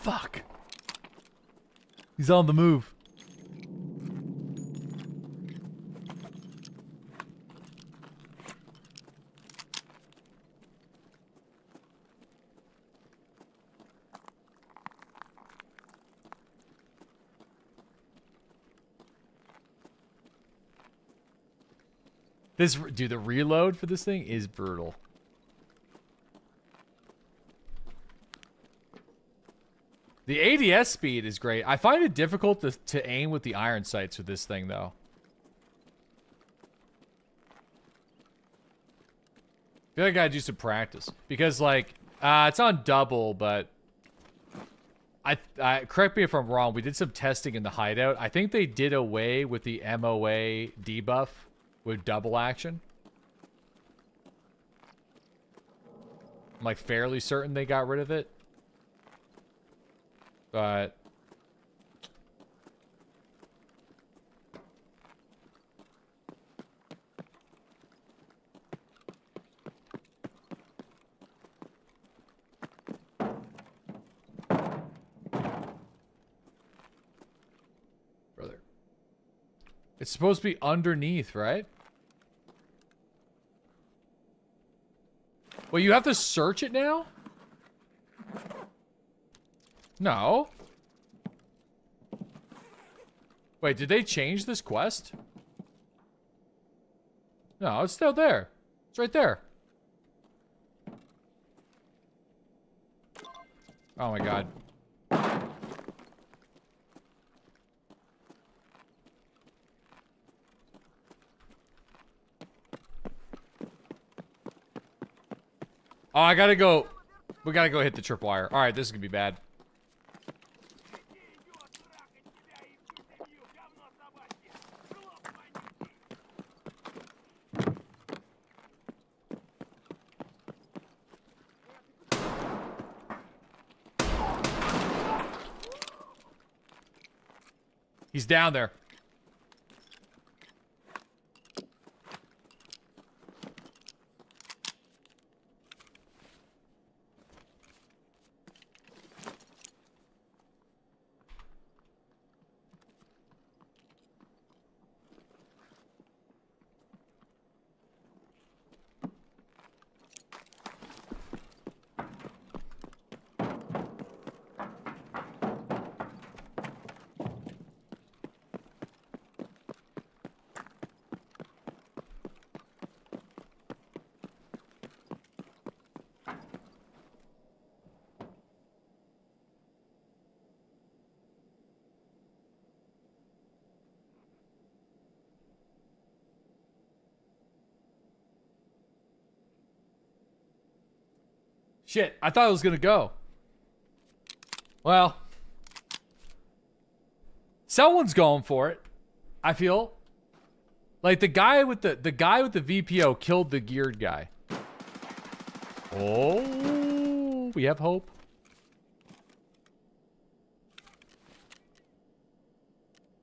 A: Fuck. He's on the move. Dude, the reload for this thing is brutal. The ADS speed is great. I find it difficult to aim with the iron sights with this thing, though. I feel like I gotta do some practice. Because, like, it's on double, but... correct me if I'm wrong, we did some testing in the hideout. I think they did away with the MOA debuff with double action. I'm, like, fairly certain they got rid of it. But brother, it's supposed to be underneath, right? Well, you have to search it now? No. Wait, did they change this quest? No, it's still there. It's right there. Oh my god. Oh, I gotta go. We gotta go hit the tripwire. Alright, this is gonna be bad. He's down there. Shit, I thought it was gonna go. Well, someone's going for it. I feel like the guy with the VPO killed the geared guy. Oh, we have hope.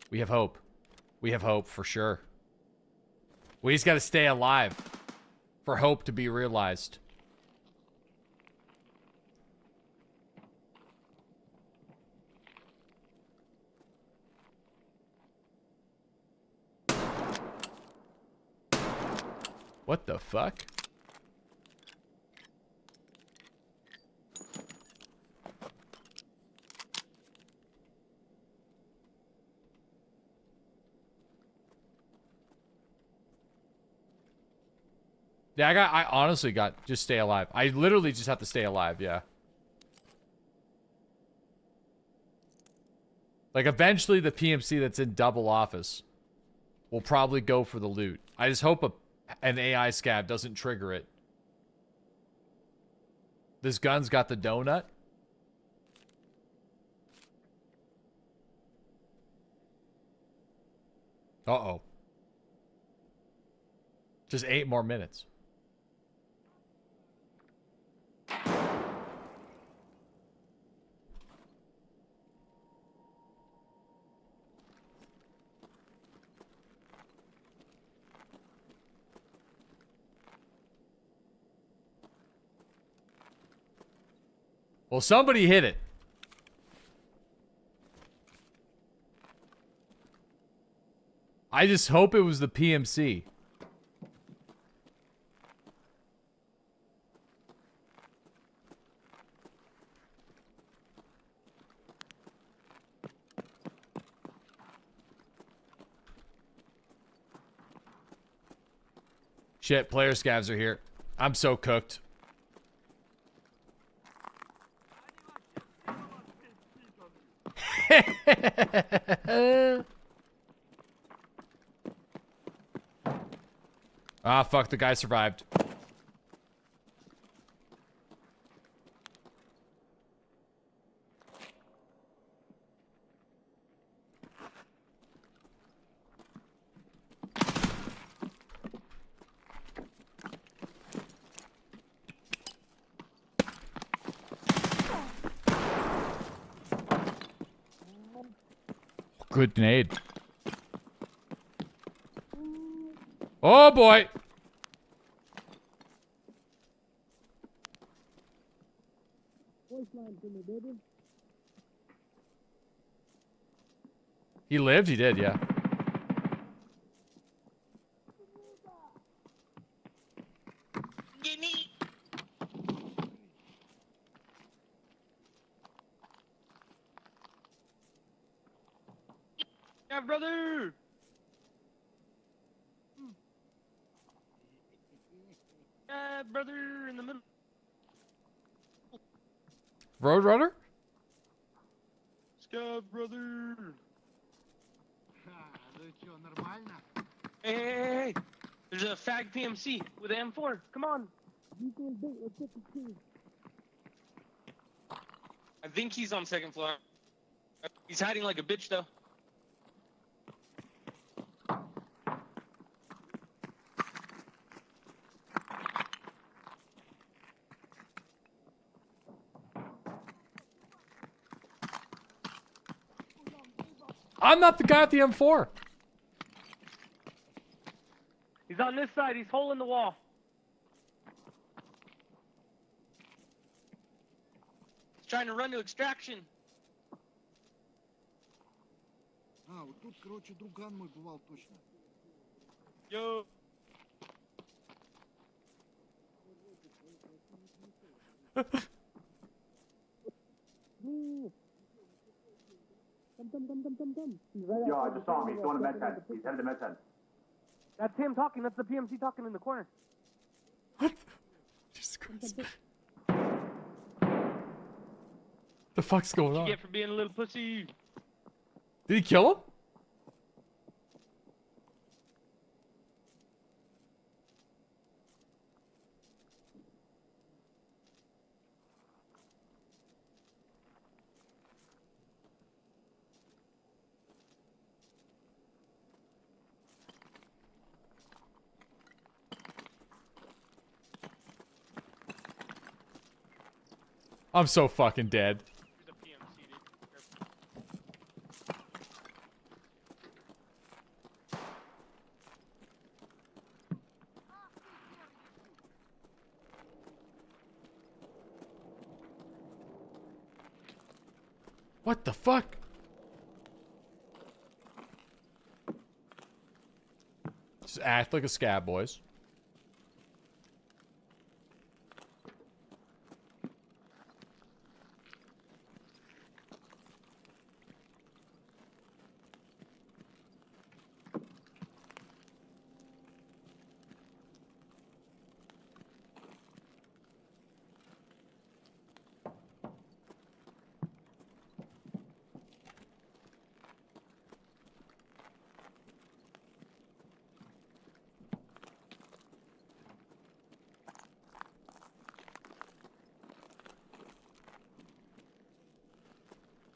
A: We have hope. We have hope for sure. We just got to stay alive for hope to be realized. What the fuck? Yeah, I honestly got, just stay alive. I literally just have to stay alive, yeah. Like, eventually the PMC that's in double office will probably go for the loot. I just hope an AI scav doesn't trigger it. This gun's got the donut. Uh-oh. Just 8 more minutes. Well, somebody hit it. I just hope it was the PMC. Shit, player scavs are here. I'm so cooked. Ah, fuck, the guy survived. Good grenade. Oh boy. He lived? He did, yeah.
G: Yeah, brother. Yeah, brother, in the middle.
A: Roadrunner?
G: Scav, brother. Hey. There's a fag PMC with an M4. Come on. I think he's on second floor. He's hiding like a bitch, though.
A: I'm not the guy at the M4.
G: He's on this side. He's holding the wall. He's trying to run to extraction.
F: Вот тут, короче, друган мой бывал точно.
G: Yo.
H: Yo, I just saw him. He's going to med tent. He's headed to med tent.
G: That's him talking. That's the PMC talking in the corner.
A: Jesus Christ. The fuck's going
G: What
A: on?
G: you get for being a little pussy?
A: Did he kill him? I'm so fucking dead.
G: Here's a PMC, dude.
A: What the fuck? Just act like a scab, boys.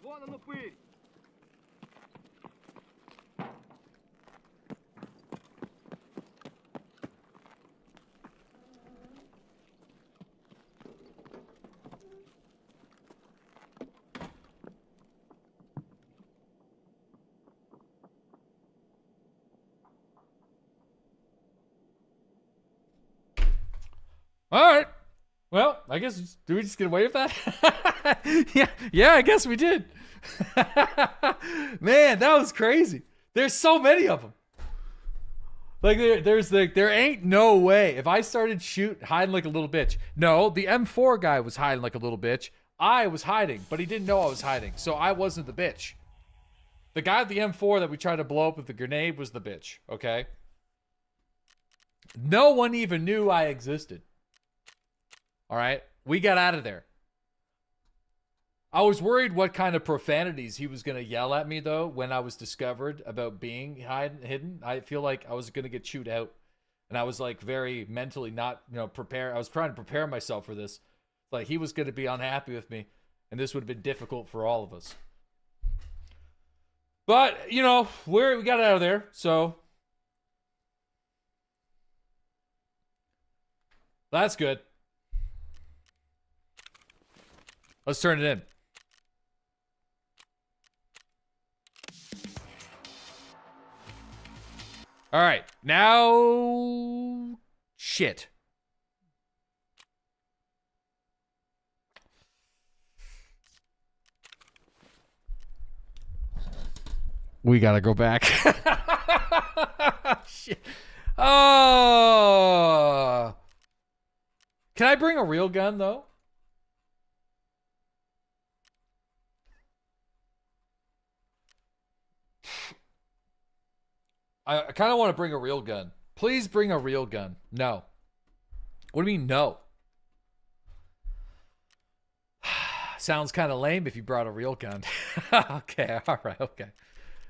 F: Вон он, упырь!
A: All right. Well, I guess do we just get away with that? yeah, I guess we did. Man, that was crazy. There's so many of them. Like there ain't no way. If I started hiding like a little bitch. No, the M4 guy was hiding like a little bitch. I was hiding, but he didn't know I was hiding, so I wasn't the bitch. The guy at the M4 that we tried to blow up with the grenade was the bitch. Okay. No one even knew I existed. All right, we got out of there. I was worried what kind of profanities he was going to yell at me, though, when I was discovered about being hidden. I feel like I was going to get chewed out. And I was, like, very mentally not, prepared. I was trying to prepare myself for this. Like, he was going to be unhappy with me. And this would have been difficult for all of us. But, we got out of there, so. That's good. Let's turn it in. All right, now shit. We gotta go back. Shit. Oh. Can I bring a real gun though? I kind of want to bring a real gun. Please bring a real gun. No. What do you mean no? Sounds kind of lame if you brought a real gun. Okay, all right, okay.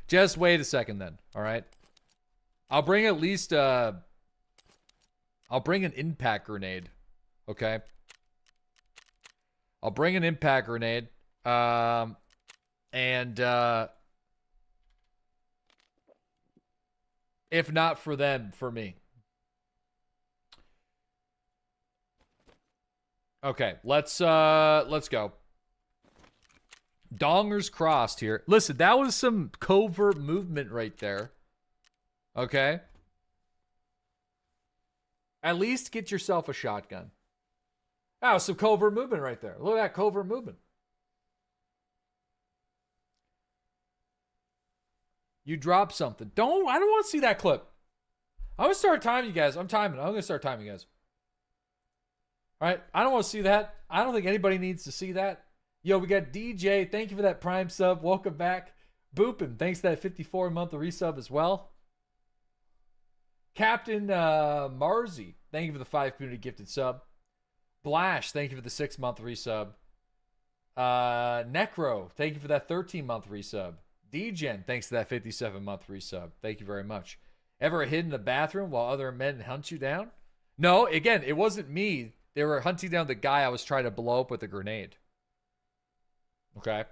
A: Just wait a second then, all right? I'll bring at least, I'll bring an impact grenade, okay? I'll bring an impact grenade, if not for them, for me. Okay, let's go. Dongers crossed here. Listen, that was some covert movement right there. Okay? At least get yourself a shotgun. That was some covert movement right there. Look at that covert movement. You dropped something. I don't want to see that clip. I'm going to start timing you guys. I'm going to start timing you guys. All right? I don't want to see that. I don't think anybody needs to see that. Yo, we got DJ. Thank you for that Prime sub. Welcome back. Boopin, thanks for that 54-month resub as well. Captain Marzi, thank you for the 5 community gifted sub. Blash, thank you for the 6-month resub. Necro, thank you for that 13-month resub. Dgen, thanks for that 57-month resub. Thank you very much. Ever hid in the bathroom while other men hunt you down? No, again, it wasn't me. They were hunting down the guy I was trying to blow up with a grenade. Okay.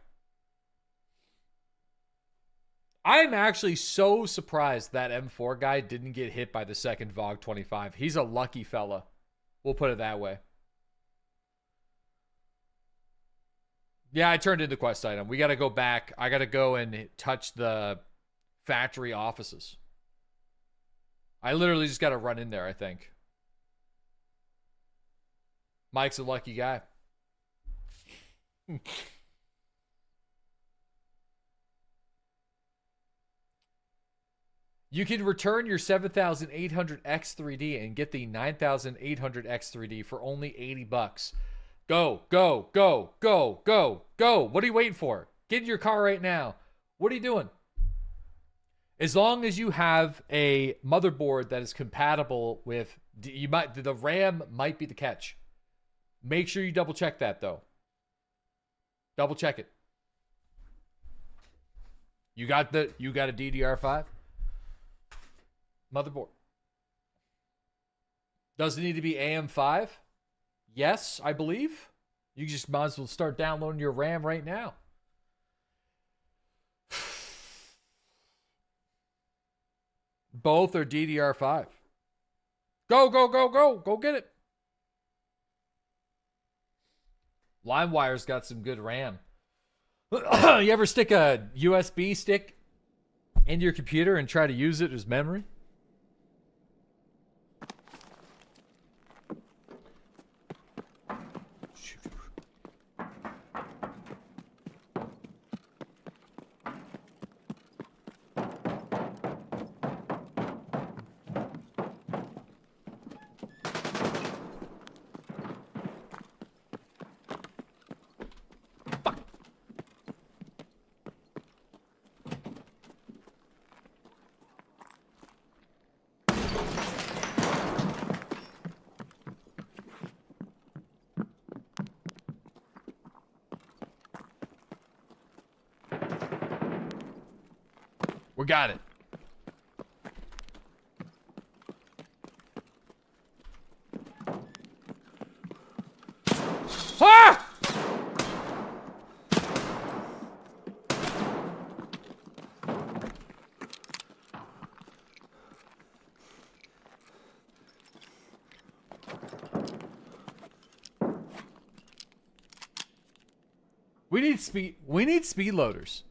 A: I'm actually so surprised that M4 guy didn't get hit by the second VOG 25. He's a lucky fella. We'll put it that way. Yeah, I turned in the quest item. We got to go back. I got to go and touch the factory offices. I literally just got to run in there, I think. Mike's a lucky guy. You can return your 7800 X3D and get the 9800 X3D for only $80. Go, go, go, go, go, go. What are you waiting for? Get in your car right now. What are you doing? As long as you have a motherboard that is compatible with, the RAM might be the catch. Make sure you double check that though. Double check it. You got a DDR5 motherboard. Does it need to be AM5? Yes, I believe. You just might as well start downloading your RAM right now. Both are DDR5. Go, go, go, go. Go get it. LimeWire's got some good RAM. You ever stick a USB stick into your computer and try to use it as memory? We got it. Ah! We need speed loaders.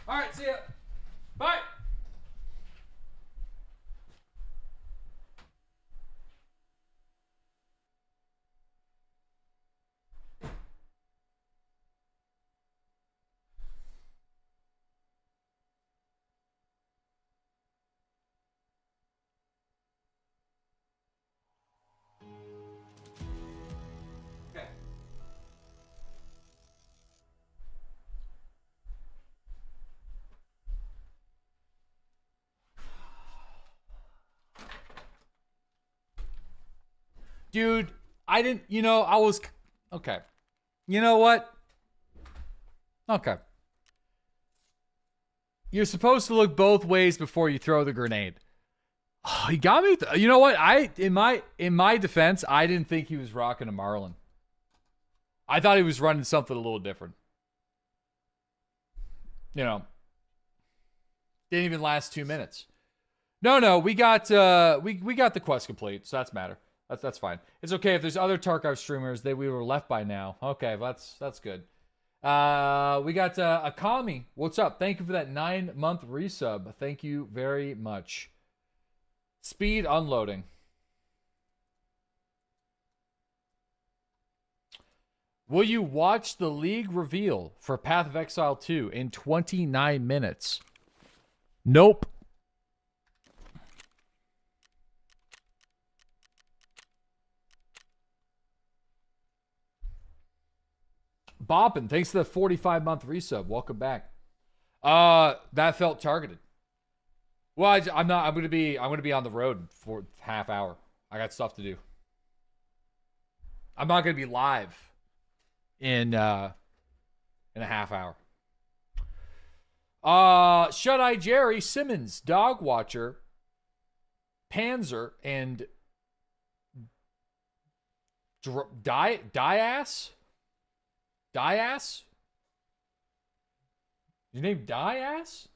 A: All right, see ya. Bye. Dude, I didn't, I was, okay. You know what? Okay. You're supposed to look both ways before you throw the grenade. Oh, he got me. You know what? In my defense, I didn't think he was rocking a Marlin. I thought he was running something a little different. Didn't even last 2 minutes. No, we got we got the quest complete, so that's matter. That's fine. It's okay if there's other Tarkov streamers that we were left by now. Okay, that's good. We got Akami. What's up? Thank you for that 9-month resub. Thank you very much. Speed unloading. Will you watch the league reveal for Path of Exile 2 in 29 minutes? Nope. Boppin, thanks for the 45-month resub. Welcome back. That felt targeted. Well, I'm gonna be on the road for half hour. I got stuff to do. I'm not gonna be live in a half hour. Shut Eye Jerry, Simmons, Dog Watcher, Panzer, and Dias? Dias? Your name Dias?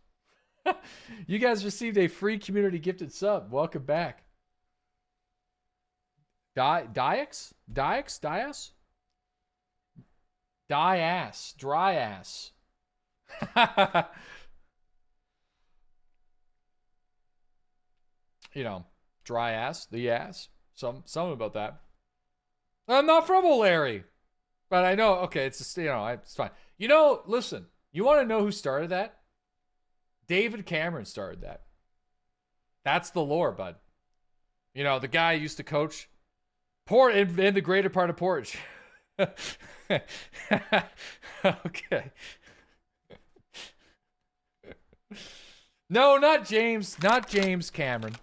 A: You guys received a free community gifted sub. Welcome back. Dias? Dias? Dias? Dias. Dry ass. Dry ass, the ass. Something about that. I'm not from O'Larry. But I know, okay, it's just, it's fine. Listen, you want to know who started that? David Cameron started that. That's the lore, bud. The guy used to coach Port in the greater part of Porch. Okay. No, not James. Not James Cameron.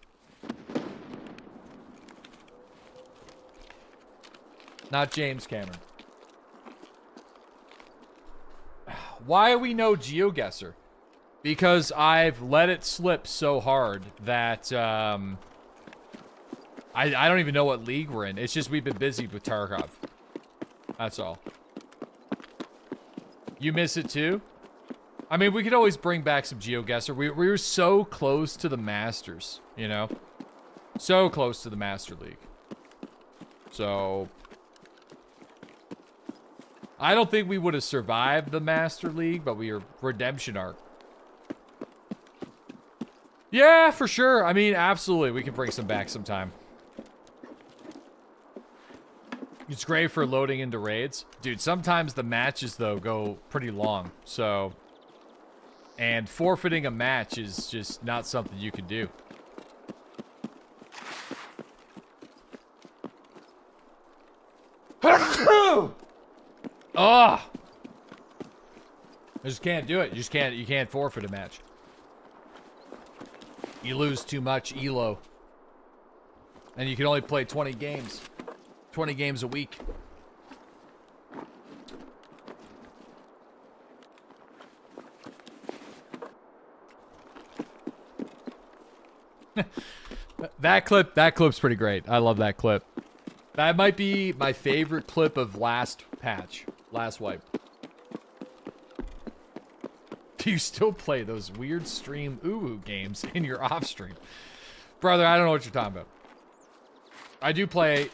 A: Not James Cameron. Why are we no GeoGuessr? Because I've let it slip so hard that I don't even know what league we're in. It's just we've been busy with Tarkov. That's all. You miss it too? I mean, we could always bring back some GeoGuessr. We were so close to the Masters, So close to the Master League. So I don't think we would have survived the Master League, but we are redemption arc. Yeah, for sure. I mean, absolutely. We can bring some back sometime. It's great for loading into raids. Dude, sometimes the matches, though, go pretty long. So, and forfeiting a match is just not something you can do. Oh! I just can't do it. You can't forfeit a match. You lose too much ELO. And you can only play 20 games. 20 games a week. That clip's pretty great. I love that clip. That might be my favorite clip of last patch. Last wipe. Do you still play those weird stream games in your off stream? Brother, I don't know what you're talking about. I do play...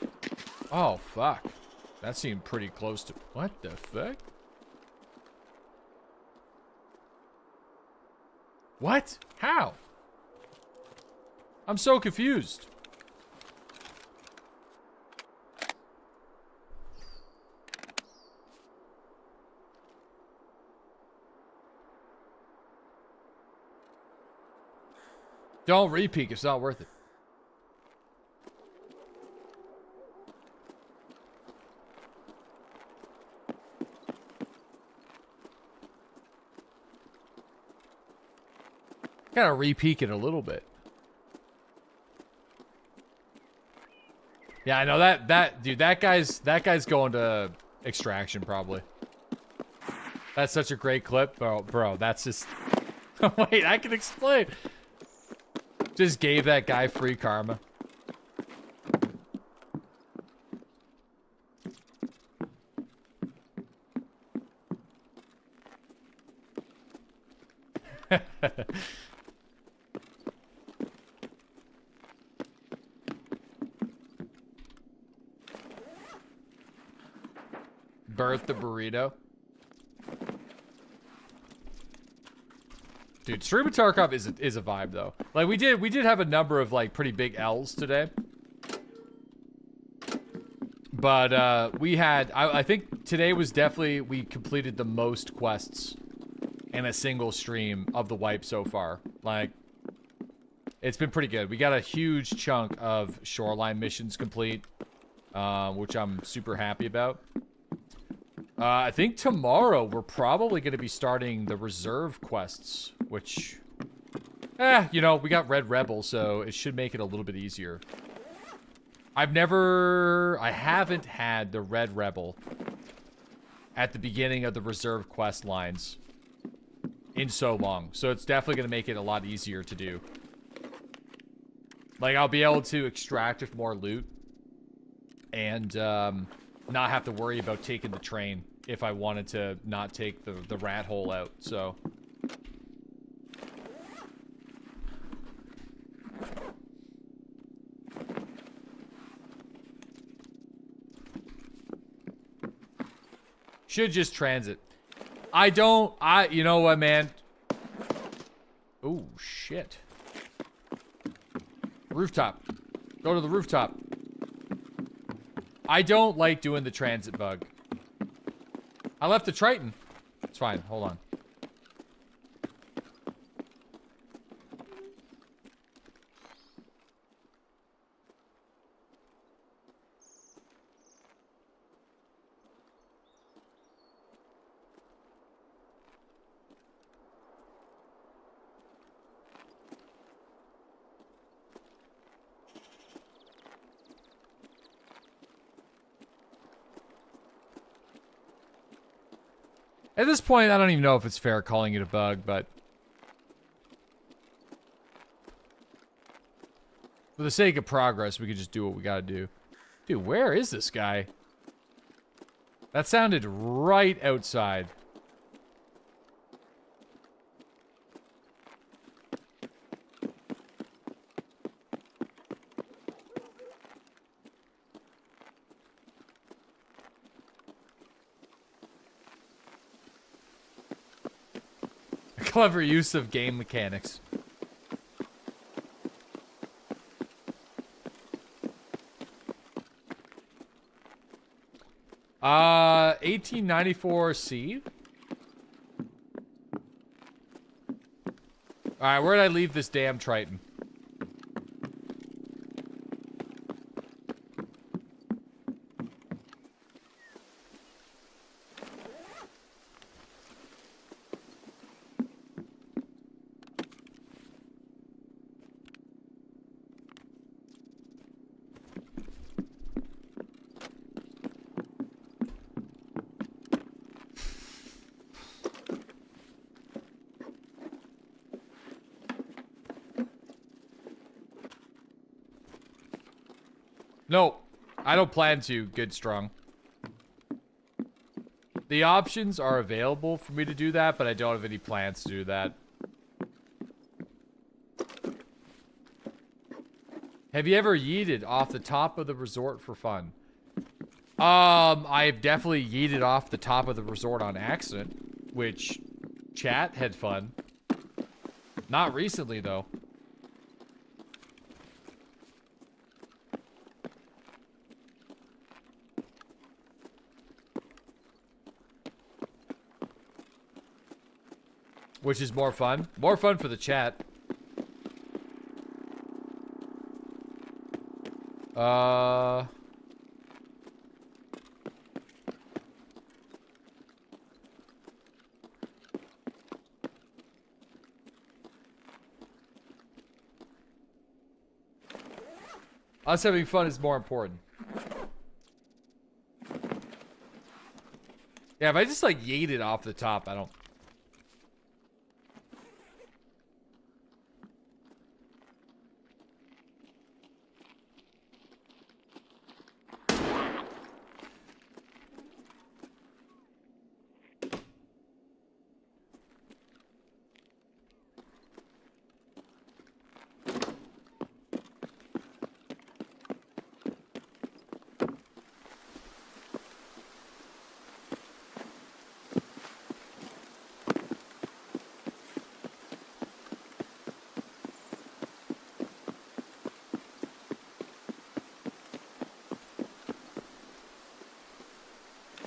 A: Oh, fuck. That seemed pretty close to... What the fuck? What? How? I'm so confused. Don't repeat. It's not worth it. Gotta re-peek it a little bit. Yeah, I know that dude. That guy's going to extraction probably. That's such a great clip, bro. That's just. Wait, I can explain. Just gave that guy free karma. Birth the burrito. Dude, streaming Tarkov is a vibe though. Like we did have a number of like pretty big L's today. But we had I think today was definitely we completed the most quests in a single stream of the wipe so far. Like it's been pretty good. We got a huge chunk of shoreline missions complete, which I'm super happy about. I think tomorrow we're probably going to be starting the reserve quests, which, you know, we got Red Rebel, so it should make it a little bit easier. I haven't had the Red Rebel at the beginning of the reserve quest lines in so long, so it's definitely going to make it a lot easier to do. Like, I'll be able to extract more loot and not have to worry about taking the train if I wanted to not take the rat hole out, so. Should just transit. You know what, man? Oh, shit. Rooftop. Go to the rooftop. I don't like doing the transit bug. I left the Triton. It's fine. Hold on. At this point, I don't even know if it's fair calling it a bug, but for the sake of progress, we could just do what we gotta do. Dude, where is this guy? That sounded right outside. Clever use of game mechanics. Uh, 1894 C. Alright, where did I leave this damn Triton? No, I don't plan to, Good Strong. The options are available for me to do that, but I don't have any plans to do that. Have you ever yeeted off the top of the resort for fun? I've definitely yeeted off the top of the resort on accident, which chat had fun. Not recently, though. Which is more fun? More fun for the chat. Us having fun is more important. Yeah, if I just like yeet it off the top, I don't.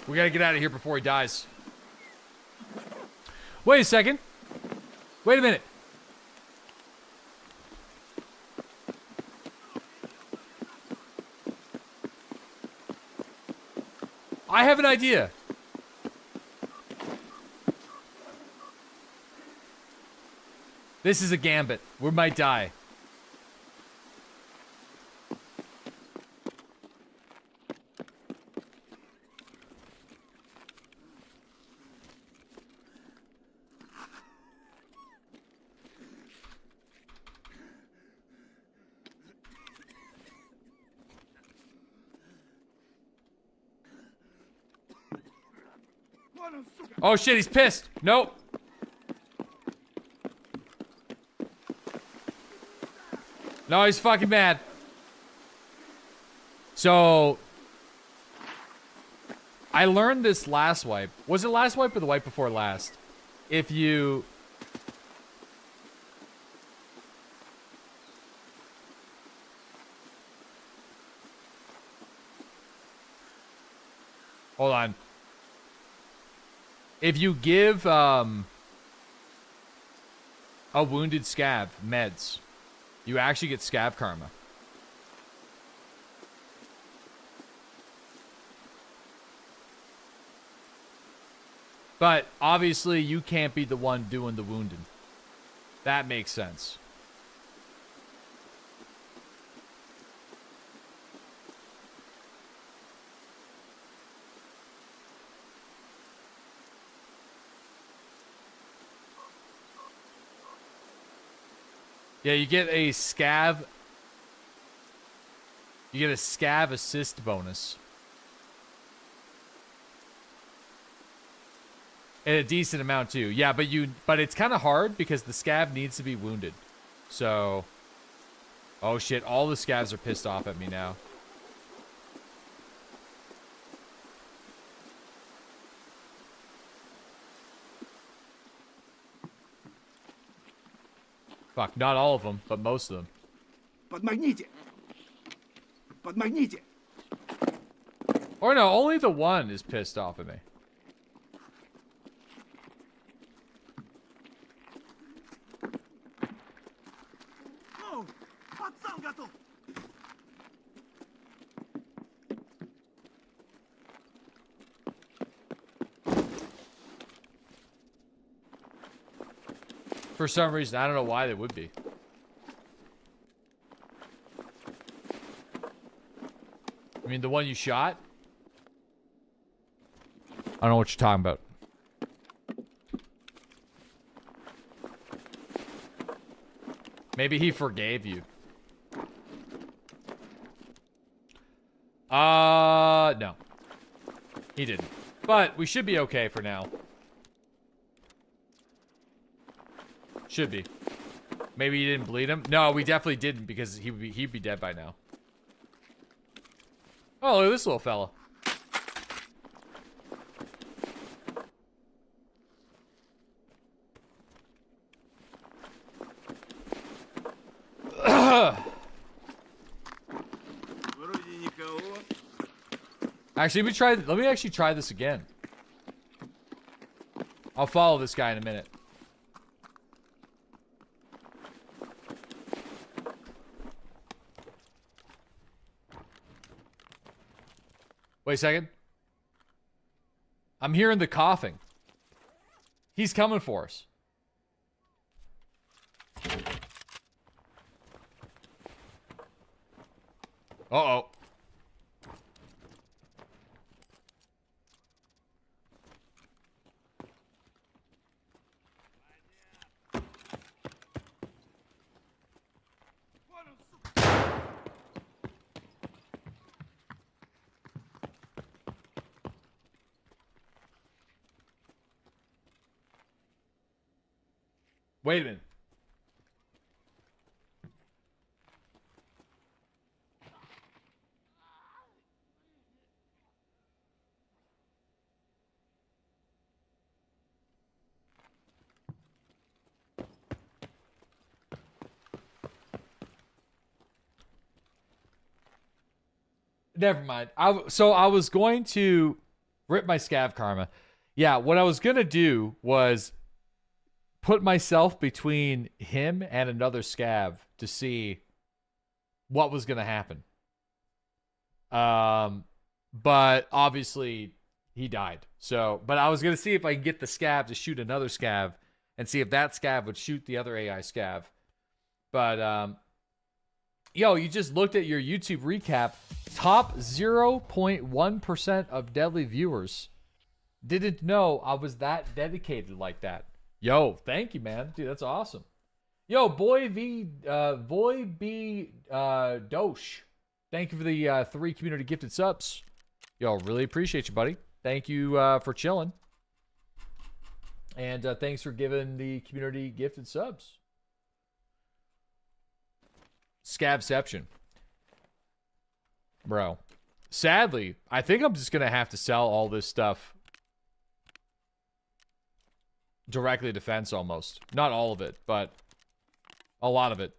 A: We gotta get out of here before he dies. Wait a second. Wait a minute. I have an idea. This is a gambit. We might die. Oh shit, he's pissed. Nope. No, he's fucking mad. So, I learned this last wipe. Was it last wipe or the wipe before last? If you... Hold on. If you give a wounded scab meds, you actually get scab karma. But obviously you can't be the one doing the wounding. That makes sense. Yeah, you get a scav. You get a scav assist bonus. And a decent amount too. Yeah, but it's kind of hard because the scav needs to be wounded. So, oh shit, all the scavs are pissed off at me now. Fuck, not all of them, but most of them.
F: Подмагните! Подмагните!
A: Or no, only the one is pissed off at me.
F: Ну, пацан готов!
A: For some reason, I don't know why they would be. I mean, the one you shot? I don't know what you're talking about. Maybe he forgave you. No. He didn't. But we should be okay for now. Should be. Maybe you didn't bleed him? No, we definitely didn't because he'd be dead by now. Oh, look at this little fella.
F: Вроде никого.
A: Actually, let me actually try this again. I'll follow this guy in a minute. Wait a second. I'm hearing the coughing. He's coming for us. Uh-oh. Wait a minute. Never mind. So I was going to rip my scav karma. Yeah, what I was going to do was put myself between him and another scav to see what was going to happen. But obviously he died. So, but I was going to see if I can get the scav to shoot another scav and see if that scav would shoot the other AI scav. But, yo, you just looked at your YouTube recap. Top 0.1% of Deadly viewers didn't know I was that dedicated like that. Yo, thank you, man. Dude, that's awesome. Yo, Boy B Dosh. Thank you for the 3 community gifted subs. Yo, really appreciate you, buddy. Thank you for chilling. And thanks for giving the community gifted subs. Scavception. Bro. Sadly, I think I'm just going to have to sell all this stuff directly to Fence almost. Not all of it, but a lot of it.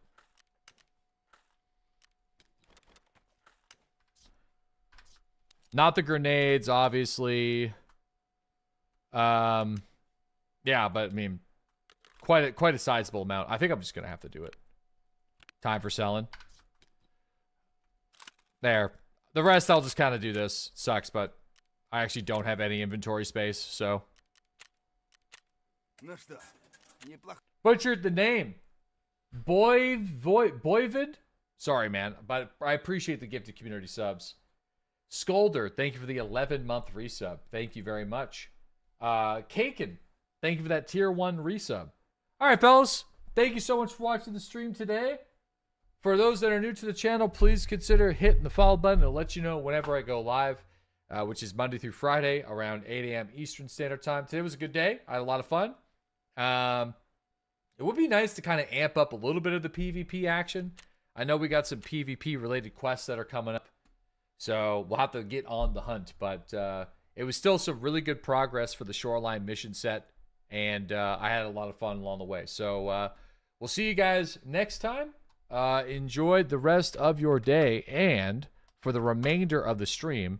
A: Not the grenades, obviously. Yeah, but I mean, quite a sizable amount. I think I'm just going to have to do it. Time for selling. There. The rest, I'll just kind of do this. Sucks, but I actually don't have any inventory space, so. Butchered the name. Boyvid? Sorry, man, but I appreciate the gifted community subs. Scolder, thank you for the 11-month resub. Thank you very much. Kaken, thank you for that tier 1 resub. All right, fellas. Thank you so much for watching the stream today. For those that are new to the channel, please consider hitting the follow button. It'll let you know whenever I go live, which is Monday through Friday around 8 a.m. Eastern Standard Time. Today was a good day. I had a lot of fun. It would be nice to kind of amp up a little bit of the PvP action. I know we got some PvP-related quests that are coming up, so we'll have to get on the hunt. But it was still some really good progress for the Shoreline mission set, and I had a lot of fun along the way. So we'll see you guys next time. Enjoy the rest of your day, and for the remainder of the stream,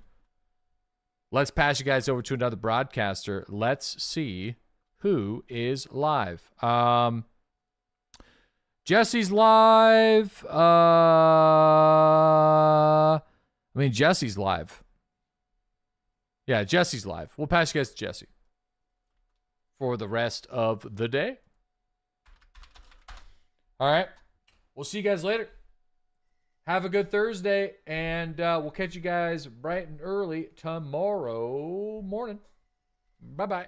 A: let's pass you guys over to another broadcaster. Let's see who is live. Jesse's live. Jesse's live. Yeah, Jesse's live. We'll pass you guys to Jesse for the rest of the day. All right. We'll see you guys later. Have a good Thursday, and we'll catch you guys bright and early tomorrow morning. Bye-bye.